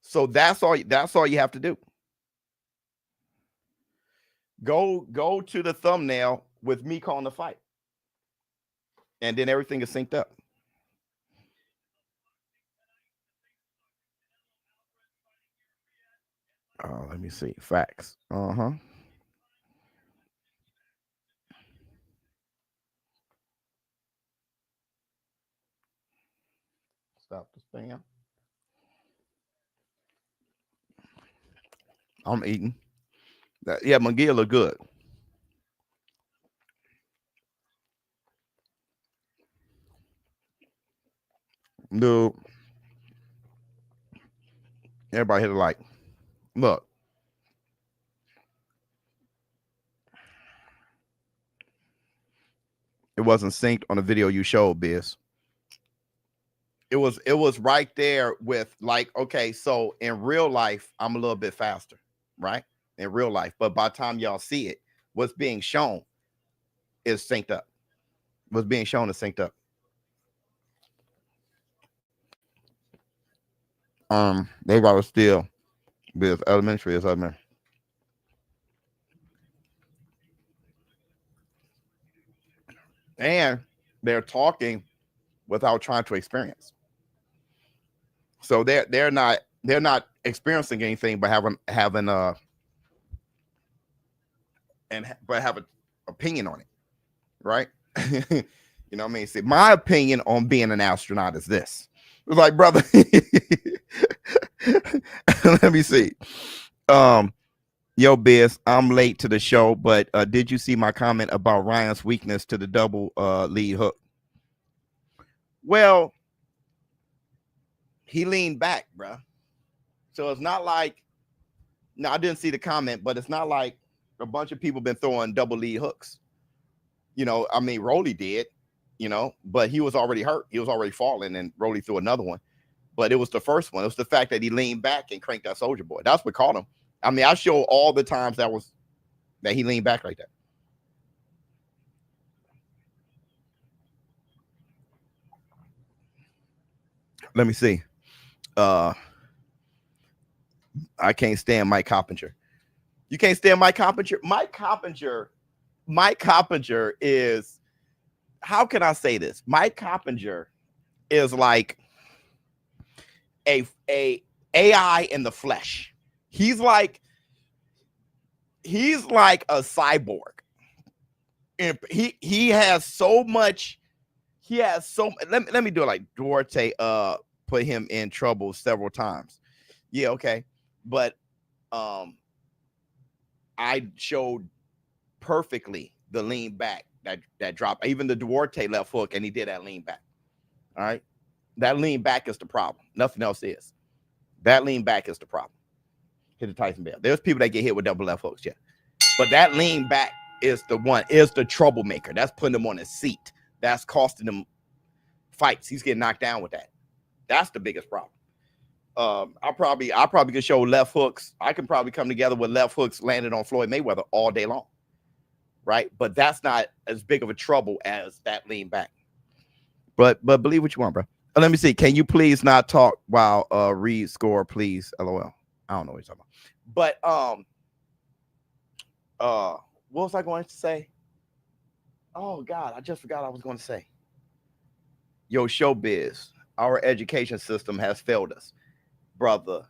[SPEAKER 1] So that's all you have to do. Go to the thumbnail with me calling the fight. And then everything is synced up. Oh, let me see. Facts. Uh-huh. Stop the spam. I'm eating. Yeah, Munguia look good. Dude. Everybody hit a like. Look. It wasn't synced on the video you showed, Biz. It was right there with, like, okay, so in real life, I'm a little bit faster, right? In real life. But by the time y'all see it, what's being shown is synced up. What's being shown is synced up. They got to steal Biz elementary is up there. And they're talking without trying to experience. So they're not experiencing anything but having but have an opinion on it, right? You know what I mean? See, my opinion on being an astronaut is this. It's like, brother, let me see. Yo, Biz, I'm late to the show, but did you see my comment about Ryan's weakness to the double lead hook? Well, he leaned back, bro. So it's not like, no, I didn't see the comment, but it's not like a bunch of people been throwing double lead hooks. You know, I mean, Rolly did, you know, but he was already hurt. He was already falling, and Rolly threw another one. But it was the first one. It was the fact that he leaned back and cranked that Soldier Boy. That's what caught him. I mean, I show all the times that he leaned back like that. Let me see. I can't stand Mike Coppinger. You can't stand Mike Coppinger? Mike Coppinger is, how can I say this? Mike Coppinger is like a AI in the flesh. He's like a cyborg. And he has so much. Let me do it like Duarte put him in trouble several times. Yeah, okay. But I showed perfectly the lean back that drop, even the Duarte left hook, and he did that lean back. All right. That lean back is the problem. Nothing else is. That lean back is the problem. Hit the Tyson Bell. There's people that get hit with double left hooks, yeah. But that lean back is the troublemaker. That's putting him on his seat. That's costing him fights. He's getting knocked down with that. That's the biggest problem. I probably could show left hooks. I can probably come together with left hooks landed on Floyd Mayweather all day long. Right? But that's not as big of a trouble as that lean back. But believe what you want, bro. Let me see. Can you please not talk while read score, please? LOL. I don't know what you're talking about. But what was I going to say? Oh God, I just forgot what I was going to say. Yo, showbiz, our education system has failed us. Brother,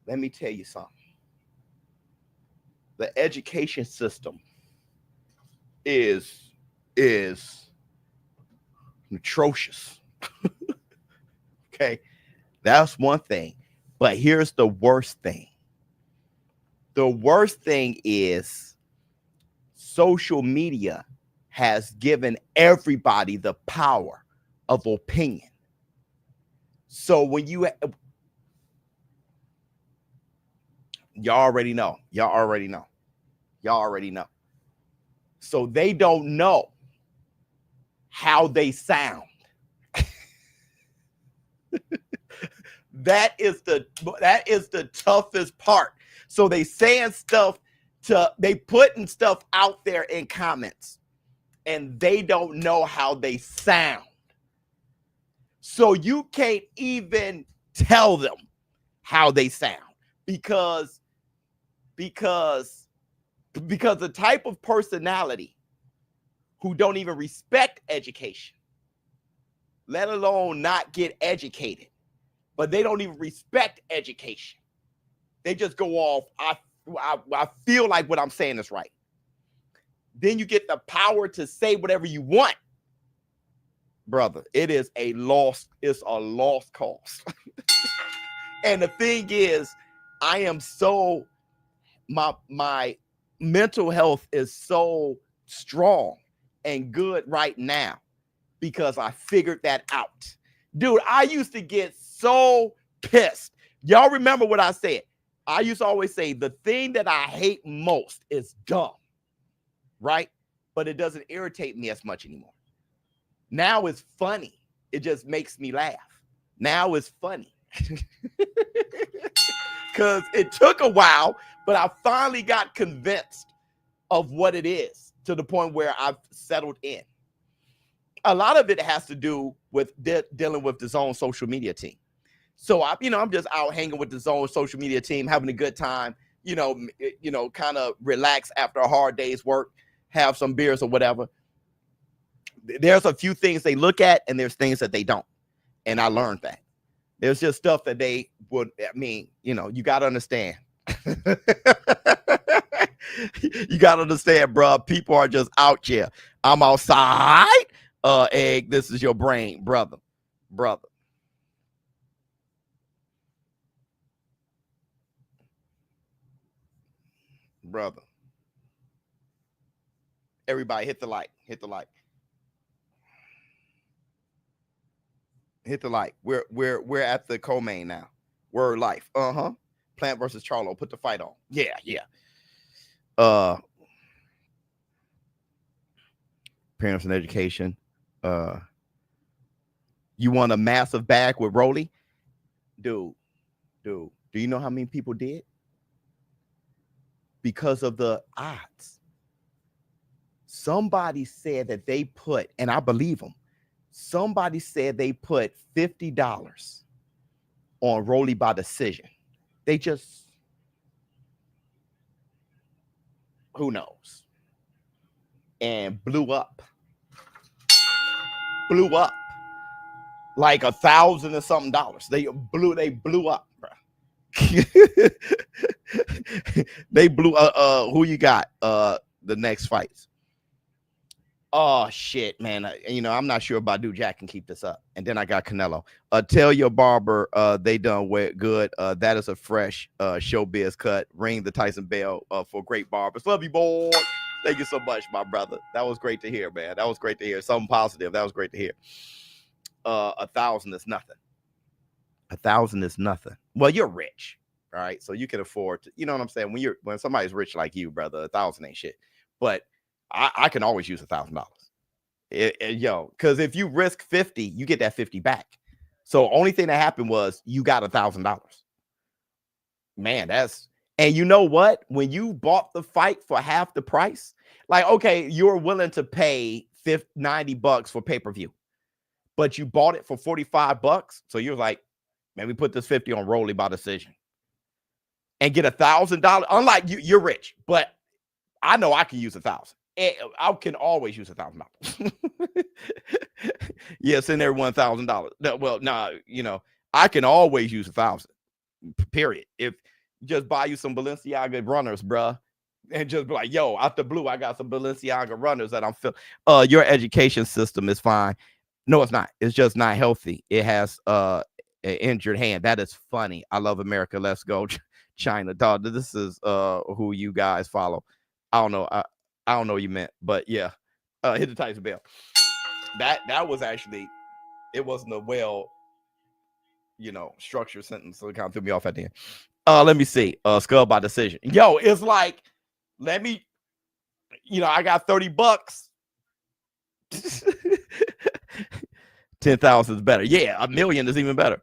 [SPEAKER 1] let me tell you something. The education system is atrocious. Okay, that's one thing. But here's the worst thing. The worst thing is social media has given everybody the power of opinion. So when y'all already know. So they don't know how they sound. That is the toughest part. So they saying stuff they putting stuff out there in comments, and they don't know how they sound. So you can't even tell them how they sound because the type of personality who don't even respect education, let alone not get educated, but they don't even respect education. They just go off, I feel like what I'm saying is right. Then you get the power to say whatever you want. Brother, it's a lost cause. And the thing is, I am so, my mental health is so strong and good right now because I figured that out. Dude, I used to get so pissed. Y'all remember what I said? I used to always say the thing that I hate most is dumb, right? But it doesn't irritate me as much anymore. Now it's funny. It just makes me laugh. Now it's funny. Because it took a while, but I finally got convinced of what it is to the point where I've settled in. A lot of it has to do with dealing with the DAZN social media team. So I'm just out hanging with the DAZN social media team, having a good time, kind of relax after a hard day's work, have some beers or whatever. There's a few things they look at and there's things that they don't. And I learned that. There's just stuff that they would, you got to understand. You got to understand, bro. People are just out here. I'm outside. Egg, this is your brain, brother. Everybody hit the like. We're at the co-main now. Word life. Plant versus Charlo. Put the fight on. Yeah. Parents and education. You want a massive bag with Rolly? Dude, do you know how many people did? Because of the odds. Somebody said that they put, and I believe them, somebody said they put $50 on Rolly by decision. They just, who knows? And blew up. Like $1,000 or something dollars. They blew up, bro. They blew who you got the next fights? Oh shit, man. I'm not sure Badou Jack can keep this up. And then I got Canelo. Tell your barber they done good. That is a fresh showbiz cut. Ring the Tyson bell for great barbers. Love you, boy. Thank you so much, my brother. That was great to hear, man. That was great to hear. Something positive. That was great to hear. 1,000 is nothing. 1,000 is nothing. Well, you're rich, all right? So you can afford to, you know what I'm saying? When somebody's rich like you, brother, 1,000 ain't shit. But I can always use $1,000. Because if you risk 50, you get that 50 back. So only thing that happened was you got $1,000. Man, and you know what? When you bought the fight for half the price, like, okay, you're willing to pay $90 for pay-per-view, but you bought it for $45. So you're like, man, we put this 50 on Rolly by decision and get $1,000. Unlike you're rich, but I know I can use 1,000. I can always use $1,000. Yeah, send everyone $1,000. Well, I can always use 1,000. Period. If you just buy you some Balenciaga runners, bruh, and just be like, yo, out the blue, I got some Balenciaga runners that I'm feeling. Your education system is fine. No, it's not. It's just not healthy. It has an injured hand. That is funny. I love America. Let's go, China. Dog, this is who you guys follow. I don't know. I don't know what you meant, but yeah. Hit the Tyson bell. That was actually, it wasn't a well, structured sentence, so it kind of threw me off at the end. Let me see. Scull by decision. Yo, it's like, let me, I got $30. 10,000 is better. Yeah, $1 million is even better.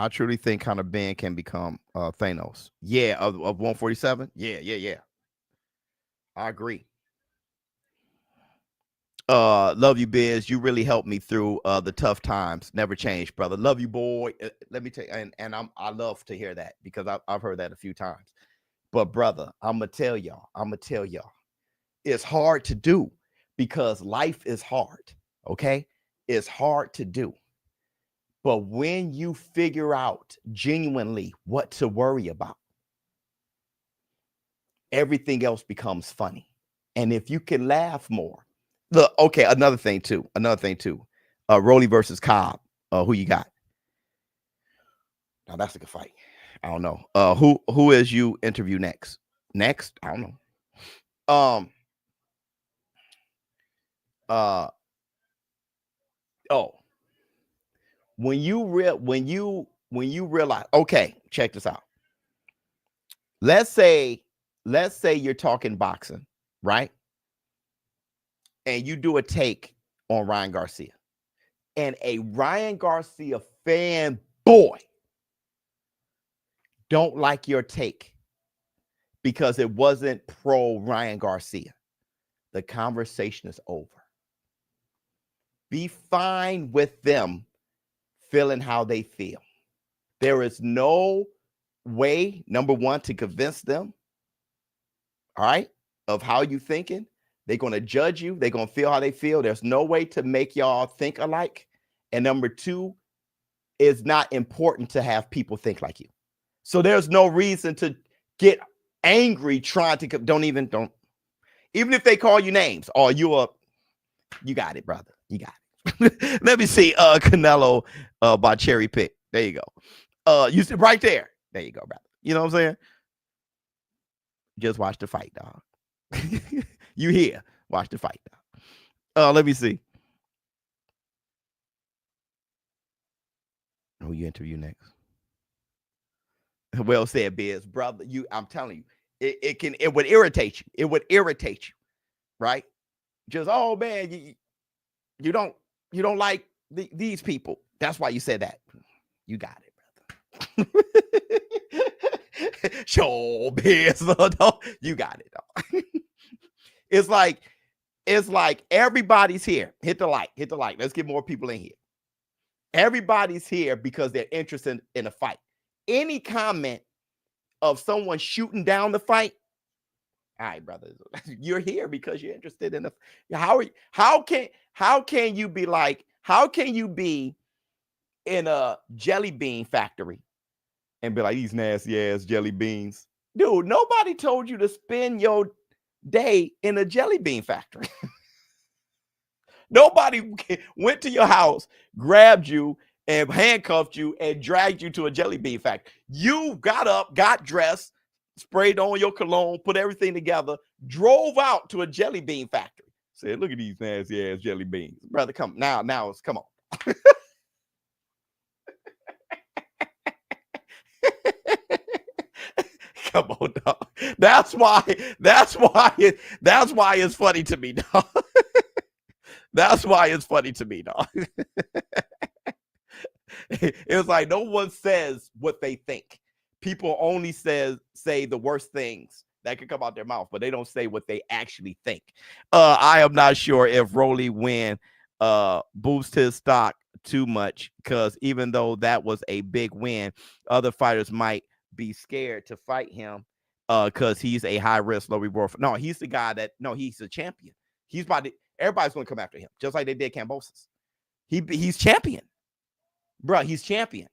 [SPEAKER 1] I truly think Conor Ben can become Thanos. Yeah, of 147. Yeah. I agree. Love you, Biz. You really helped me through the tough times. Never change, brother. Love you, boy. Let me tell you, and I love to hear that because I've heard that a few times. But brother, I'm gonna tell y'all, it's hard to do because life is hard. Okay, it's hard to do. But when you figure out genuinely what to worry about, everything else becomes funny. And if you can laugh more, look, okay, another thing too. Rolly versus Cobb. Who you got? Now that's a good fight. I don't know. Who is you interview next? Next? I don't know. When you realize, okay, check this out. Let's say you're talking boxing, right? And you do a take on Ryan Garcia, and a Ryan Garcia fanboy don't like your take because it wasn't pro Ryan Garcia. The conversation is over. Be fine with them feeling how they feel. There is no way, number one, to convince them, all right, of how you thinking. They're going to judge you. They're going to feel how they feel. There's no way to make y'all think alike. And number two, it's not important to have people think like you. So there's no reason to get angry trying to, don't. Even if they call you names, or you got it, brother. You got it. Let me see. Canelo by Cherry Pick. There you go. You sit right there. There you go, brother. You know what I'm saying? Just watch the fight, dog. You here? Watch the fight, dog. Let me see. Who you interview next? Well said, Biz, brother. I'm telling you, it would irritate you. It would irritate you, right? Just, oh man, you don't like these people. That's why you said that. You got it, brother. Show Biz, you got it, dog. It's like everybody's here. Hit the like. Let's get more people in here. Everybody's here because they're interested in a fight. Any comment of someone shooting down the fight, all right, brother, you're here because you're interested in the. How can you be in a jelly bean factory and be like, these nasty ass jelly beans? Dude, nobody told you to spend your day in a jelly bean factory. Nobody went to your house, grabbed you, and handcuffed you and dragged you to a jelly bean factory. You got up, got dressed, sprayed on your cologne, put everything together, drove out to a jelly bean factory. Said, look at these nasty ass jelly beans. Brother, come on. Come on. Come on, dog. That's why it's funny to me, dog. That's why it's funny to me, dog. It's like no one says what they think. People only say the worst things that could come out their mouth, but they don't say what they actually think. I am not sure if Rolly win boosts his stock too much, because even though that was a big win, other fighters might be scared to fight him because he's a high risk, low reward. No, he's the guy he's a champion. Everybody's going to come after him, just like they did Cambosis. He's champion. Bro, he's champion.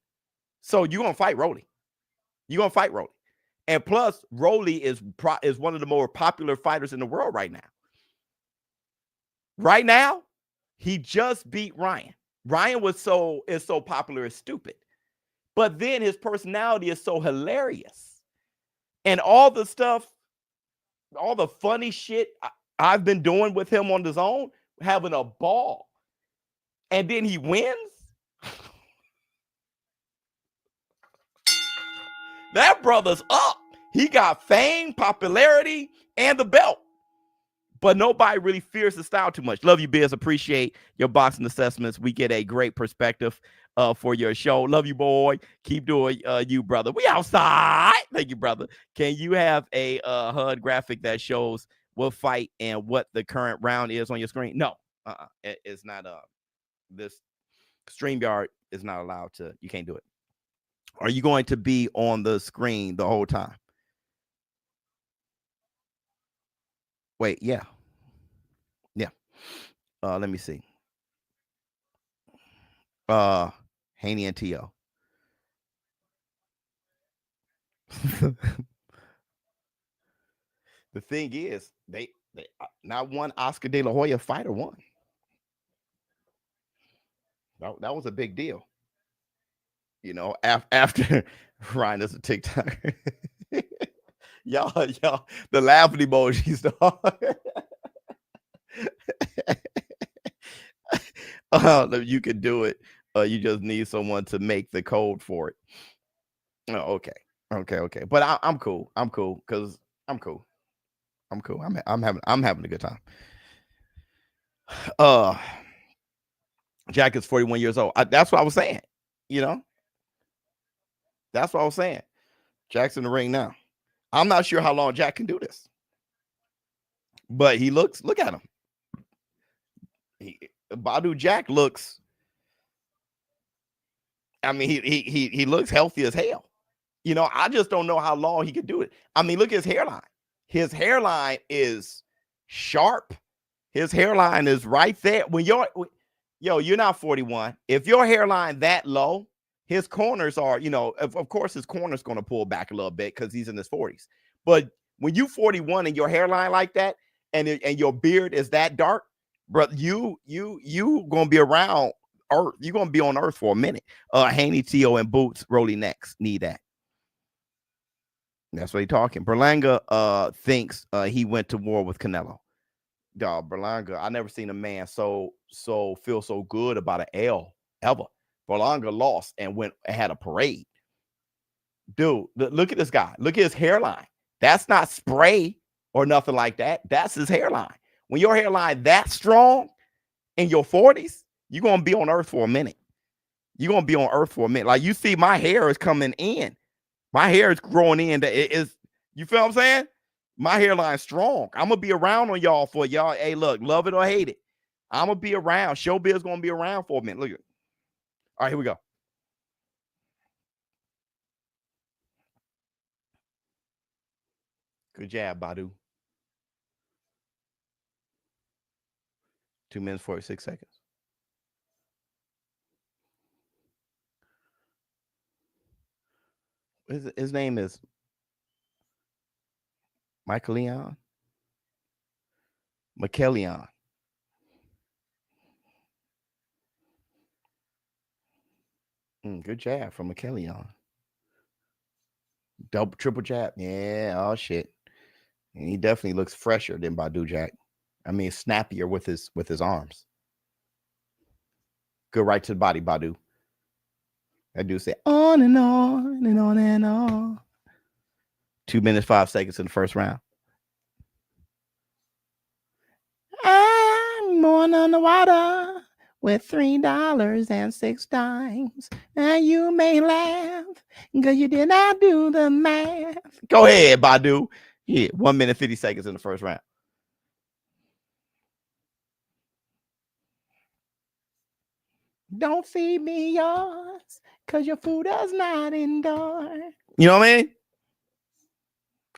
[SPEAKER 1] So you're going to fight Rolly. And plus, Rolly is one of the more popular fighters in the world right now. Right now, he just beat Ryan. Ryan is so popular, it's stupid. But then his personality is so hilarious. And all the stuff, all the funny shit I've been doing with him on his own, having a ball. And then he wins. That brother's up. He got fame, popularity, and the belt. But nobody really fears his style too much. Love you, Biz. Appreciate your boxing assessments. We get a great perspective for your show. Love you, boy. Keep doing you, brother. We outside. Thank you, brother. Can you have a HUD graphic that shows what fight and what the current round is on your screen? No, it's not. This StreamYard is not allowed to. You can't do it. Are you going to be on the screen the whole time? Wait, yeah. Let me see. Haney and T.O. The thing is, they not one Oscar De La Hoya fighter won. That was a big deal. You know, after Ryan is a TikToker. y'all, the laughing emojis. You can do it. You just need someone to make the code for it. Oh, okay. But I'm cool. I'm cool because I'm cool. I'm having a good time. Jack is 41 years old. That's what I was saying. You know, that's what I was saying. Jack's in the ring now. I'm not sure how long Jack can do this, but he look at him. Badou Jack looks. I mean, he looks healthy as hell. You know, I just don't know how long he could do it. I mean, look at his hairline. His hairline is sharp. His hairline is right there. When you're not 41. If your hairline that low, his corners are, you know, of course his corner's going to pull back a little bit because he's in his 40s. But when you 41 and your hairline like that, and your beard is that dark, bro, you gonna be around Earth. You're gonna be on Earth for a minute. Haney, T.O., and Boots, Rolly necks need that. That's what he's talking. Berlanga thinks he went to war with Canelo. Dog, Berlanga, I never seen a man so feel so good about an L ever. Berlanga lost and had a parade. Dude, look at this guy. Look at his hairline. That's not spray or nothing like that. That's his hairline. When your hairline that strong in your 40s, you're gonna be on Earth for a minute. You're gonna be on Earth for a minute. Like, you see, my hair is coming in. My hair is growing in. You feel what I'm saying? My hairline's strong. I'm gonna be around on y'all for y'all. Hey, look, love it or hate it. I'm gonna be around. Showbiz gonna be around for a minute. Look at it. All right, here we go. Good jab, Badou. 2 minutes, 46 seconds. His name is Michel Polina. Good jab from Michel Polina. Triple jab. Yeah, oh shit. And he definitely looks fresher than Badou Jack. I mean, snappier with his arms. Good right to the body, Badou. That dude said on and on and on and on. 2 minutes, 5 seconds in the first round. I'm going on the water with $3.06. And you may laugh because you did not do the math. Go ahead, Badou. Yeah, 1 minute, 50 seconds in the first round. Don't feed me yours, because your food does not endure. You know what I mean?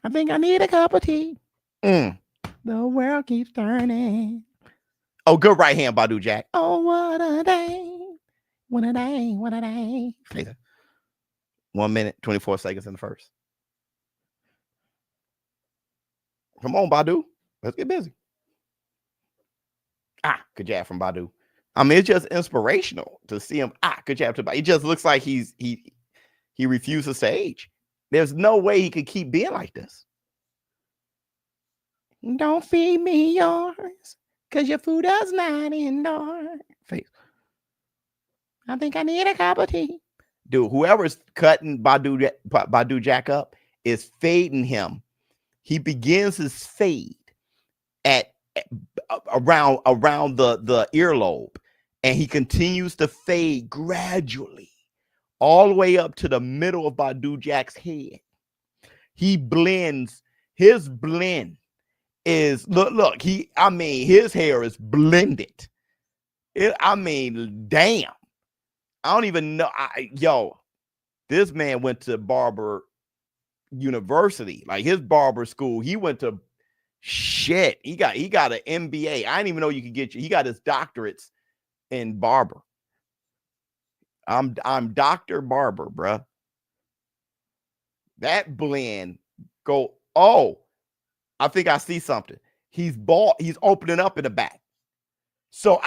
[SPEAKER 1] I think I need a cup of tea. The world keeps turning. Oh, good right hand, Badou Jack. Oh, what a day. What a day. What a day. 1 minute, 24 seconds in the first. Come on, Badou. Let's get busy. Good jab from Badou. I mean, it's just inspirational to see him. Good jab to Badou. It just looks like he He refuses to age. There's no way he could keep being like this. Don't feed me yours, because your food does not endure. Face. I think I need a cup of tea. Dude, whoever's cutting Badou Jack up is fading him. He begins his fade at around the earlobe, and he continues to fade gradually all the way up to the middle of Badou Jack's head. He blends. His blend is look. His hair is blended. Damn. I don't even know. This man went to barber university, like his barber school. He went to shit. He got an MBA. I didn't even know you could get you. He got his doctorates in barber. I'm Dr. Barber, bruh. That blend go. Oh, I think I see something. He's bald. He's opening up in the back. So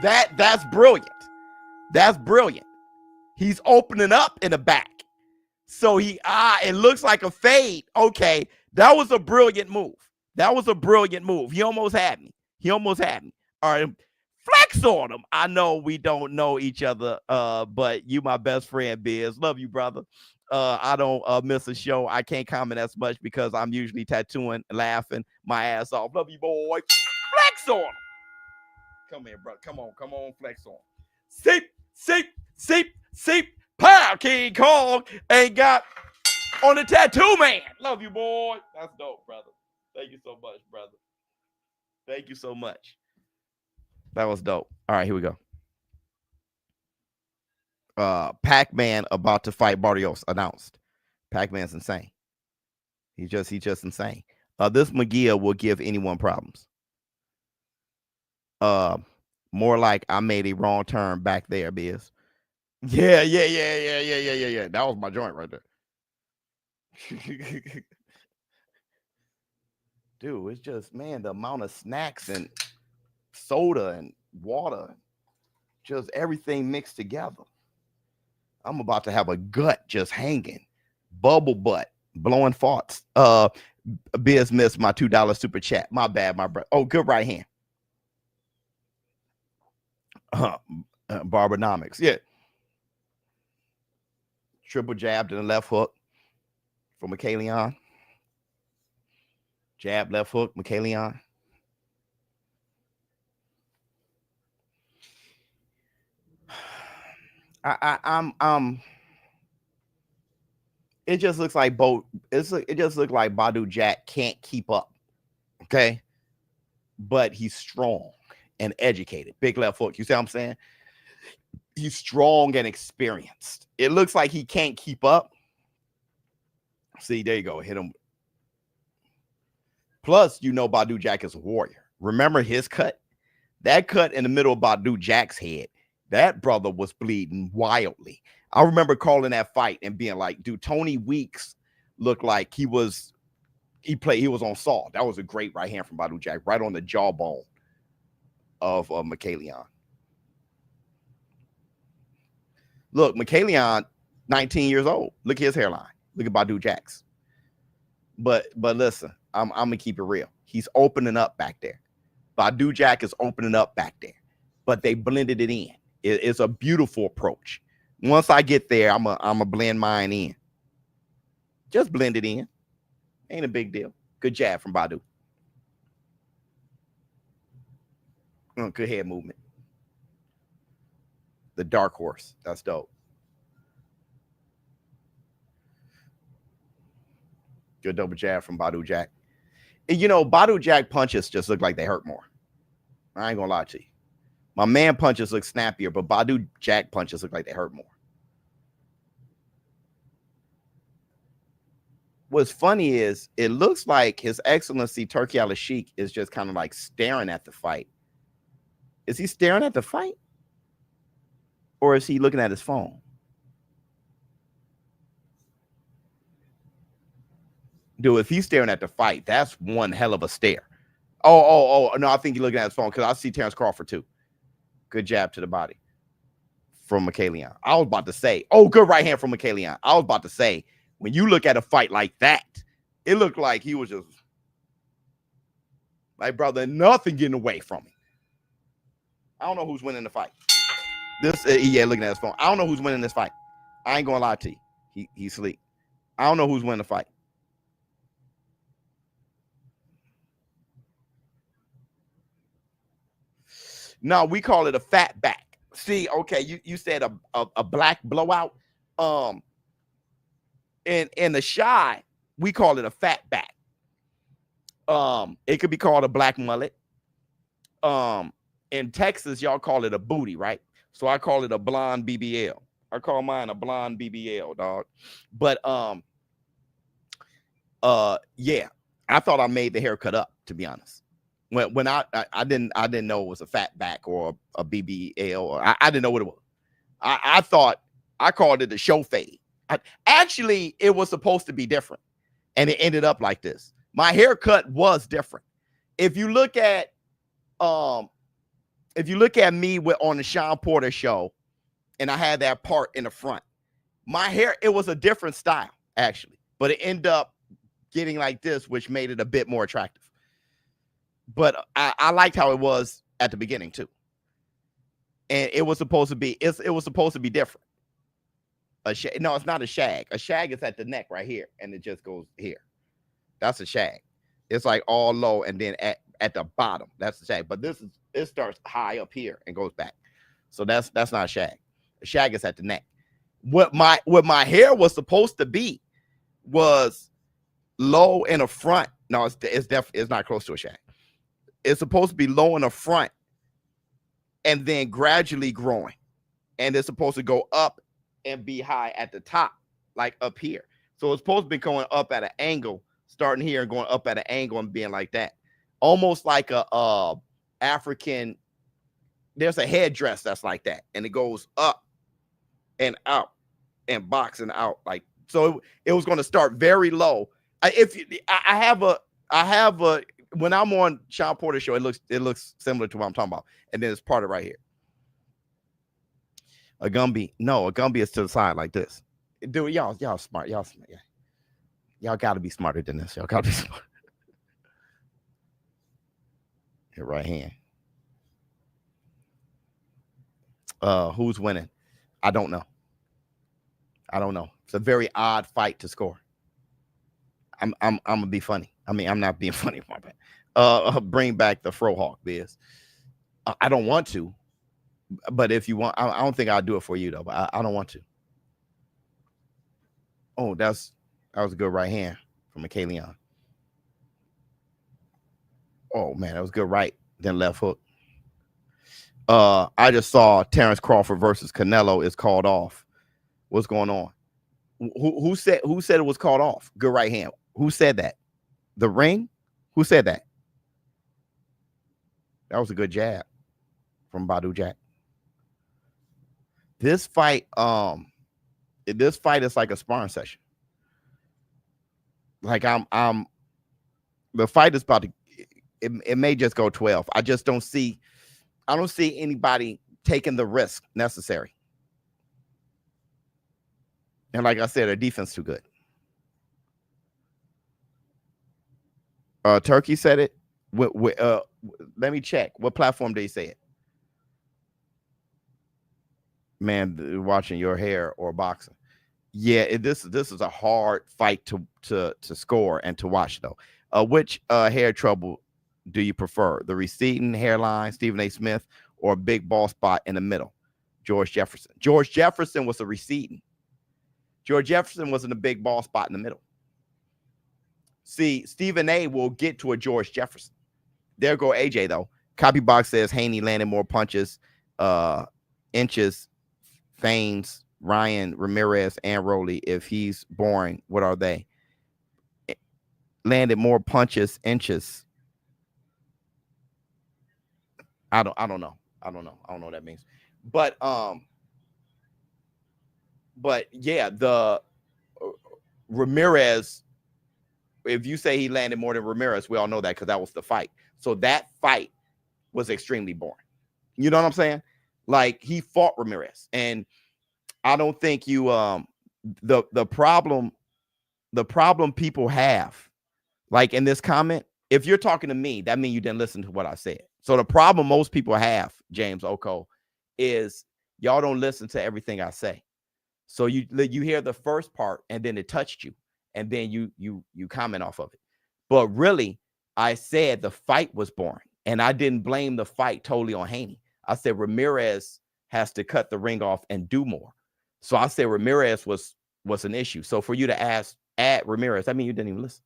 [SPEAKER 1] that's brilliant. That's brilliant. He's opening up in the back. So it looks like a fade. Okay, that was a brilliant move. That was a brilliant move. He almost had me. All right, flex on him. I know we don't know each other, but you my best friend, Biz. Love you, brother. I don't miss a show. I can't comment as much because I'm usually tattooing, laughing my ass off. Love you, boy. Flex on him. Come here, bro. Come on, flex on. Seep. Pow, King Kong ain't got on the tattoo man. Love you, boy. That's dope, brother. Thank you so much, brother. Thank you so much. That was dope. All right, here we go. Pac-Man about to fight Barrios announced. Pac-Man's insane. He's just insane. This Munguia will give anyone problems. More like I made a wrong turn back there, Biz. Yeah. That was my joint right there. Dude, it's just, man, the amount of snacks and soda and water, just everything mixed together. I'm about to have a gut just hanging, bubble butt, blowing farts. Biz missed my $2 super chat. My bad, my brother. Oh, good right hand. Barbernomics, yeah. Triple jab to the left hook for Michelion. Jab, left hook, Michelion. It just looks like it just looks like Badou Jack can't keep up. Okay. But he's strong and educated. Big left hook. You see what I'm saying? He's strong and experienced. It looks like he can't keep up. See, there you go. Hit him. Plus, Badou Jack is a warrior. Remember his cut? That cut in the middle of Badou Jack's head. That brother was bleeding wildly. I remember calling that fight and being like, dude, Tony Weeks looked like he was on Saw. That was a great right hand from Badou Jack, right on the jawbone of Michelion. Look, Michelion, 19 years old. Look at his hairline. Look at Badou Jack's. But listen, I'm gonna keep it real. He's opening up back there. Badou Jack is opening up back there, but they blended it in. It's a beautiful approach. Once I get there, I'm a blend mine in. Just blend it in. Ain't a big deal. Good jab from Badou. Good head movement. The dark horse. That's dope. Good double jab from Badou Jack. And Badou Jack punches just look like they hurt more. I ain't gonna lie to you. My man punches look snappier, but Badou Jack punches look like they hurt more. What's funny is it looks like His Excellency Turki Al-Sheikh is just kind of like staring at the fight. Is he staring at the fight? Or is he looking at his phone? Dude, if he's staring at the fight, that's one hell of a stare. Oh, no, I think he's looking at his phone because I see Terrence Crawford too. Good jab to the body. from Michelian. I was about to say, oh, good right hand from Michelian. I was about to say, when you look at a fight like that, it looked like he was just like, brother, nothing getting away from him. I don't know who's winning the fight. This, yeah, looking at his phone. I don't know who's winning this fight. I ain't gonna lie to you. He's asleep. I don't know who's winning the fight. No, we call it a fat back. See, okay, you said a black blowout. In the shy, we call it a fat back. It could be called a black mullet. In Texas, y'all call it a booty, right? So I call it a blonde BBL. I call mine a blonde BBL, dog. But yeah, I thought I made the haircut up, to be honest. When I didn't know it was a fat back or a BBL, or I didn't know what it was. I thought I called it a show fade. Actually, it was supposed to be different, and it ended up like this. My haircut was different. If you look at me on the ShawnPorterr show, and I had that part in the front, my hair, it was a different style actually, but it ended up getting like this, which made it a bit more attractive. But I liked how it was at the beginning too. And it was supposed to be, it was supposed to be different. No, it's not a shag. A shag is at the neck right here, and it just goes here. That's a shag. It's like all low, and then at the bottom, that's the shag. But it starts high up here and goes back. So that's not a shag. A shag is at the neck. What my hair was supposed to be was low in the front. No, it's definitely, it's not close to a shag. It's supposed to be low in the front and then gradually growing. And it's supposed to go up and be high at the top, like up here. So it's supposed to be going up at an angle, starting here and going up at an angle and being like that. Almost like a African, there's a headdress that's like that. And it goes up and out and boxing out. Like, so it was going to start very low. I have a, when I'm on ShawnPorterr show, it looks similar to what I'm talking about. And then it's part of right here. A Gumby is to the side like this. Dude, y'all smart. Y'all smart. Yeah. Y'all gotta be smarter than this. Y'all gotta be smart. Your right hand. Who's winning? I don't know. It's a very odd fight to score. I'm gonna be funny. I mean, I'm not being funny. My bad. Bring back the Frohawk, Biz. I don't want to, but if you want, I don't think I'll do it for you though. But I don't want to. Oh, that was a good right hand from Michelian. Oh man, that was good right. Then left hook. I just saw Terrence Crawford versus Canelo is called off. What's going on? Who said it was called off? Good right hand. Who said that? The Ring? Who said that? That was a good jab from Badou Jack. This fight is like a sparring session. Like the fight is about to, it may just go 12. I don't see anybody taking the risk necessary. And like I said, their defense too good. Turkey said it. Let me check. What platform did he say it? Man, watching your hair or boxing. Yeah, this is a hard fight to score and to watch though. Which hair trouble do you prefer? The receding hairline, Stephen A. Smith, or a big bald spot in the middle? George Jefferson. George Jefferson was a receding. George Jefferson was in a big bald spot in the middle. See, Stephen A. will get to a George Jefferson. There go AJ though. Copybox says Haney landed more punches, inches, feigns, Ryan, Ramirez, and Rolly. If he's boring, what are they? Landed more punches, inches. I don't know. I don't know what that means. But yeah, the Ramirez, if you say he landed more than Ramirez, we all know that because that was the fight. So that fight was extremely boring. You know what I'm saying? Like, he fought Ramirez, and I don't think you the problem people have, like in this comment, if you're talking to me, that means you didn't listen to what I said. So the problem most people have, James Oko, is y'all don't listen to everything I say. So you hear the first part and then it touched you, and then you comment off of it. But really, I said the fight was boring, and I didn't blame the fight totally on Haney. I said Ramirez has to cut the ring off and do more. So I said Ramirez was an issue. So for you to add Ramirez, I mean, you didn't even listen.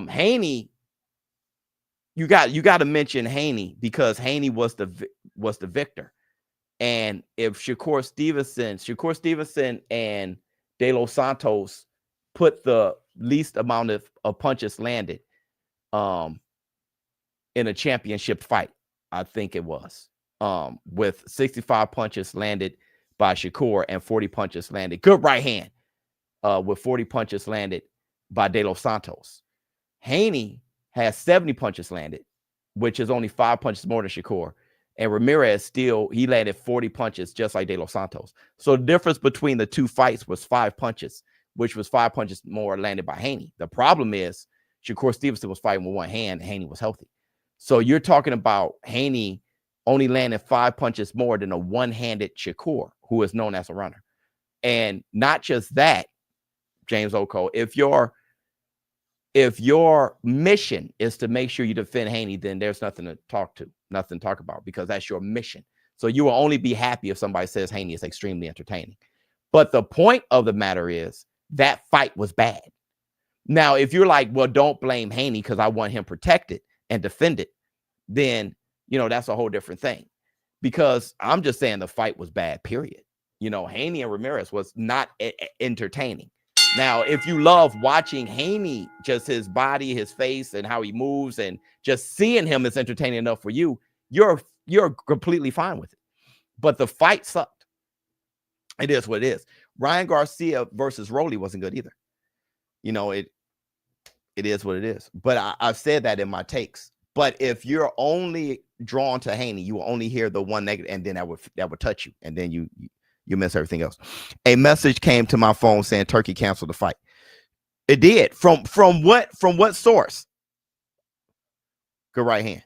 [SPEAKER 1] Haney, you got to mention Haney, because Haney was the victor. And if Shakur Stevenson and De Los Santos put the least amount of punches landed in a championship fight, I think it was, with 65 punches landed by Shakur and 40 punches landed, good right hand, with 40 punches landed by De Los Santos. Haney has 70 punches landed, which is only 5 punches more than Shakur. And Ramirez he landed 40 punches just like De Los Santos. So the difference between the two fights was 5 punches, which was 5 punches more landed by Haney. The problem is Shakur Stevenson was fighting with one hand, and Haney was healthy. So you're talking about Haney only landing 5 punches more than a one-handed Shakur, who is known as a runner. And not just that, James Oko, if your mission is to make sure you defend Haney, then there's nothing to talk about, because that's your mission. So you will only be happy if somebody says Haney is extremely entertaining. But the point of the matter is that fight was bad. Now, if you're like, well, don't blame Haney because I want him protected and defended, then, that's a whole different thing. Because I'm just saying the fight was bad, period. Haney and Ramirez was not entertaining. Now, if you love watching Haney, just his body, his face, and how he moves, and just seeing him is entertaining enough for you, you're completely fine with it. But the fight sucked. It is what it is. Ryan Garcia versus Rolly wasn't good either. It is what it is. But I've said that in my takes. But if you're only drawn to Haney, you will only hear the one negative, and then that would touch you, and then you miss everything else. A message came to my phone saying Turkey canceled the fight. It did. From what source? Good right hand.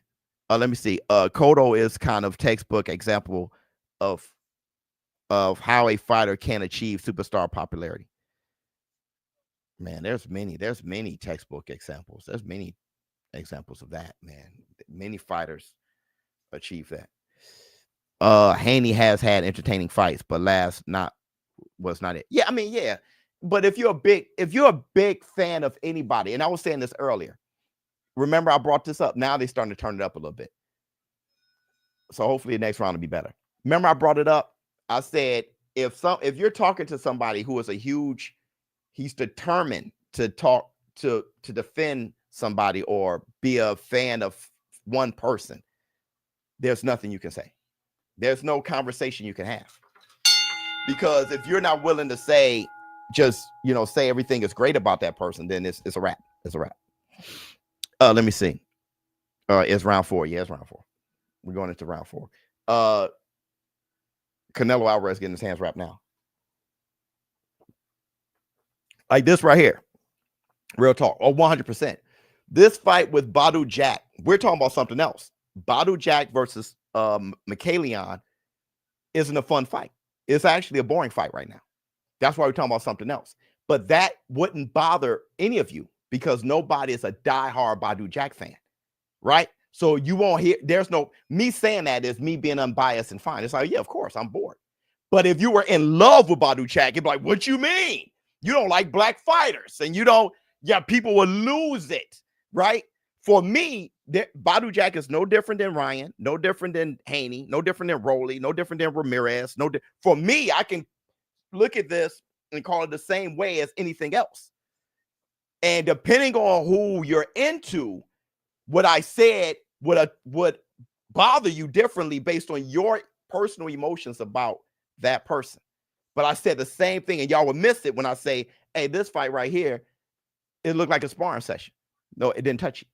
[SPEAKER 1] Let me see. Kodo is kind of textbook example of how a fighter can achieve superstar popularity. Man, there's many textbook examples. There's many examples of that, man. Many fighters achieve that. Haney has had entertaining fights, but was not it. Yeah, I mean, yeah. But if you're a big fan of anybody, and I was saying this earlier, remember I brought this up. Now they're starting to turn it up a little bit. So hopefully the next round will be better. Remember I brought it up. I said if you're talking to somebody who is he's determined to talk to defend somebody or be a fan of one person, there's nothing you can say. There's no conversation you can have. Because if you're not willing to say, just, say everything is great about that person, then it's a wrap. It's a wrap. Let me see. It's round 4. Yeah, it's round 4. We're going into round 4. Canelo Alvarez getting his hands wrapped now. Like this right here. Real talk. 100%. This fight with Badou Jack, we're talking about something else. Badou Jack versus Michelion isn't a fun fight. It's actually a boring fight right now. That's why we're talking about something else. But that wouldn't bother any of you because nobody is a diehard Badou Jack fan, right? So you won't hear, there's no, me saying that is me being unbiased and fine. It's like, yeah, of course, I'm bored. But if you were in love with Badou Jack, you'd be like, what you mean? You don't like black fighters and you don't, yeah, people will lose it, right? For me, Badou Jack is no different than Ryan, no different than Haney, no different than Rolly, no different than Ramirez. For me, I can look at this and call it the same way as anything else. And depending on who you're into, what I said would bother you differently based on your personal emotions about that person. But I said the same thing, and y'all will miss it when I say, hey, this fight right here, it looked like a sparring session. No, it didn't touch you.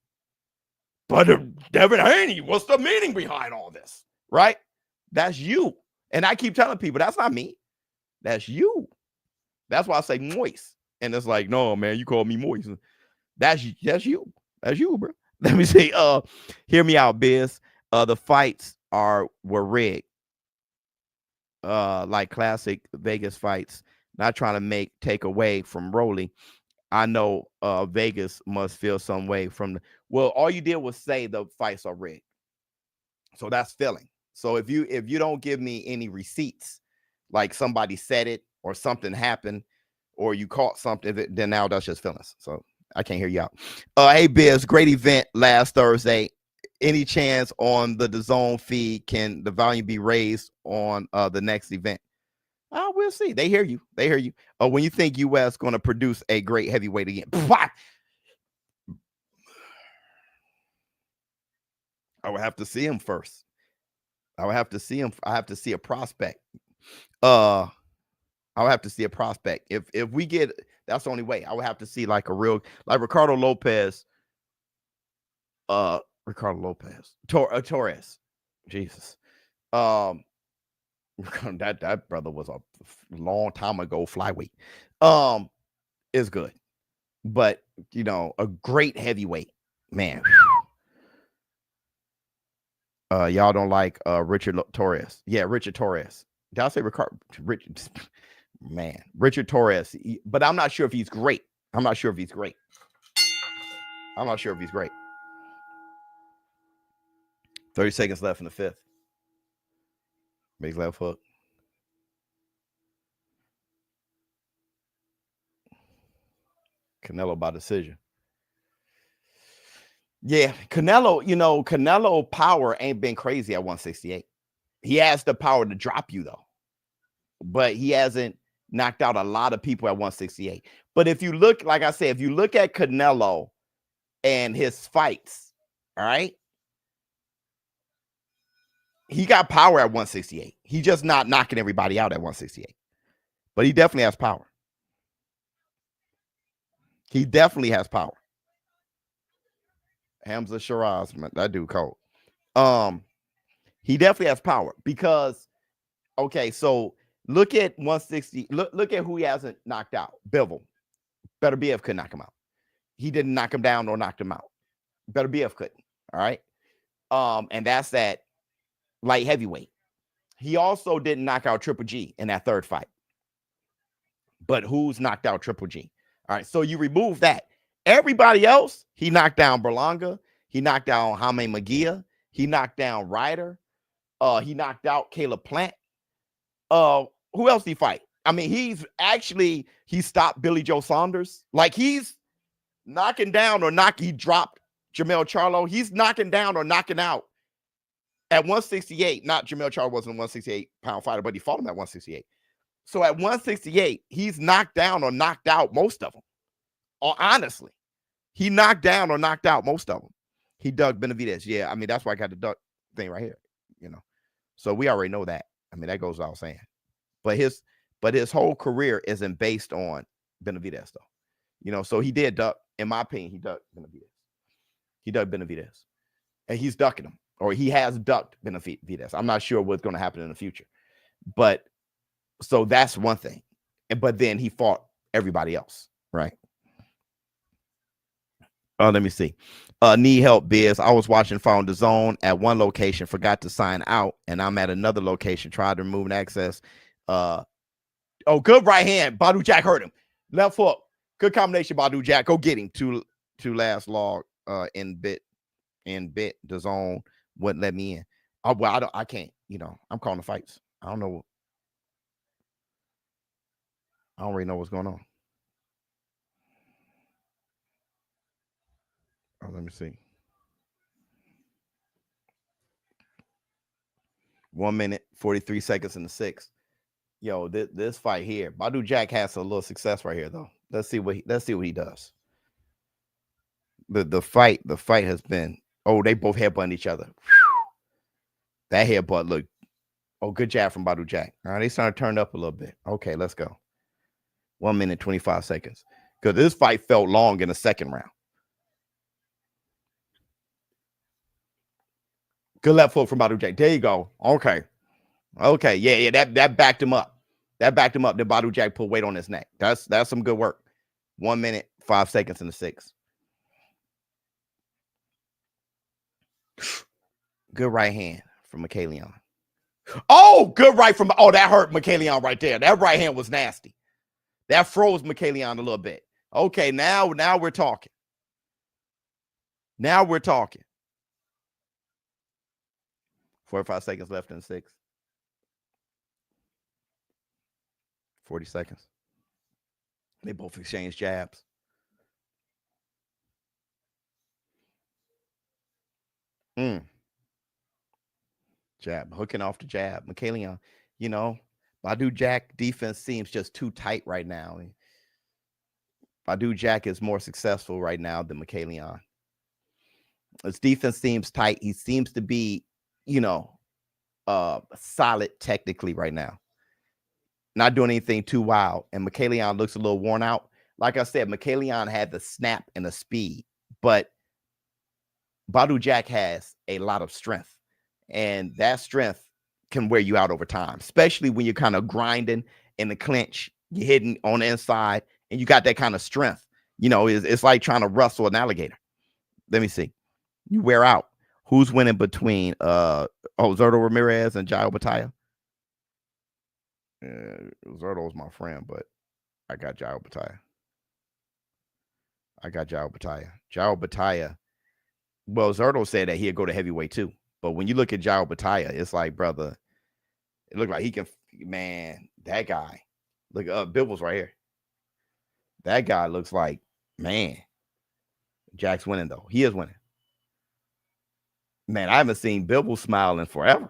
[SPEAKER 1] But Devin Haney, what's the meaning behind all this, right? That's you. And I keep telling people, that's not me. That's you. That's why I say moist. And it's like, no, man, you call me moist. That's you. That's you, bro. Let me see. Hear me out, Biz. The fights were rigged. Like classic Vegas fights. Not trying to take away from Rolly. I know Vegas must feel some way from well, all you did was say the fights are rigged. So that's feeling. So if you don't give me any receipts, like somebody said it or something happened, or you caught something, then now that's just feelings. So I can't hear you out. Hey Biz, great event last Thursday. Any chance on the DAZN feed can the volume be raised on the next event? We'll see. They hear you. They hear you. When you think US going to produce a great heavyweight again? I would have to see him first. I would have to see him. I have to see a prospect. I would have to see a prospect. If we get, that's the only way. I would have to see like a real, like Ricardo Lopez. Torres. Jesus. That brother was a long time ago flyweight. Is good, but you know, a great heavyweight, man. Y'all don't like Richard Torres. Yeah, Richard Torres. Did I say Ricardo? Richard Torres. But I'm not sure if he's great. I'm not sure if he's great. 30 seconds left in the fifth. Big left hook. Canelo by decision. Yeah, Canelo, you know, Canelo power ain't been crazy at 168. He has the power to drop you, though. But he hasn't knocked out a lot of people at 168. But if you look, like I said, if you look at Canelo and his fights, all right, he got power at 168. He's just not knocking everybody out at 168. But he definitely has power. He definitely has power. Hamza Shiraz, man, that dude cold. He definitely has power because, okay, so look at 160. Look at who he hasn't knocked out. Bivol. Better BF couldn't knock him out. He didn't knock him down or knocked him out. Better BF couldn't. All right. And that's that light heavyweight. He also didn't knock out Triple G in that third fight. But who's knocked out Triple G? All right. So you remove that. Everybody else, he knocked down Berlanga. He knocked down Jaime Munguia. He knocked down Ryder. He knocked out Caleb Plant. Who else did he fight? I mean, he stopped Billy Joe Saunders. Like he's knocking down or he dropped Jermell Charlo. He's knocking down or knocking out at 168. Not Jermell Charlo wasn't a 168-pound fighter, but he fought him at 168. So at 168, he's knocked down or knocked out most of them. Or honestly, he knocked down or knocked out most of them. He dug Benavidez. Yeah, I mean, that's why I got the duck thing right here, you know. So we already know that. I mean, that goes without saying. But his whole career isn't based on Benavidez, though. You know, so he did duck, in my opinion, he ducked Benavidez. He ducked Benavidez. And he's ducking him. Or he has ducked Benavidez. I'm not sure what's going to happen in the future. But so that's one thing. But then he fought everybody else, right? Let me see. Need help, Biz. I was watching Found the Zone at one location, forgot to sign out, and I'm at another location, tried to remove access. Good right hand. Badou Jack hurt him. Left hook. Good combination, Badou Jack. Go get him. Two last log in bit. The zone wouldn't let me in. I can't, you know, I'm calling the fights. I don't know. I don't really know what's going on. Let me see. 1 minute, 43 seconds in the sixth. Yo, this fight here, Badou Jack has a little success right here, though. Let's see what he does. The fight has been. Oh, they both headbutting each other. Whew. That headbutt looked. Oh, good jab from Badou Jack. All right, they starting to turn up a little bit. Okay, let's go. 1 minute, 25 seconds. Because this fight felt long in the second round. Good left hook from Badou Jack. There you go. Okay. Okay, yeah, that backed him up. That backed him up. The Badou Jack put weight on his neck. That's some good work. 1 minute, 5 seconds in the 6th. Good right hand from Michelion. Oh, good right from. Oh, that hurt Michelion right there. That right hand was nasty. That froze Michelion a little bit. Okay, now we're talking. Now we're talking. 45 seconds left in the 6th. 40 seconds. They both exchanged jabs. Jab, hooking off the jab. Michelion, Badou Jack defense seems just too tight right now. Badou Jack is more successful right now than Michelion. His defense seems tight. He seems to be, solid technically right now. Not doing anything too wild. And Michelion looks a little worn out. Like I said, Michelion had the snap and the speed, but Badou Jack has a lot of strength. And that strength can wear you out over time, especially when you're kind of grinding in the clinch, you're hitting on the inside, and you got that kind of strength. It's like trying to wrestle an alligator. Let me see. You wear out. Who's winning between Zurdo Ramirez and Jairo Batalla? Zurdo's my friend, but I got Jairo Batalla. Jairo Batalla. Well, Zurdo said that he'd go to heavyweight too. But when you look at Jairo Batalla, it's like, brother, it looked like he can, man, that guy. Look, Bibble's right here. That guy looks like, man, Jack's winning, though. He is winning. Man, I haven't seen Bibble smiling forever.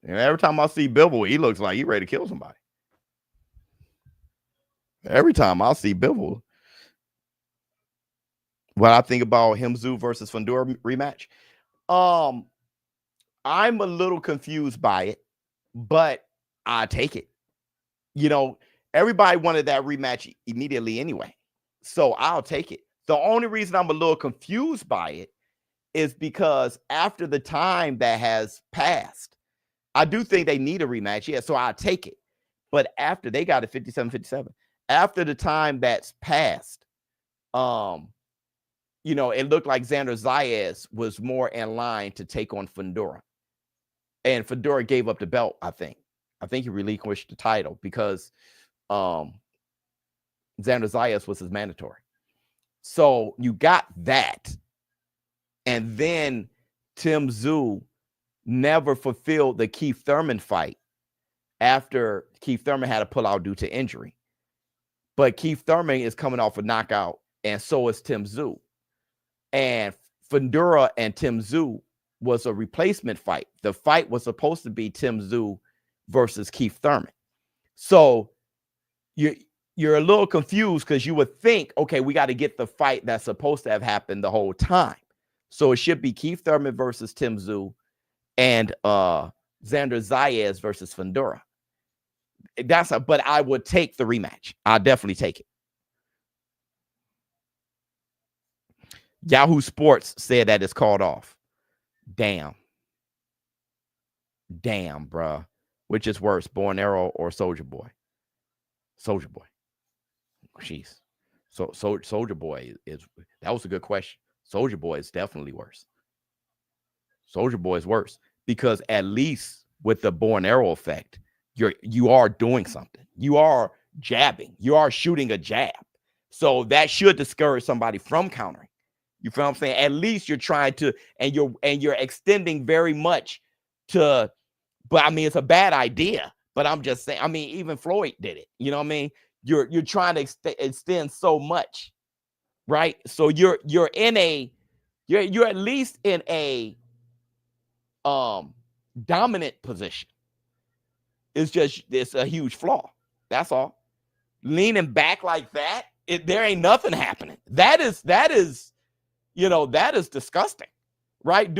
[SPEAKER 1] And every time I see Bibble, he looks like he's ready to kill somebody. Every time I see Bibble. What I think about Himzu versus Fundora rematch, I'm a little confused by it, but I take it. Everybody wanted that rematch immediately anyway, so I'll take it. The only reason I'm a little confused by it is because after the time that has passed, I do think they need a rematch. Yeah, so I'll take it. But after they got it 57-57, after the time that's passed, it looked like Xander Zayas was more in line to take on Fundora. And Fundora gave up the belt, I think. I think he relinquished the title because Xander Zayas was his mandatory. So you got that. And then Tim Tszyu never fulfilled the Keith Thurman fight after Keith Thurman had to pull out due to injury. But Keith Thurman is coming off a knockout, and so is Tim Tszyu. And Fundora and Tim Tszyu was a replacement fight. The fight was supposed to be Tim Tszyu versus Keith Thurman. So you're a little confused because you would think, okay, we got to get the fight that's supposed to have happened the whole time. So it should be Keith Thurman versus Tim Tszyu and Xander Zayas versus Fundora. But I would take the rematch. I'll definitely take it. Yahoo Sports said that it's called off. Damn, bruh. Which is worse, Born Arrow or Soldier Boy? Soldier Boy. Jeez. So Soldier Boy that was a good question. Soldier Boy is definitely worse. Soldier Boy is worse because at least with the Born Arrow effect, you are doing something. You are jabbing. You are shooting a jab. So that should discourage somebody from countering. You feel what I'm saying? At least you're trying to, and you're extending very much to, but I mean, it's a bad idea, but I'm just saying, I mean, even Floyd did it. You know what I mean? You're trying to extend so much, right? So you're at least in a dominant position. It's a huge flaw. That's all. Leaning back like that, there ain't nothing happening. That is disgusting, right?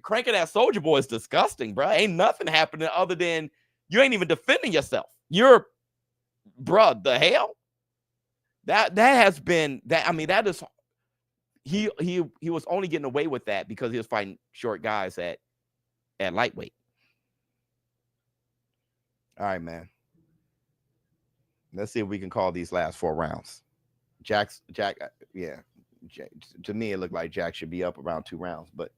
[SPEAKER 1] Cranking that Soldier Boy is disgusting, bro. Ain't nothing happening other than you ain't even defending yourself. Bruh, the hell? That has been that. I mean, that is he was only getting away with that because he was fighting short guys at lightweight. All right, man. Let's see if we can call these last 4 rounds. Jack, yeah. Jack, to me, it looked like Jack should be up around 2 rounds, but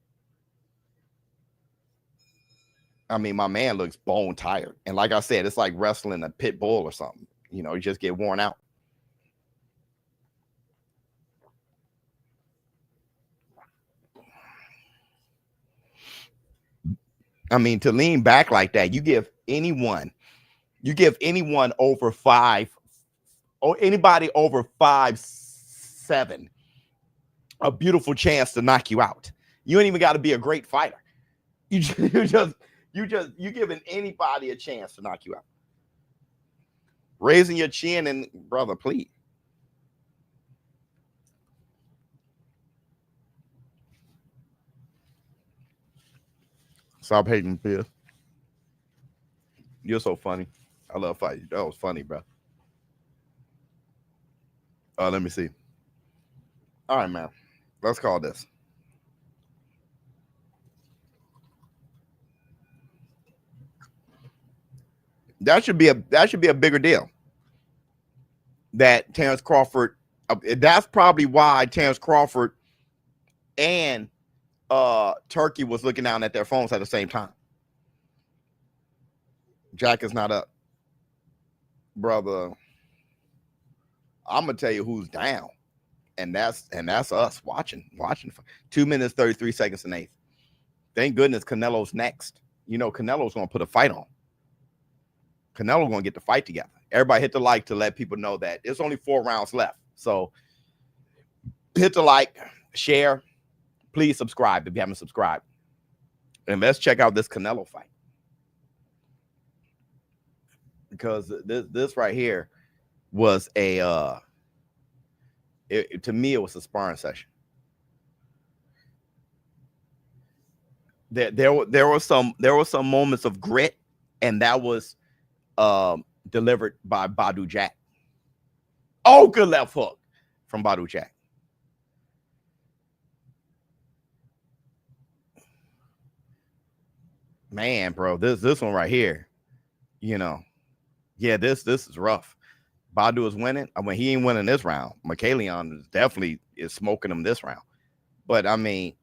[SPEAKER 1] I mean, my man looks bone tired. And like I said, it's like wrestling a pit bull or something. You know, you just get worn out. I mean, to lean back like that, you give anyone over 5, or anybody over 5'7", a beautiful chance to knock you out. You ain't even got to be a great fighter. You giving anybody a chance to knock you out. Raising your chin and brother, please. Stop hating, Bill. You're so funny. I love fighting. That was funny, bro. Let me see. All right, man. Let's call this. That should be a bigger deal. That Terrence Crawford. That's probably why Terrence Crawford and Turkey was looking down at their phones at the same time. Jack is not up, brother. I'm gonna tell you who's down, and that's us watching. 2 minutes 33 seconds and 8th. Thank goodness Canelo's next. You know Canelo's gonna put a fight on. Canelo gonna get the fight together. Everybody hit the like to let people know that there's only 4 rounds left. So hit the like, share, please subscribe if you haven't subscribed, and let's check out this Canelo fight, because this right here was a to me it was a sparring session. There were some moments of grit, and that was delivered by Badou Jack. Oh, good left hook from Badou Jack. Man, bro, this one right here, you know, yeah, this is rough. Badou is winning. I mean, he ain't winning this round. Michelion definitely is smoking him this round. But I mean,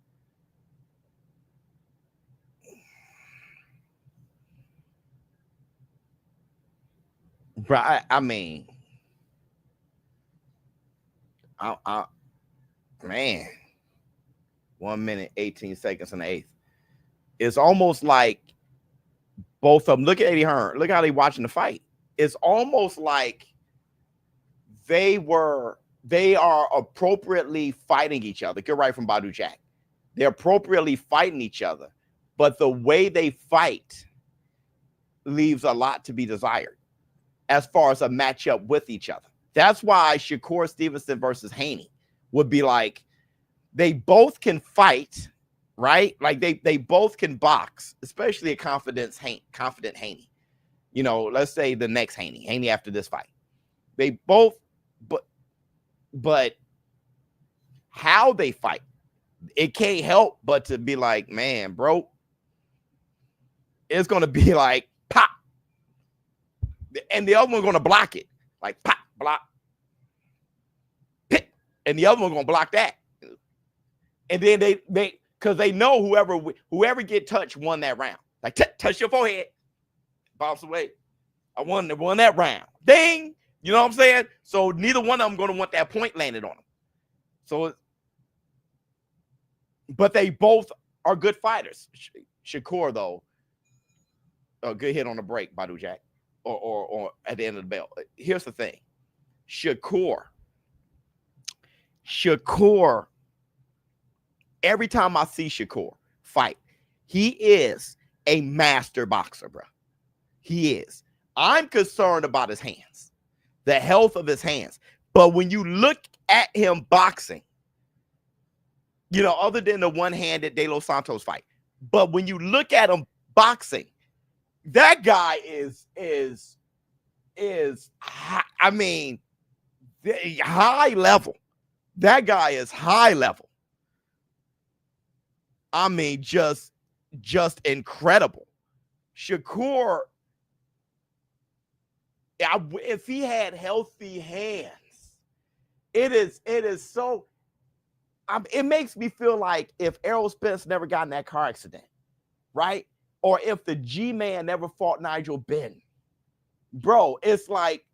[SPEAKER 1] bro, I mean, man, 1 minute 18 seconds and 8th. It's almost like both of them. Look at Eddie Hearn. Look how they watching the fight. It's almost like they are appropriately fighting each other. Get right from Badou Jack. They're appropriately fighting each other, but the way they fight leaves a lot to be desired as far as a matchup with each other. That's why Shakur Stevenson versus Haney would be like, they both can fight, right? Like they both can box, especially a confident Haney. You know, let's say the next Haney after this fight. They both, but how they fight, it can't help but to be like, man, bro, it's going to be like pop. And the other one's going to block it. Like pop, block, hit. And the other one's going to block that. And then they because they know whoever get touched won that round. Like touch your forehead, bounce away. I won that round. Ding. You know what I'm saying? So neither one of them going to want that point landed on them. So, but they both are good fighters. Shakur, though, a good hit on the break, Badou Jack, or at the end of the bell. Here's the thing. Shakur, every time I see Shakur fight, he is a master boxer, bro. He is. I'm concerned about his hands, the health of his hands. But when you look at him boxing, you know, other than the one-handed De Los Santos fight, but when you look at him boxing, that guy is I mean, high level. That guy is high level. I mean, just incredible. Shakur If he had healthy hands, it is so. It makes me feel like if Errol Spence never got in that car accident, right? Or if the G-Man never fought Nigel Benn, bro, it's like,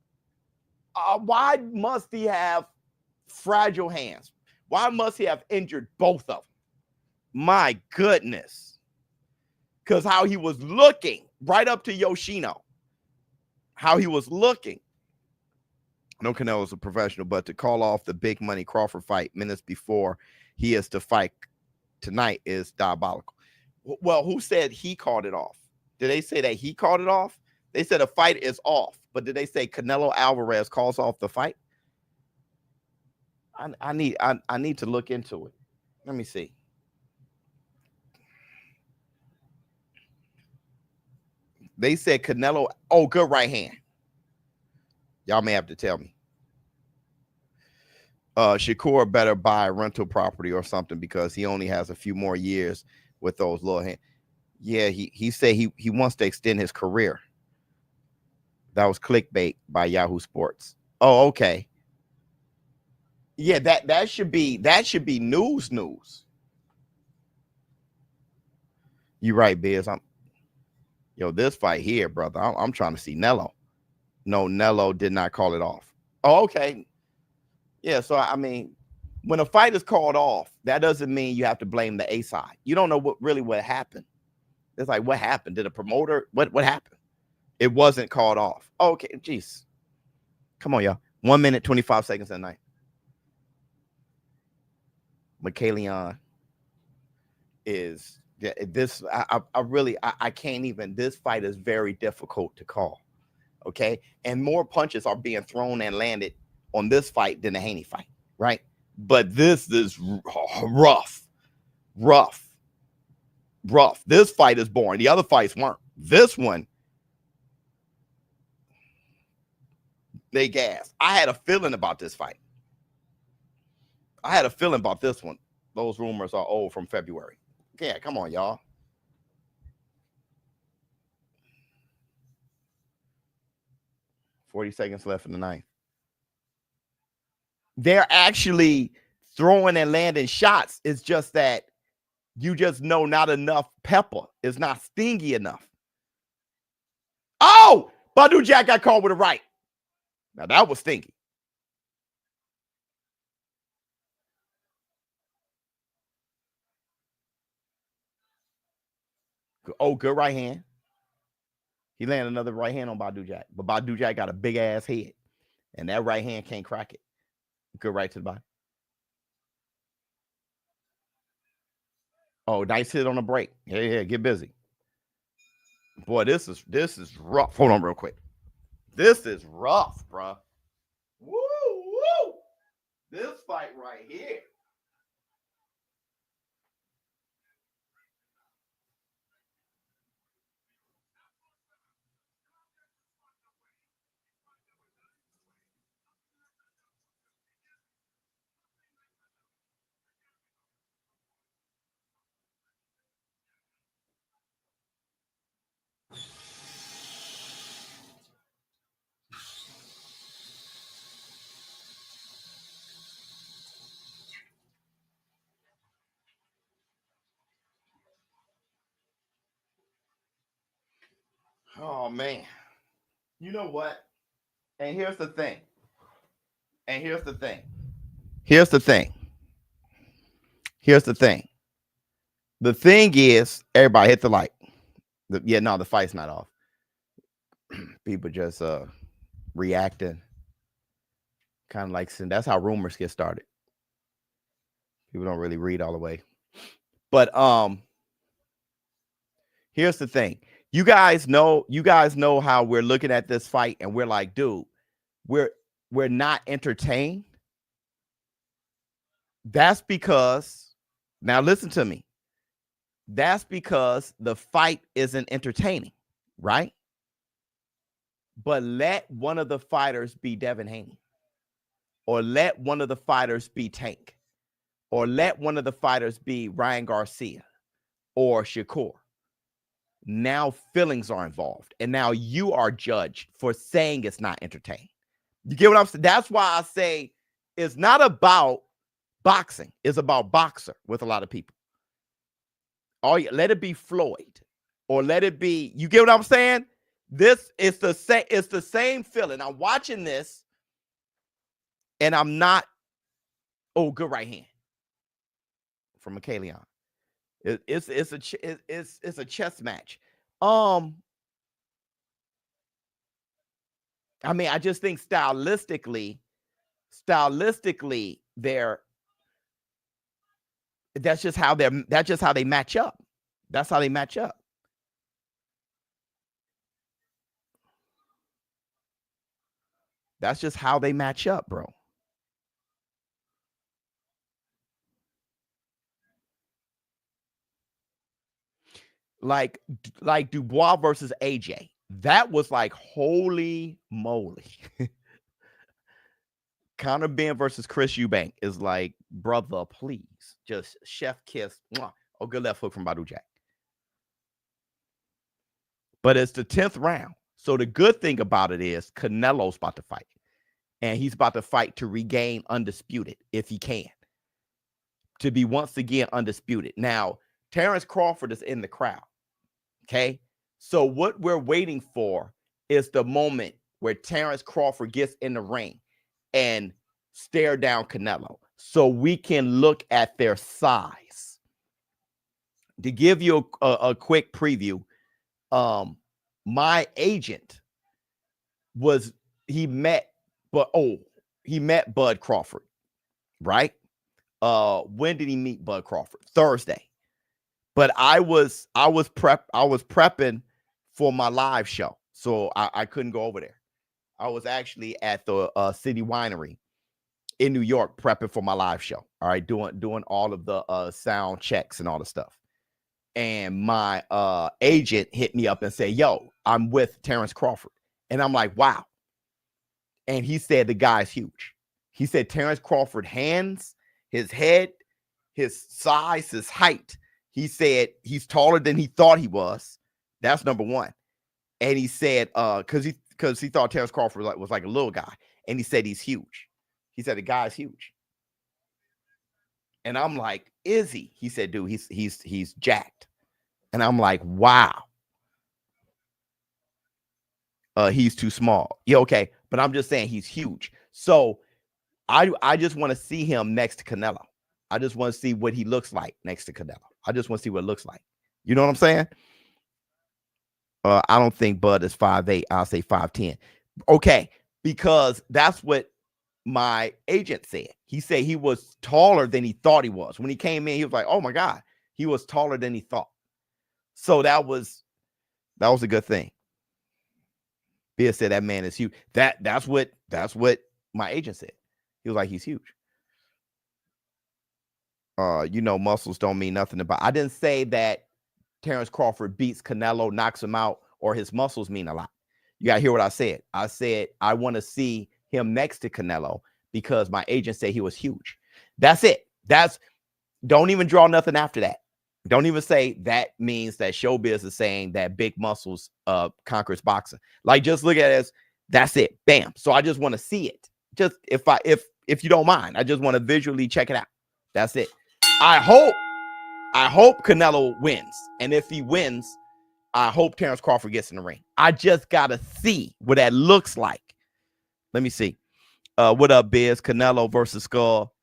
[SPEAKER 1] why must he have fragile hands? Why must he have injured both of them? My goodness. Because how he was looking right up to Yoshino, how he was looking. No, Canelo's a professional, but to call off the big money Crawford fight minutes before he is to fight tonight is diabolical. Well, who said he called it off? Did they say that he called it off? They said a fight is off, but did they say Canelo Alvarez calls off the fight? I need to look into it. Let me see. They said Canelo. Oh, good right hand. Y'all may have to tell me. Shakur better buy a rental property or something because he only has a few more years with those little hands. Yeah, he said he wants to extend his career. That was clickbait by Yahoo Sports. Oh, okay. Yeah, that should be news. You right, Biz. This fight here, brother. I'm trying to see Nello. No, Nello did not call it off. Oh, okay. Yeah, so I mean, when a fight is called off, that doesn't mean you have to blame the A side. You don't know what happened. It's like, what happened? Did a promoter? What happened? It wasn't called off. Okay, jeez. Come on, y'all. 1 minute, 25 seconds a night. Michelion is this. I can't even. This fight is very difficult to call. Okay, and more punches are being thrown and landed on this fight than the Haney fight, right? But this is rough. This fight is boring. The other fights weren't. This one, they gassed. I had a feeling about this fight. I had a feeling about this one. Those rumors are old from February. Yeah, come on, y'all. $40 seconds left in the ninth. They're actually throwing and landing shots. It's just that you just know not enough pepper. It's not stingy enough. Oh, Badou Jack got caught with a right. Now that was stingy. Oh, good right hand. He landed another right hand on Badou Jack, but Badou Jack got a big ass head, and that right hand can't crack it. Good right to the body. Oh, nice hit on the break. Yeah, get busy. Boy, this is rough. Hold on real quick. This is rough, bro. Woo! This fight right here. Oh, man. You know what? And here's the thing. The thing is, everybody hit the like. The fight's not off. People just reacting. Kind of like, that's how rumors get started. People don't really read all the way. But here's the thing. You guys know how we're looking at this fight and we're like, dude, we're not entertained. That's because, now listen to me. That's because the fight isn't entertaining, right? But let one of the fighters be Devin Haney, or let one of the fighters be Tank, or let one of the fighters be Ryan Garcia or Shakur. now feelings are involved, and now you are judged for saying it's not entertaining. You get what I'm saying? That's why I say it's not about boxing. It's about boxer with a lot of people. Let it be Floyd, or let it be. You get what I'm saying? This is the same. It's the same feeling. I'm watching this, and I'm not. Oh, good right hand from Michelion. It's a chess match. I mean, I just think stylistically, that's just how they match up. That's how they match up. That's just how they match up, bro. Like Dubois versus AJ. That was like, holy moly. Conor Ben versus Chris Eubank is like, brother, please. Just chef kiss. Mwah. Oh, good left hook from Badou Jack. But it's the 10th round. So the good thing about it is Canelo's about to fight. And he's about to fight to regain undisputed, if he can. To be once again undisputed. Now, Terrence Crawford is in the crowd. Okay? So what we're waiting for is the moment where Terrence Crawford gets in the ring and stare down Canelo, so we can look at their size. To give you a quick preview, my agent met Bud Crawford, right? When did he meet Bud Crawford? Thursday. But I was prepping for my live show, so I couldn't go over there. I was actually at the City Winery in New York prepping for my live show. All right, doing all of the sound checks and all the stuff. And my agent hit me up and said, "Yo, I'm with Terrence Crawford," and I'm like, "Wow." And he said the guy's huge. He said Terrence Crawford hands, his head, his size, his height. He said he's taller than he thought he was. That's number one. And he said, because he thought Terrence Crawford was like a little guy. And he said he's huge. He said the guy's huge. And I'm like, is he? He said, dude, he's jacked. And I'm like, wow. He's too small. Yeah, okay. But I'm just saying he's huge. So I just want to see him next to Canelo. I just want to see what he looks like next to Canelo. I just want to see what it looks like. You know what I'm saying? I don't think Bud is 5'8". I'll say 5'10". Okay, because that's what my agent said. He said he was taller than he thought he was. When he came in, he was like, oh my God, he was taller than he thought. So that was a good thing. Bill said that man is huge. That's what my agent said. He was like, he's huge. Muscles don't mean nothing about. I didn't say that Terrence Crawford beats Canelo, knocks him out, or his muscles mean a lot. You got to hear what I said. I said I want to see him next to Canelo because my agent said he was huge. That's it. Don't even draw nothing after that. Don't even say that means that showbiz is saying that big muscles conquers boxing. Like, just look at it as that's it. Bam. So I just want to see it. Just if you don't mind, I just want to visually check it out. That's it. I hope Canelo wins. And if he wins, I hope Terrence Crawford gets in the ring. I just got to see what that looks like. Let me see. What up, Biz? Canelo versus Scull.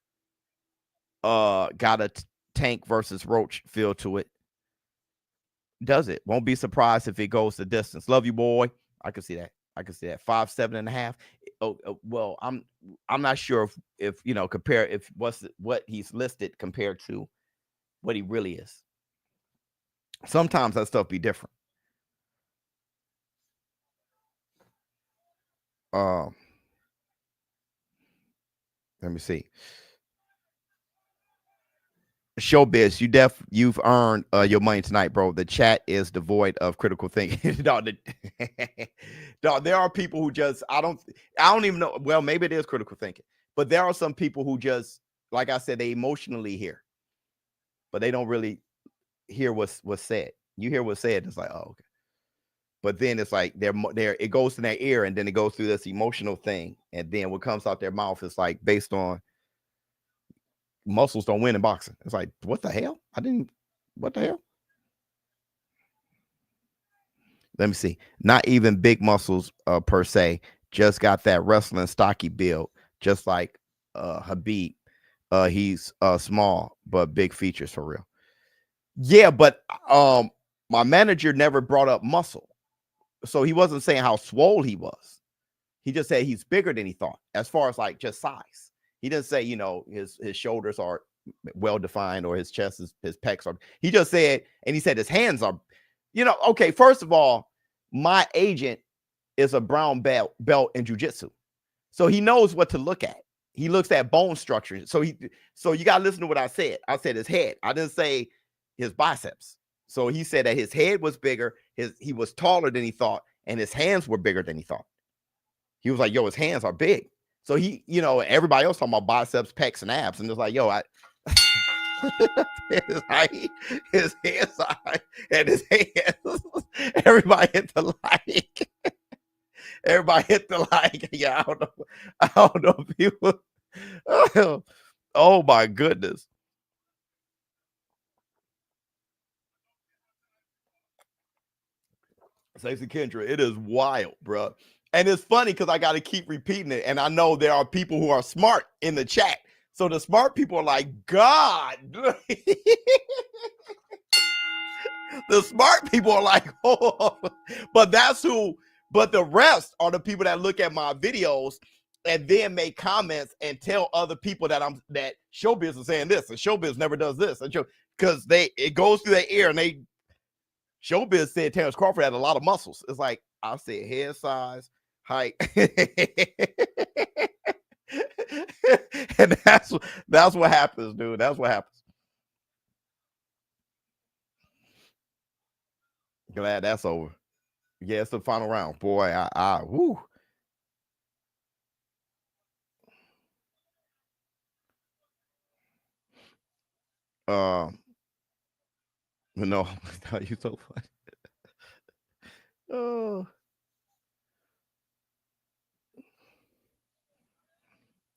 [SPEAKER 1] Got a Tank versus Roach feel to it. Does it? Won't be surprised if it goes the distance. Love you, boy. I can see that. 5'7.5". Well, I'm not sure if compare if what he's listed compared to what he really is. Sometimes that stuff be different. Let me see. Showbiz, you've earned your money tonight, bro. The chat is devoid of critical thinking. Dog, there are people who just I don't even know. Well, maybe it is critical thinking, but there are some people who just, like I said, they emotionally hear, but they don't really hear what's said. You hear what's said, it's like, oh, okay. But then it's like it goes to their ear, and then it goes through this emotional thing, and then what comes out their mouth is like based on muscles don't win in boxing. It's like, what the hell? What the hell? Let me see. Not even big muscles per se. Just got that wrestling stocky build, just like Habib. He's small but big features for real. Yeah, but my manager never brought up muscle. So he wasn't saying how swole he was. He just said he's bigger than he thought, as far as like just size. He didn't say, his shoulders are well defined or his chest, his pecs are. He just said, and he said his hands are, okay, first of all, my agent is a brown belt in jiu-jitsu. So he knows what to look at. He looks at bone structure. So you got to listen to what I said. I said his head. I didn't say his biceps. So he said that his head was bigger, he was taller than he thought, and his hands were bigger than he thought. He was like, yo, his hands are big. So he, everybody else talking about biceps, pecs, and abs, and it's like, yo, his hands are high, and his hands, everybody hit the like. Everybody hit the like. Yeah, I don't know people. Oh my goodness. Stacey Kendra, it is wild, bro. And it's funny because I got to keep repeating it. And I know there are people who are smart in the chat. So the smart people are like, God. The smart people are like, oh. But the rest are the people that look at my videos and then make comments and tell other people that showbiz is saying this and showbiz never does this. Because it goes through their ear, and showbiz said Terrence Crawford had a lot of muscles. It's like, I said head size, height. And that's what happens, dude. That's what happens. Glad that's over. Yeah, it's the final round. Boy, woo. No, you so funny. Oh.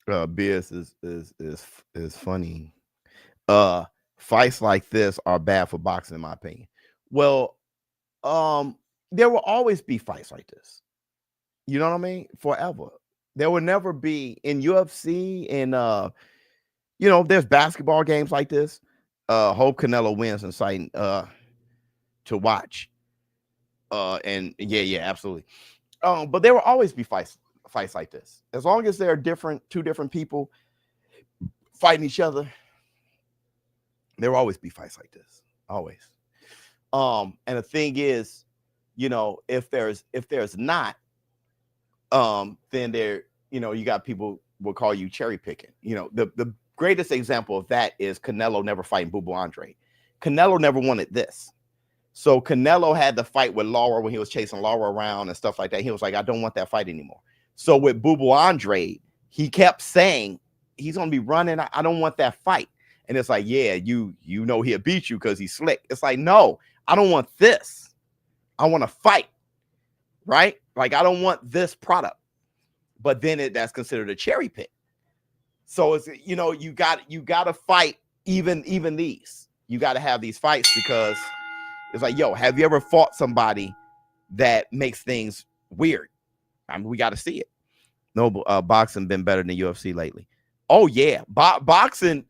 [SPEAKER 1] BS is funny. Fights like this are bad for boxing, in my opinion. Well, there will always be fights like this. You know what I mean? Forever. There will never be in UFC and there's basketball games like this. Hope Canelo wins and something to watch. And yeah, absolutely. But there will always be fights like this. As long as there are two different people fighting each other, there will always be fights like this. Always. And the thing is, if there's not, then there, you got people will call you cherry picking. The greatest example of that is Canelo never fighting Boo Boo Andre. Canelo never wanted this. So Canelo had the fight with Laura when he was chasing Laura around and stuff like that. He was like, I don't want that fight anymore. So with Boo Boo Andre, he kept saying he's gonna be running. I don't want that fight. And it's like, yeah, he'll beat you because he's slick. It's like, no, I don't want this. I want to fight, right? Like, I don't want this product. But then that's considered a cherry pick. So it's, you got to fight even these. You got to have these fights because it's like, yo, have you ever fought somebody that makes things weird? I mean, we got to see it. No, boxing been better than UFC lately. Oh yeah, boxing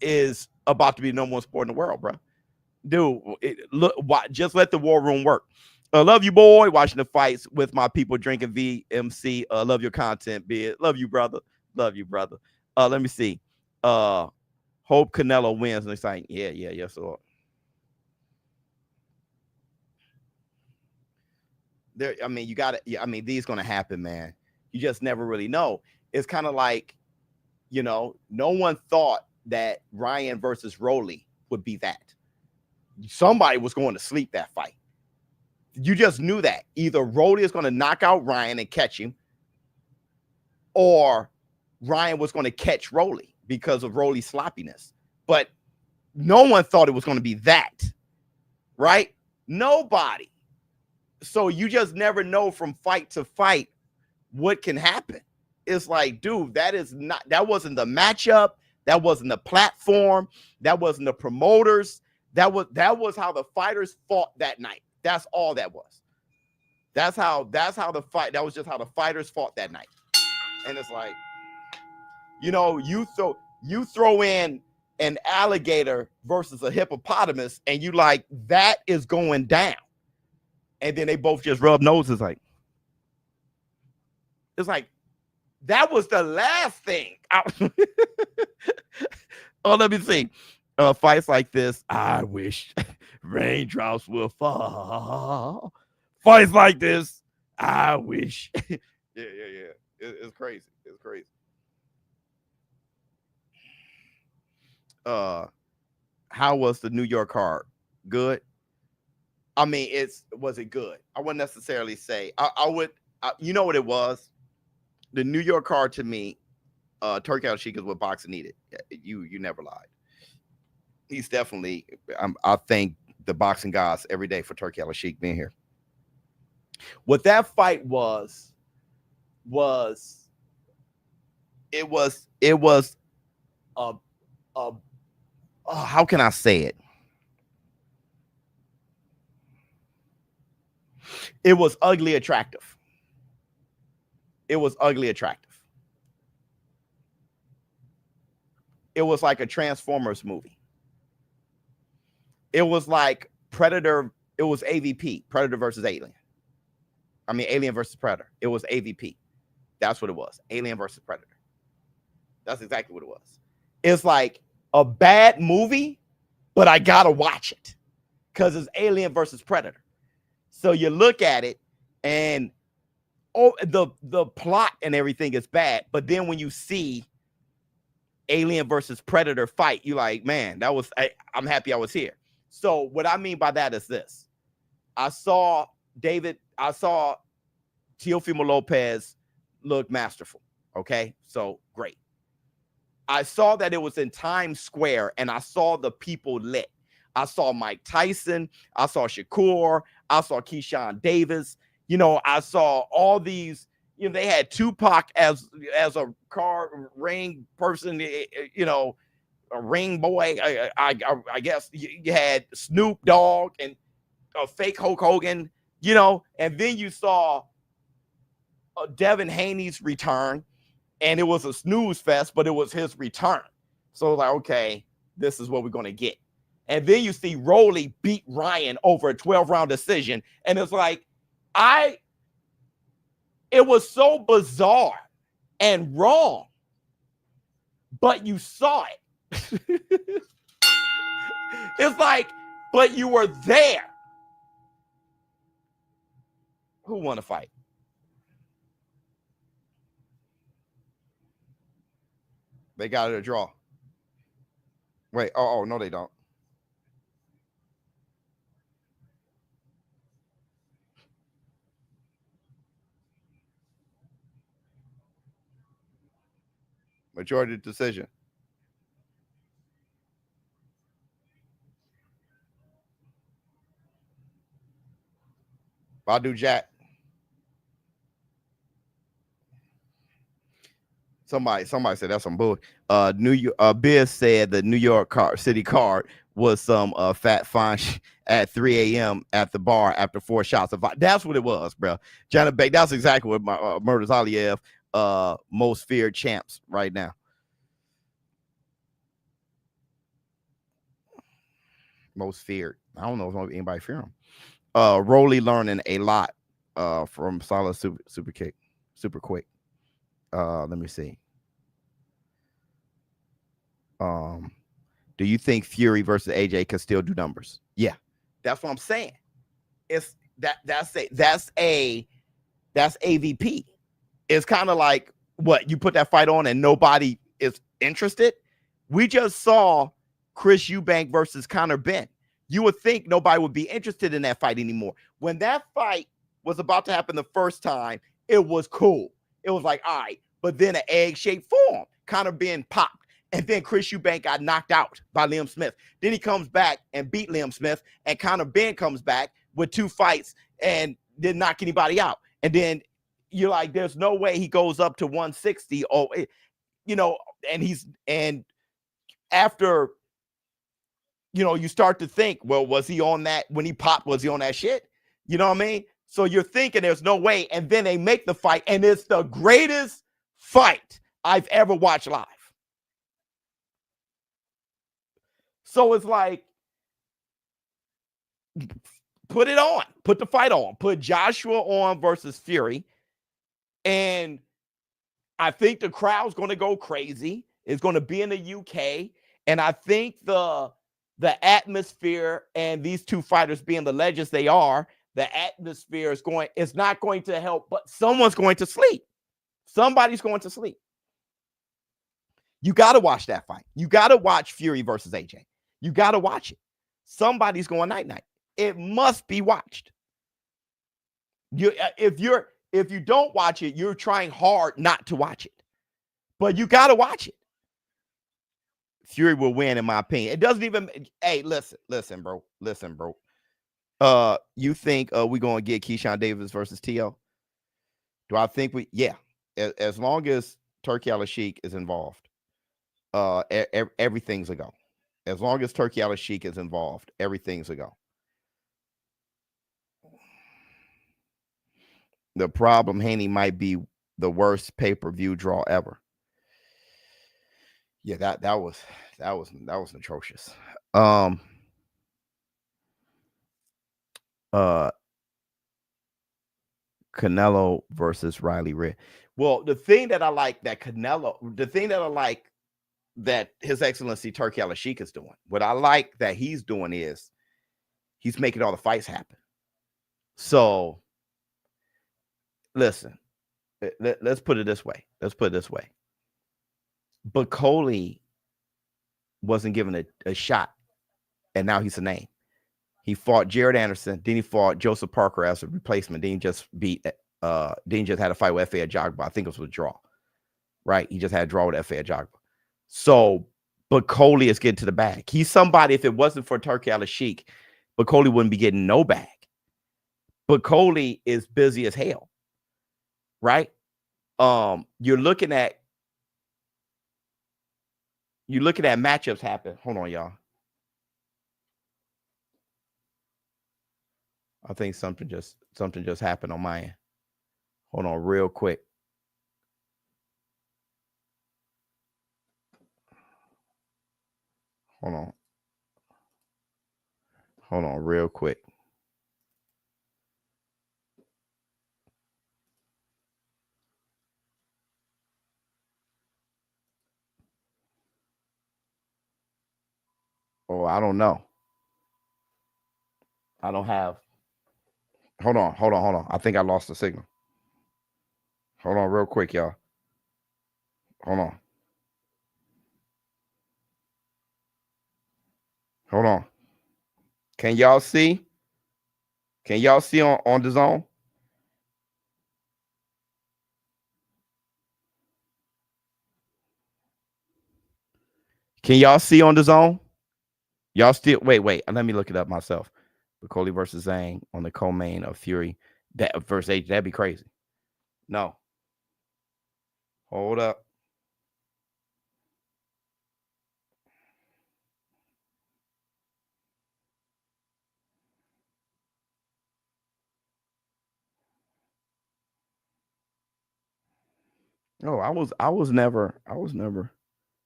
[SPEAKER 1] is about to be the number one sport in the world, bro. Dude, just let the war room work. Love you, boy. Watching the fights with my people drinking VMC. Love your content, bid. Love you, brother. Love you, brother. Let me see. Hope Canelo wins. And it's like, yeah. So there, I mean, you got it. Yeah, I mean, these gonna happen, man. You just never really know. It's kind of like, no one thought that Ryan versus Rolly would be that. Somebody was going to sleep that fight. You just knew that either Rolly is going to knock out Ryan and catch him, or Ryan was going to catch Rolly because of Rolly's sloppiness. But no one thought it was going to be that, right? Nobody. So you just never know from fight to fight what can happen. It's like, dude, that wasn't the matchup. That wasn't the platform. That wasn't the promoters. That was how the fighters fought that night. That's all that was. That was just how the fighters fought that night. And it's like, you throw in an alligator versus a hippopotamus, and you like, that is going down. And then they both just rub noses like, it's like, that was the last thing. Oh, let me see. Fights like this, I wish raindrops will fall. Fights like this, I wish. Yeah. It's crazy. It's crazy. How was the New York card? Good. I mean, was it good? I wouldn't necessarily say. You know what it was? The New York card to me, Turki Al-Sheikh is what boxing needed. You never lied. He's definitely. I thank the boxing gods every day for Turki Al-Sheikh being here. What that fight was how can I say it? It was ugly attractive. It was ugly attractive. It was like a Transformers movie. It was like Predator. It was AVP, Predator versus Alien. I mean, Alien versus Predator. It was AVP. That's what it was. Alien versus Predator. That's exactly what it was. It's like a bad movie, but I gotta watch it because it's Alien versus Predator. So you look at it and the plot and everything is bad, but then when you see Alien versus Predator fight, you're like, man, I'm happy I was here. So what I mean by that is this. I saw Teofimo Lopez look masterful. Okay, so great. I saw that it was in Times Square, and I saw the people lit. I saw Mike Tyson. I saw Shakur. I saw Keyshawn Davis. I saw all these. They had Tupac as a ring person. A ring boy. I guess you had Snoop Dogg and a fake Hulk Hogan. And then you saw Devin Haney's return. And it was a snooze fest, but it was his return. So I was like, okay, this is what we're going to get. And then you see Rolly beat Ryan over a 12-round decision. And it's like, it was so bizarre and wrong, but you saw it. It's like, but you were there. Who won the fight? They got it a draw. Wait, oh, no, they don't. Majority decision. Badou Jack. Somebody said that's some bull. Biz said the New York city card was some fat fine at 3 a.m. at the bar after 4 shots of vodka. That's what it was, bro. Janet Beck. That's exactly what my Murders Aliyev most feared champs right now. Most feared. I don't know if anybody fear him. Rolly learning a lot from solid super kick, super quick. Let me see. Do you think Fury versus AJ can still do numbers? Yeah, that's what I'm saying. It's that's AVP. It's kind of like what you put that fight on and nobody is interested. We just saw Chris Eubank versus Conor Benn. You would think nobody would be interested in that fight anymore. When that fight was about to happen the first time, it was cool. It was like, all right. But then an egg-shaped form, Conor Benn popped. And then Chris Eubank got knocked out by Liam Smith. Then he comes back and beat Liam Smith. And Conor Benn comes back, with 2 fights and didn't knock anybody out. And then you're like, there's no way he goes up to 160. Oh, you know, and after, you know, you start to think, well, was he on that when he popped? Was he on that shit? You know what I mean? So you're thinking there's no way. And then they make the fight, and it's the greatest fight I've ever watched live. So it's like, put it on, put the fight on, put Joshua on versus Fury. And I think the crowd's going to go crazy. It's going to be in the UK. And I think the atmosphere, and these 2 fighters being the legends they are, the atmosphere is not going to help, but someone's going to sleep. Somebody's going to sleep. You got to watch that fight. You got to watch Fury versus AJ. You got to watch it. Somebody's going night-night. It must be watched. If you don't watch it, you're trying hard not to watch it. But you got to watch it. Fury will win, in my opinion. It doesn't even. Hey, listen, bro. You think we're gonna get Keyshawn Davis versus T.O.? Do I think we? Yeah. As long as Turki Al-Sheikh is involved, everything's a go. As long as Turki Al-Sheikh is involved, everything's a go. The problem, Haney, might be the worst pay-per-view draw ever. Yeah, that was atrocious. Canelo versus Riley Red. Well, the thing that I like that His Excellency Turki Al-Sheikh is doing, what I like that he's doing is he's making all the fights happen. So listen, let's put it this way. Bakole wasn't given a shot, and now he's a name. He fought Jared Anderson, then he fought Joseph Parker as a replacement. Then he just had a fight with Efe Ajagba. I think it was a draw, right? He just had a draw with Efe Ajagba. So Bakole is getting to the bag. He's somebody, if it wasn't for Turki Al-Sheikh, Bakole wouldn't be getting no bag. Bakole is busy as hell, right? You're looking at matchups happen. Hold on, y'all. I think something just happened on my end. Hold on real quick. Hold on real quick. Oh, I don't know. I don't have. Hold on. I think I lost the signal. Hold on real quick, y'all. Hold on. Can y'all see? On DAZN? Can y'all see on DAZN? Y'all still wait. Let me look it up myself. Bakole versus Zhang on the co-main of Fury. That versus H, that'd be crazy. No. Hold up. No, I was never.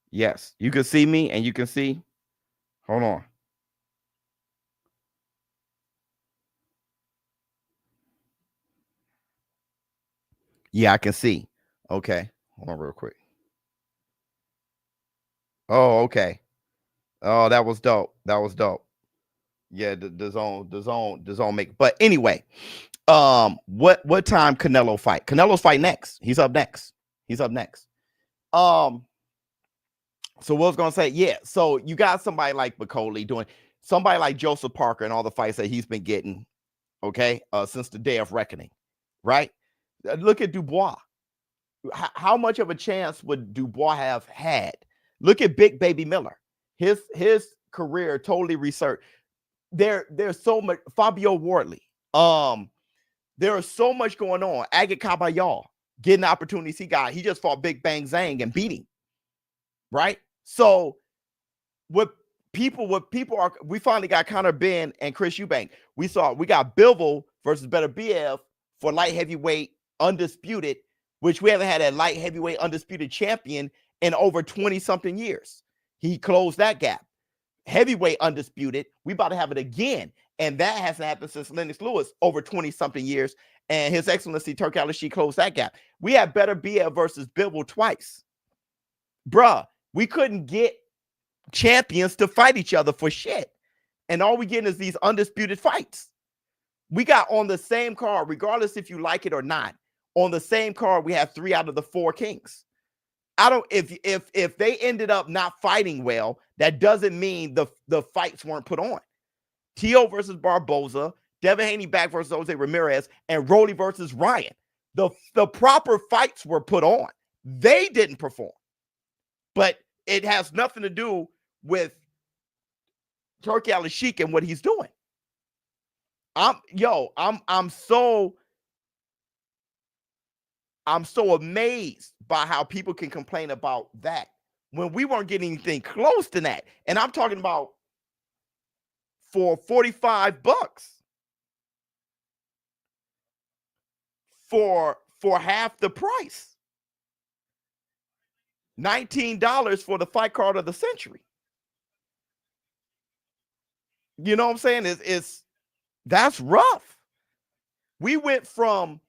[SPEAKER 1] Yes, you can see me and you can see. Hold on. Yeah, I can see. Okay. Hold on real quick. Oh, okay. Oh, that was dope. Yeah, the zone make. But anyway, what time Canelo fight? Canelo's fight next. He's up next. So what I was gonna say, yeah. So you got somebody like Bakole doing, somebody like Joseph Parker and all the fights that he's been getting, okay, since the day of reckoning, right? Look at Dubois. How much of a chance would Dubois have had? Look at Big Baby Miller. His career totally researched. there's so much. Fabio Wardley. There is so much going on. Agit Kabayal getting the opportunities he got. He just fought Big Bang Zhang and beat him. Right? So what people are, we finally got Conor Ben and Chris Eubank. We got Bivol versus Beterbiev for light heavyweight undisputed, which we haven't had a light heavyweight undisputed champion in over 20-something years. He closed that gap. Heavyweight undisputed, we about to have it again. And that hasn't happened since Lennox Lewis over 20-something years. And His Excellency Turk Al-Rashid closed that gap. We had Beterbiev versus Bivol twice. Bruh, we couldn't get champions to fight each other for shit. And all we getting is these undisputed fights. We got on the same card, regardless if you like it or not, on the same card, we have 3 out of the 4 kings. If they ended up not fighting well, that doesn't mean the fights weren't put on. Tio versus Barboza, Devin Haney back versus Jose Ramirez, and Rolly versus Ryan. The proper fights were put on. They didn't perform. But it has nothing to do with Turki Al-Sheikh and what he's doing. I'm so amazed by how people can complain about that when we weren't getting anything close to that. And I'm talking about for $45 for half the price. $19 for the fight card of the century. You know what I'm saying? That's rough. We went from,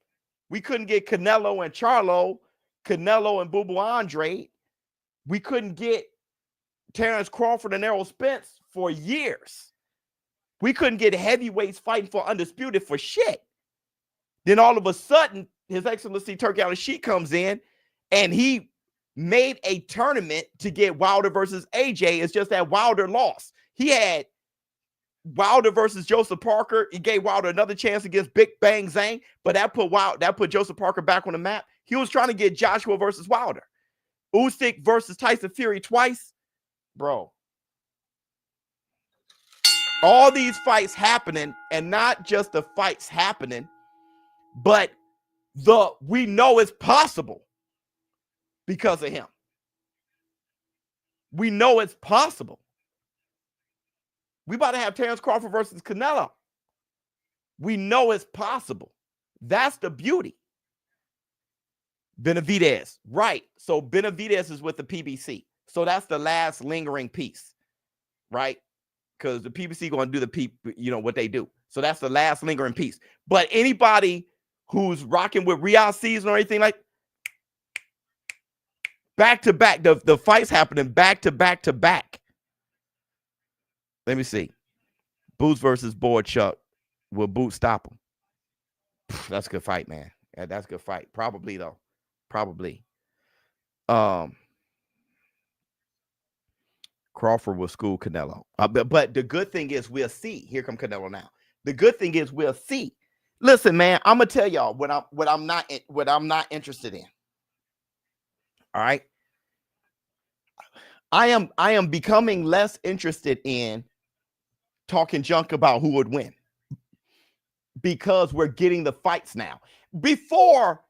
[SPEAKER 1] we couldn't get Canelo and Charlo, Canelo and Boo Boo Andre. We couldn't get Terrence Crawford and Errol Spence for years. We couldn't get heavyweights fighting for undisputed for shit. Then all of a sudden, His Excellency Turk Al-Sheikh comes in and he made a tournament to get Wilder versus AJ. It's just that Wilder lost. He had Wilder versus Joseph Parker. He gave Wilder another chance against Big Bang Zhang, but that put Joseph Parker back on the map. He was trying to get Joshua versus Wilder. Usyk versus Tyson Fury twice. Bro. All these fights happening, and not just the fights happening, but we know it's possible because of him. We know it's possible. We about to have Terrence Crawford versus Canelo. We know it's possible. That's the beauty. Benavidez, right. So Benavidez is with the PBC. So that's the last lingering piece, right? Because the PBC going to do what they do. So that's the last lingering piece. But anybody who's rocking with Riyadh season or anything like back to back, the fights happening back to back to back. Let me see. Boots versus Boychuk. Will Boot stop him? That's a good fight, man. Yeah, that's a good fight. Probably, though. Probably. Crawford will school Canelo. But the good thing is we'll see. Here come Canelo now. The good thing is we'll see. Listen, man, I'm gonna tell y'all what I'm not interested in. All right. I am becoming less interested in talking junk about who would win because we're getting the fights now. Before,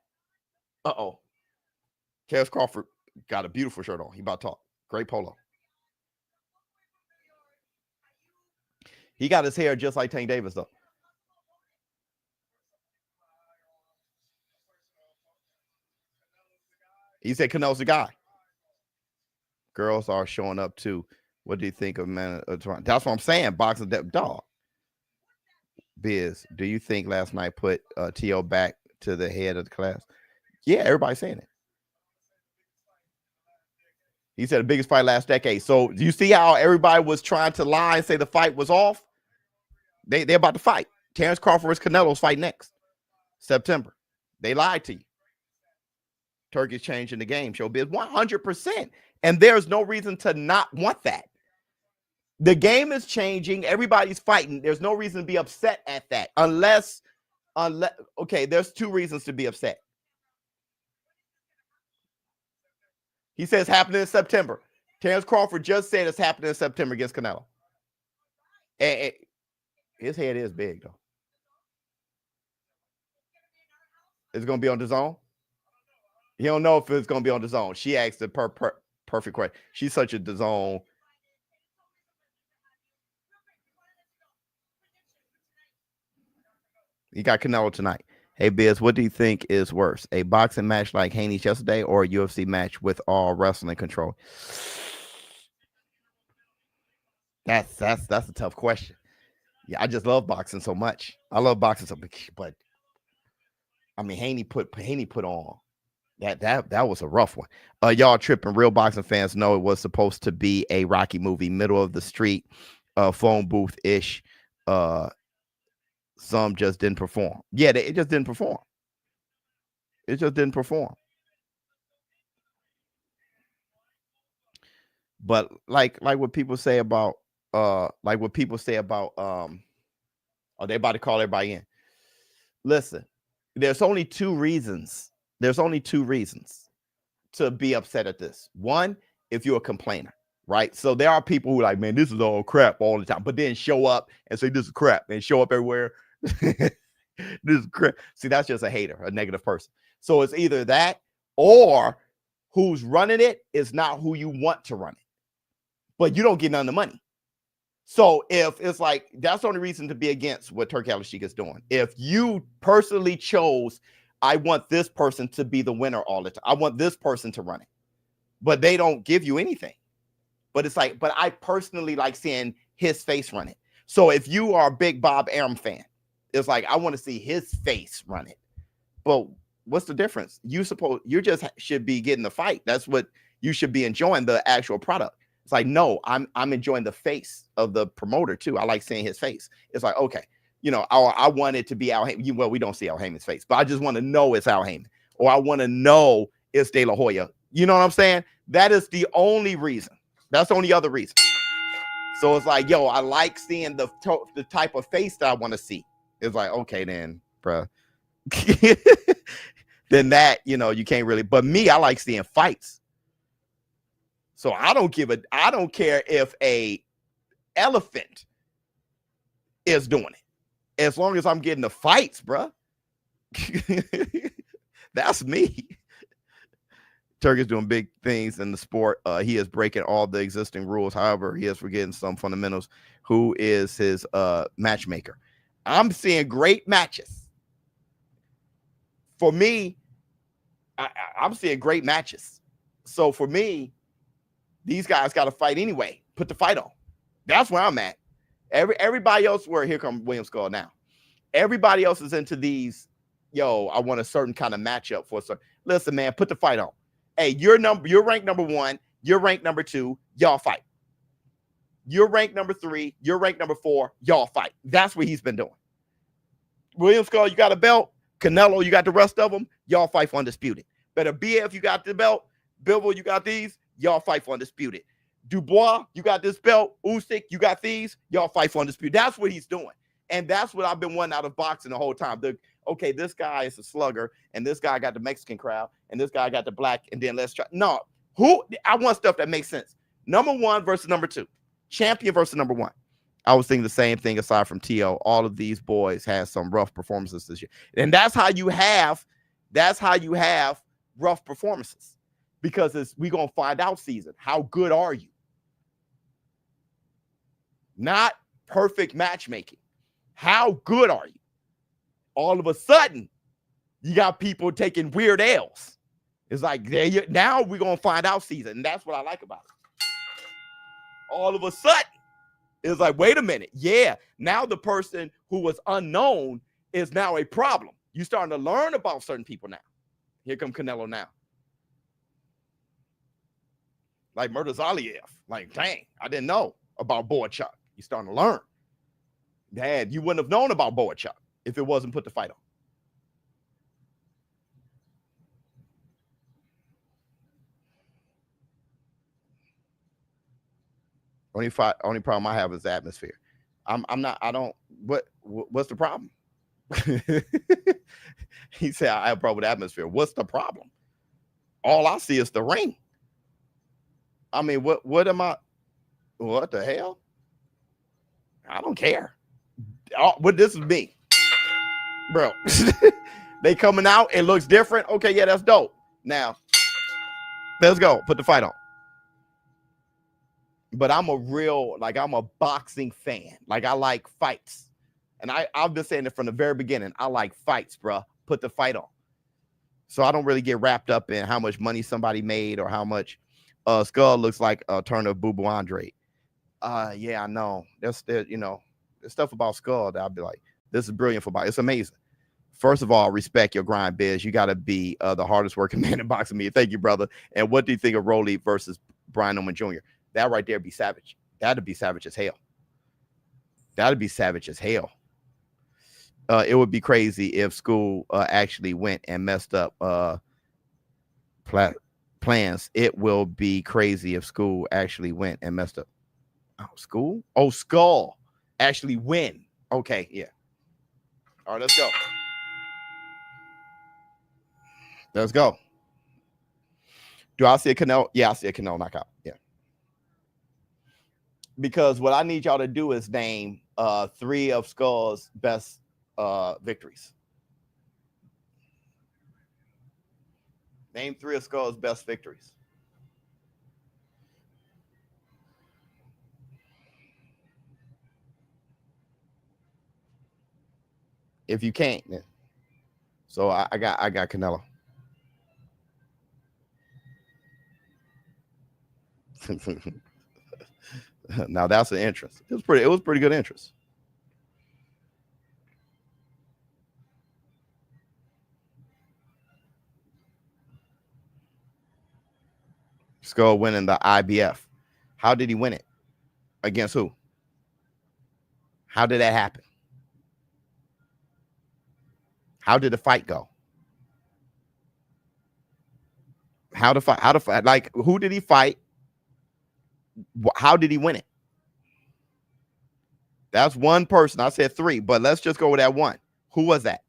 [SPEAKER 1] Terrence Crawford got a beautiful shirt on. He about to talk. Great polo. He got his hair just like Tank Davis, though. He said Canelo's the guy. Girls are showing up too. What do you think of man? That's what I'm saying. Boxing dog. Biz, do you think last night put T.O. back to the head of the class? Yeah, everybody's saying it. He said the biggest fight last decade. So do you see how everybody was trying to lie and say the fight was off? They're about to fight. Terrence Crawford versus Canelo's fight next September. They lied to you. Turkey's changing the game. Show biz 100%. And there's no reason to not want that. The game is changing. Everybody's fighting. There's no reason to be upset at that. Unless, okay, there's 2 reasons to be upset. He says happening in September. Terrence Crawford just said it's happening in September against Canelo. His head is big though. It's gonna be on DAZN. He don't know if it's gonna be on DAZN. She asked the perfect question. She's such a DAZN. You got Canelo tonight. Hey Biz, what do you think is worse? A boxing match like Haney's yesterday or a UFC match with all wrestling control? That's a tough question. Yeah, I just love boxing so much. I love boxing so much, but I mean Haney put on that was a rough one. Y'all tripping. Real boxing fans know it was supposed to be a Rocky movie, middle of the street, phone booth ish. Some just didn't perform. Yeah, it just didn't perform. It just didn't perform. But like what people say about oh, they about to call everybody in. Listen, there's only two reasons. There's only two reasons to be upset at this. One, if you're a complainer, right? So there are people who are like, man, this is all crap all the time, but then show up and say this is crap and show up everywhere. This is crap. See, that's just a hater, a negative person. So it's either that or who's running it is not who you want to run it, but you don't get none of the money. So if it's like, that's the only reason to be against what Turki Al-Sheikh is doing. If you personally chose, I want this person to be the winner all the time. I want this person to run it, but they don't give you anything. But it's like, but I personally like seeing his face run it. So if you are a big Bob Arum fan, it's like, I want to see his face run it. But what's the difference? You just should be getting the fight. That's what you should be enjoying, the actual product. It's like, no, I'm enjoying the face of the promoter too. I like seeing his face. It's like, okay, you know, I want it to be Al Heyman. Well, we don't see Al Heyman's face, but I just want to know it's Al Heyman, or I want to know it's De La Hoya. You know what I'm saying? That is the only reason. That's the only other reason. So it's like, yo, I like seeing the type of face that I want to see. It's like, okay, then, bruh. Then that, you know, you can't really. But me, I like seeing fights. So I don't care if a elephant is doing it, as long as I'm getting the fights, bruh. That's me. Turk is doing big things in the sport. He is breaking all the existing rules. However, he is forgetting some fundamentals. Who is his matchmaker? I'm seeing great matches. For me, I'm seeing great matches. So for me, these guys got to fight anyway. Put the fight on. That's where I'm at. Everybody else, where here comes William Scull now. Everybody else is into these. Yo, I want a certain kind of matchup for certain. Listen, man, put the fight on. Hey, you're ranked number 1. You're ranked number 2. Y'all fight. You're ranked number 3. You're ranked number 4. Y'all fight. That's what he's been doing. William Scull, you got a belt. Canelo, you got the rest of them. Y'all fight for undisputed. Better BF, you got the belt. Bivol, you got these. Y'all fight for undisputed. Dubois, you got this belt. Usyk, you got these. Y'all fight for undisputed. That's what he's doing. And that's what I've been wanting out of boxing the whole time. Okay, this guy is a slugger, and this guy got the Mexican crowd, and this guy got the black, and then let's try. No, I want stuff that makes sense. Number 1 versus number 2. Champion versus number 1. I was thinking the same thing aside from T.O. All of these boys had some rough performances this year. And that's how you have rough performances. Because we're going to find out season. How good are you? Not perfect matchmaking. How good are you? All of a sudden, you got people taking weird L's. It's like, now we're going to find out season. And that's what I like about it. All of a sudden, it's like, wait a minute. Yeah, now the person who was unknown is now a problem. You're starting to learn about certain people now. Here come Canelo now. Like Murtazaliev. Like, dang, I didn't know about Boachuk. You're starting to learn. Dad, you wouldn't have known about Boachuk if it wasn't put the fight on. Only problem I have is the atmosphere. What's the problem? He said, I have a problem with the atmosphere. What's the problem? All I see is the ring. I mean, what the hell? I don't care. But this is me, bro. They coming out. It looks different. Okay, yeah, that's dope. Now, let's go. Put the fight on. But I'm a boxing fan. Like, I like fights. And I've been saying it from the very beginning. I like fights, bro. Put the fight on. So I don't really get wrapped up in how much money somebody made or how much Scull looks like a turn of Boo Boo Andre. Yeah, I know. There's stuff about Scull that I'll be like, this is brilliant for boxing. It's amazing. First of all, respect your grind, Biz. You got to be the hardest working man in boxing. Me, thank you, brother. And what do you think of Rolly versus Brian Oman Jr.? That right there be savage. That'd be savage as hell. That'd be savage as hell. It would be crazy if Scull actually went and messed up plans. It will be crazy if Scull actually went and messed up. Oh, Scull? Oh, Scull actually win. Okay, yeah. All right, let's go. Let's go. Do I see a Canelo? Yeah, I see a Canelo knockout. Yeah. Because what I need y'all to do is name 3 of Skull's best victories. Name 3 of Skull's best victories. If you can't, then. So I got Canelo. Now that's an interest. It was pretty good interest. Scull winning the IBF. How did he win it? Against who? How did that happen? How did the fight go? How to fight? Like, who did he fight? How did he win it? That's one person. I said 3, but let's just go with that one. Who was that?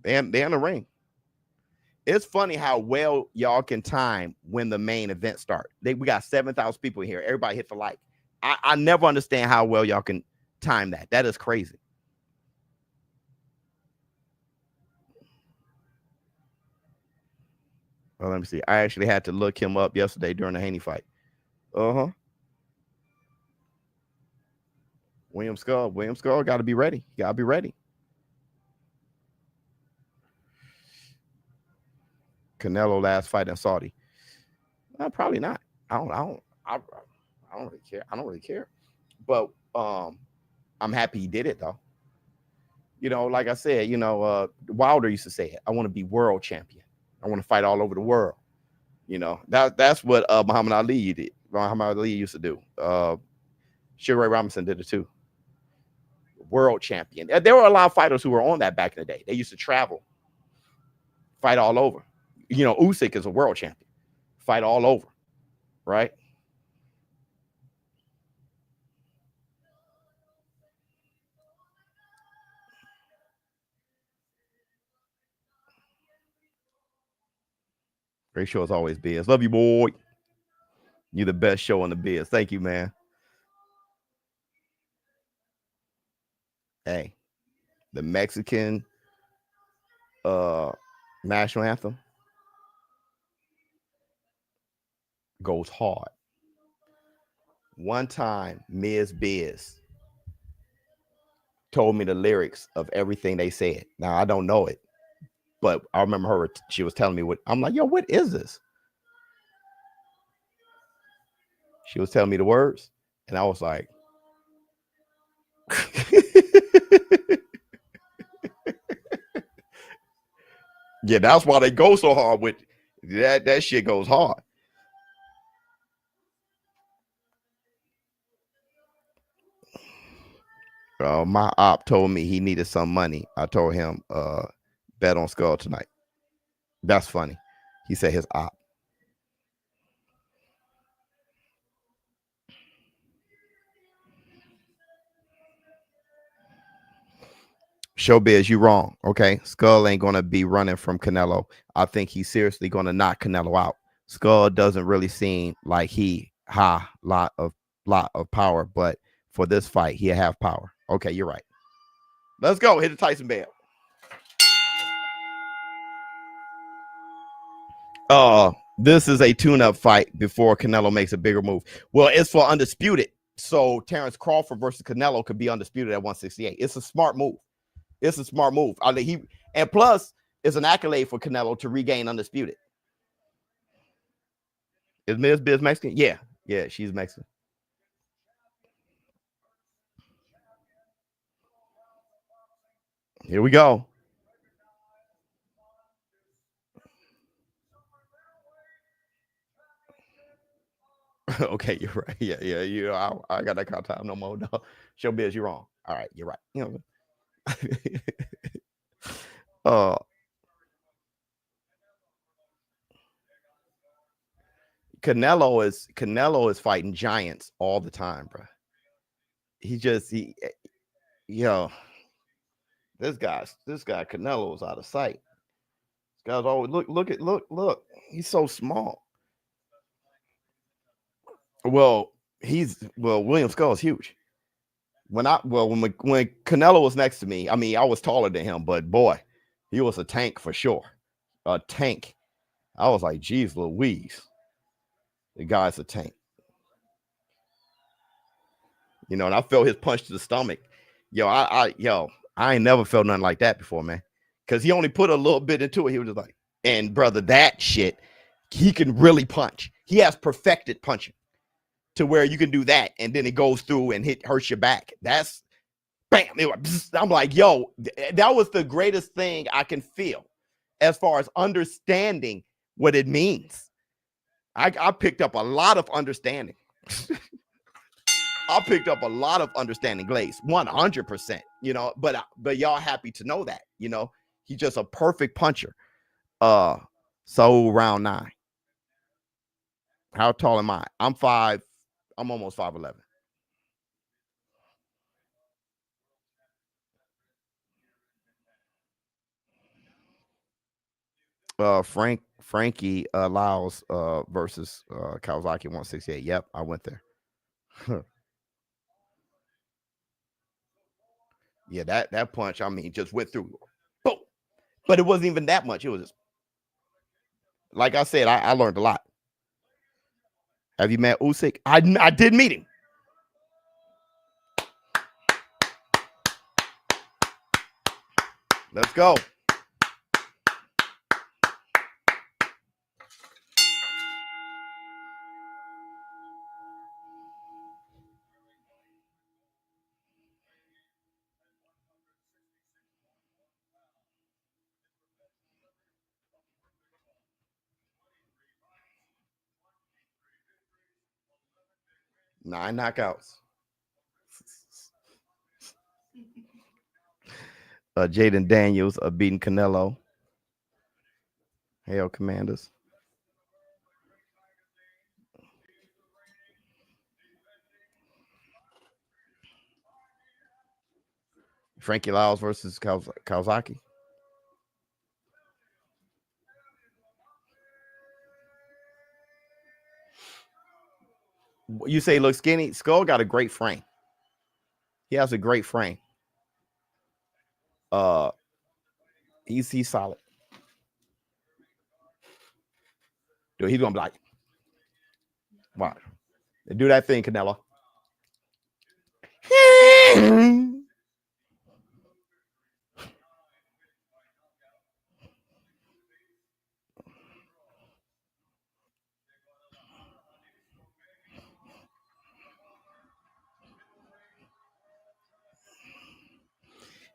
[SPEAKER 1] They're in the ring. It's funny how well y'all can time when the main event start. We got 7,000 people here. Everybody hit the like. I never understand how well y'all can time that. That is crazy. Well, let me see. I actually had to look him up yesterday during the Haney fight. William Scull got to be ready. Got to be ready. Canelo last fight in Saudi. Probably not. I don't really care. I don't really care. But I'm happy he did it though. Like I said, Wilder used to say it. I want to be world champion. I want to fight all over the world. That's what Muhammad Ali did. Muhammad Ali used to do. Sugar Ray Robinson did it too. World champion. There were a lot of fighters who were on that back in the day. They used to travel, fight all over. Usyk is a world champion. Fight all over, right? Great show as always, Biz. Love you, boy. You're the best show on the Biz. Thank you, man. Hey, the Mexican national anthem goes hard. One time, Ms. Biz told me the lyrics of everything they said. Now, I don't know it, but I remember her. She was telling me what. I'm like, yo, what is this? She was telling me the words, and I was like, yeah, that's why they go so hard with that. That shit goes hard. My op told me he needed some money. I told him, bet on Scull tonight. That's funny. He said his op. Showbiz, you wrong. Okay, Scull ain't gonna be running from Canelo. I think he's seriously gonna knock Canelo out. Scull doesn't really seem like he lot of power, but for this fight, he have power. Okay, you're right. Let's go. Hit the Tyson bell. This is a tune-up fight before Canelo makes a bigger move. Well, it's for undisputed. So Terrence Crawford versus Canelo could be undisputed at 168. It's a smart move. It's a smart move. I mean, and plus it's an accolade for Canelo to regain undisputed. Is Ms. Biz Mexican? Yeah, she's Mexican. Here we go. Okay, you're right. Yeah. I got that kind of time no more. No, show Biz, you're wrong. All right, you're right. You know. Canelo is fighting giants all the time, bro. This guy Canelo is out of sight. This guy's always look. He's so small. Well, William Scull is huge. When Canelo was next to me, I mean, I was taller than him, but boy, he was a tank for sure. A tank. I was like, geez, Louise. The guy's a tank. You know, and I felt his punch to the stomach. I ain't never felt nothing like that before, man. Because he only put a little bit into it. He was just like, and brother, that shit, he can really punch. He has perfected punching to where you can do that, and then it goes through and hurts your back. That's bam. I'm like, yo, that was the greatest thing I can feel as far as understanding what it means. I picked up a lot of understanding. I picked up a lot of understanding, Glaze, 100%, you know, but y'all happy to know that, you know, he's just a perfect puncher. So round 9. How tall am I? I'm almost 5'11". Frankie Laos versus Kawasaki 168. Yep, I went there. Yeah, that punch, I mean, just went through. Boom. But it wasn't even that much. It was just, like I said, I learned a lot. Have you met Usyk? I did meet him. Let's go. Nine knockouts. Jaden Daniels beating Canelo. Hail Commanders. Frankie Laos versus Kawasaki. You say he looks skinny? Scull got a great frame. He has a great frame. He's solid. Dude, he's gonna be like, wow. Do that thing, Canelo.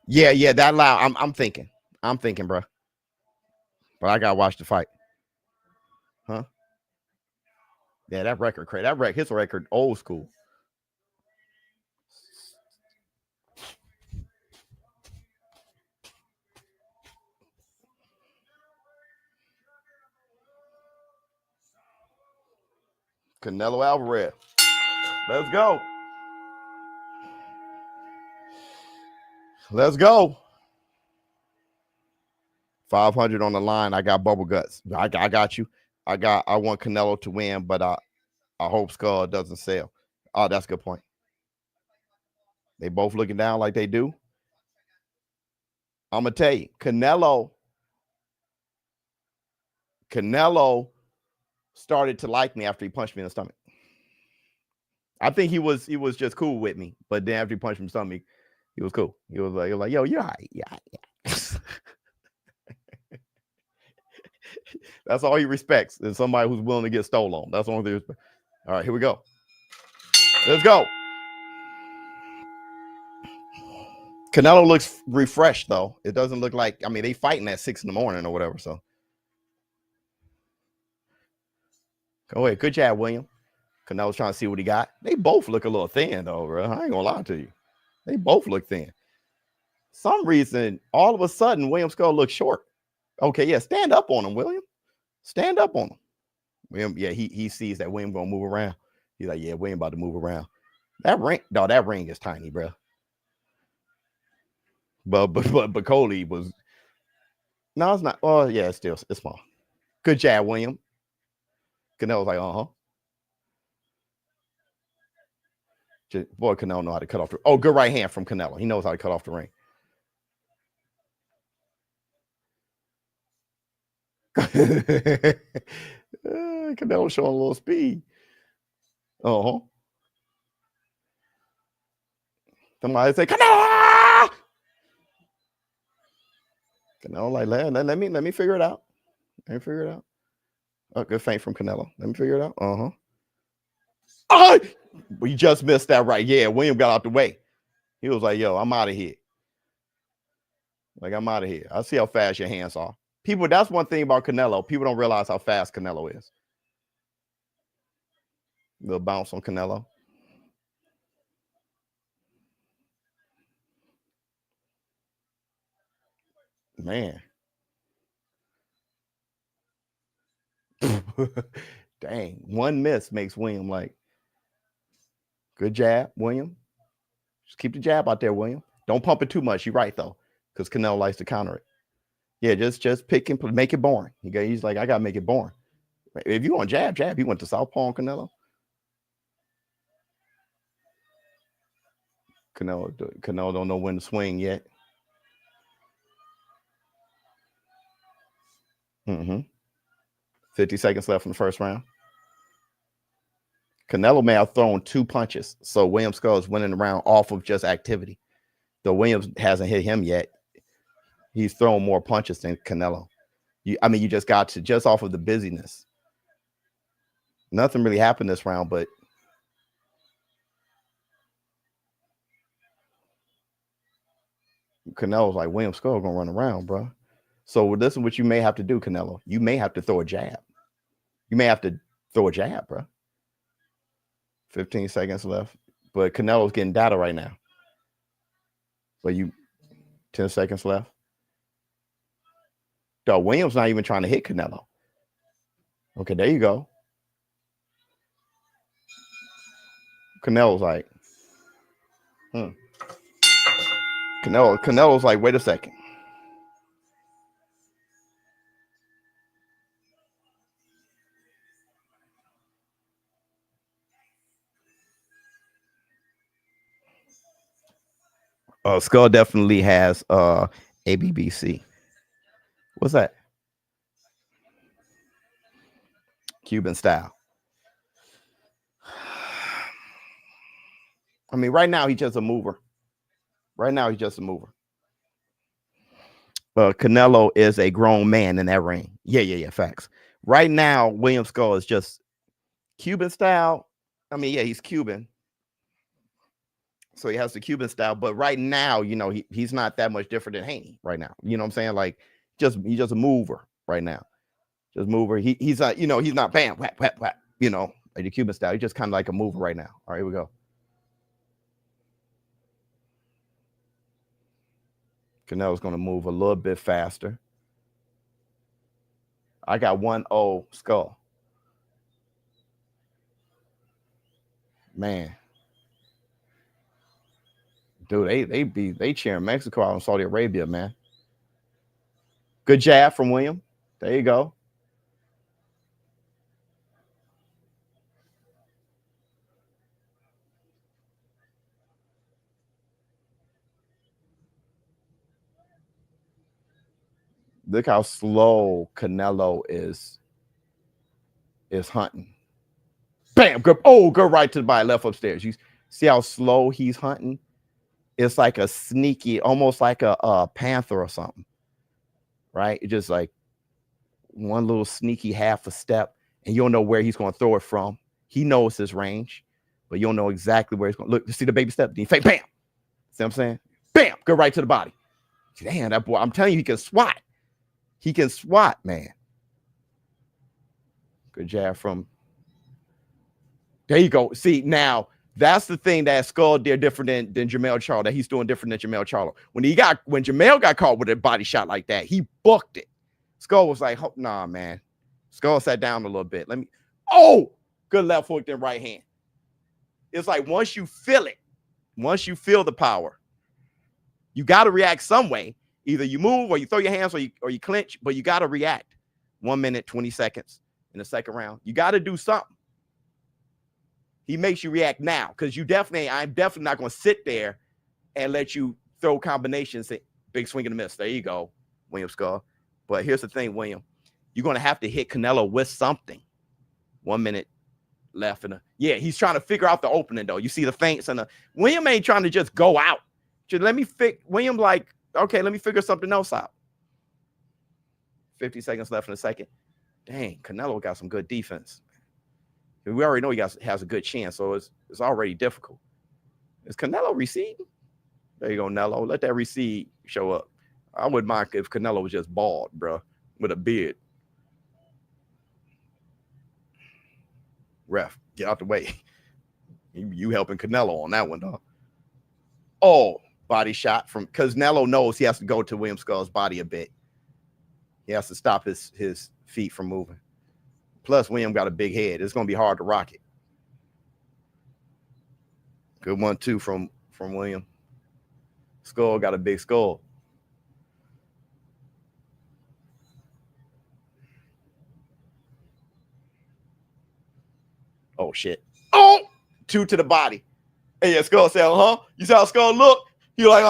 [SPEAKER 1] Yeah, that loud. I'm thinking, bro. But I gotta watch the fight. Huh? Yeah, that record crazy. His record old school. Canelo Alvarez. Let's go. Let's go. 500 on the line. I got bubble guts. I got you. I want Canelo to win, but I hope Scull doesn't sell. Oh, that's a good point. They both looking down like they do. I'm gonna tell you, Canelo started to like me after he punched me in the stomach. I think he was just cool with me, but then after he punched me in the stomach, he was cool. He was like, yo, you're all right. Yeah. That's all he respects is somebody who's willing to get stolen on. That's the only thing he respects. All right, here we go. Let's go. Canelo looks refreshed, though. It doesn't look like, I mean, they fighting at 6 in the morning or whatever, so. Go ahead. Good job, William. Canelo's trying to see what he got. They both look a little thin, though, bro. I ain't gonna lie to you. They both look thin. Some reason, all of a sudden, William Scull looks short. Okay, yeah, stand up on him, William. Stand up on him. William, yeah, he sees that William gonna move around. He's like, yeah, William about to move around. That ring is tiny, bro. But Bakole was, no, it's not. Oh, yeah, it's small. Good job, William. Canelo's like, boy, Canelo know how to cut off the. Oh, good right hand from Canelo. He knows how to cut off the ring. Canelo showing a little speed. Somebody say Canelo. Canelo like let me figure it out. Let me figure it out. Oh, good feint from Canelo. Let me figure it out. Oh, we just missed that right. Yeah, William got out the way. He was like, yo, I'm out of here. Like, I'm out of here. I'll see how fast your hands are. People, that's one thing about Canelo. People don't realize how fast Canelo is. Little bounce on Canelo. Man. Dang. One miss makes William like, good jab, William. Just keep the jab out there, William. Don't pump it too much. You're right, though, because Canelo likes to counter it. Yeah, just pick and make it boring. He's like, I got to make it boring. If you want jab, he went to southpaw on Canelo. Canelo don't know when to swing yet. 50 seconds left in the first round. Canelo may have thrown 2 punches, so William Scull is winning the round off of just activity. Though Williams hasn't hit him yet, he's thrown more punches than Canelo. You just got to, just off of the busyness. Nothing really happened this round, but Canelo's like, William Scull gonna run around, bro. So this is what you may have to do, Canelo. You may have to throw a jab. You may have to throw a jab, bro. 15 seconds left. But Canelo's getting data right now. But 10 seconds left. Dog, Williams not even trying to hit Canelo. Okay, there you go. Canelo's like, Canelo's like, wait a second. Scull definitely has ABBC. What's that? Cuban style. I mean, right now he's just a mover. Canelo is a grown man in that ring. Yeah, facts. Right now, William Scull is just Cuban style. I mean, yeah, he's Cuban. So he has the Cuban style, but right now, he's not that much different than Haney right now. You know what I'm saying? Like, he's just a mover right now. Just mover. He's not, he's not bam, whap, whap, whap, like the Cuban style. He's just kind of like a mover right now. All right, here we go. Canelo's going to move a little bit faster. I got 1-0 Scull. Man. Dude, they cheering Mexico out in Saudi Arabia, man. Good jab from William. There you go. Look how slow Canelo is hunting. Bam! Go right to the body, left upstairs. You see how slow he's hunting? It's like a sneaky, almost like a panther or something, right? It's just like one little sneaky half a step, and you don't know where he's going to throw it from. He knows his range, but you don't know exactly where he's going to look. See the baby step? Then you fake, bam! See what I'm saying? Bam! Go right to the body. Damn, that boy, I'm telling you, he can swat. He can swat, man. Good jab from. There you go. See, now that's the thing that Scull did different than Jermell Charlo, that he's doing different than Jermell Charlo. When Jermell got caught with a body shot like that, he booked it. Scull was like, oh, nah, man. Scull sat down a little bit. Good left hook, then right hand. It's like once you feel it, once you feel the power, you got to react some way. Either you move or you throw your hands or you clinch, but you got to react. 1 minute, 20 seconds in the second round. You got to do something. He makes you react now because I'm definitely not going to sit there and let you throw combinations. Big swing and a miss. There you go, William Scull. But here's the thing, William. You're going to have to hit Canelo with something. 1 minute left. He's trying to figure out the opening, though. You see the feints. William ain't trying to just go out. William like, okay, let me figure something else out. 50 seconds left in the second. Dang, Canelo got some good defense. We already know he has a good chin, so it's already difficult. Is Canelo receding? There you go, Nello. Let that recede show up. I wouldn't mind if Canelo was just bald, bro, with a beard. Ref, get out the way. You helping Canelo on that one, dog. Oh, body shot from, because Nello knows he has to go to William Scull's body a bit. He has to stop his feet from moving. Plus, William got a big head. It's going to be hard to rock it. Good 1-2 from William. Scull got a big skull. Oh, shit. Oh! 2 to the body. Hey, yeah, Scull said, You see how Scull look? You like,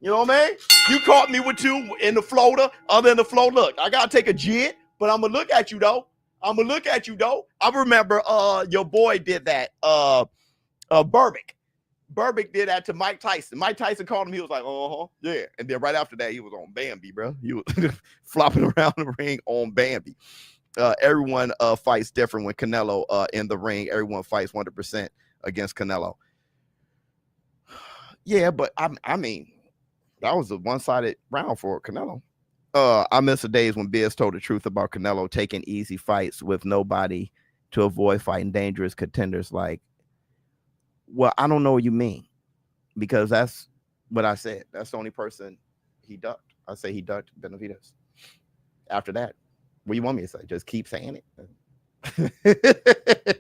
[SPEAKER 1] You know what I mean? You caught me with 2 in the floater. Other than the flow, look, I got to take a jit, but I'm going to look at you, though. I remember your boy did that. Burbick did that to Mike Tyson. Mike Tyson called him. He was like, yeah. And then right after that, he was on Bambi, bro. He was flopping around the ring on Bambi. Everyone fights different when Canelo in the ring. Everyone fights 100% against Canelo. Yeah, but I mean, that was a one-sided round for Canelo. I miss the days when Biz told the truth about Canelo taking easy fights with nobody to avoid fighting dangerous contenders. Like, well, I don't know what you mean, because that's what I said. That's the only person he ducked. I say he ducked Benavidez. After that, what do you want me to say? Just keep saying it.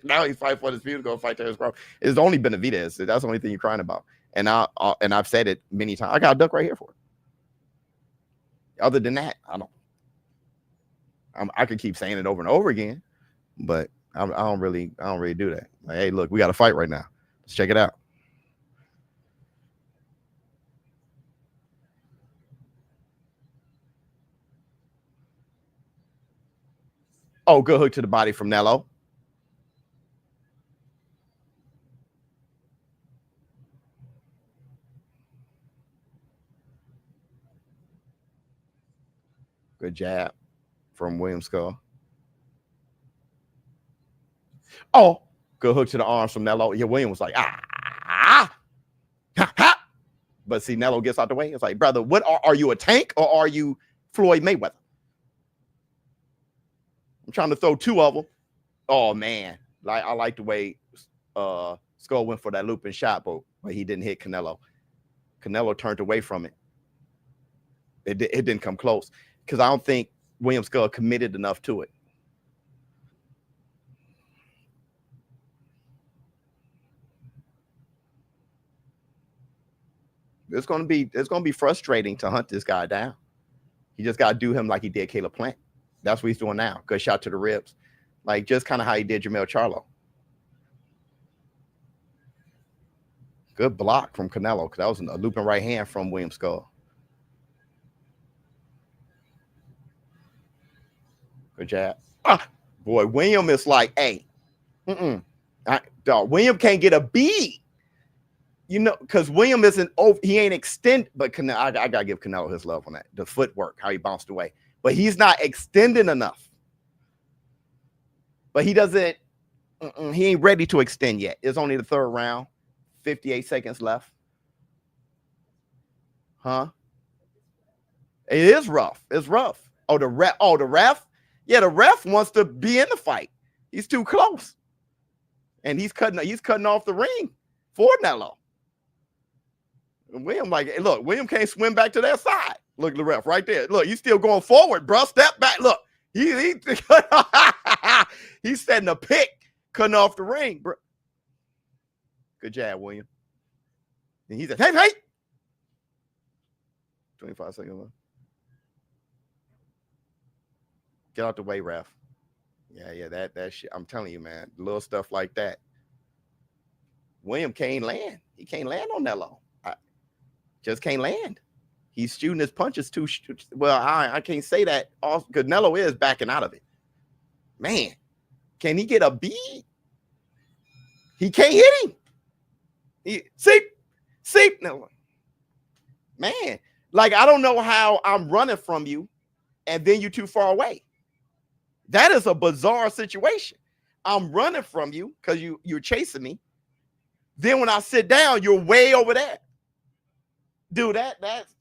[SPEAKER 1] Now he's fighting for this view to go fight Terrence Crawford. It's only Benavidez. That's the only thing you're crying about. And I've said it many times. I got a duck right here for it. Other than that, I could keep saying it over and over again, but I don't really do that. Like, hey, look, we got to fight right now. Let's check it out. Oh, good hook to the body from Nello. Good jab from William Scull. Oh, good hook to the arms from Nello. Yeah, William was like, ha. But see, Nello gets out the way. It's like, brother, what are you, a tank or are you Floyd Mayweather? I'm trying to throw 2 of them. Oh, man. I like the way Scull went for that looping shot, but he didn't hit Canelo. Canelo turned away from it. It didn't come close, because I don't think William Scull committed enough to it. It's gonna be frustrating to hunt this guy down. You just gotta do him like he did Caleb Plant. That's what he's doing now. Good shot to the ribs, like just kind of how he did Jermell Charlo. Good block from Canelo, because that was a looping right hand from William Scull. Good jab. Boy, William is like, hey, dog, William can't get a beat. You know, because William isn't over, he ain't extend, but Canelo, I gotta give Canelo his love on that. The footwork, how he bounced away. But he's not extending enough. But he doesn't, he ain't ready to extend yet. It's only the third round, 58 seconds left. Huh? It is rough. It's rough. Oh, the ref. Oh, the ref? Yeah, the ref wants to be in the fight. He's too close. And he's cutting off the ring for Canelo. William, like, hey, look, William can't swim back to their side. Look at the ref right there. Look, he's still going forward, bro. Step back. Look, he's setting a pick, cutting off the ring, bro. Good jab, William. And he's like, hey. 25 seconds left. Get out the way, ref. Yeah, that shit. I'm telling you, man, little stuff like that. William can't land. He can't land on that long. Just can't land. He's shooting his punches too. Well, I can't say that. Canelo is backing out of it. Man, can he get a beat? He can't hit him. See, no. Man, like, I don't know how I'm running from you and then you're too far away. That is a bizarre situation. I'm running from you because you're chasing me. Then when I sit down, you're way over there. Dude, that's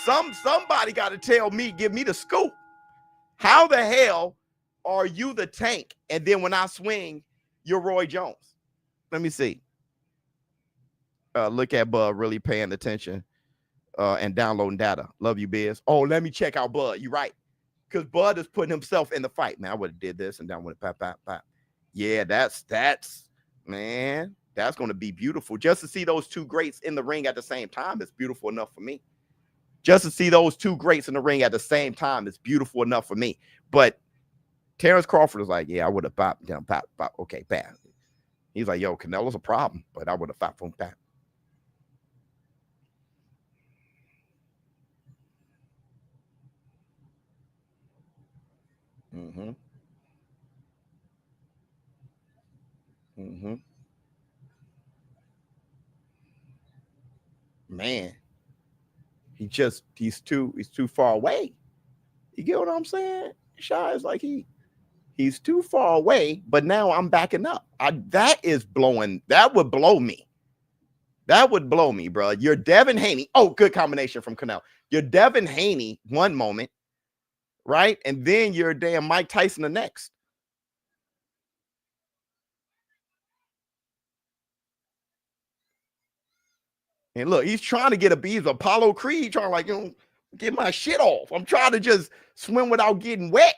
[SPEAKER 1] somebody got to tell me, give me the scoop. How the hell are you the tank? And then when I swing, you're Roy Jones. Let me see. Look at Bud really paying attention and downloading data. Love you, Biz. Oh, let me check out Bud. You're right. Because Bud is putting himself in the fight. Man, I would have did this and down with it. Pop. Yeah, that's man. That's going to be beautiful. Just to see those two greats in the ring at the same time is beautiful enough for me. Just to see those two greats in the ring at the same time is beautiful enough for me. But Terrence Crawford is like, yeah, I would have popped down, pop. Okay, bad. He's like, yo, Canelo's a problem, but I would have popped from pop. Man, he's too far away. You get what I'm saying? Shy is like he's too far away, but now I'm backing up. That would blow me. That would blow me, bro. You're Devin Haney. Oh, good combination from Canelo. You're Devin Haney one moment, right? And then you're damn Mike Tyson the next. And look, he's trying to get a beat. He's Apollo Creed, trying to, like, get my shit off. I'm trying to just swim without getting wet.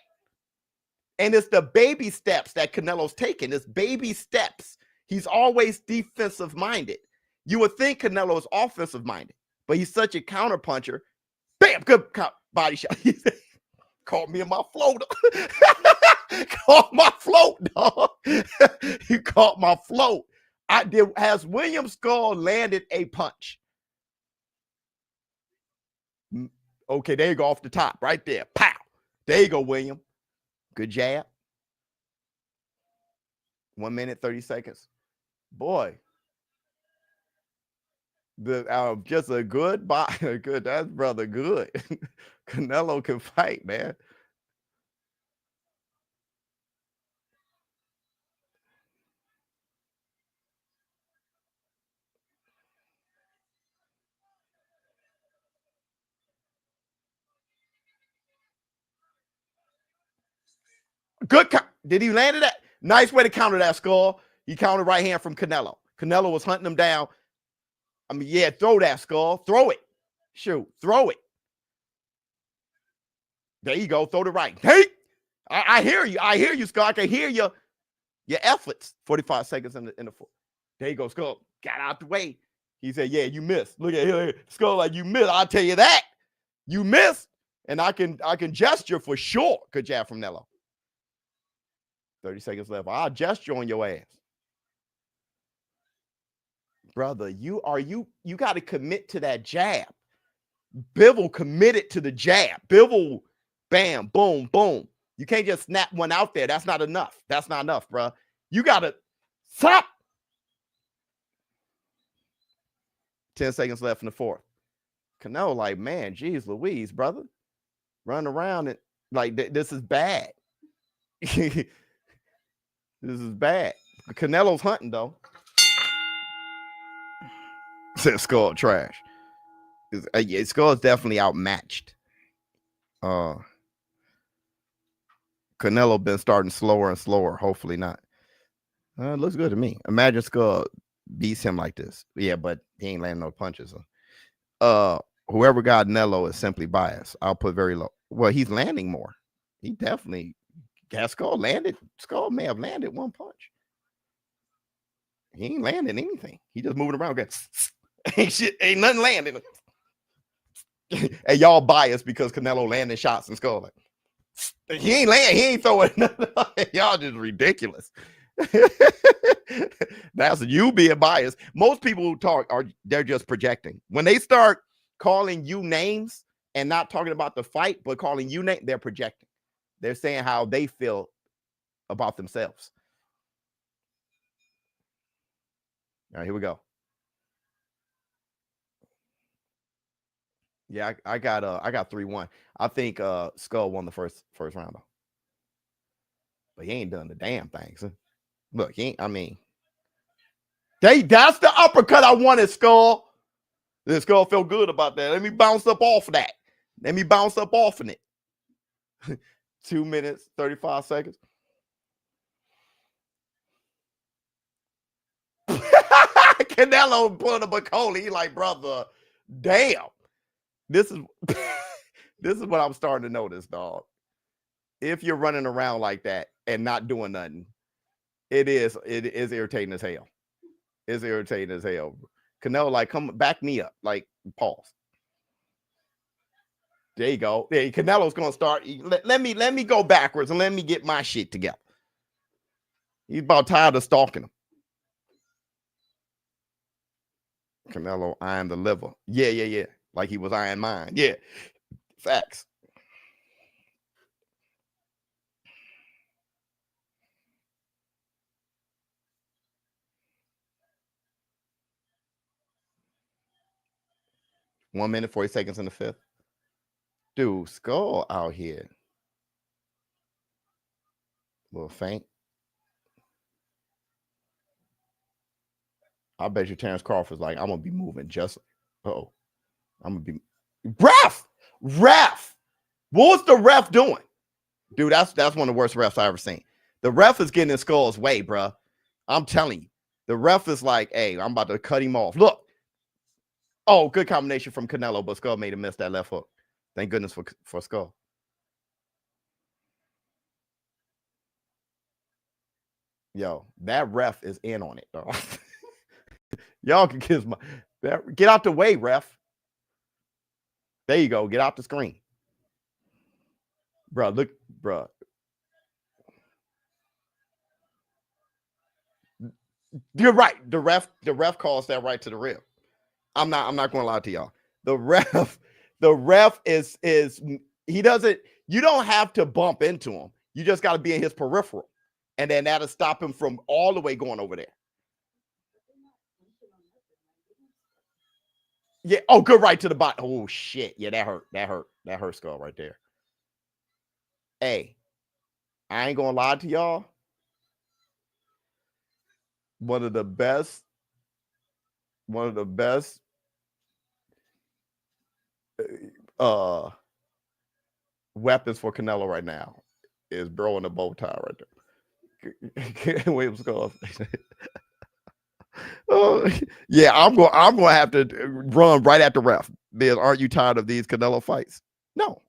[SPEAKER 1] And it's the baby steps that Canelo's taking. It's baby steps. He's always defensive minded. You would think Canelo's offensive minded, but he's such a counter puncher. Bam, good body shot. Caught me in my float. Caught my float, dog. He caught my float. Has William Scull landed a punch? Okay, there you go, off the top, right there. Pow. There you go, William. Good jab. 1 minute, 30 seconds. Boy. Just a good body. Good, that's brother good. Canelo can fight, man. Good. Did he land it? Nice way to counter that, Scull. He countered right hand from Canelo. Canelo was hunting him down. I mean, yeah, throw that, Scull. Throw it. Shoot, throw it. There you go. Throw the right. Hey, I hear you. I hear you, Scull. I can hear your efforts. 45 seconds in the fourth. There you go, Scull. Got out the way. He said, yeah, you missed. Look at here. Scull, like, you missed. I'll tell you that. You missed. And I can gesture for sure. Good jab from Canelo. 30 seconds left. I'll gesture on your ass. Brother, you got to commit to that jab. Bivol committed to the jab. Bivol Bam, boom, boom. You can't just snap one out there. That's not enough. That's not enough, bro. You got to stop. 10 seconds left in the fourth. Canelo like, man, geez Louise, brother. Run around and like, this is bad. This is bad. Canelo's hunting, though. Said Scull trash. Scull is definitely outmatched. Canelo been starting slower and slower. Hopefully not. It looks good to me. Imagine Scull beats him like this. Yeah, but he ain't landing no punches. Whoever got Canelo is simply biased. I'll put very low. Well, he's landing more. He definitely got Scull landed. Scull may have landed one punch. He ain't landing anything. He just moving around. Ain't shit. Ain't nothing landing. And y'all biased because Canelo landing shots and Scull. Like, he ain't landing. He ain't throwing nothing. Y'all just ridiculous. That's you being biased. Most people who talk they're just projecting. When they start calling you names and not talking about the fight, but calling you names, they're projecting. They're saying how they feel about themselves. All right, here we go. Yeah, I got 3-1. I think Scull won the first round though. But he ain't done the damn things. Look, he ain't, I mean, that's the uppercut I wanted, Scull. This Scull felt good about that. Let me bounce up off of that. Let me bounce up off of it. 2 minutes, 35 seconds. Canelo put a Bakole. He like, brother, damn. This is what I'm starting to notice, dog. If you're running around like that and not doing nothing, it is irritating as hell. It's irritating as hell. Canelo, like, come back me up. Like, pause. There you go. Yeah, Canelo's gonna start. Let me go backwards and let me get my shit together. He's about tired of stalking him. Canelo eyeing the liver. Yeah. Like he was eyeing mine. Yeah. Facts. One minute, 40 seconds in the fifth. Dude, Scull out here. A little faint. I bet you Terrence Crawford's like, I'm gonna be moving just. I'm gonna be. Ref. What's the ref doing? Dude, that's one of the worst refs I ever seen. The ref is getting in Skull's way, bro. I'm telling you. The ref is like, hey, I'm about to cut him off. Look. Oh, good combination from Canelo, but Scull made him miss that left hook. Thank goodness for Scull. Yo, that ref is in on it, though. Y'all can kiss my. Get out the way, ref. There you go. Get out the screen. Bro, look, bro. You're right. The ref calls that right to the rib. I'm not going to lie to y'all. The ref is he doesn't, you don't have to bump into him. You just got to be in his peripheral. And then that'll stop him from all the way going over there. Yeah. Oh, good right to the bottom. Oh, shit. Yeah, that hurt. That hurt Scull right there. Hey, I ain't going to lie to y'all. One of the best weapons for Canelo right now is throwing the bow tie right there. Williams Scull. Yeah, I'm going to have to run right at the ref. Because aren't you tired of these Canelo fights? No,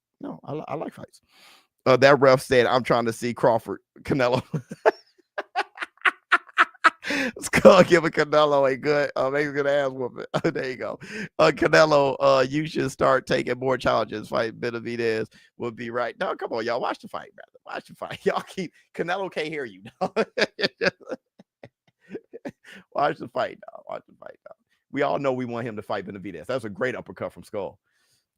[SPEAKER 1] I like fights. That ref said, I'm trying to see Crawford, Canelo. Scull giving Canelo a good, maybe good ass whooping. There you go. Canelo, you should start taking more challenges. Fight Benavidez would be right. No, come on, y'all. Watch the fight, brother. Watch the fight. Y'all Canelo can't hear you. Watch the fight, dog. Watch the fight, dog. We all know we want him to fight Benavidez. That's a great uppercut from Scull.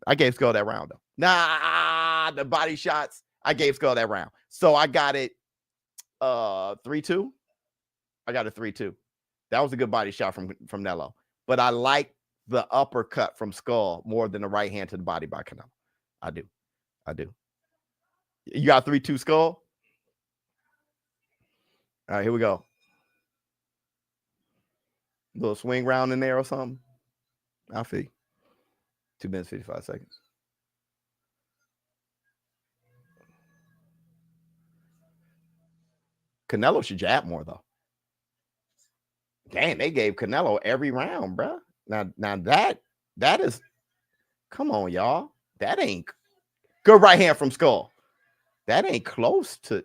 [SPEAKER 1] I gave Scull that round, though. Nah. the body shots. I gave Scull that round. So I got it 3-2. I got a 3-2. That was a good body shot from Nello. But I like the uppercut from Scull more than the right hand to the body by Canelo. I do. You got 3-2 Scull? All right, here we go. Little swing round in there or something. I'll feel you. 2 minutes, 55 seconds. Canelo should jab more, though. Dang, they gave Canelo every round, bro. Now that is, come on, y'all. That ain't good right hand from Scull. That ain't close to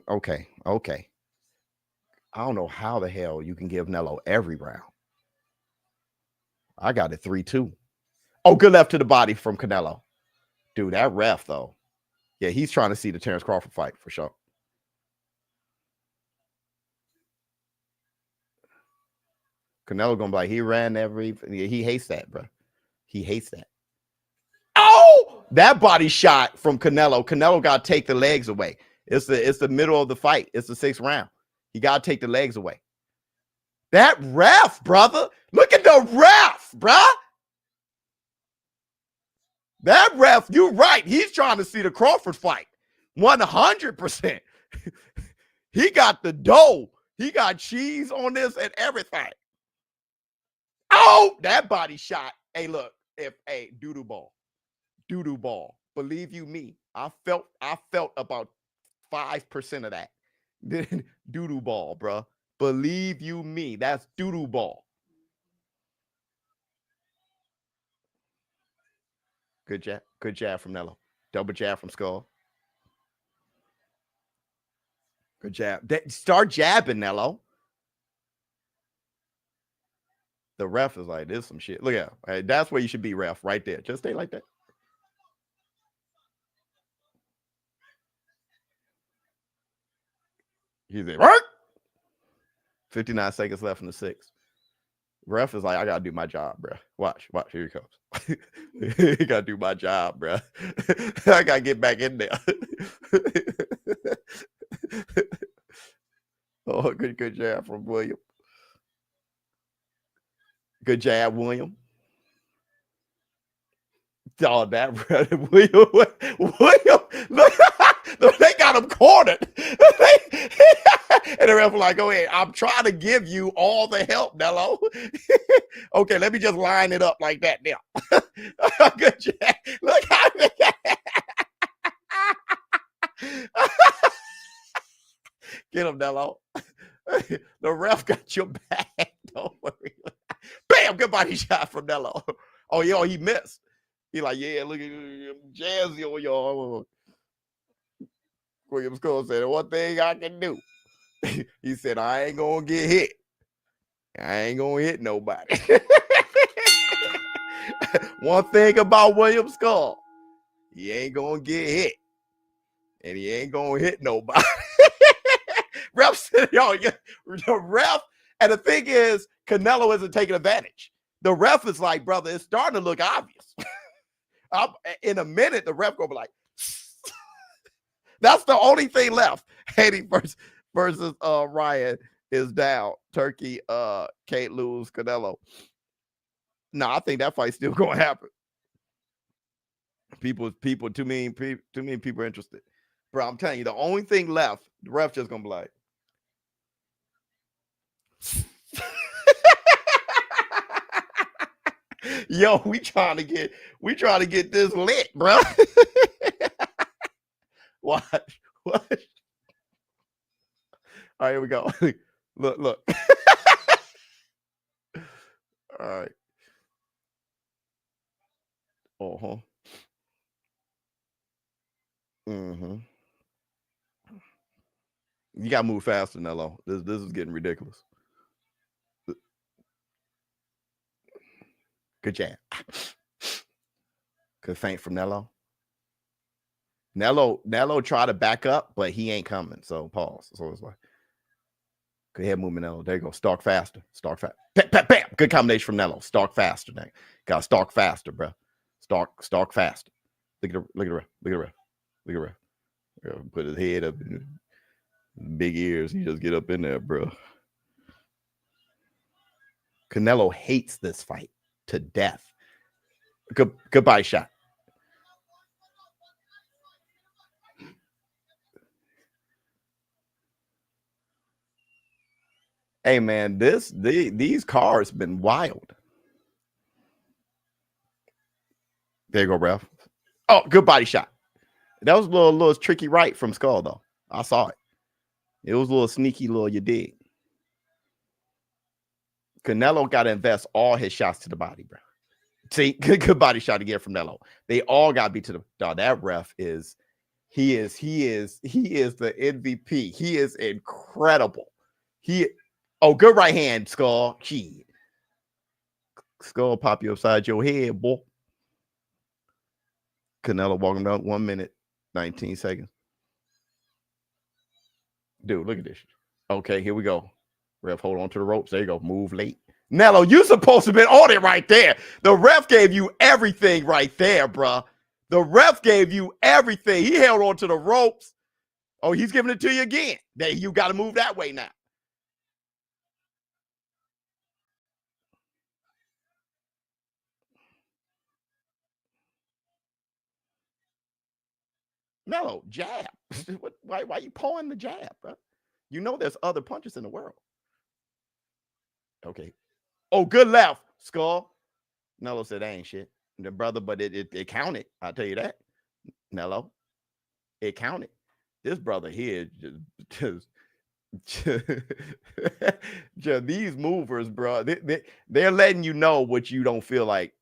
[SPEAKER 1] okay. I don't know how the hell you can give Nello every round. I got it 3-2. Oh, good left to the body from Canelo. Dude, that ref, though. Yeah, he's trying to see the Terrence Crawford fight for sure. Canelo gonna be like, he hates that, bro. He hates that. Oh, that body shot from Canelo. Canelo got to take the legs away. It's the middle of the fight. It's the 6th round. You got to take the legs away. That ref, brother. Look at the ref, bruh. That ref, you're right. He's trying to see the Crawford fight. 100%. He got the dough. He got cheese on this and everything. Oh, that body shot. Hey, look. Doo-doo ball. Doo-doo ball. Believe you me. I felt about 5% of that. Doo-doo ball, bro. Believe you me. That's doo-doo ball. Good jab from Nello. Double jab from Scull. Good jab. Start jabbing, Nello. The ref is like, this some shit. Look at him. That's where you should be, ref, right there. Just stay like that. He's there. 59 seconds left in the 6th. Ref is like, I gotta do my job, bro. Watch. Here he comes. He gotta do my job, bro. I gotta get back in there. Oh, good jab from William. Good jab, William. Oh, that brother, William. Look, they got him cornered. And the ref was like, go ahead. I'm trying to give you all the help, Nello. Okay, let me just line it up like that now. Good jab. Look how get him, Nello. The ref got your back. Don't worry. Bam! Good body shot from Nello. Oh, he missed. He like, yeah, look at jazzy on y'all. William Scull said, one thing I can do. He said, I ain't gonna get hit. I ain't gonna hit nobody. One thing about William Scull, he ain't gonna get hit. And he ain't gonna hit nobody. Ref said, the ref, and the thing is, Canelo isn't taking advantage. The ref is like, brother, it's starting to look obvious. In a minute, the ref gonna be like, that's the only thing left. Haney versus Ryan is down. Turkey can't lose Canelo. No, I think that fight's still gonna happen. Too many people are interested. Bro, I'm telling you, the only thing left, the ref just gonna be like, yo, we trying to get this lit, bro. Watch. All right, here we go. Look. All right. Uh-huh. Mm-hmm. You gotta move faster, Nello. This is getting ridiculous. Good jab. Good feint from Nello. Nello tried to back up, but he ain't coming. So pause. So it's like, good head movement, Nello. There you go. Stalk faster. Stalk fast. Bam, bam. Good combination from Nello. Stalk faster, now. Gotta stalk faster, bro. Stalk faster. Look at the ref. Look at the ref. Look at the ref. Put his head up in big ears. He just get up in there, bro. Canelo hates this fight to death. Goodbye shot. Hey man, these cars been wild. There you go, ref. Oh, good body shot. That was a little tricky right from Scull, though. I saw it. It was a little sneaky, you dig. Canelo got to invest all his shots to the body, bro. See, good body shot again from Canelo. They all got to be to the dog. That ref is the MVP. He is incredible. Good right hand, Scull. Gee. Scull pop you upside your head, boy. Canelo walking down 1 minute, 19 seconds. Dude, look at this. Okay, here we go. Ref, hold on to the ropes. There you go. Move late. Nello, you supposed to be on it right there. The ref gave you everything right there, bruh. The ref gave you everything. He held on to the ropes. Oh, he's giving it to you again. You got to move that way now. Mello, jab. Why you pulling the jab, bro? You know there's other punches in the world. Okay. Oh, good left, Scull. Nello said that ain't shit. The brother, but it counted. I'll tell you that. Nello. It counted. This brother here just these movers, bro. They're letting you know what you don't feel like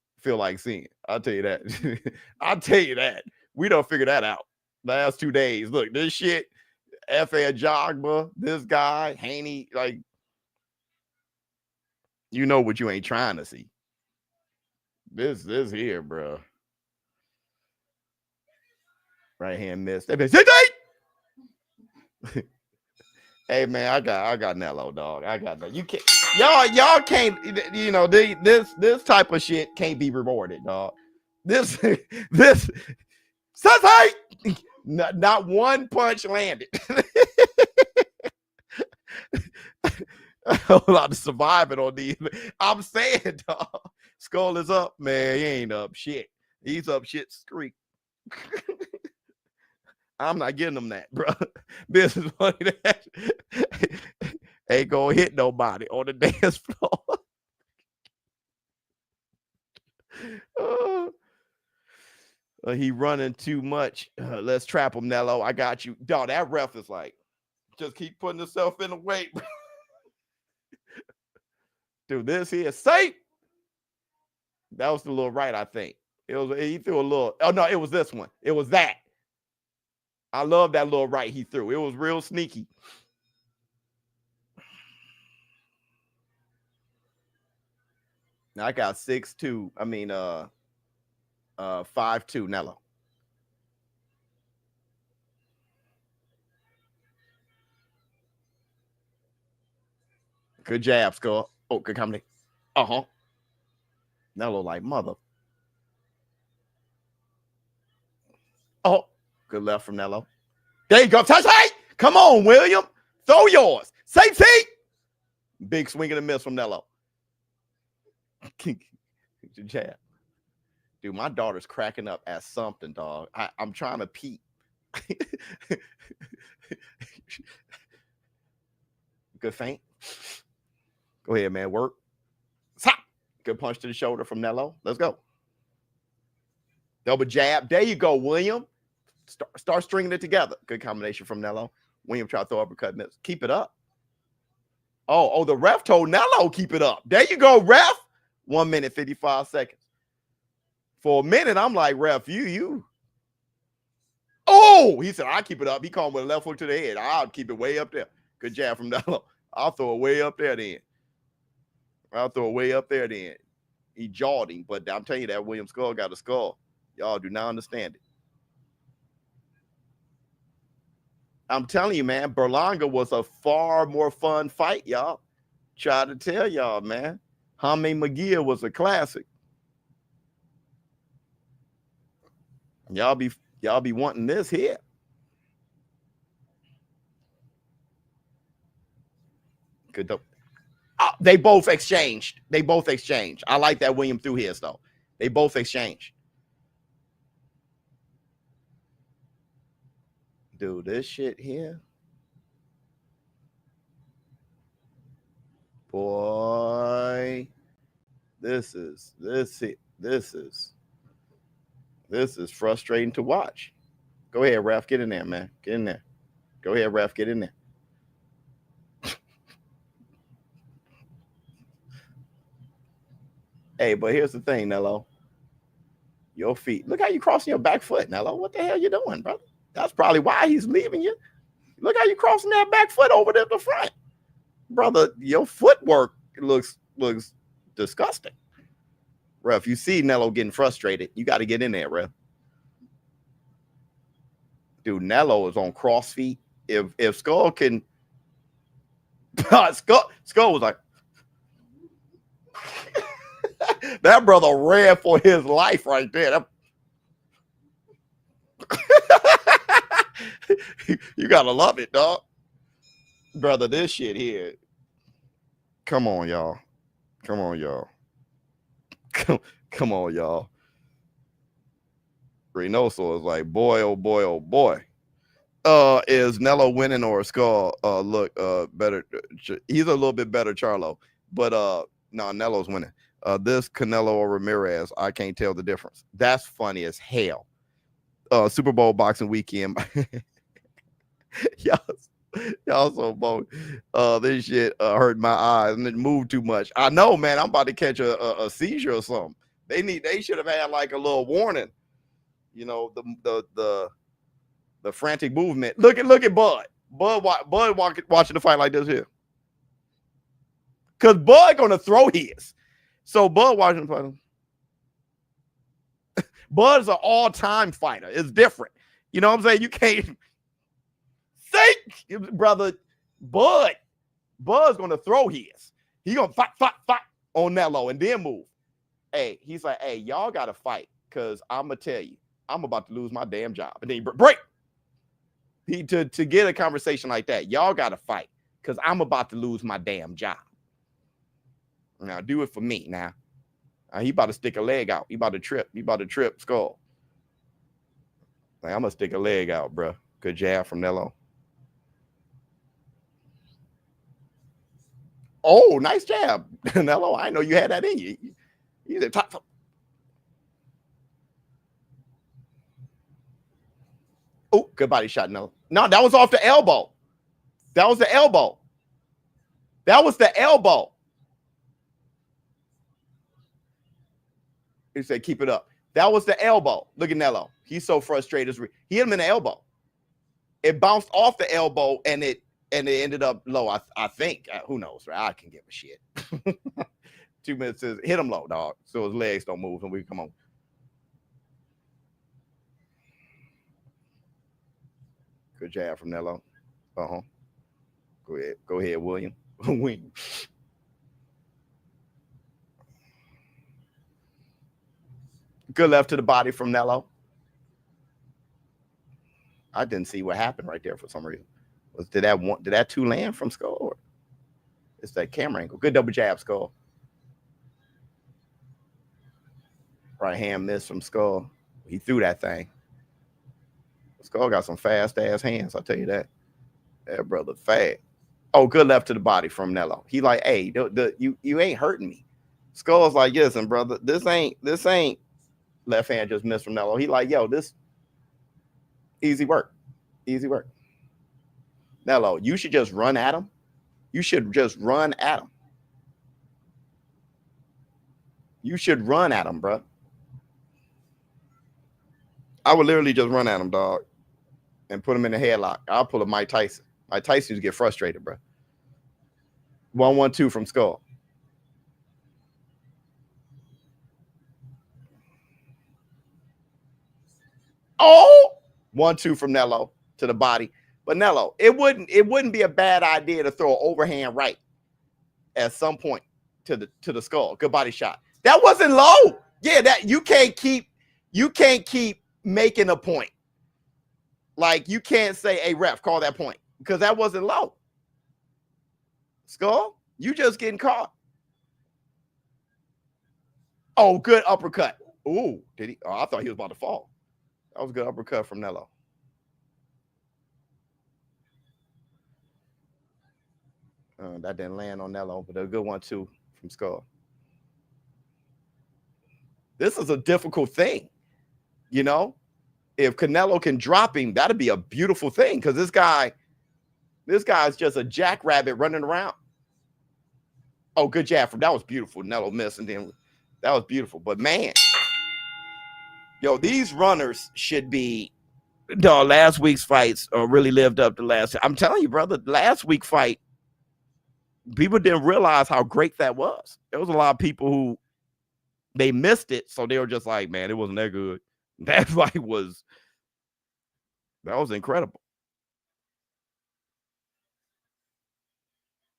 [SPEAKER 1] seeing. I'll tell you that. I'll tell you that. We don't figure that out. Last 2 days. Look, this shit, Efe Ajagba, this guy, Haney, like, you know what you ain't trying to see. This here, bro. Right hand missed. Hey man, I got Nello, dog. I got that. You can't, y'all can't, you know, this type of shit can't be rewarded, dog. This not one punch landed. A whole lot of surviving on these. I'm saying, dog. Scull is up, man. He ain't up shit. He's up shit streak. I'm not getting him that, bro. This is funny. That ain't gonna hit nobody on the dance floor. He running too much. Let's trap him, Nello. I got you. Dog, that ref is like, just keep putting himself in the way. Dude, this here is safe. That was the little right, I think. He threw a little. Oh, no, it was this one. It was that. I love that little right he threw. It was real sneaky. Now I got 6'2". I mean, 5'2", Nello. Good jab, Scull. Oh, good combination. Uh-huh. Nello like mother. Oh, good left from Nello. There you go. Touch height. Come on, William. Throw yours. Safety. Big swing and a miss from Nello. Jab. Dude, my daughter's cracking up at something, dog. I'm trying to peep. Good feint. Go ahead, man. Work. Stop. Good punch to the shoulder from Nello. Let's go. Double jab. There you go, William. Start stringing it together. Good combination from Nello. William tried to throw uppercut. Keep it up. Oh, the ref told Nello keep it up. There you go, ref. 1 minute, 55 seconds. For a minute, I'm like, ref, you. Oh, he said, I'll keep it up. He called with a left hook to the head. I'll keep it way up there. Good jab from Nello. I'll throw it way up there then. He jawed him, but I'm telling you that William Scull got a skull. Y'all do not understand it. I'm telling you, man, Berlanga was a far more fun fight, y'all. Try to tell y'all, man. Jaime Munguia was a classic. Y'all be wanting this here. Good though. They both exchanged. I like that William threw his though. They both exchanged. Dude, this shit here. Boy, this is frustrating to watch. Go ahead, ref, get in there, man. Get in there. Go ahead, ref, get in there. Hey, but here's the thing, Nello. Your feet. Look how you crossing your back foot, Nello. What the hell you doing, brother? That's probably why he's leaving you. Look how you crossing that back foot over there at the front. Brother, your footwork looks disgusting. Ref, you see Nello getting frustrated. You got to get in there, ref. Dude, Nello is on cross feet. If Scull can... Scull was like... That brother ran for his life right there. You gotta love it, dog. Brother, this shit here. Come on, y'all. Come on, y'all. Come on, y'all. Reynoso is like, boy, oh boy, oh boy. Is Nello winning or Scull? Look, better. He's a little bit better, Charlo. But no, Nello's winning. This Canelo or Ramirez, I can't tell the difference. That's funny as hell. Super Bowl boxing weekend. Y'all so bold. This shit hurt my eyes and it moved too much. I know, man. I'm about to catch a seizure or something. They should have had like a little warning. You know, the frantic movement. Look at Bud. Bud watching the fight like this here. Cause Bud gonna throw his. So Bud watching the fight. Bud's an all-time fighter. It's different. You know what I'm saying? You can't think, brother. Bud's gonna throw his. He gonna fight on Nello and then move. Hey, he's like, hey, y'all gotta fight because I'm gonna tell you, I'm about to lose my damn job. And then he break. To get a conversation like that, y'all gotta fight because I'm about to lose my damn job. Now do it for me. Now he about to stick a leg out. He about to trip. Scull. Like, I'm gonna stick a leg out, bro. Good jab from Nello. Oh, nice jab, Nello. I know you had that in you. He's a top. Oh, good body shot, Nello. No, that was off the elbow. That was the elbow. He said, keep it up. That was the elbow. Look at Nello. He's so frustrated. He hit him in the elbow. It bounced off the elbow and it ended up low. I think. Who knows? Right? I can give a shit. 2 minutes says hit him low, dog. So his legs don't move and we come on. Good jab from Nello. Go ahead, William. Wing. Good left to the body from Nello. I didn't see what happened right there for some reason. Did that two land from Scull? Or it's that camera angle. Good double jab, Scull. Right hand miss from Scull. He threw that thing. Scull got some fast ass hands. I'll tell you that. That brother fast. Oh, good left to the body from Nello. He like, hey, you ain't hurting me. Skull's like, listen, brother, this ain't. Left hand just missed from Nello. He like, yo, this easy work. Nello, you should just run at him. You should run at him, bro. I would literally just run at him, dog, and put him in a headlock. I'll pull a Mike Tyson. Mike Tyson used to get frustrated, bro. 1-1-2 from Scull. Oh, 1-2 from Nello to the body. But Nello, it wouldn't be a bad idea to throw an overhand right at some point to the Scull. Good body shot. That wasn't low. Yeah, that you can't keep making a point. Like, you can't say, hey, ref, call that point, because that wasn't low. Scull, you just getting caught. Oh, good uppercut. Ooh, did he? Oh, I thought he was about to fall. That was a good uppercut from Nello. That didn't land on Nello, but a good one, too, from Scull. This is a difficult thing, you know? If Canelo can drop him, that'd be a beautiful thing, because this guy's just a jackrabbit running around. Oh, good jab from that was beautiful. Nello missed, and then that was beautiful. But man, yo, these runners should be. No, last week's fights really lived up to last. I'm telling you, brother, last week's fight, people didn't realize how great that was. There was a lot of people who they missed it, so they were just like, man, it wasn't that good. That fight was. That was incredible.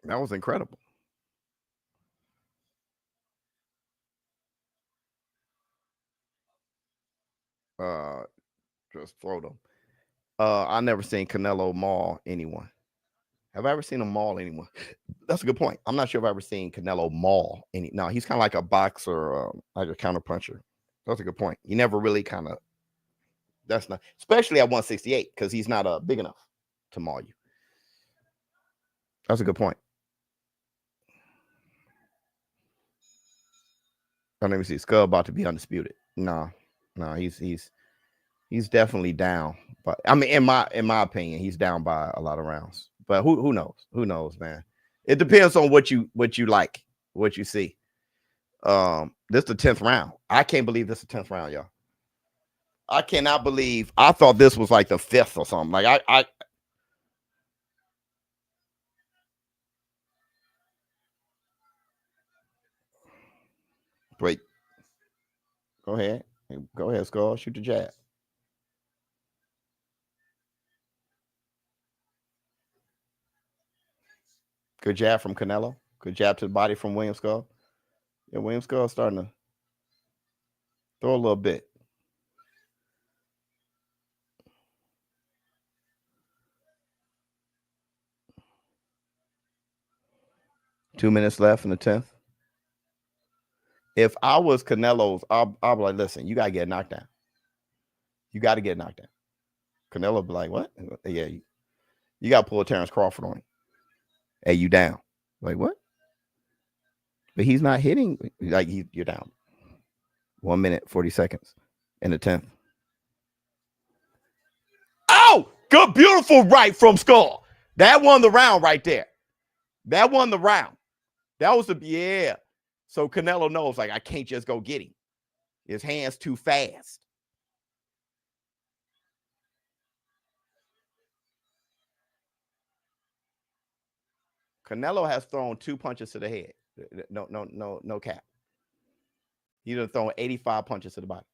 [SPEAKER 1] That was incredible. Just throw them. I never seen Canelo maul anyone. Have I ever seen him maul anyone? That's a good point. I'm not sure if I've ever seen Canelo maul any. No, he's kind of like a boxer, like a counter puncher. That's a good point. He never really kind of. That's not, especially at 168, because he's not big enough to maul you. That's a good point. Let me see. Scull about to be undisputed. No, he's definitely down. But I mean, in my opinion, he's down by a lot of rounds. But who knows? Who knows, man? It depends on what you like, what you see. This is the 10th round. I can't believe this is the 10th round, y'all. I cannot believe. I thought this was like the 5th or something. Like I wait. Go ahead. Go ahead, Scull. Shoot the jab. Good jab from Canelo. Good jab to the body from William Scull. Yeah, William Scull starting to throw a little bit. Two minutes left in the 10th. If I was Canelo's, I'll be like, listen, you got to get knocked down. You got to get knocked down. Canelo be like, what? Yeah, you got to pull a Terrence Crawford on him. Hey, you down. Like, what? But he's not hitting. Like, you're down. 1 minute, 40 seconds in the 10th. Oh, good, beautiful right from Scull. That won the round right there. That won the round. That was yeah. So Canelo knows, like, I can't just go get him. His hand's too fast. Canelo has thrown 2 punches to the head. No cap. He's done thrown 85 punches to the body.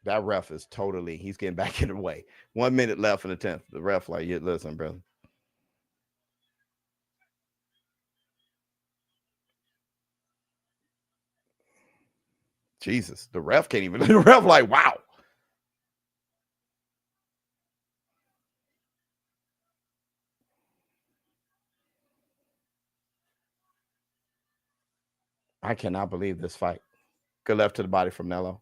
[SPEAKER 1] That ref is totally, he's getting back in the way. 1 minute left in the 10th. The ref like, yeah, listen, brother. Jesus, the ref can't even, the ref like, wow. I cannot believe this fight. Good left to the body from Nello.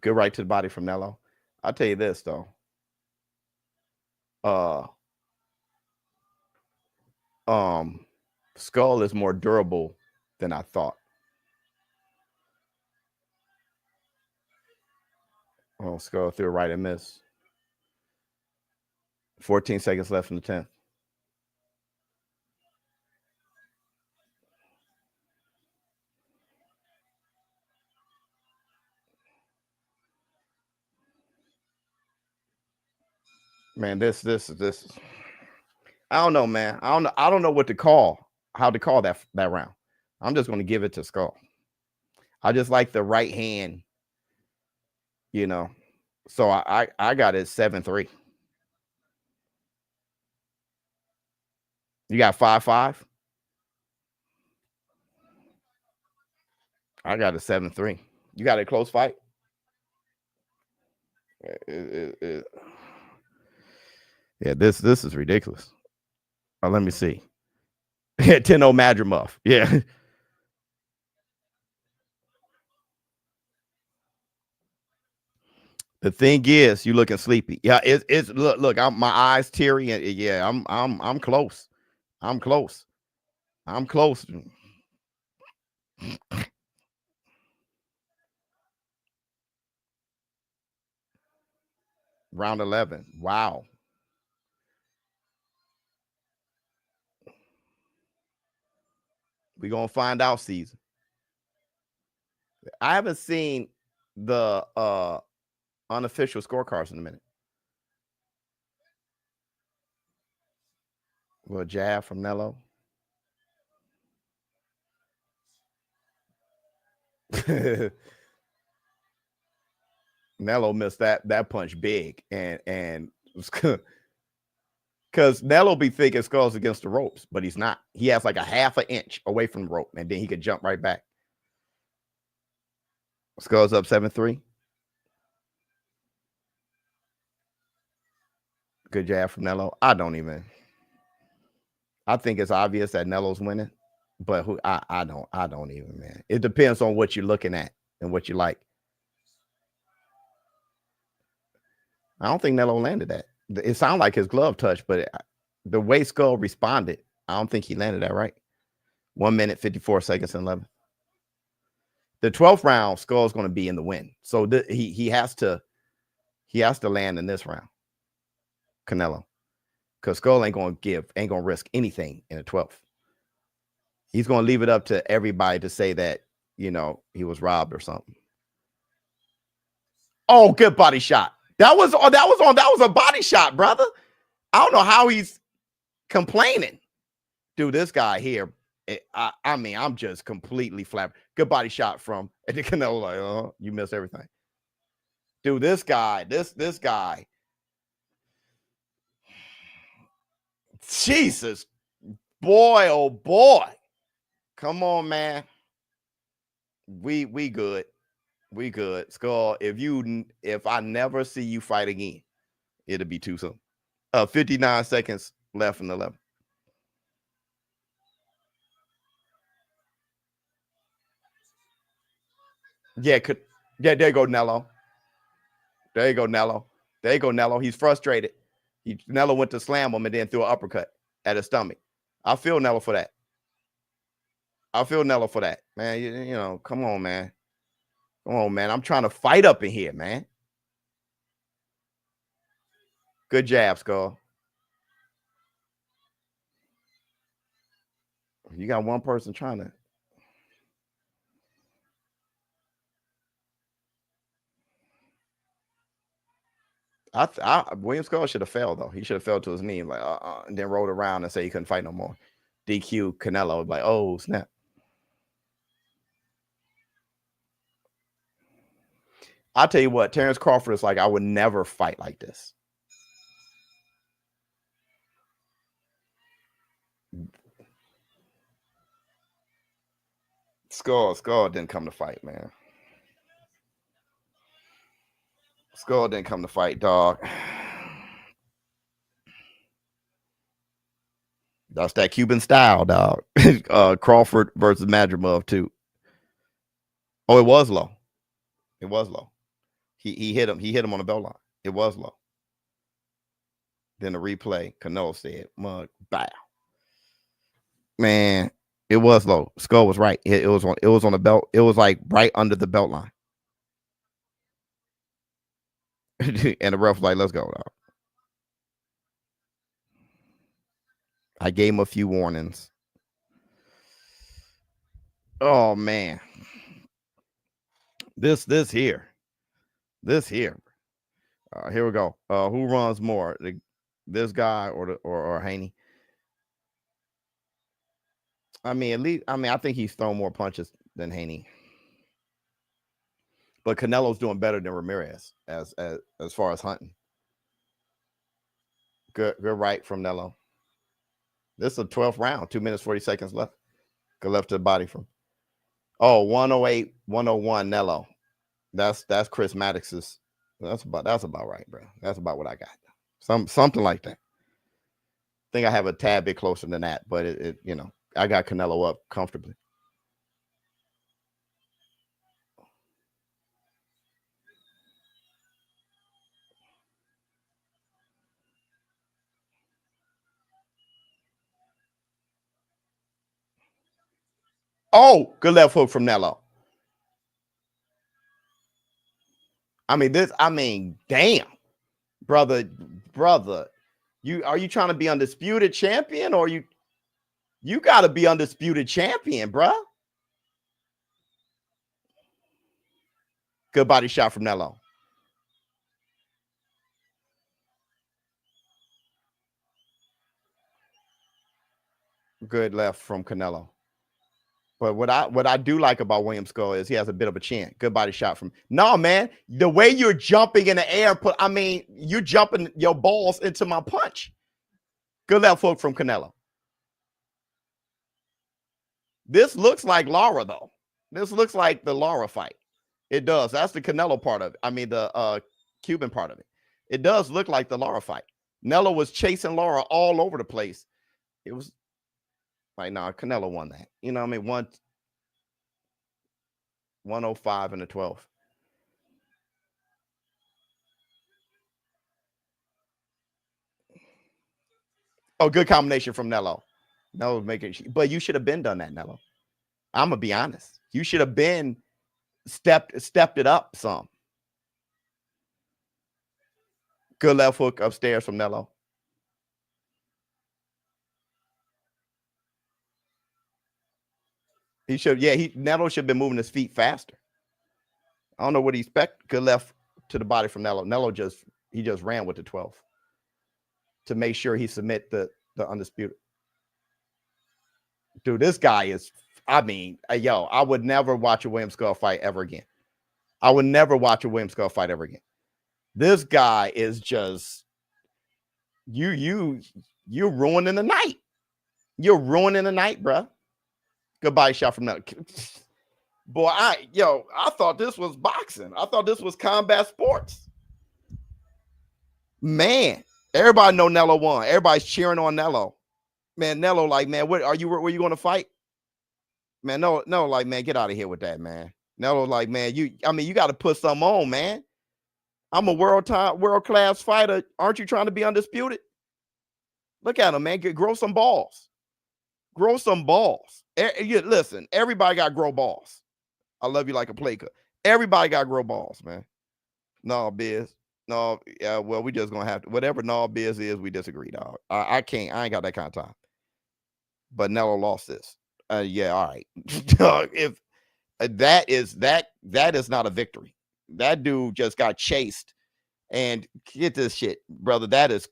[SPEAKER 1] Good right to the body from Nello. I'll tell you this, though. Scull is more durable than I thought. Oh, Scull threw a right and miss. 14 seconds left in the 10th. Man, this. I don't know, man. I don't know what to call, how to call that round. I'm just going to give it to Scull. I just like the right hand, you know. So I got it 7-3. You got 5-5. I got a 7-3. You got a close fight. Yeah, this is ridiculous. Let me see. 10-0 Madrimov. Yeah. The thing is, you looking sleepy. Yeah, it's look. My eyes teary, and yeah, I'm close. I'm close. I'm close. Round 11. Wow. We're gonna find out, season. I haven't seen the unofficial scorecards in a minute. Well, jab from Nello. Nello missed that punch big, and because Nello be thinking Skull's against the ropes, but he's not. He has like a half an inch away from the rope, and then he could jump right back. Skull's up 7-3. Good jab from Nello. I think it's obvious that Nello's winning, but I don't even, man. It depends on what you're looking at and what you like. I don't think Nello landed that. It sounded like his glove touch, but the way Scull responded, I don't think he landed that right. 1 minute, 54 seconds, and 11. The 12th round, Skull's going to be in the win. So he has to land in this round, Canelo. Because Scull ain't going to risk anything in the 12th. He's going to leave it up to everybody to say that, you know, he was robbed or something. Oh, good body shot. That was a body shot, brother. I don't know how he's complaining. Dude, this guy here, I mean, I'm just completely flat. Good body shot from the Canelo. Like, oh, you missed everything. Dude, this guy. Jesus. Boy, oh boy. Come on, man. We good. We good. Scull, if I never see you fight again, it'll be too soon. 59 seconds left in the 11. Yeah, there you go, Nello. There you go, Nello. There you go, Nello. He's frustrated. Nello went to slam him and then threw an uppercut at his stomach. I feel Nello for that. Man, you know, come on, man. Come on, man. I'm trying to fight up in here, man. Good jab, Scull. You got one person trying to. William Scull should have failed, though. He should have fell to his knee, like, and then rolled around and say he couldn't fight no more. DQ Canelo, like, oh, snap. I'll tell you what, Terrence Crawford is like, I would never fight like this. Scull didn't come to fight, man. Scull didn't come to fight, dog. That's that Cuban style, dog. Crawford versus Madrimov, too. Oh, it was low. It was low. He hit him. He hit him on the bell line. It was low. Then the replay, Canelo said, "Mug, bow." Man, it was low. Scull was right. It was on the belt. It was like right under the belt line. And the ref was like, "Let's go, dog." I gave him a few warnings. Oh man. This here. Here we go. Who runs more? This guy or Haney? I think he's thrown more punches than Haney. But Canelo's doing better than Ramirez as far as hunting. Good right from Nello. This is a 12th round. 2 minutes 40 seconds left. Go left to the body from. Oh, 108, 101 Nello. That's Chris Maddox's. That's about right, bro. That's about what I got. Something like that. I think I have a tad bit closer than that, but it you know, I got Canelo up comfortably. Oh, good left hook from Nello. I mean, damn, brother. Are you trying to be undisputed champion, or you got to be undisputed champion, bruh? Good body shot from Nello. Good left from Canelo. But what I do like about William Scull is he has a bit of a chin. Good body shot from. No, man, the way you're jumping in the air, you're jumping your balls into my punch. Good left hook from Canelo. This looks like Lara, though. This looks like the Lara fight. It does. That's the Canelo part of it. I mean, the Cuban part of it. It does look like the Lara fight. Nello was chasing Lara all over the place. It was like, nah, Canelo won that. You know what I mean? 105 and a 12. Oh, good combination from Nello. Nello making, but you should have been done that, Nello. I'm gonna be honest. You should have been stepped it up some. Good left hook upstairs from Nello. He should, Nello should have been moving his feet faster. I don't know what he expected. Good left to the body from Nello. Nello just ran with the 12 to make sure he submit the undisputed. Dude, this guy is, I mean, I would never watch a William Scull fight ever again. I would never watch a William Scull fight ever again. This guy is just, you're ruining the night. You're ruining the night, bro. Good body shot from that. Boy, I thought this was boxing. I thought this was combat sports. Man, everybody know Nello won. Everybody's cheering on Nello. Man, Nello, like, man, where you going to fight? Man, no, like, man, get out of here with that, man. Nello, like, man, you got to put something on, man. I'm a world-class fighter. Aren't you trying to be undisputed? Look at him, man. Grow some balls. Grow some balls. Listen, everybody got to grow balls. I love you like a play cut. Everybody got to grow balls, man. No, Biz. No, yeah, well, we just going to have to. Whatever no Biz is, we disagree, dog. I can't. I ain't got that kind of time. But Nello lost this. Yeah, all right. If that is not a victory. That dude just got chased. And get this shit, brother. That is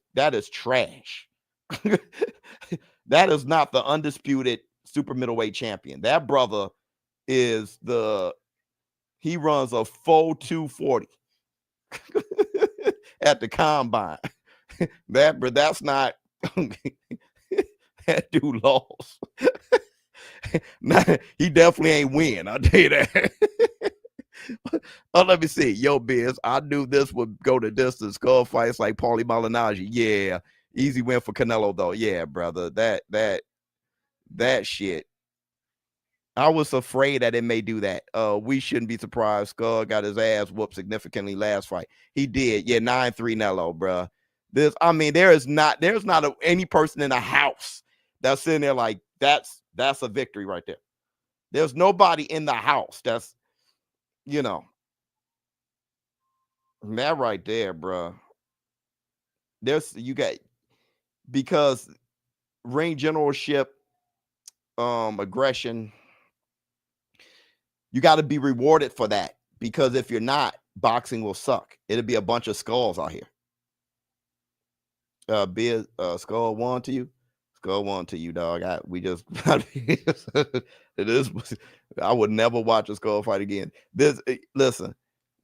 [SPEAKER 1] trash. That is not the undisputed super middleweight champion. That brother is he runs a 4.240 at the combine. That's not that dude lost. He definitely ain't win. I'll tell you that. Oh, let me see. Yo, Biz, I knew this would go to distance. Skull fights like Paulie Malignaggi. Yeah. Easy win for Canelo, though. Yeah, brother. That shit. I was afraid that it may do that. We shouldn't be surprised. Skull got his ass whooped significantly last fight. He did. Yeah, 9-3 Nello, bro. There's not any person in the house that's sitting there like that's a victory right there. There's nobody in the house that's, that right there, bro. Because ring generalship, aggression, you got to be rewarded for that, because if you're not, boxing will suck. It'll be a bunch of skulls out here. Skull won to you. Skull won to you, dog. It is. I would never watch a Skull fight again. Listen,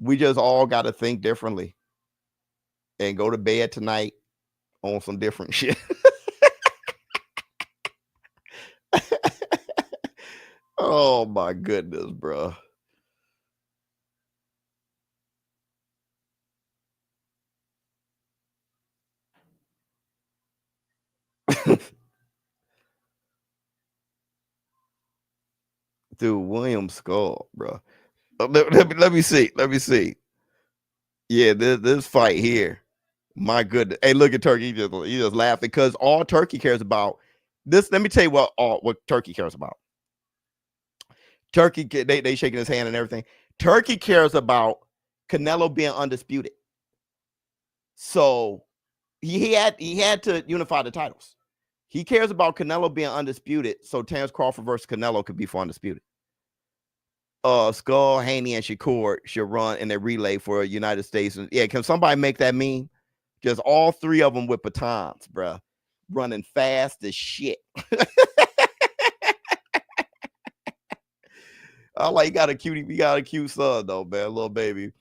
[SPEAKER 1] we just all got to think differently and go to bed tonight on some different shit. Oh my goodness, bro. Dude, William Scull, bro. Let me see. Let me see. Yeah, this fight here. My goodness. Hey, look at Turkey. He just laughing because all Turkey cares about this. Let me tell you what Turkey cares about. Turkey, they shaking his hand and everything. Turkey cares about Canelo being undisputed. So he had to unify the titles. He cares about Canelo being undisputed, so Terence Crawford versus Canelo could be for undisputed. Scull, Haney, and Shakur should run in a relay for United States. Yeah, can somebody make that meme? Just all three of them with batons, bro, running fast as shit. I like he got a cute son though, man. Little baby,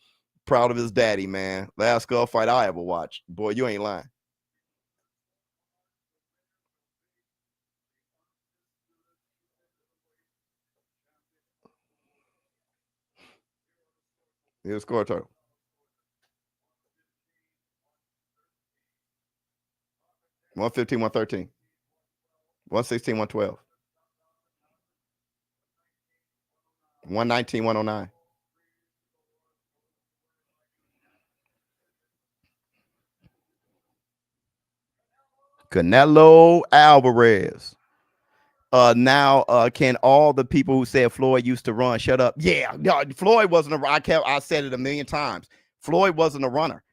[SPEAKER 1] proud of his daddy, man. Last Scull fight I ever watched. Boy, you ain't lying. Here's score total. 115, 113. 116, 112. 119, 109. Canelo Alvarez. Now can all the people who said Floyd used to run shut up? Yeah, no, Floyd wasn't I said it a million times. Floyd wasn't a runner.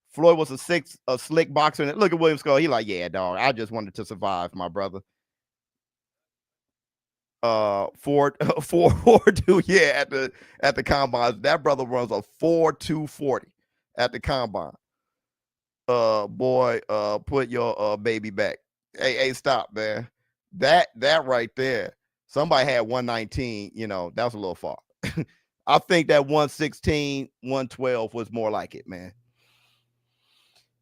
[SPEAKER 1] Floyd was a slick boxer. And look at William Scull. He like, yeah, dog. I just wanted to survive, my brother. 4.2, yeah, at the combine. That brother runs a 4.240 at the combine. Boy, put your baby back. Hey, stop, man. That right there. Somebody had 119, that was a little far. I think that 116, 112 was more like it, man.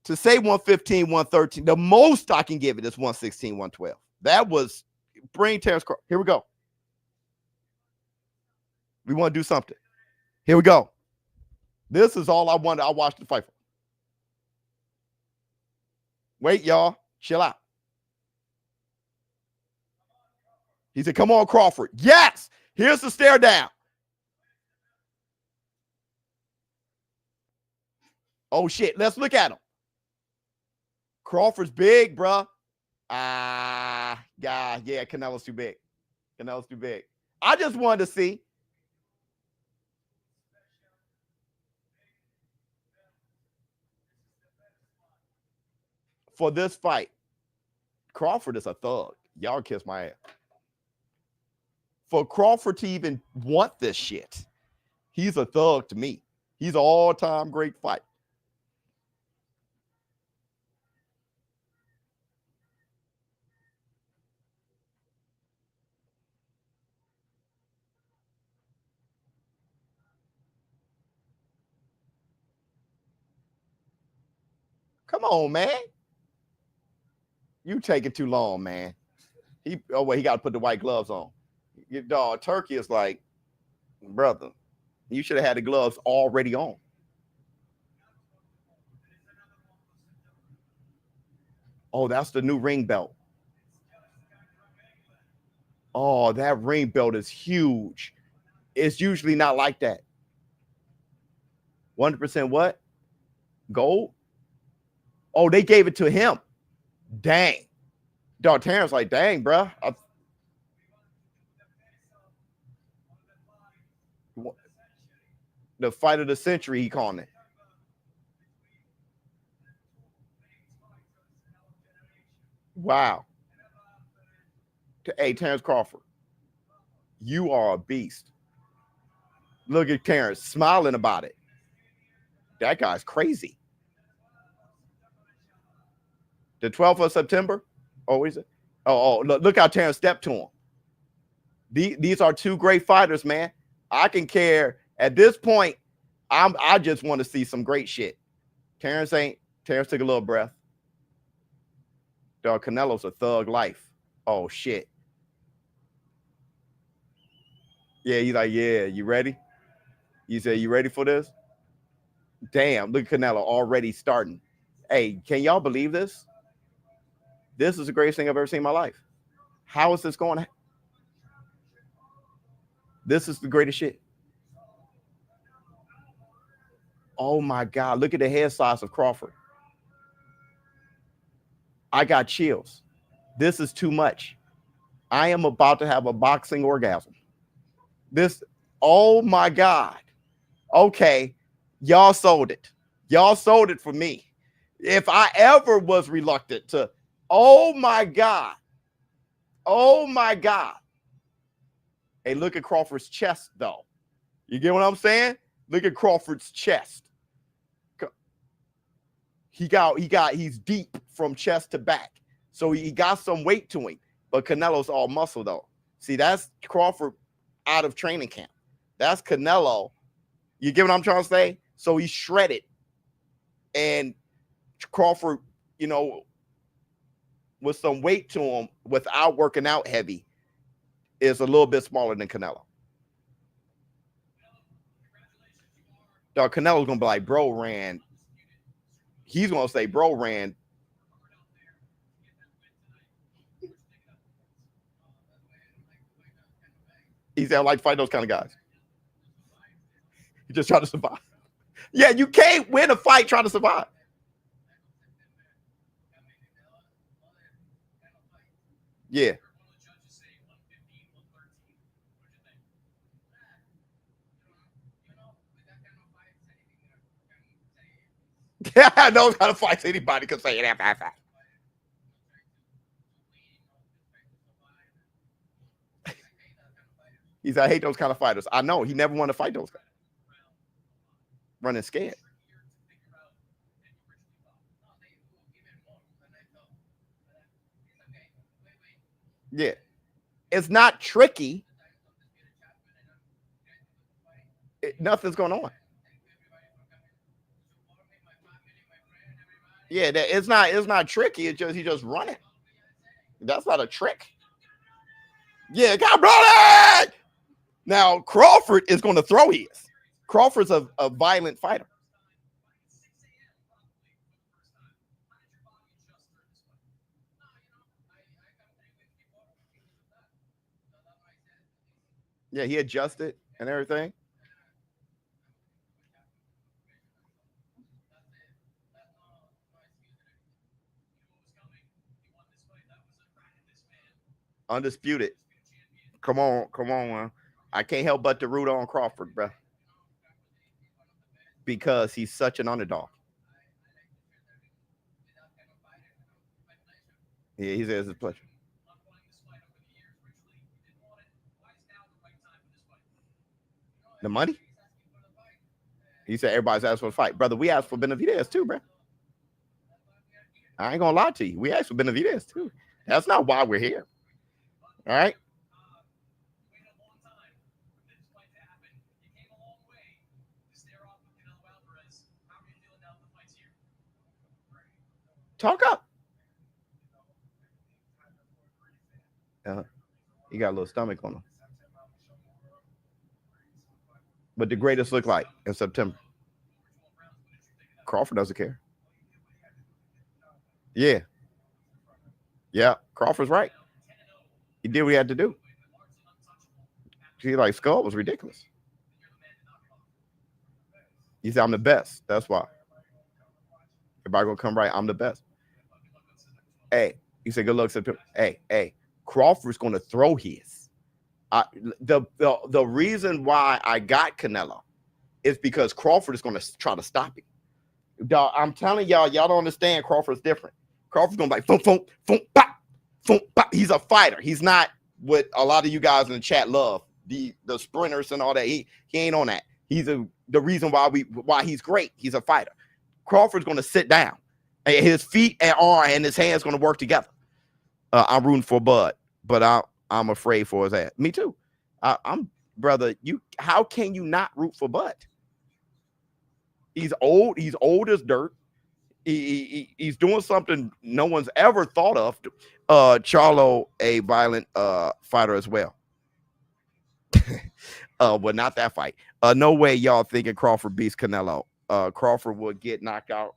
[SPEAKER 1] To say 115, 113, the most I can give it is 116, 112. That was bring Terence Crawford. Here we go. We want to do something. Here we go. This is all I wanted. I watched the fight for. Wait, y'all. Chill out. He said, come on, Crawford. Yes. Here's the stare down. Oh, shit. Let's look at him. Crawford's big, bruh. Yeah, Canelo's too big. Canelo's too big. I just wanted to see. For this fight, Crawford is a thug. Y'all kiss my ass. For Crawford to even want this shit, he's a thug to me. He's an all-time great fight. Come on, man. You taking too long, man. He got to put the white gloves on. Your dog, Turkey is like, brother, you should have had the gloves already on. Oh, that's the new ring belt. Oh, that ring belt is huge. It's usually not like that. 100% what? Gold? Oh, they gave it to him. Dang. Dog, Terrence like, dang, bro. The fight of the century, he calling it. Wow. Hey, Terence Crawford, you are a beast. Look at Terrence smiling about it. That guy's crazy. The 12th of September? Oh, is it? Oh, look how Terrence stepped to him. These are two great fighters, man. I can care. At this point, I just want to see some great shit. Terrence took a little breath. Dog, Canelo's a thug life. Oh, shit. Yeah, he's like, yeah, you ready? You say, you ready for this? Damn, look at Canelo already starting. Hey, can y'all believe this? This is the greatest thing I've ever seen in my life. How is this going? This is the greatest shit. Oh my God, look at the head size of Crawford. I got chills. This is too much. I am about to have a boxing orgasm. This, oh my God. Okay, y'all sold it. Y'all sold it for me. If I ever was reluctant to, oh my God. Oh my God. Hey, look at Crawford's chest, though. You get what I'm saying? Look at Crawford's chest. He's deep from chest to back. So he got some weight to him. But Canelo's all muscle, though. See, that's Crawford out of training camp. That's Canelo. You get what I'm trying to say? So he's shredded. And Crawford, you know, with some weight to him without working out heavy, is a little bit smaller than Canelo. Dog, Canelo's going to be like, bro ran. He's going to say, bro ran. He said, I like to fight those kind of guys. You just try to survive. Yeah, you can't win a fight trying to survive. Yeah. Yeah, those kind of fights anybody can say it. He said, I hate those kind of fighters. I know. He never wanted to fight those guys. Running scared. Yeah. It's not tricky. Nothing's going on. Yeah, it's not tricky. It's just he just running. That's not a trick. Yeah, got brought it. Now Crawford is going to throw his. Crawford's a violent fighter. Yeah, he adjusted and everything. Undisputed. Come on, man. I can't help but to root on Crawford, bro. Because he's such an underdog. Yeah, he says it's a pleasure. The money? He said everybody's asked for a fight. Brother, we asked for Benavidez too, bro. I ain't gonna lie to you. We asked for Benavidez too. That's not why we're here. All right. Talk up. He got a little stomach on him. But the greatest look like in September. Crawford doesn't care. Yeah. Yeah, Crawford's right. He did what he had to do. See, like Scull was ridiculous. He said, I'm the best. That's why. Everybody gonna come right. I'm the best. Hey, he said, good luck, September. Hey, Crawford's gonna throw his. The reason why I got Canelo is because Crawford is gonna try to stop him. Dog, I'm telling y'all don't understand. Crawford's different. Crawford's gonna be like, boom, pop, boom, pop. He's a fighter. He's not what a lot of you guys in the chat love. The sprinters and all that. He ain't on that. He's the reason why he's great. He's a fighter. Crawford's gonna sit down. And his feet and arm and his hands gonna work together. I'm rooting for Bud, but I'm afraid for his ass. Me too. I'm brother. How can you not root for Bud? He's old. He's old as dirt. He's doing something no one's ever thought of. Charlo, a violent fighter as well. Well, not that fight. No way y'all thinking Crawford beats Canelo. Crawford would get knocked out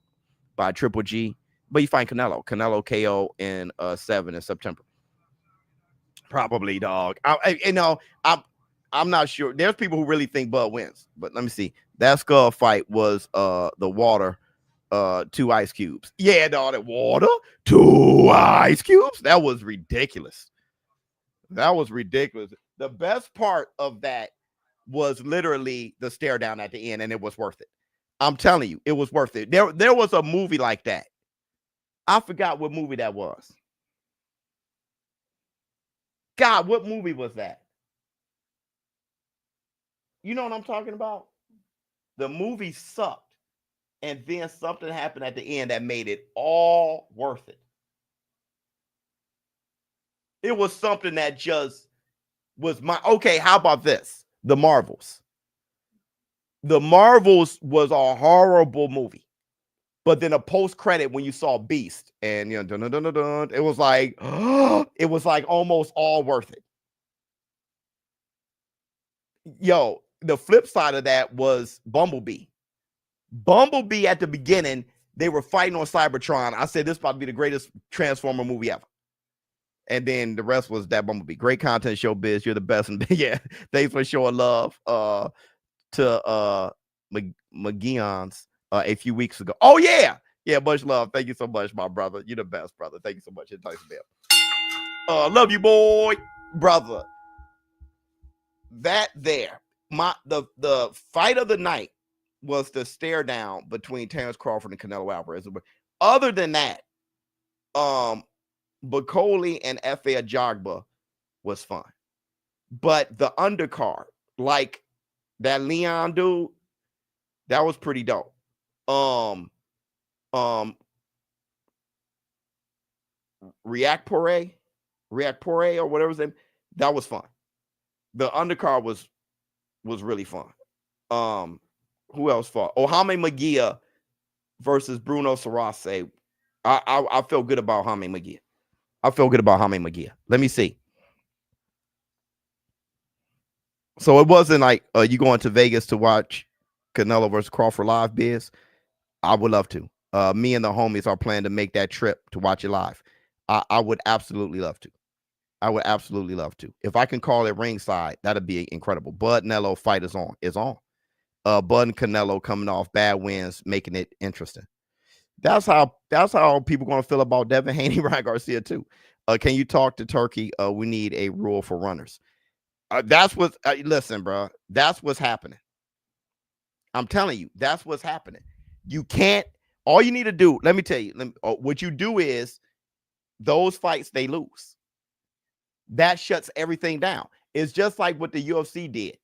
[SPEAKER 1] by Triple G, but you find Canelo KO in 7 in September. Probably, dog. I'm not sure. There's people who really think Bud wins, but let me see. That Scull fight was the water, 2 ice cubes. Yeah, dog, that water, 2 ice cubes. That was ridiculous. That was ridiculous. The best part of that was literally the stare down at the end, and it was worth it. I'm telling you, it was worth it. There was a movie like that. I forgot what movie that was. God, what movie was that? You know what I'm talking about? The movie sucked, and then something happened at the end that made it all worth it. It was something that just was okay, how about this? The Marvels. The Marvels was a horrible movie. But then a post-credit when you saw Beast and it was like, it was like almost all worth it. Yo, the flip side of that was Bumblebee. Bumblebee at the beginning, they were fighting on Cybertron. I said this is about to be the greatest Transformer movie ever. And then the rest was that Bumblebee. Great content, showbiz. You're the best. And yeah, thanks for showing love to McGeon's a few weeks ago. Oh yeah, much love. Thank you so much, my brother. You're the best, brother. Thank you so much. Love you, boy, brother. That there, the fight of the night was the stare down between Terrence Crawford and Canelo Alvarez. Other than that, Bakole and Efe Ajagba was fun, but the undercard, like that Leon dude, that was pretty dope. Riakporhe or whatever his name, that was fun. The undercard was really fun. Who else fought? Jaime Munguia versus Bruno Surace. I feel good about Jaime Munguia. Let me see. So it wasn't like you going to Vegas to watch Canelo versus Crawford live, Biz. I would love to. Me and the homies are planning to make that trip to watch it live. I would absolutely love to. If I can call it ringside, that'd be incredible. Bud Nello fight is on. Bud and Canelo coming off bad wins, making it interesting. That's how people going to feel about Devin Haney, Ryan Garcia too. Can you talk to Turkey? We need a rule for runners. That's what. Listen, bro. That's what's happening. I'm telling you, that's what's happening. You can't. All you need to do. Let me tell you. What you do is those fights they lose. That shuts everything down. It's just like what the UFC did.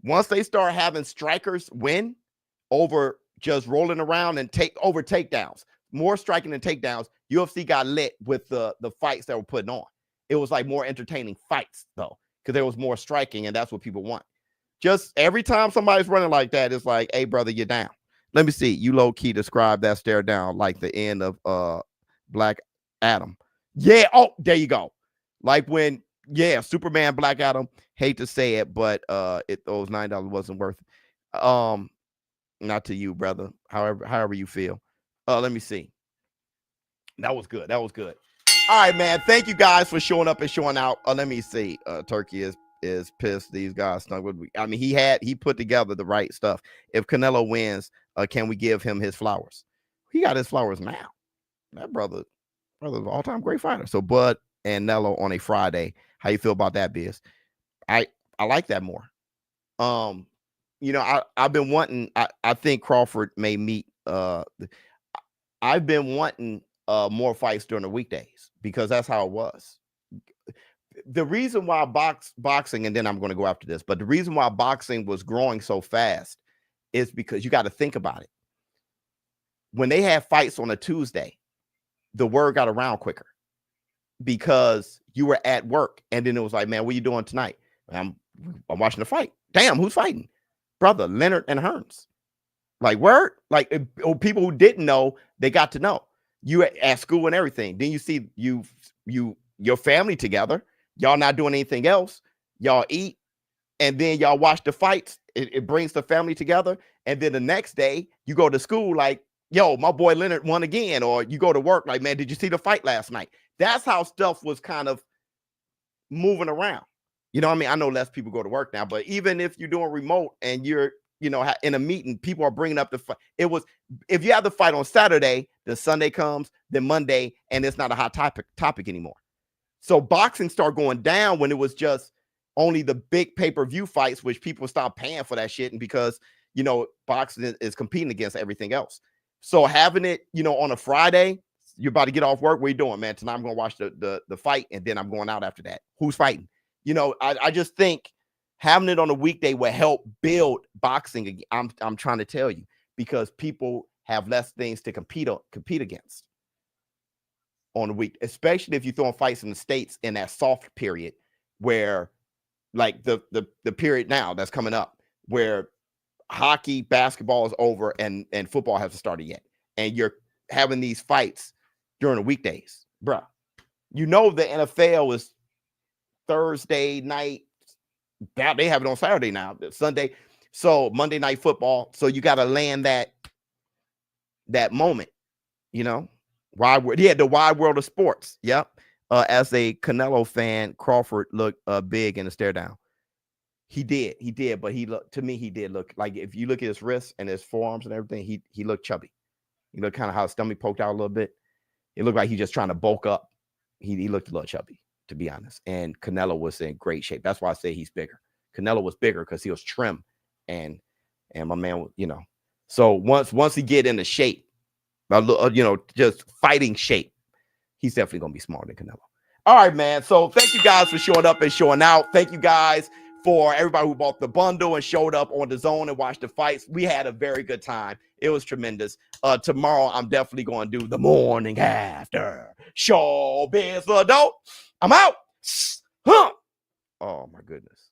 [SPEAKER 1] Once they start having strikers win over just rolling around and take over takedowns, more striking than takedowns, UFC got lit with the fights that were putting on. It was like more entertaining fights though, because there was more striking, and that's what people want. Just every time somebody's running like that, it's like, hey, brother, you're down. Let me see. You low-key describe that stare down like the end of Black Adam. Yeah. Oh, there you go. Like when, Superman, Black Adam, hate to say it, but those $9 wasn't worth it. Not to you, brother. However you feel. Let me see. That was good. All right, man. Thank you guys for showing up and showing out. Let me see. Turkey is pissed. These guys stunk with me. I mean, he put together the right stuff. If Canelo wins, can we give him his flowers? He got his flowers now. That brother's an all-time great fighter. So Bud and Nello on a Friday. How you feel about that, Biz? I like that more. I've been wanting. I think Crawford may meet. I've been wanting more fights during the weekdays because that's how it was. The reason why boxing, and then I'm going to go after this, but the reason why boxing was growing so fast is because you got to think about it. When they had fights on a Tuesday, the word got around quicker because you were at work, and then it was like, man, what are you doing tonight? I'm watching the fight. Damn, who's fighting? Brother, Leonard and Hearns. Like, word? Like, people who didn't know, they got to know. You at school and everything. Then you see your family together. Y'all not doing anything else. Y'all eat. and then y'all watch the fights. It brings the family together. And then the next day you go to school like, yo, my boy Leonard won again. Or you go to work like, man, did you see the fight last night? That's how stuff was kind of moving around. You know what I mean? I know less people go to work now, but even if you're doing remote and you're, you know, in a meeting, people are bringing up the fight. It was, if you have the fight on Saturday, then Sunday comes, then Monday, and it's not a hot topic anymore. So boxing started going down when it was just only the big pay-per-view fights, which people stopped paying for that shit. And because, you know, boxing is competing against everything else. So having it, you know, on a Friday, you're about to get off work. What are you doing, man? Tonight I'm going to watch the fight, and then I'm going out after that. Who's fighting? You know, I just think having it on a weekday will help build boxing again. I'm trying to tell you, because people have less things to compete against on the week, especially if you're throwing fights in the States in that soft period where, like the period now that's coming up, where hockey, basketball is over and football hasn't started yet, and you're having these fights during the weekdays, bruh. You know the NFL is Thursday night. They have it on Saturday now, Sunday. So Monday Night Football. So you got to land that moment, you know. The wide world of sports. Yep. As a Canelo fan, Crawford looked big in the stare down. He did, but he did look like, if you look at his wrists and his forearms and everything, he looked chubby. He looked kind of how his stomach poked out a little bit. It looked like he's just trying to bulk up. He looked a little chubby, to be honest. And Canelo was in great shape. That's why I say he's bigger. Canelo was bigger because he was trim, and my man, you know. So once he get into shape, you know, just fighting shape, he's definitely gonna be smarter than Canelo. All right, man. So thank you guys for showing up and showing out. Thank you guys for everybody who bought the bundle and showed up on DAZN and watched the fights. We had a very good time. It was tremendous. Tomorrow, I'm definitely going to do the morning after show biz adult. I'm out. Huh. Oh, my goodness.